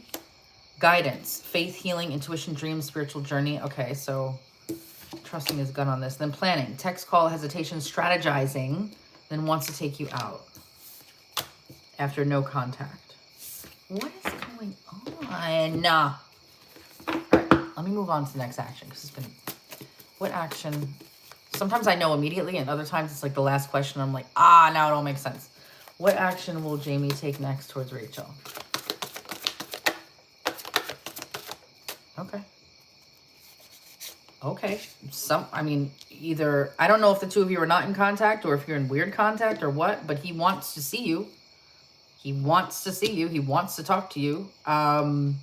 Guidance, faith, healing, intuition, dreams, spiritual journey. Okay, so trusting his gut on this. Then planning, text, call, hesitation, strategizing, then wants to take you out after no contact. What is going on? All right, let me move on to the next action because it's been... What action? Sometimes I know immediately and other times it's like the last question. I'm like, now it all makes sense. What action will Jamie take next towards Rachel? Okay. Either, I don't know if the two of you are not in contact or if you're in weird contact or what, but he wants to see you. He wants to see you. He wants to talk to you. And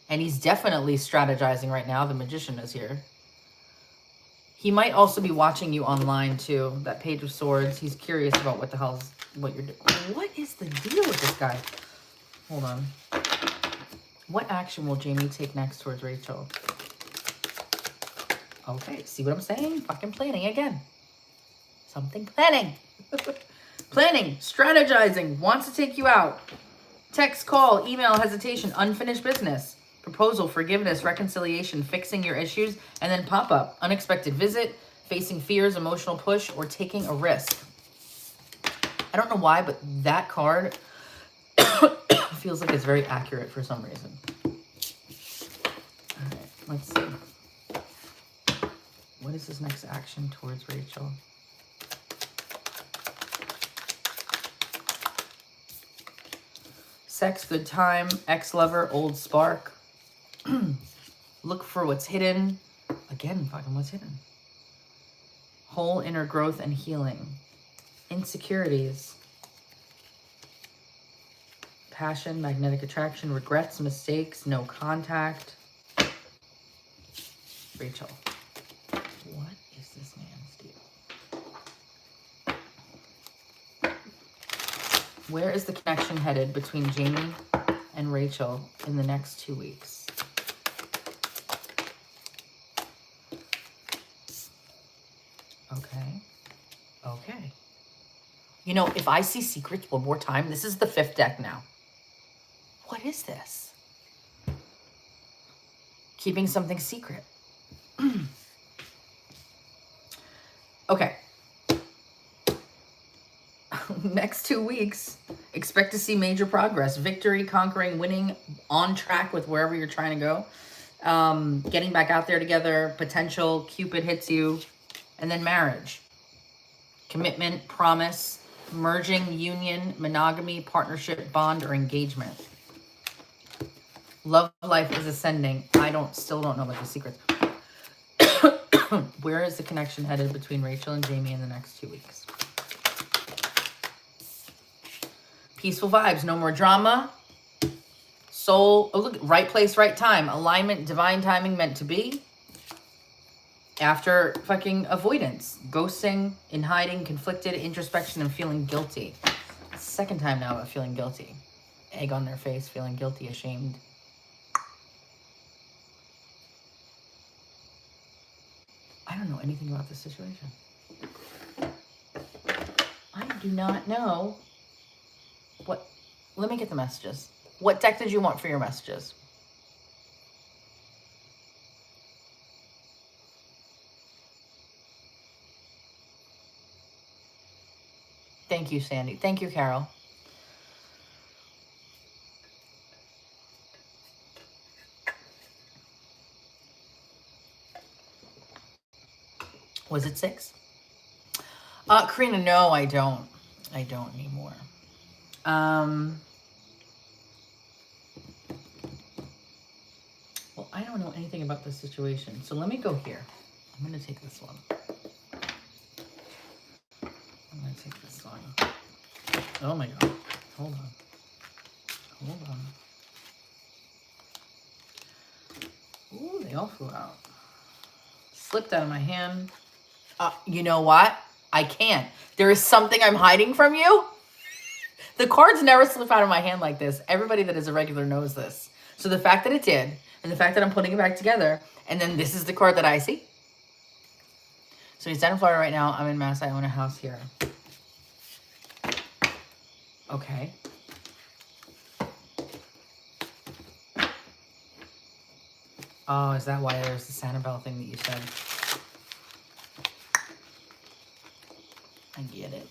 he's definitely strategizing right now. The Magician is here. He might also be watching you online too. That Page of Swords. He's curious about what you're doing. What is the deal with this guy? Hold on. What action will Jamie take next towards Rachel? Okay, see what I'm saying? Fucking planning again. Something planning. Planning, strategizing, wants to take you out. Text, call, email, hesitation, unfinished business. Proposal, forgiveness, reconciliation, fixing your issues, and then pop-up. Unexpected visit, facing fears, emotional push, or taking a risk. I don't know why, but that card feels like it's very accurate for some reason. All right, let's see. What is his next action towards Rachel? Sex, good time, ex-lover, old spark. Look for what's hidden. Again, fucking what's hidden. Whole inner growth and healing. Insecurities. Passion, magnetic attraction, regrets, mistakes, no contact. Rachel, what is this man's deal? Where is the connection headed between Jamie and Rachel in the next 2 weeks? Okay. Okay. You know, if I see secrets one more time, this is the 5th deck now. What is this? Keeping something secret. Okay. Next 2 weeks, expect to see major progress. Victory, conquering, winning, on track with wherever you're trying to go. Getting back out there together, potential, Cupid hits you, and then marriage. Commitment, promise, merging, union, monogamy, partnership, bond, or engagement. Love life is ascending. Still don't know about the secrets. Where is the connection headed between Rachel and Jamie in the next 2 weeks? Peaceful vibes, no more drama. Soul, oh look, right place, right time. Alignment, divine timing, meant to be. After fucking avoidance. Ghosting, in hiding, conflicted, introspection, and feeling guilty. Second time now about feeling guilty. Egg on their face, feeling guilty, ashamed. I don't know anything about this situation. I do not know what... Let me get the messages. What deck did you want for your messages? Thank you, Sandy. Thank you, Carol. Was it 6? Karina, no, I don't. I don't anymore. Well, I don't know anything about this situation. So let me go here. I'm going to take this one. I'm going to take this one. Oh my God. Hold on. Hold on. Ooh, they all flew out. Slipped out of my hand. You know what? I can't. There is something I'm hiding from you. The cards never slip out of my hand like this. Everybody that is a regular knows this. So the fact that it did, and the fact that I'm putting it back together, and then this is the card that I see. So he's down in Florida right now. I'm in Mass. I own a house here. Okay. Oh, is that why there's the Sanibel thing that you said? I get it.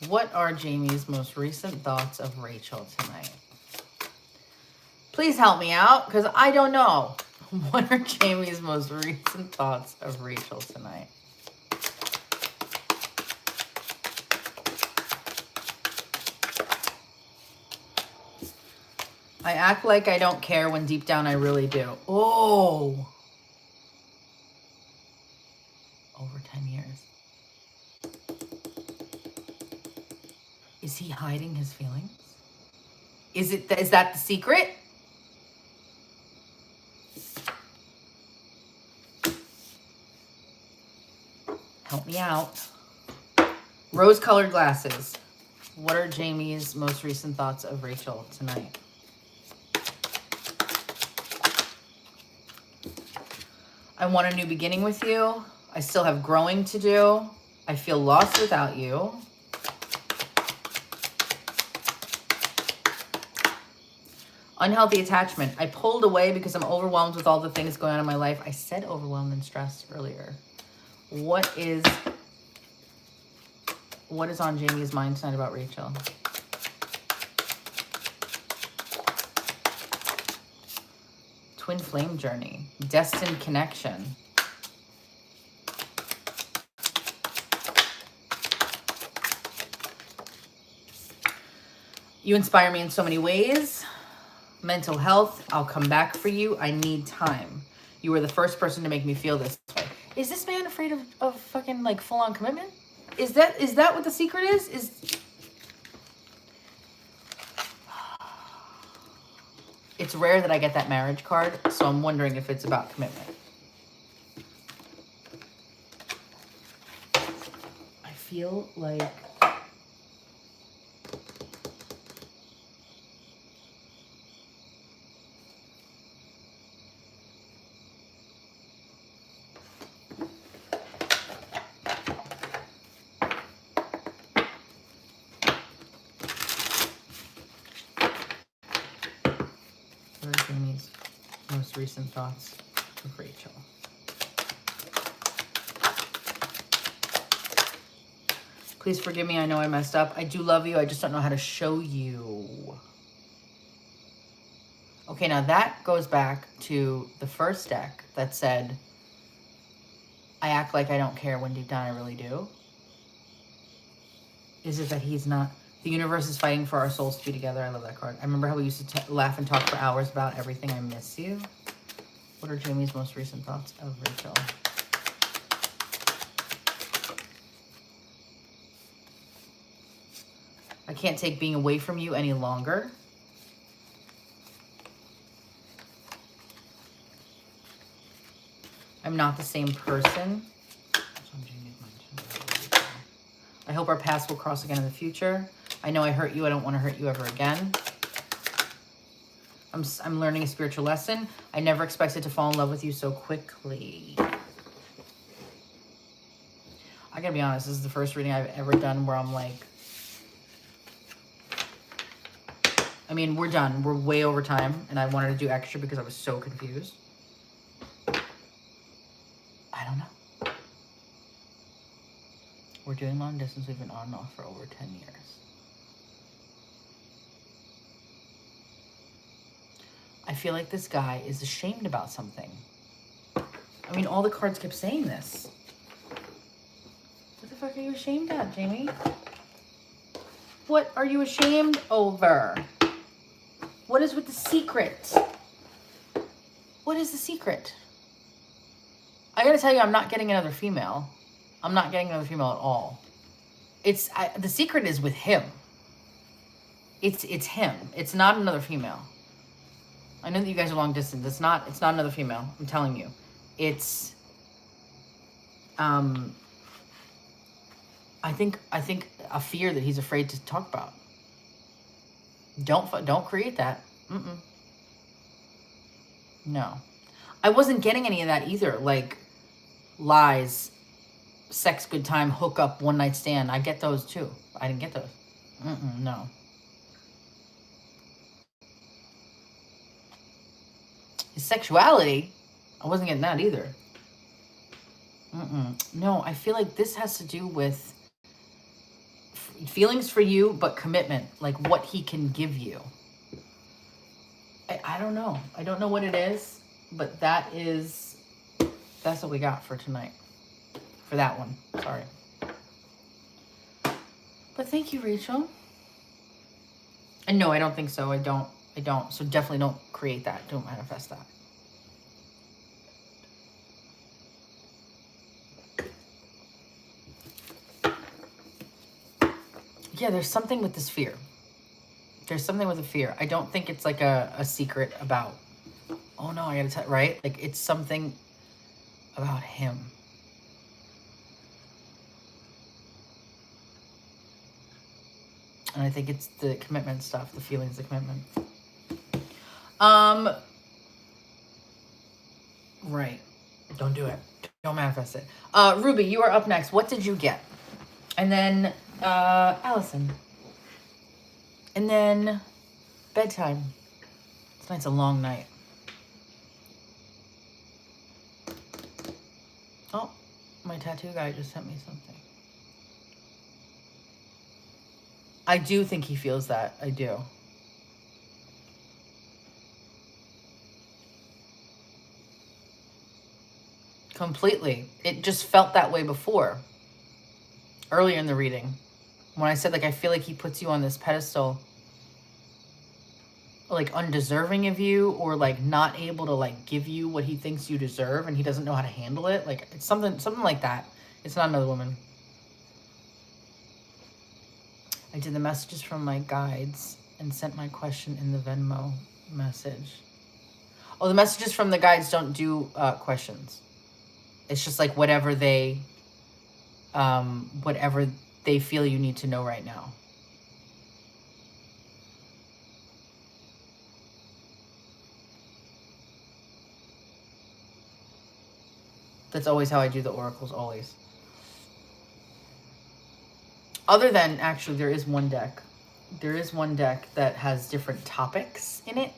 What are Jamie's most recent thoughts of Rachel tonight? Please help me out, because I don't know. What are Jamie's most recent thoughts of Rachel tonight? I act like I don't care when deep down I really do. Oh. Over 10 years. Is he hiding his feelings? Is that the secret? me out. Rose-colored glasses. What are Jamie's most recent thoughts of Rachel tonight? I want a new beginning with you. I still have growing to do. I feel lost without you. Unhealthy attachment. I pulled away because I'm overwhelmed with all the things going on in my life. I said overwhelmed and stressed earlier. What is on Jamie's mind tonight about Rachel? Twin flame journey. Destined connection. You inspire me in so many ways. Mental health. I'll come back for you. I need time. You were the first person to make me feel this way. Is this man afraid of fucking like full-on commitment? Is that what the secret is? It's rare that I get that marriage card, so I'm wondering if it's about commitment. I feel like Jamie's most recent thoughts of Rachel. Please forgive me. I know I messed up. I do love you. I just don't know how to show you. Okay, now that goes back to the first deck that said, I act like I don't care when deep down I really do. Is it that he's not... The universe is fighting for our souls to be together. I love that card. I remember how we used to laugh and talk for hours about everything. I miss you. What are Jamie's most recent thoughts of Rachel? I can't take being away from you any longer. I'm not the same person. I hope our paths will cross again in the future. I know I hurt you. I don't want to hurt you ever again. I'm learning a spiritual lesson. I never expected to fall in love with you so quickly. I gotta be honest, this is the first reading I've ever done where I'm like, I mean, we're done. We're way over time, and I wanted to do extra because I was so confused. I don't know. We're doing long distance. We've been on and off for over 10 years. I feel like this guy is ashamed about something. I mean, all the cards kept saying this. What the fuck are you ashamed at, Jamie? What are you ashamed over? What is with the secret? What is the secret? I gotta tell you, I'm not getting another female. I'm not getting another female at all. The secret is with him. It's him. It's not another female. I know that you guys are long distance. It's not another female. I'm telling you. It's I think a fear that he's afraid to talk about. Don't create that. No. I wasn't getting any of that either. Like lies, sex, good time, hook up, one night stand. I get those too. I didn't get those. No. His sexuality, I wasn't getting that either. No, I feel like this has to do with feelings for you, but commitment, like what he can give you. I don't know. I don't know what it is, but that's what we got for tonight. For that one. Sorry. But thank you, Rachel. And no, I don't think so. I don't. So definitely don't create that. Don't manifest that. Yeah, there's something with this fear. There's something with the fear. I don't think it's like a secret about, oh no, I gotta tell, right? Like it's something about him. And I think it's the commitment stuff, the feelings of commitment. Right. Don't do it. Don't manifest it. Ruby, you are up next. What did you get? And then Allison. And then bedtime. Tonight's a long night. Oh, my tattoo guy just sent me something. I do think he feels that. I do. Completely. It just felt that way before. Earlier in the reading. When I said, like, I feel like he puts you on this pedestal, like, undeserving of you, or, like, not able to, like, give you what he thinks you deserve, and he doesn't know how to handle it. Like, it's something like that. It's not another woman. I did the messages from my guides and sent my question in the Venmo message. Oh, the messages from the guides don't do questions. It's just like whatever they feel you need to know right now. That's always how I do the oracles, always. Other than, actually, there is one deck. There is one deck that has different topics in it.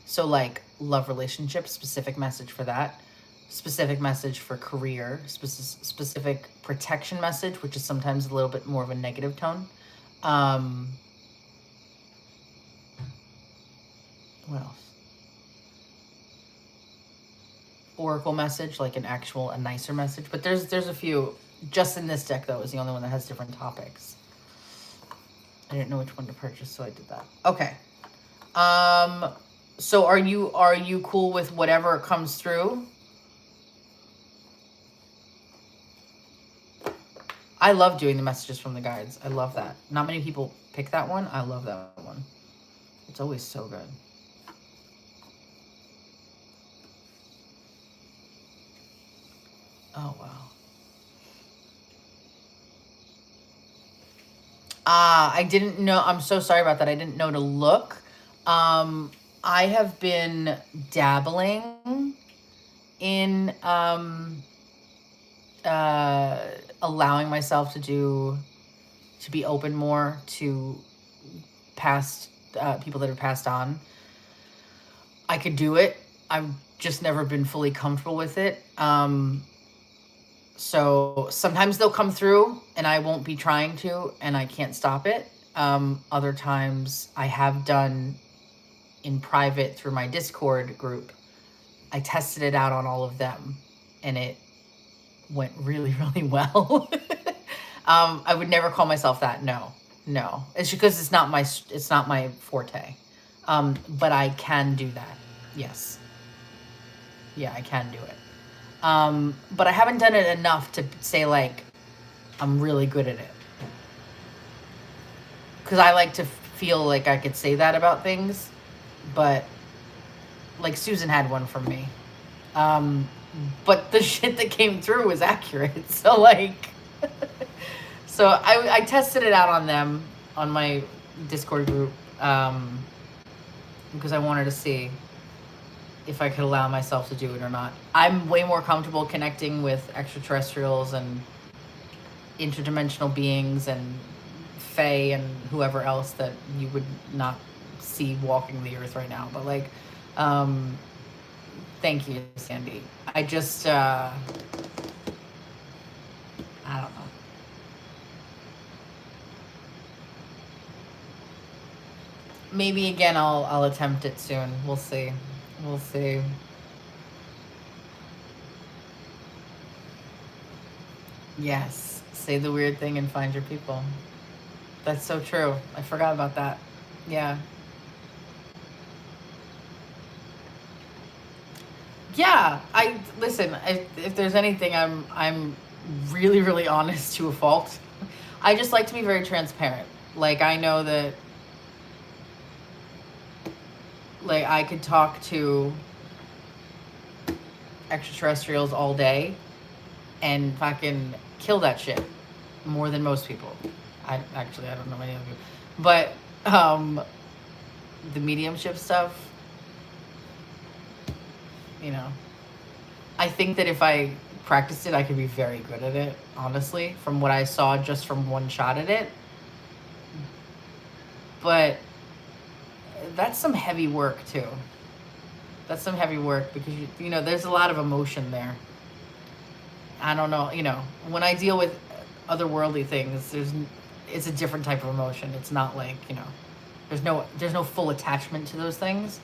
So, like, love relationships, specific message for that. Specific message for career. Specific protection message, which is sometimes a little bit more of a negative tone. What else? Oracle message, like an actual, a nicer message. But there's a few. Just in this deck, though, is the only one that has different topics. I didn't know which one to purchase, so I did that. Okay. So are you cool with whatever comes through? I love doing the messages from the guides. I love that. Not many people pick that one. I love that one. It's always so good. Oh, wow. I didn't know. I'm so sorry about that. I didn't know to look. I have been dabbling in allowing myself to be open more to past people that have passed on. I could do it. I've just never been fully comfortable with it. So sometimes they'll come through and I won't be trying to, and I can't stop it. Other times I have done in private through my Discord group. I tested it out on all of them and it went really, really well. I would never call myself that. No. It's because it's not my forte. But I can do that. Yes. Yeah, I can do it. But I haven't done it enough to say, like, I'm really good at it. Because I like to feel like I could say that about things. But, like, Susan had one from me. But the shit that came through was accurate. So, like... So I tested it out on them, on my Discord group. Because I wanted to see if I could allow myself to do it or not. I'm way more comfortable connecting with extraterrestrials and interdimensional beings and fae and whoever else that you would not see walking the earth right now. But, like, thank you, Sandy. I just, I don't know. Maybe again, I'll attempt it soon. We'll see. We'll see. Yes. Say the weird thing and find your people. That's so true. I forgot about that. Yeah. Yeah. Listen, if there's anything, I'm really, really honest to a fault. I just like to be very transparent. Like, I know that, like, I could talk to extraterrestrials all day and fucking kill that shit more than most people. I don't know any of you, but um, the mediumship stuff, you know, I think that if I practiced it, I could be very good at it. Honestly, from what I saw just from one shot at it, but that's some heavy work too. That's some heavy work because you know there's a lot of emotion there. I don't know, you know, when I deal with otherworldly things, it's a different type of emotion. It's not like, you know, there's no full attachment to those things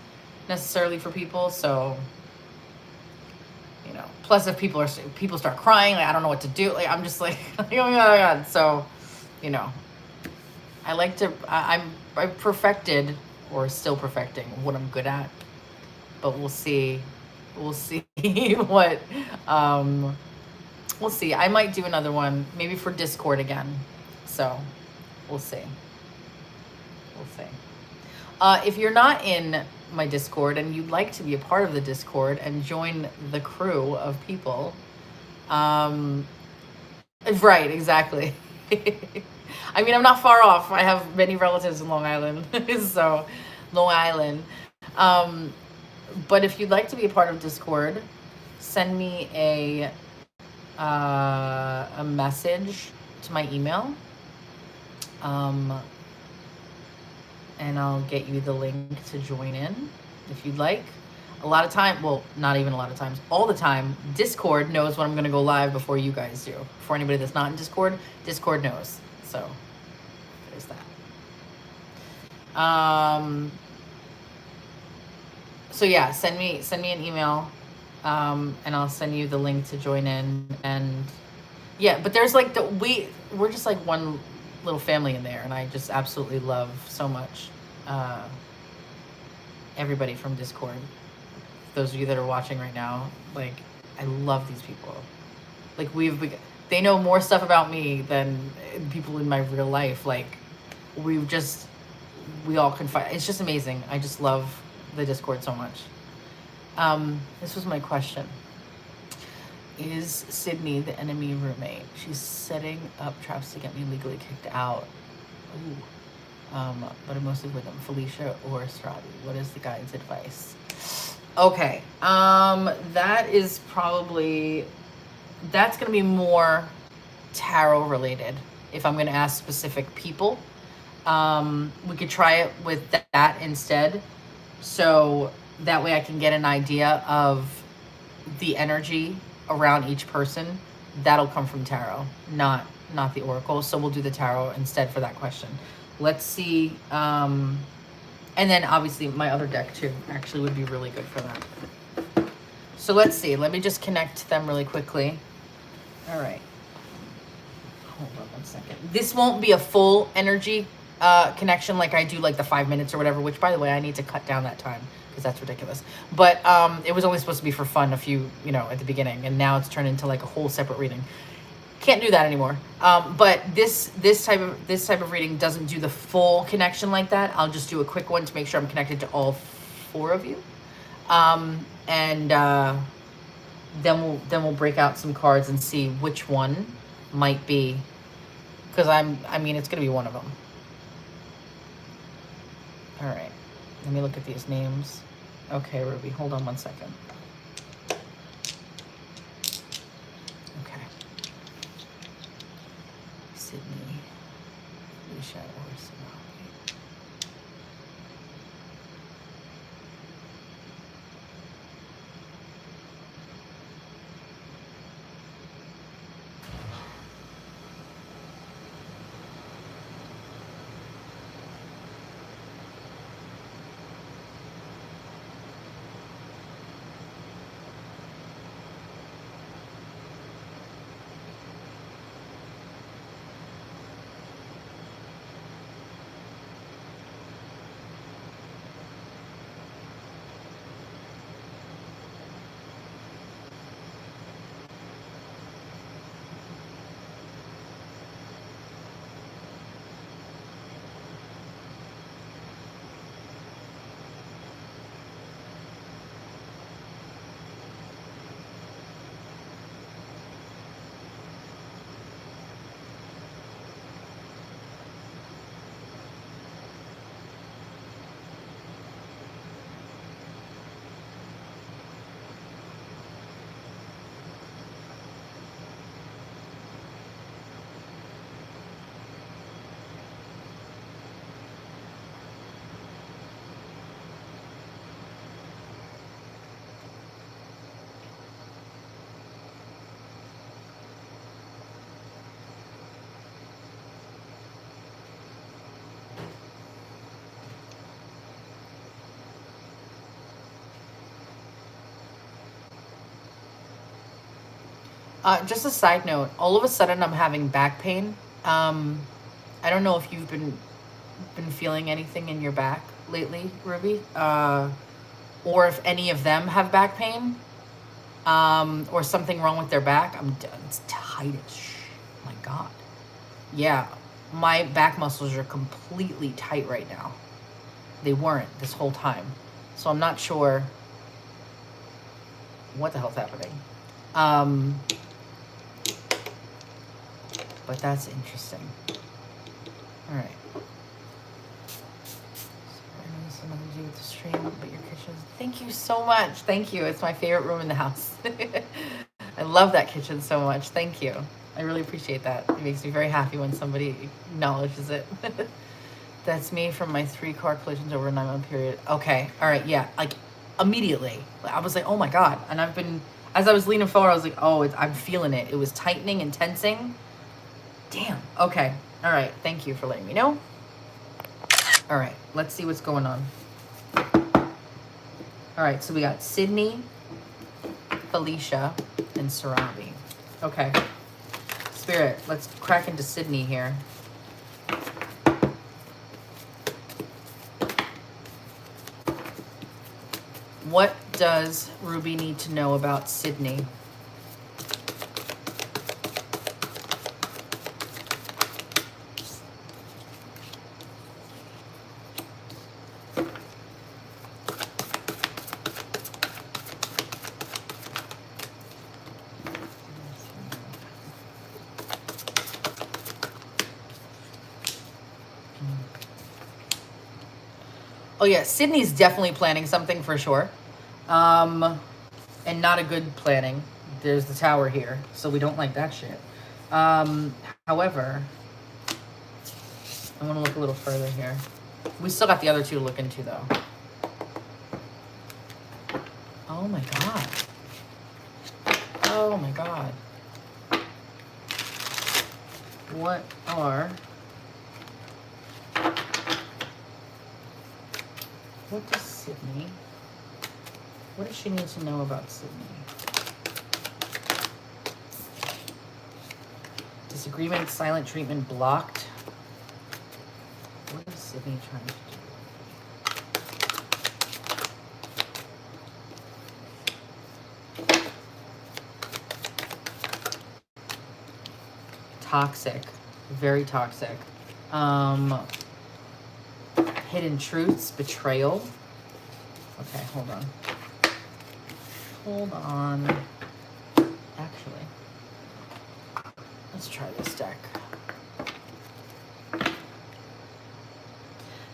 necessarily for people. So, you know, plus if people start crying, like I don't know what to do. Like I'm just like, oh my God. So, you know, I'm perfected or still perfecting what I'm good at, but we'll see. We'll see what we'll see. I might do another one, maybe for Discord again. So, we'll see. We'll see. If you're not in my Discord and you'd like to be a part of the Discord and join the crew of people, right, exactly. I mean, I'm not far off. I have many relatives in Long Island, so Long Island. Um, but if you'd like to be a part of Discord, send me a message to my email, and I'll get you the link to join in if you'd like. A lot of time, well, not even a lot of times, all the time, Discord knows when I'm going to go live before you guys do. For anybody that's not in Discord, Discord knows. So there's that. So yeah, send me an email, and I'll send you the link to join in. And yeah, but there's like we're just like one little family in there, and I just absolutely love so much everybody from Discord. Those of you that are watching right now, like I love these people. Like they know more stuff about me than people in my real life. Like we all confide. It's just amazing. I just love the Discord so much. This was my question. Is Sydney the enemy roommate? She's setting up traps to get me legally kicked out. Ooh. But I'm mostly with them. Felicia or Astrology. What is the guide's advice? Okay. That's going to be more tarot related if I'm going to ask specific people. We could try it with that instead. So that way I can get an idea of the energy around each person. That'll come from tarot, not the oracle. So we'll do the tarot instead for that question. Let's see. And then obviously my other deck too actually would be really good for that. So let's see. Let me just connect them really quickly. All right. Hold on one second. This won't be a full energy connection like I do like the 5 minutes or whatever, which by the way, I need to cut down that time because that's ridiculous. But it was only supposed to be for fun at the beginning, and now it's turned into like a whole separate reading. Can't do that anymore. But this type of reading doesn't do the full connection like that. I'll just do a quick one to make sure I'm connected to all 4 of you. And then we'll break out some cards and see which one might be, because I mean it's gonna be one of them. All right, let me look at these names. Okay, Ruby, hold on one second. Okay. Sydney, Alicia, or Sonali. Just a side note, all of a sudden I'm having back pain. I don't know if you've been feeling anything in your back lately, Ruby, or if any of them have back pain, or something wrong with their back. It's tight as my God. Yeah, my back muscles are completely tight right now. They weren't this whole time. So I'm not sure what the hell's happening. But that's interesting. All right. I know this has nothing to do with the stream, but your kitchen. Thank you so much. Thank you. It's my favorite room in the house. I love that kitchen so much. Thank you. I really appreciate that. It makes me very happy when somebody acknowledges it. That's me from my 3-car collisions over a 9-month period. Okay. All right. Yeah. Like immediately. I was like, oh my God. And I've been, as I was leaning forward, I was like, oh, I'm feeling it. It was tightening and tensing. Damn. Okay. All right. Thank you for letting me know. All right. Let's see what's going on. All right. So we got Sydney, Felicia, and Sarabi. Okay. Spirit, let's crack into Sydney here. What does Ruby need to know about Sydney? Oh yeah, Sydney's definitely planning something for sure. And not a good planning. There's the tower here, so we don't like that shit. However, I want to look a little further here. We still got the other two to look into though. Oh my God. Oh my God. What does Sydney, what does she need to know about Sydney? Disagreement, silent treatment, blocked. What is Sydney trying to do? Toxic, very toxic. Hidden truths, betrayal. Okay, hold on. Hold on. Actually, let's try this deck.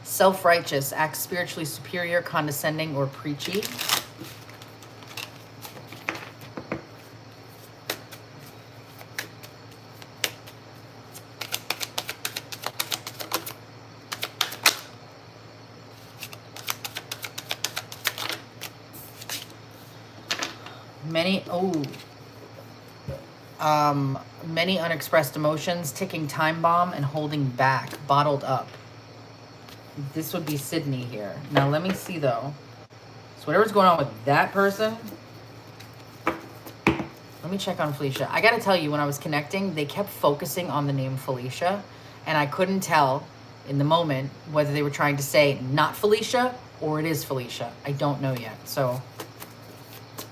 Self-righteous, acts spiritually superior, condescending, or preachy. Many unexpressed emotions, ticking time bomb, and holding back, bottled up. This would be Sydney here. Now let me see though. So whatever's going on with that person, let me check on Felicia. I gotta tell you, when I was connecting, they kept focusing on the name Felicia, and I couldn't tell in the moment whether they were trying to say not Felicia or it is Felicia. I don't know yet. So,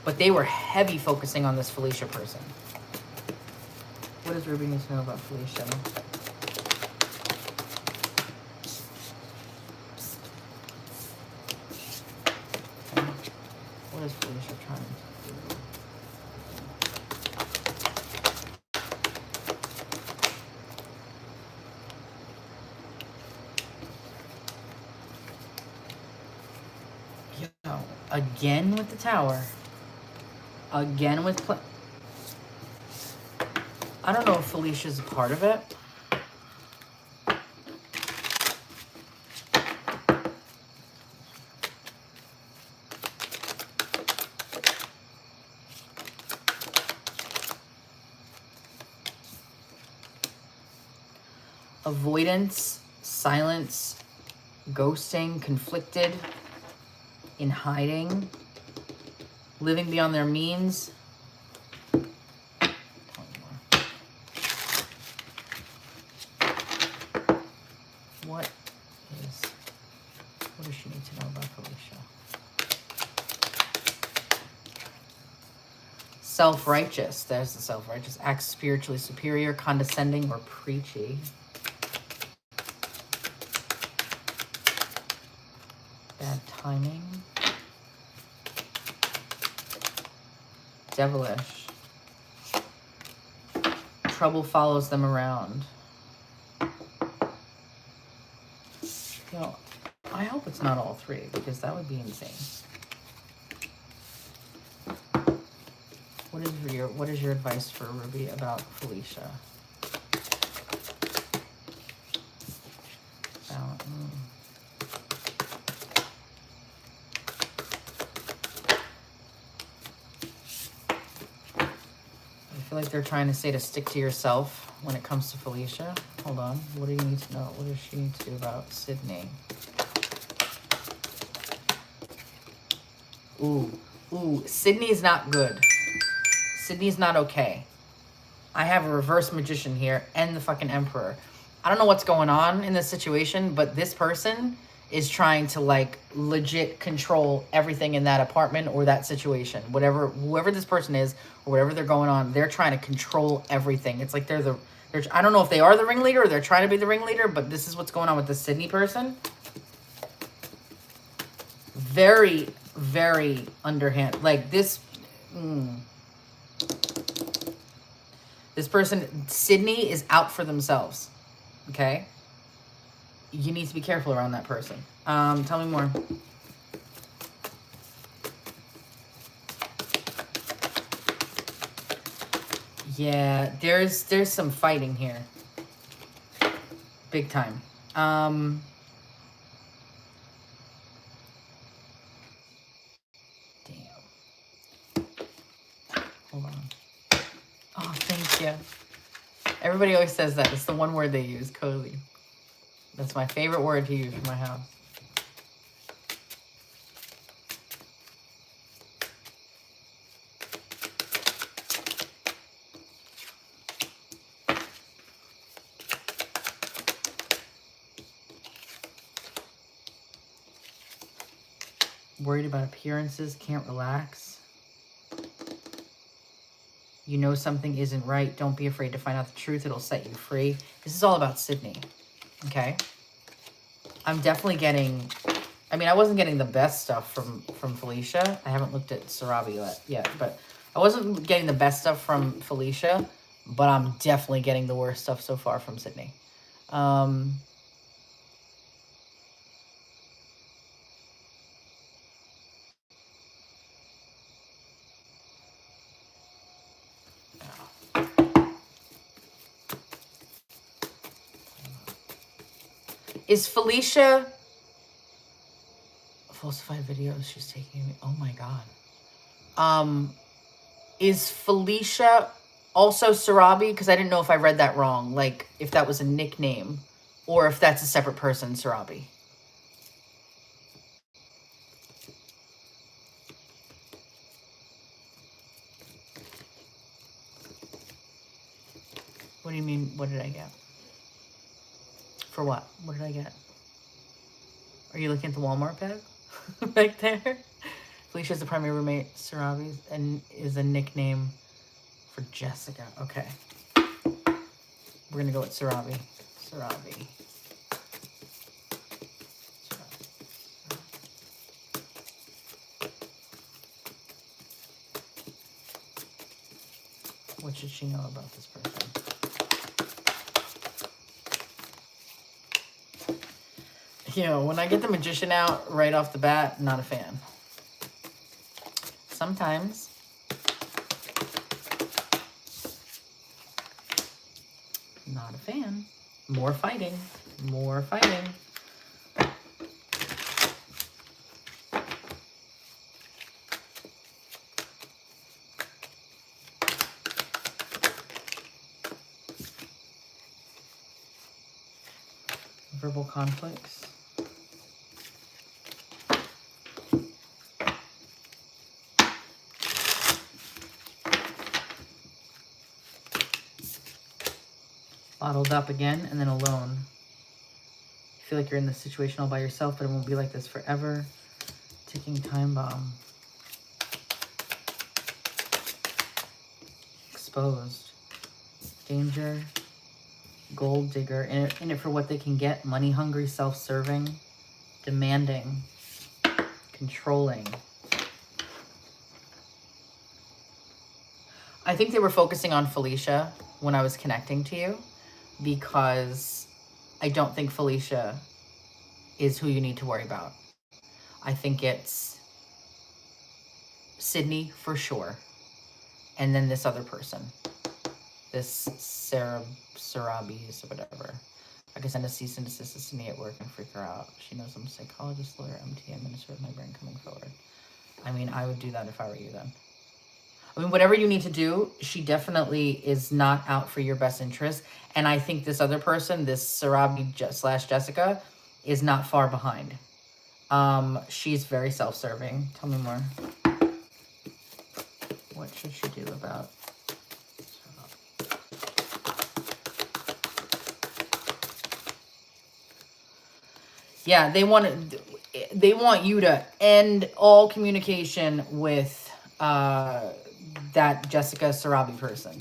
but they were heavy focusing on this Felicia person. What does Ruby need to know about Felicia? Okay. What is Felicia trying to do? Yo, again with the tower. Again with... I don't know if Felicia's a part of it. Avoidance, silence, ghosting, conflicted, in hiding, living beyond their means. need to know about Felicia? Self-righteous. There's the self-righteous. Acts spiritually superior, condescending, or preachy. Bad timing. Devilish. Trouble follows them around. You know, I hope it's not all three, because that would be insane. What is your advice for Ruby about Felicia? I feel like they're trying to say to stick to yourself when it comes to Felicia. Hold on. What do you need to know? What does she need to do about Sydney? Ooh, Sydney's not good. Sydney's not okay. I have a reverse magician here and the fucking emperor. I don't know what's going on in this situation, but this person is trying to like legit control everything in that apartment or that situation. Whoever this person is or whatever they're going on, they're trying to control everything. It's like they're I don't know if they are the ringleader or they're trying to be the ringleader, but this is what's going on with the Sydney person. Very, very underhand. Like this... This person, Sydney, is out for themselves. Okay? You need to be careful around that person. Tell me more. Yeah, there's some fighting here. Big time. Damn. Hold on. Oh, thank you. Everybody always says that. It's the one word they use, cozy. That's my favorite word to use for my house. Worried about appearances, can't relax. You know something isn't right. Don't be afraid to find out the truth. It'll set you free. This is all about Sydney. Okay? I'm definitely getting... I mean, I wasn't getting the best stuff from Felicia. I haven't looked at Sarabi yet, but I wasn't getting the best stuff from Felicia, but I'm definitely getting the worst stuff so far from Sydney. Is Felicia... Falsified videos she's taking me. Oh my God. Is Felicia also Sarabi? Because I didn't know if I read that wrong. Like, if that was a nickname or if that's a separate person, Sarabi. What do you mean, what did I get? For what? What did I get? Are you looking at the Walmart bag? Back there? Felicia's the primary roommate, Sarabi, and is a nickname for Jessica. Okay. We're gonna go with Sarabi. Sarabi. What should she know about this person? You know, when I get the magician out right off the bat, not a fan. Sometimes. Not a fan. More fighting. More fighting. Verbal conflicts. Bottled up again, and then alone. You feel like you're in this situation all by yourself, but it won't be like this forever. Ticking time bomb. Exposed. Danger. Gold digger. In it for what they can get. Money hungry, self-serving. Demanding. Controlling. I think they were focusing on Felicia when I was connecting to you, because I don't think Felicia is who you need to worry about. I think it's Sydney for sure. And then this other person, this Sarabis or whatever. I can send a cease and desist to Sydney at work and freak her out. She knows I'm a psychologist, lawyer, MT, minister with my brain coming forward. I mean, I would do that if I were you then. I mean, whatever you need to do, she definitely is not out for your best interest. And I think this other person, this Sarabi / Jessica, is not far behind. She's very self-serving. Tell me more. What should she do about... Yeah, they want you to end all communication with that Jessica Sarabi person.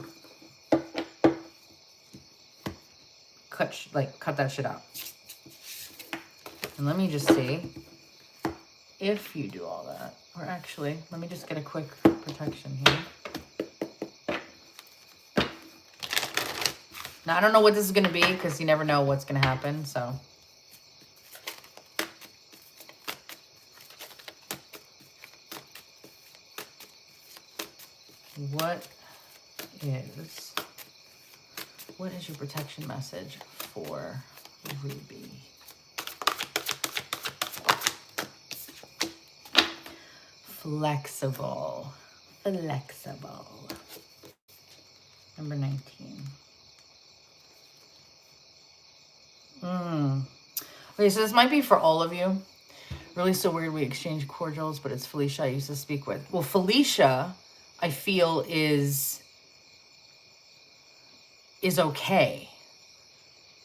Cut that shit out. And let me just see if you do all that. Or actually, let me just get a quick protection here. Now, I don't know what this is going to be, because you never know what's going to happen, so... What is your protection message for Ruby? Flexible. Number 19. Okay, so this might be for all of you. Really so weird we exchange cordials, but it's Felicia I used to speak with. Well, Felicia, I feel, is okay.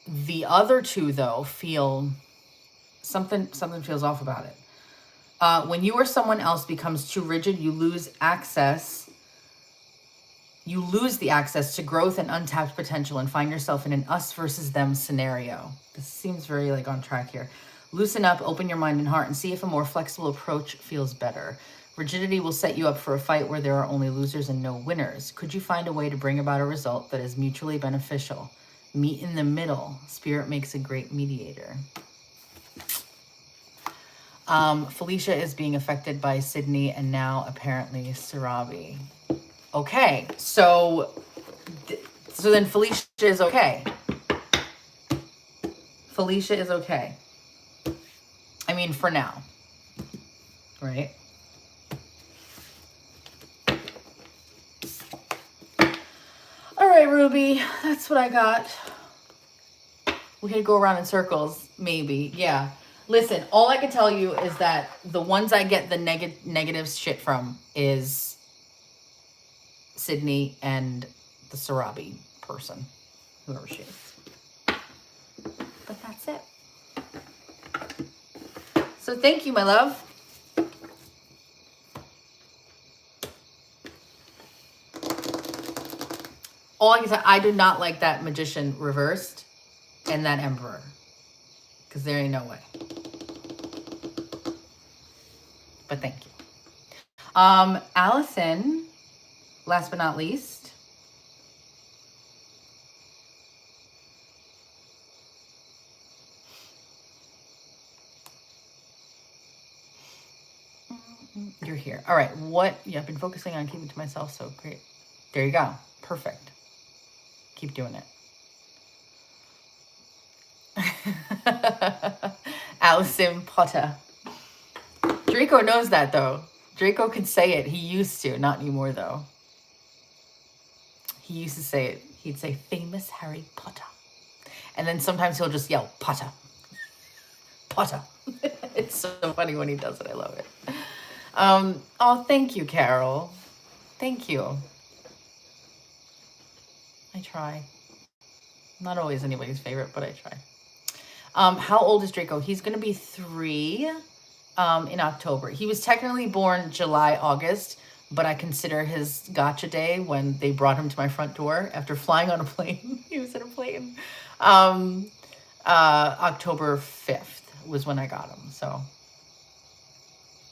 The other two, though, feel something feels off about it. When you or someone else becomes too rigid, you lose access. You lose the access to growth and untapped potential and find yourself in an us versus them scenario. This seems very on track here. Loosen up, open your mind and heart, and see if a more flexible approach feels better. Rigidity will set you up for a fight where there are only losers and no winners. Could you find a way to bring about a result that is mutually beneficial? Meet in the middle. Spirit makes a great mediator. Felicia is being affected by Sydney and now apparently Sarabi. Okay, so then Felicia is okay. Felicia is okay. I mean, for now, right? All right, Ruby, that's what I got. We could go around in circles, maybe. Yeah. Listen, all I can tell you is that the ones I get the negative shit from is Sydney and the Sarabi person, whoever she is. But that's it. So thank you, my love. All I can say, I do not like that magician reversed and that emperor, because there ain't no way. But thank you. Allison, last but not least. You're here. All right. I've been focusing on keeping to myself. So great. There you go. Perfect. Keep doing it. Allison Potter. Draco knows that, though. Draco could say it. He used to. Not anymore, though. He used to say it. He'd say, famous Harry Potter. And then sometimes he'll just yell, Potter. Potter. It's so funny when he does it. I love it. Oh, thank you, Carol. Thank you. I try. Not always anybody's favorite, but I try. How old is Draco? He's going to be 3 in October. He was technically born July, August, but I consider his gotcha day when they brought him to my front door after flying on a plane. He was in a plane. October 5th was when I got him. So,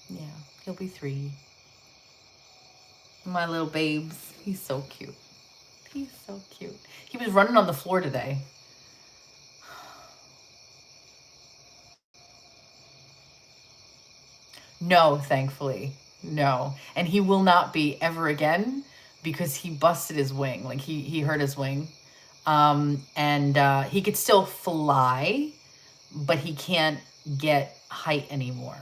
yeah, he'll be 3. My little babes. He's so cute. He's so cute. He was running on the floor today. No, thankfully. No. And he will not be ever again because he busted his wing. Like he hurt his wing. He could still fly, but he can't get height anymore.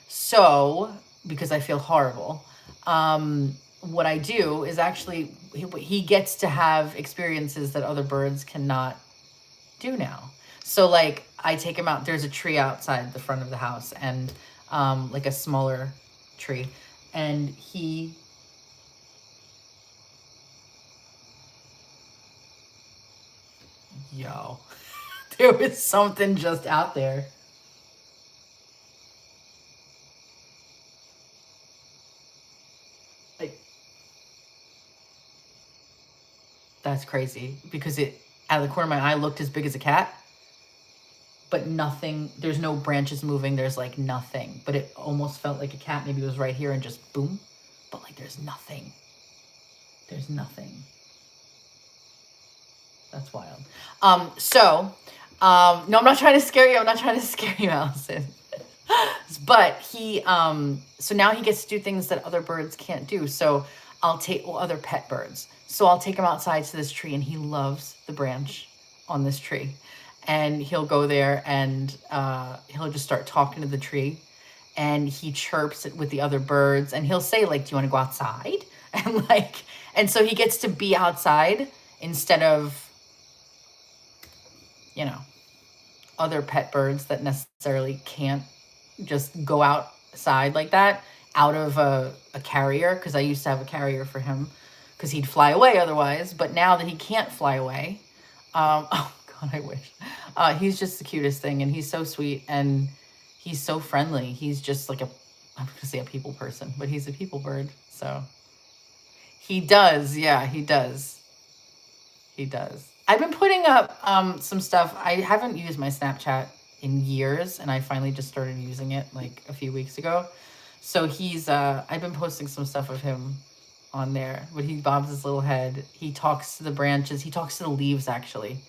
So, because I feel horrible, what I do is actually, he gets to have experiences that other birds cannot do now. So like I take him out, there's a tree outside the front of the house and like a smaller tree, and yo, there was something just out there. Like, that's crazy because it, out of the corner of my eye, looked as big as a cat. But nothing, there's no branches moving, there's like nothing. But it almost felt like a cat, maybe it was right here and just boom. But like there's nothing. There's nothing. That's wild. No, I'm not trying to scare you. I'm not trying to scare you, Allison. But he, so now he gets to do things that other birds can't do. So I'll take, well, other pet birds. So I'll take him outside to this tree and he loves the branch on this tree. And he'll go there and he'll just start talking to the tree, and he chirps with the other birds, and he'll say like, do you want to go outside? And so he gets to be outside instead of, you know, other pet birds that necessarily can't just go outside like that out of a carrier. Because I used to have a carrier for him because he'd fly away otherwise. But now that he can't fly away, oh God, I wish. He's just the cutest thing, and he's so sweet, and he's so friendly. He's just like I'm going to say a people person, but he's a people bird. So he does. Yeah, he does. He does. I've been putting up some stuff. I haven't used my Snapchat in years, and I finally just started using it like a few weeks ago. So he's, I've been posting some stuff of him on there, but he bobs his little head. He talks to the branches. He talks to the leaves, actually.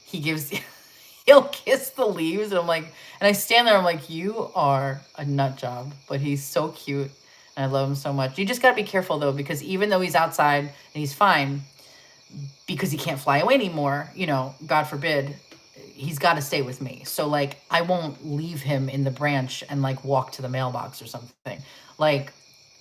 He gives, he'll kiss the leaves. And I'm like, and I stand there, I'm like, you are a nut job, but he's so cute. And I love him so much. You just got to be careful though, because even though he's outside and he's fine, because he can't fly away anymore, you know, God forbid, he's got to stay with me. So like, I won't leave him in the branch and like walk to the mailbox or something. Like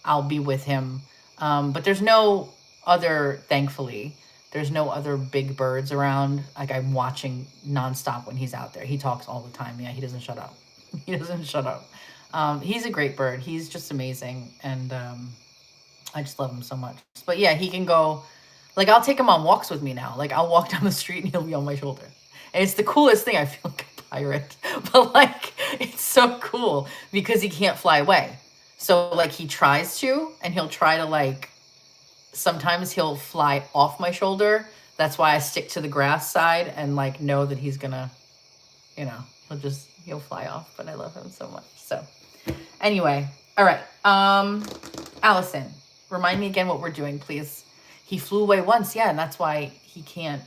I'll be with him. But there's no other, thankfully, there's no other big birds around. Like I'm watching nonstop when he's out there. He talks all the time. Yeah, he doesn't shut up. He doesn't shut up. He's a great bird. He's just amazing. And I just love him so much. But yeah, he can go, like I'll take him on walks with me now. Like I'll walk down the street and he'll be on my shoulder. And it's the coolest thing. I feel like a pirate. But like, it's so cool because he can't fly away. So like he tries to, and he'll try to like, sometimes he'll fly off my shoulder. That's why I stick to the grass side and like know that he's gonna, you know, he'll fly off, but I love him so much. So anyway, all right. Allison, remind me again what we're doing, please. He flew away once. Yeah. And that's why he can't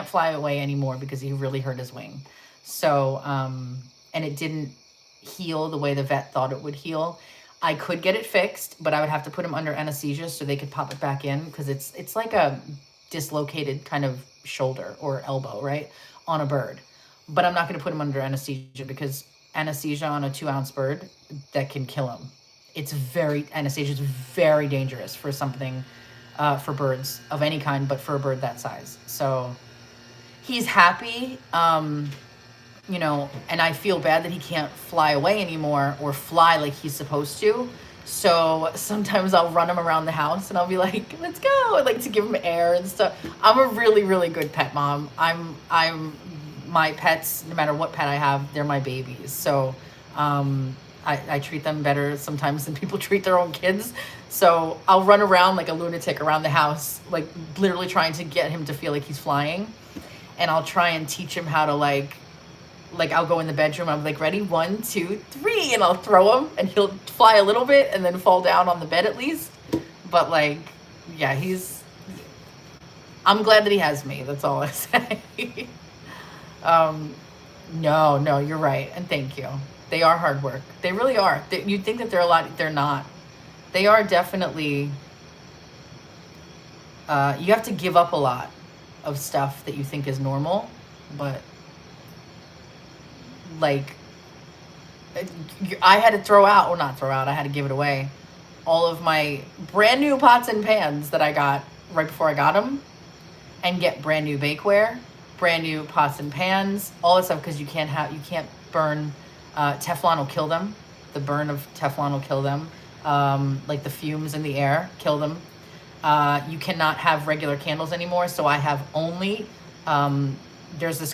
fly away anymore because he really hurt his wing. So, and it didn't heal the way the vet thought it would heal. I could get it fixed, but I would have to put him under anesthesia so they could pop it back in because it's like a dislocated kind of shoulder or elbow, right, on a bird. But I'm not going to put him under anesthesia because anesthesia on a 2-ounce bird, that can kill him. Anesthesia is very dangerous for something, for birds of any kind, but for a bird that size. So he's happy. You know, and I feel bad that he can't fly away anymore or fly like he's supposed to. So sometimes I'll run him around the house and I'll be like, let's go. I'd like to give him air and stuff. I'm a really, really good pet mom. I'm my pets, no matter what pet I have, they're my babies. So I treat them better sometimes than people treat their own kids. So I'll run around like a lunatic around the house, like literally trying to get him to feel like he's flying. And I'll try and teach him how to like I'll go in the bedroom, I'm like, ready, 1, 2, 3, and I'll throw him and he'll fly a little bit and then fall down on the bed at least. But like, yeah, I'm glad that he has me. That's all I say. No, you're right. And thank you. They are hard work. They really are. You'd think that they're a lot. They're not. They are definitely, you have to give up a lot of stuff that you think is normal, but like, I had to I had to give it away. All of my brand new pots and pans that I got right before I got them, and get brand new bakeware, brand new pots and pans, all this stuff, because you can't burn. Teflon will kill them. The burn of Teflon will kill them. Like the fumes in the air kill them. You cannot have regular candles anymore. So I have only, there's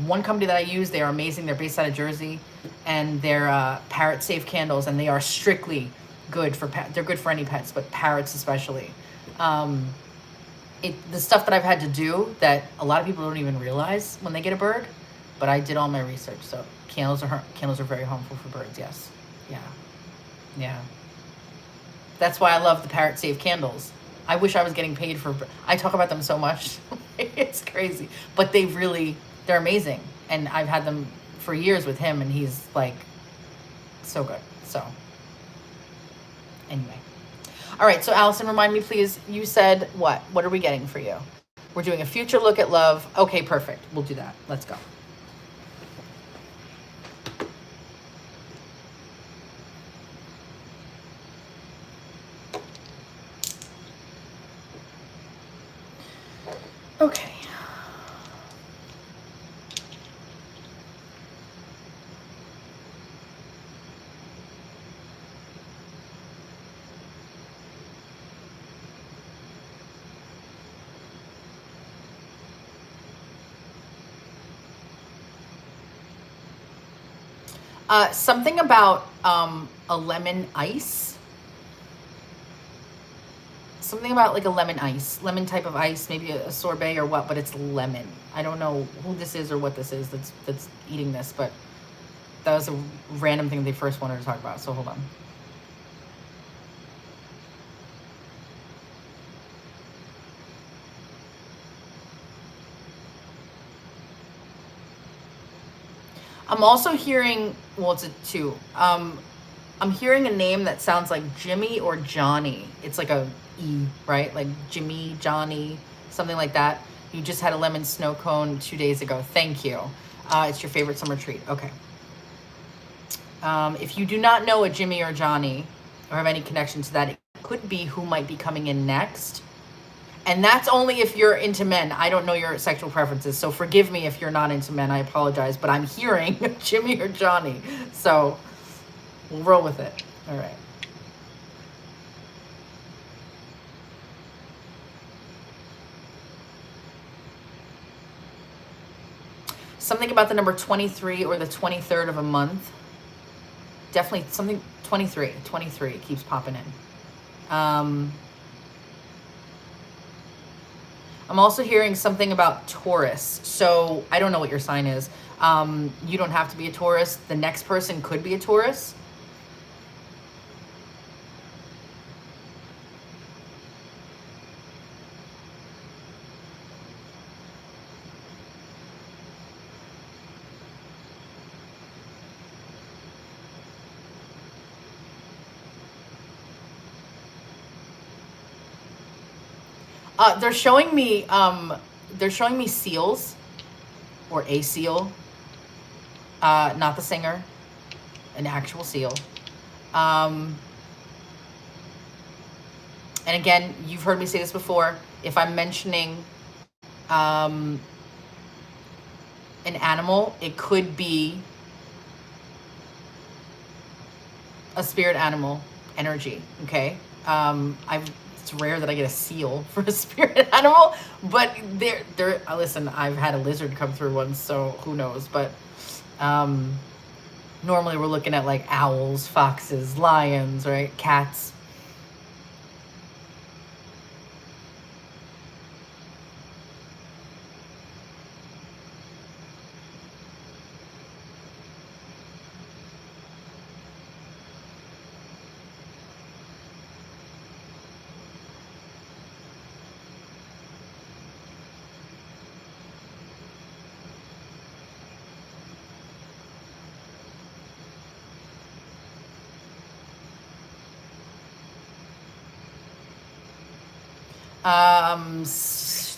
one company that I use. They are amazing. They're based out of Jersey, and they're parrot safe candles, and they are strictly good for they're good for any pets, but parrots especially. The stuff that I've had to do that a lot of people don't even realize when they get a bird, but I did all my research. So candles are very harmful for birds. Yes. Yeah. That's why I love the parrot safe candles. I wish I was getting paid I talk about them so much. It's crazy, but they're amazing. And I've had them for years with him, and he's like so good. So anyway. All right. So Allison, remind me, please. You said what? What are we getting for you? We're doing a future look at love. Okay, perfect. We'll do that. Let's go. Okay. Something about a lemon ice. Something about like a lemon type of ice, maybe a sorbet or what, but it's lemon. I don't know who this is or what this is that's eating this, but that was a random thing they first wanted to talk about. So hold on. I'm also hearing, well, it's a 2. I'm hearing a name that sounds like Jimmy or Johnny. It's like a E, right? Like Jimmy, Johnny, something like that. You just had a lemon snow cone 2 days ago. Thank you. It's your favorite summer treat. Okay. If you do not know a Jimmy or Johnny or have any connection to that, it could be who might be coming in next. And that's only if you're into men. I don't know your sexual preferences, so forgive me if you're not into men. I apologize, but I'm hearing Jimmy or Johnny. So we'll roll with it. All right. Something about the number 23 or the 23rd of a month. Definitely something 23. 23 keeps popping in. I'm also hearing something about Taurus. So I don't know what your sign is. You don't have to be a Taurus. The next person could be a Taurus. They're showing me seals, or a seal, not the singer, an actual seal. And again, you've heard me say this before. If I'm mentioning an animal, it could be a spirit animal energy. Okay. It's rare that I get a seal for a spirit animal, but they're listen, I've had a lizard come through once, so who knows, but normally we're looking at like owls, foxes, lions, right? Cats.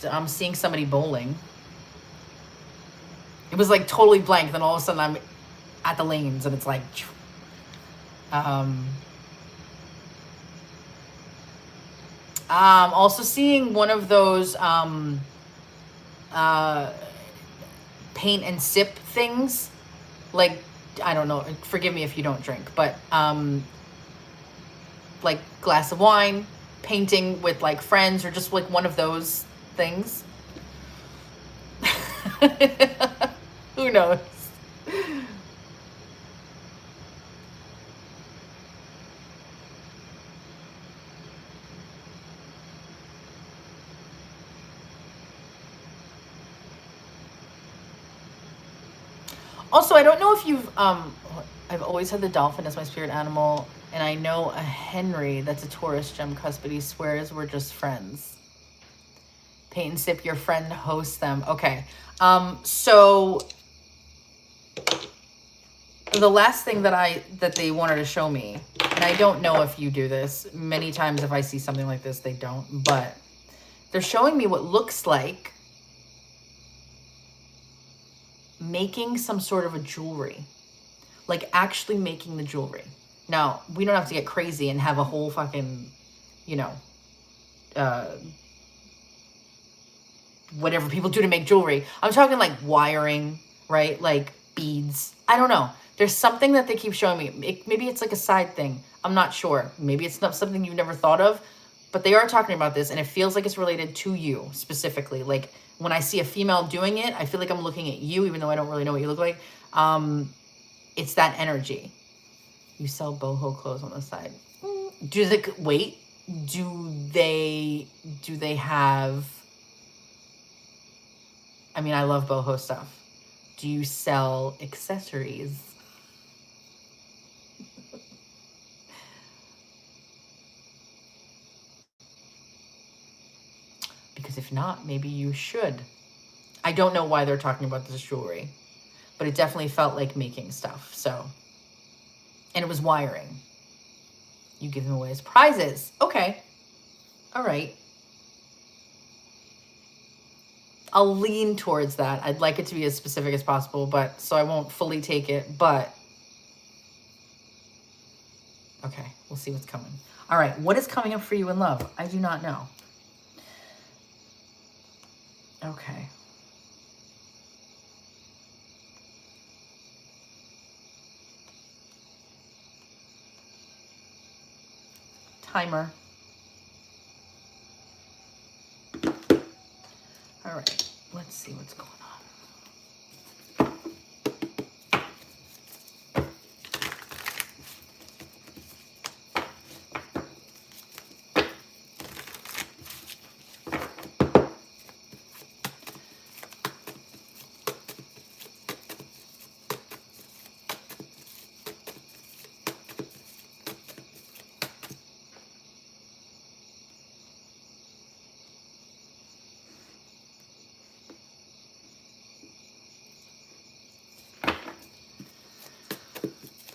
I'm seeing somebody bowling. It was like totally blank. Then all of a sudden I'm at the lanes and it's like, also seeing one of those paint and sip things. Like, I don't know, forgive me if you don't drink, but like glass of wine, painting with like friends, or just like one of those things. Who knows? Also, I don't know if you've I've always had the dolphin as my spirit animal, and I know a Henry that's a Taurus gem cusp, but he swears we're just friends. Paint and sip, your friend hosts them. Okay. So the last thing that they wanted to show me, and I don't know if you do this, many times if I see something like this, they don't, but they're showing me what looks like making some sort of a jewelry, like actually making the jewelry. Now, we don't have to get crazy and have a whole fucking, you know, whatever people do to make jewelry. I'm talking like wiring, right? Like beads. I don't know. There's something that they keep showing me. Maybe it's like a side thing. I'm not sure. Maybe it's not something you've never thought of, but they are talking about this, and it feels like it's related to you specifically. Like when I see a female doing it, I feel like I'm looking at you, even though I don't really know what you look like. It's that energy. You sell boho clothes on the side. Do they have, I mean, I love boho stuff. Do you sell accessories? Because if not, maybe you should. I don't know why they're talking about this jewelry, but it definitely felt like making stuff. So, and it was wiring. You give them away as prizes. Okay. All right. I'll lean towards that. I'd like it to be as specific as possible, but so I won't fully take it, but okay, we'll see what's coming. All right, what is coming up for you in love? I do not know. Okay. Timer. All right, let's see what's going on.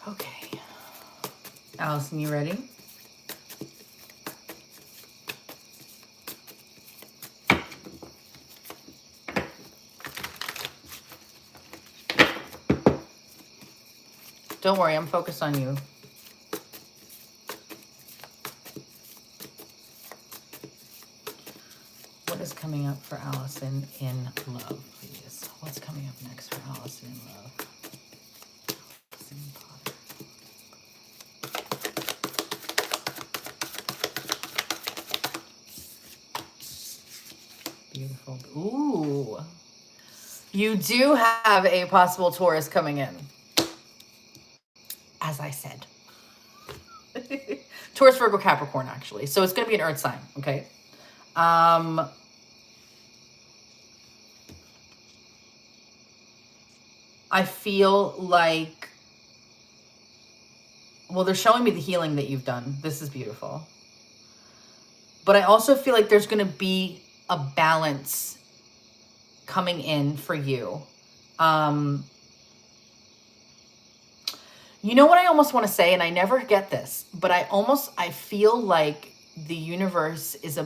Okay. Allison, you ready? Don't worry, I'm focused on you. What is coming up for Allison in love, please? What's coming up next for Allison in love? Allison Potter. Ooh. You do have a possible Taurus coming in. As I said. Taurus, Virgo, Capricorn, actually. So it's going to be an earth sign, okay? I feel like, well, they're showing me the healing that you've done. This is beautiful. But I also feel like there's going to be a balance coming in for you. You know what I almost want to say, and I never get this, but I feel like the universe is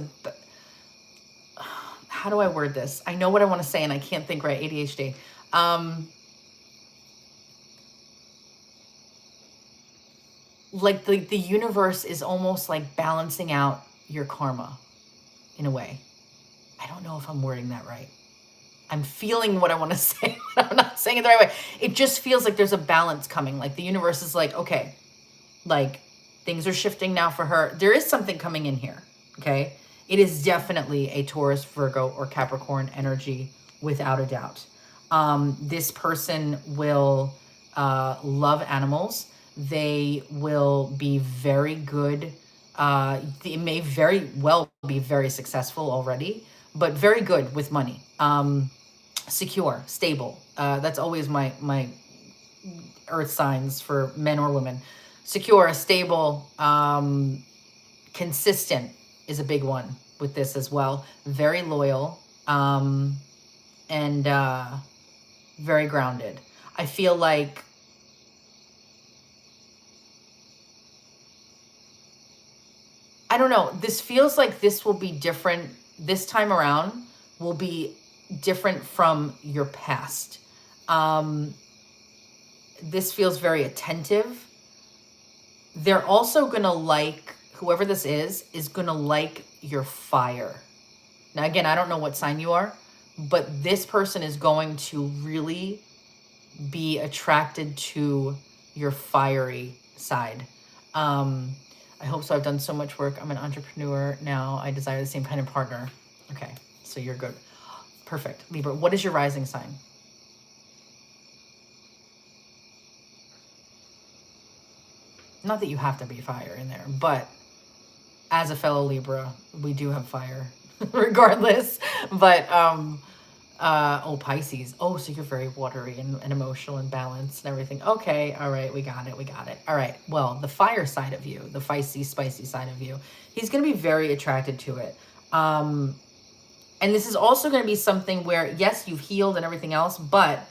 how do I word this? I know what I want to say and I can't think right, ADHD. Like the universe is almost like balancing out your karma in a way. I don't know if I'm wording that right. I'm feeling what I want to say, but I'm not saying it the right way. It just feels like there's a balance coming. Like the universe is like, okay, like things are shifting now for her. There is something coming in here, okay? It is definitely a Taurus, Virgo, or Capricorn energy, without a doubt. This person will love animals. They will be very good. They may very well be very successful already, but very good with money. Secure, stable. That's always my earth signs for men or women. Secure, stable, consistent is a big one with this as well. Very loyal, and very grounded. I feel like I don't know. This feels like this will be different. This time around will be different from your past. This feels very attentive. They're also going to like, whoever this is going to like your fire. Now, again, I don't know what sign you are, but this person is going to really be attracted to your fiery side. I hope so. I've done so much work. I'm an entrepreneur now. I desire the same kind of partner. Okay, so you're good. Perfect. Libra, what is your rising sign? Not that you have to be fire in there, but as a fellow Libra, we do have fire regardless. But, oh, Pisces. Oh, so you're very watery and emotional and balanced and everything. Okay, all right, we got it. All right, well, the fire side of you, the feisty, spicy side of you, he's going to be very attracted to it. And this is also going to be something where, yes, you've healed and everything else, but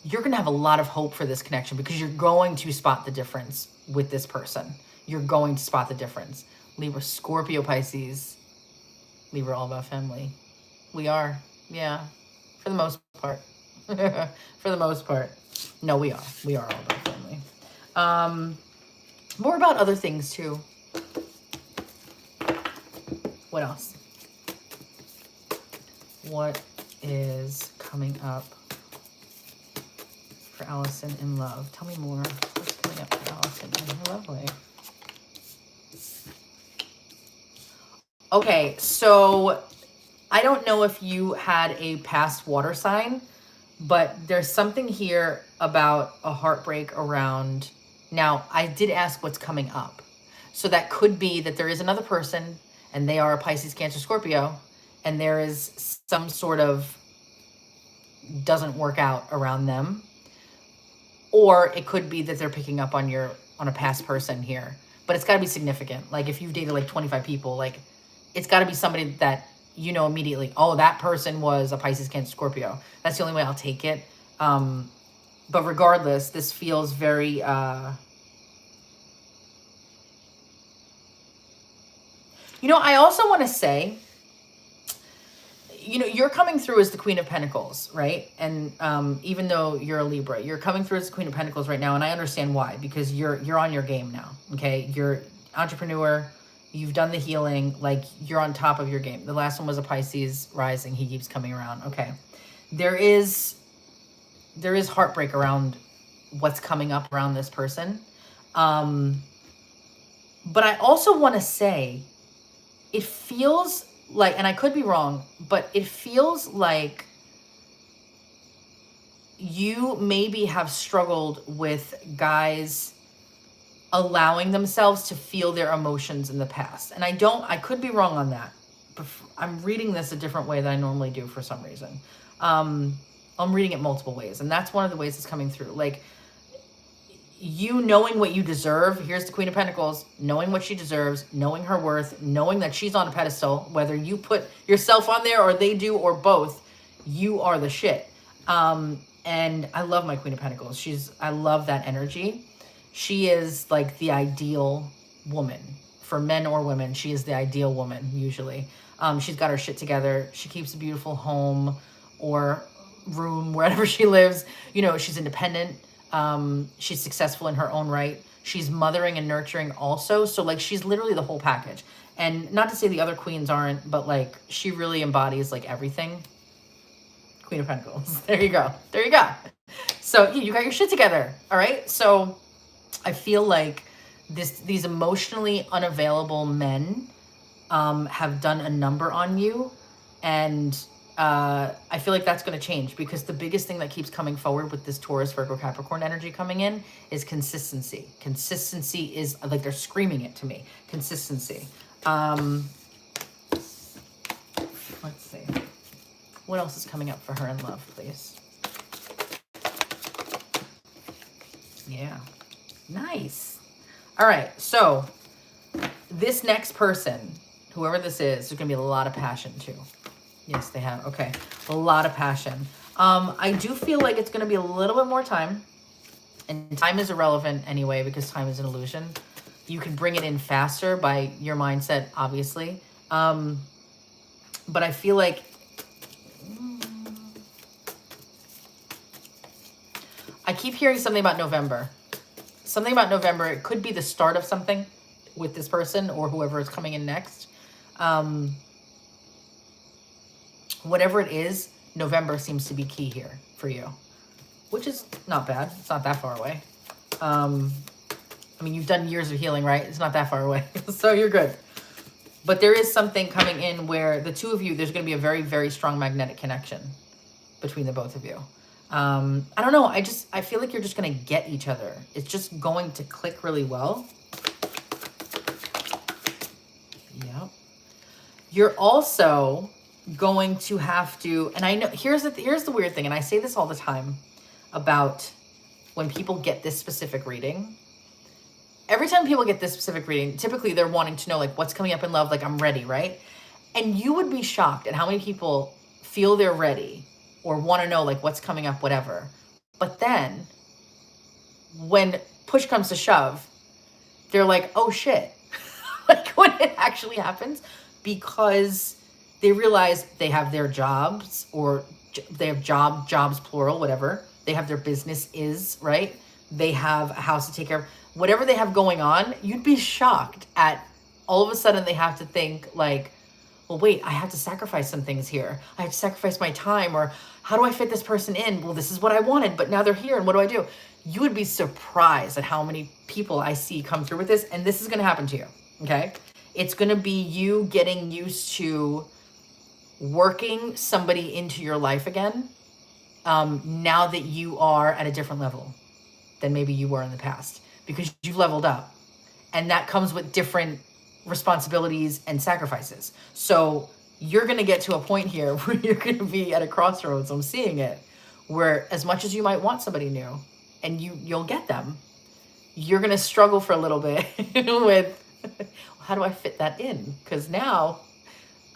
you're going to have a lot of hope for this connection because you're going to spot the difference with this person. You're going to spot the difference. Libra, Scorpio, Pisces. Libra, all about family. We are, yeah. For the most part. For the most part. No, we are. We are all about family. More about other things, too. What else? What is coming up for Allison in love? Tell me more. What's coming up for Allison in her love life? Okay, so I don't know if you had a past water sign, but there's something here about a heartbreak around. Now, I did ask what's coming up. So that could be that there is another person and they are a Pisces, Cancer, Scorpio, and there is some sort of doesn't work out around them. Or it could be that they're picking up on a past person here. But it's got to be significant. Like if you've dated like 25 people, like it's got to be somebody that you know immediately, oh, that person was a Pisces, Cancer, Scorpio. That's the only way I'll take it. But regardless, this feels very... You know, I also want to say, you know, you're coming through as the Queen of Pentacles, right? And even though you're a Libra, you're coming through as the Queen of Pentacles right now, and I understand why, because you're on your game now, okay? You're entrepreneur, you've done the healing, like you're on top of your game. The last one was a Pisces rising. He keeps coming around. Okay. There is heartbreak around what's coming up around this person. But I also want to say, it feels like, and I could be wrong, but it feels like you maybe have struggled with guys allowing themselves to feel their emotions in the past. And I could be wrong on that. I'm reading this a different way than I normally do for some reason. I'm reading it multiple ways, and that's one of the ways it's coming through. Like, you knowing what you deserve. Here's the Queen of Pentacles, knowing what she deserves, knowing her worth, knowing that she's on a pedestal, whether you put yourself on there or they do or both, you are the shit. And I love my Queen of Pentacles. I love that energy. She is like the ideal woman for men or women. She is the ideal woman usually. She's got her shit together. She keeps a beautiful home or room wherever she lives. You know, she's independent. She's successful in her own right. She's mothering and nurturing also. So like, she's literally the whole package. And not to say the other queens aren't, but like, she really embodies like everything. Queen of Pentacles. There you go. There you go. So you got your shit together. All right. So I feel like these emotionally unavailable men, have done a number on you. And, I feel like that's going to change, because the biggest thing that keeps coming forward with this Taurus, Virgo, Capricorn energy coming in is consistency. Consistency is like, they're screaming it to me. Consistency. Let's see. What else is coming up for her in love, please? Yeah. Nice. All right. So this next person, whoever this is, there's going to be a lot of passion too. Yes, they have. Okay. A lot of passion. I do feel like it's going to be a little bit more time. And time is irrelevant anyway, because time is an illusion. You can bring it in faster by your mindset, obviously. But I feel like I keep hearing something about November. Something about November. It could be the start of something with this person or whoever is coming in next. Whatever it is, November seems to be key here for you, which is not bad. It's not that far away. I mean, you've done years of healing, right? It's not that far away. So you're good. But there is something coming in where the two of you, there's going to be a very, very strong magnetic connection between the both of you. I don't know. I feel like you're just going to get each other. It's just going to click really well. Yep. You're also going to have to, and I know, here's the weird thing, and I say this all the time about when people get this specific reading. Every time people get this specific reading, typically they're wanting to know like what's coming up in love, like I'm ready, right? And you would be shocked at how many people feel they're ready or want to know like what's coming up, whatever. But then when push comes to shove, they're like, oh shit, like when it actually happens, because they realize they have their jobs, or they have jobs, plural, whatever. They have their business is, right? They have a house to take care of. Whatever they have going on, you'd be shocked at all of a sudden they have to think like, well, wait, I have to sacrifice some things here. I have to sacrifice my time, or how do I fit this person in? Well, this is what I wanted, but now they're here, and what do I do? You would be surprised at how many people I see come through with this, and this is going to happen to you, okay? It's going to be you getting used to working somebody into your life again, now that you are at a different level than maybe you were in the past, because you've leveled up, and that comes with different responsibilities and sacrifices. So you're going to get to a point here where you're going to be at a crossroads. I'm seeing it, where as much as you might want somebody new and you'll get them, you're going to struggle for a little bit with how do I fit that in? Because now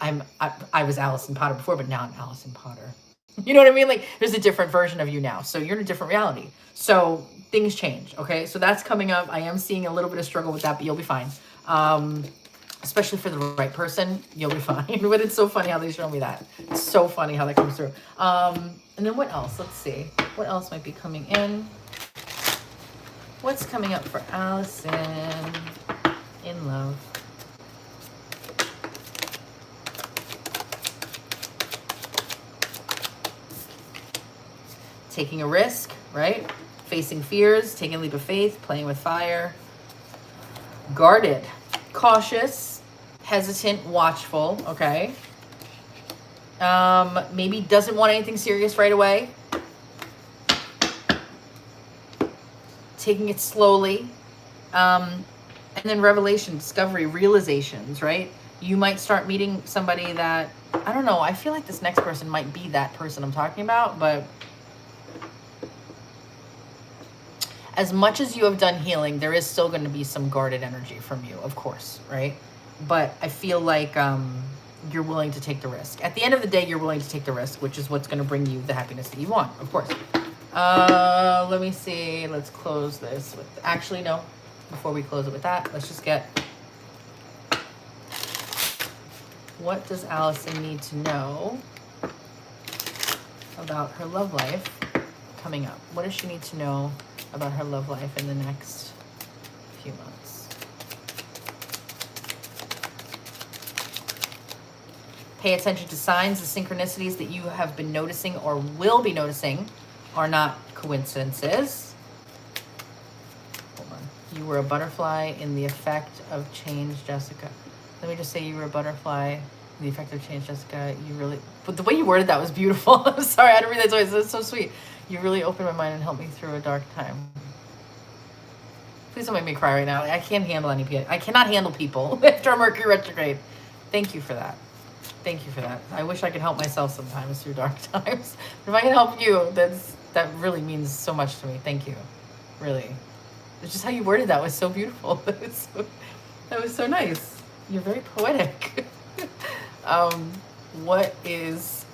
I was Allison Potter before, but now I'm Allison Potter. You know what I mean? Like, there's a different version of you now. So you're in a different reality. So things change, okay? So that's coming up. I am seeing a little bit of struggle with that, but you'll be fine. Especially for the right person, you'll be fine. But it's so funny how they show me that. It's so funny how that comes through. And then what else? Let's see. What else might be coming in? What's coming up for Allison in love? Taking a risk, right? Facing fears, taking a leap of faith, playing with fire. Guarded, cautious, hesitant, watchful, okay? Maybe doesn't want anything serious right away. Taking it slowly. And then revelation, discovery, realizations, right? You might start meeting somebody that, I don't know, I feel like this next person might be that person I'm talking about, but as much as you have done healing, there is still going to be some guarded energy from you, of course, right? But I feel like you're willing to take the risk. At the end of the day, you're willing to take the risk, which is what's going to bring you the happiness that you want, of course. Let me see. Let's close this with... Actually, no. Before we close it with that, let's just get... What does Allison need to know about her love life coming up? What does she need to know about her love life in the next few months? Pay attention to signs. The synchronicities that you have been noticing or will be noticing are not coincidences. Hold on. You were a butterfly in the effect of change, Jessica. Let me just say you were a butterfly in the effect of change, Jessica. You really... But the way you worded that was beautiful. I'm sorry, I had to read that twice. That's so sweet. You really opened my mind and helped me through a dark time. Please don't make me cry right now. I can't handle any people. I cannot handle people after Mercury retrograde. Thank you for that. Thank you for that. I wish I could help myself sometimes through dark times. If I can help you, that really means so much to me. Thank you. Really. It's just how you worded that was so beautiful. That was so nice. You're very poetic. What does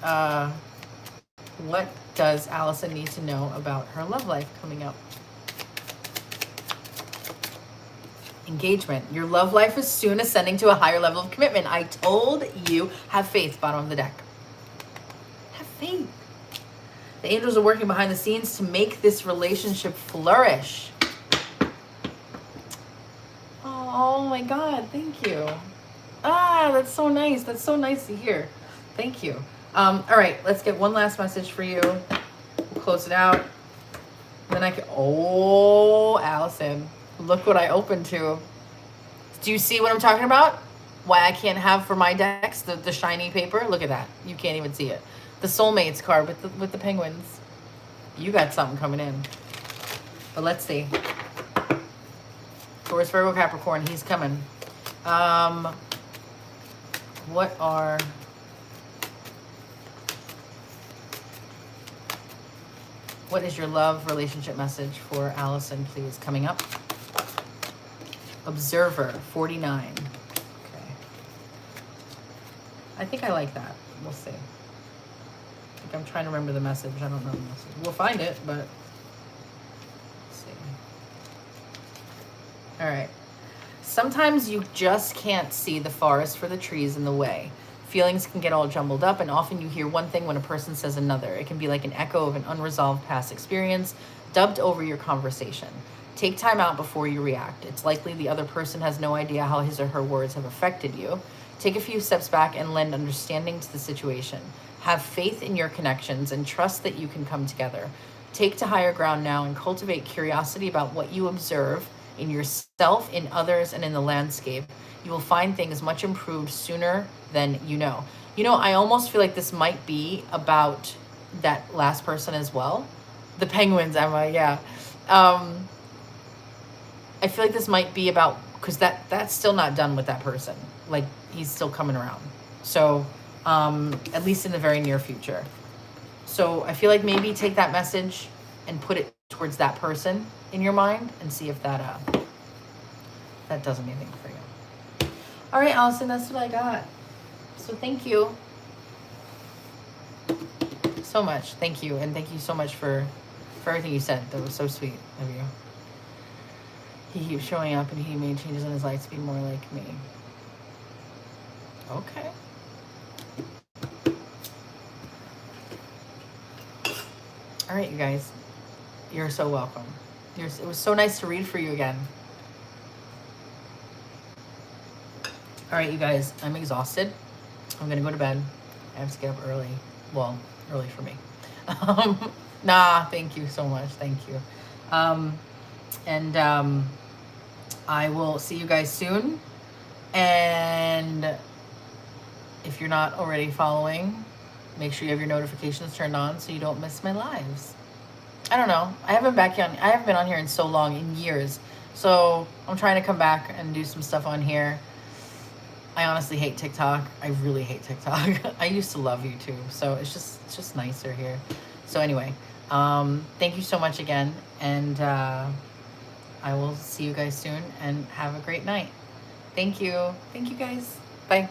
Allison need to know about her love life coming up? Engagement. Your love life is soon ascending to a higher level of commitment. I told you, have faith, bottom of the deck. Have faith. The angels are working behind the scenes to make this relationship flourish. Oh my God, thank you. Ah, that's so nice. That's so nice to hear. Thank you. All right, let's get one last message for you. We'll close it out. Then I can, oh, Allison, look what I opened to. Do you see what I'm talking about? Why I can't have for my decks the shiny paper? Look at that. You can't even see it. The soulmates card with the penguins. You got something coming in. But let's see. Taurus, Virgo, Capricorn, he's coming. What is your love relationship message for Allison, please? Coming up. Observer, 49. Okay. I think I like that. We'll see. I think I'm trying to remember the message. I don't know the message. We'll find it, but let's see. All right. Sometimes you just can't see the forest for the trees in the way. Feelings can get all jumbled up, and often you hear one thing when a person says another. It can be like an echo of an unresolved past experience dubbed over your conversation. Take time out before you react. It's likely the other person has no idea how his or her words have affected you. Take a few steps back and lend understanding to the situation. Have faith in your connections and trust that you can come together. Take to higher ground now and cultivate curiosity about what you observe in yourself, in others, and in the landscape. You will find things much improved sooner than you know. You know, I almost feel like this might be about that last person as well. The penguins, Emma, yeah. I feel like this might be about, because that's still not done with that person. Like, he's still coming around. So, at least in the very near future. So I feel like maybe take that message and put it towards that person in your mind and see if that does anything for you. All right, Allison, that's what I got. So thank you so much. Thank you. And thank you so much for everything you said. That was so sweet of you. He keeps showing up and he made changes in his life to be more like me. Okay. All right, you guys. You're so welcome. It was so nice to read for you again. All right, you guys. I'm exhausted. I'm going to go to bed. I have to get up early. Well, early for me. Nah, thank you so much. Thank you. I will see you guys soon. And if you're not already following, make sure you have your notifications turned on so you don't miss my lives. I don't know. I haven't been on here in so long, in years. So I'm trying to come back and do some stuff on here. I honestly hate TikTok. I really hate TikTok. I used to love YouTube, so it's just nicer here. So anyway, thank you so much again, and I will see you guys soon. And have a great night. Thank you. Thank you guys. Bye.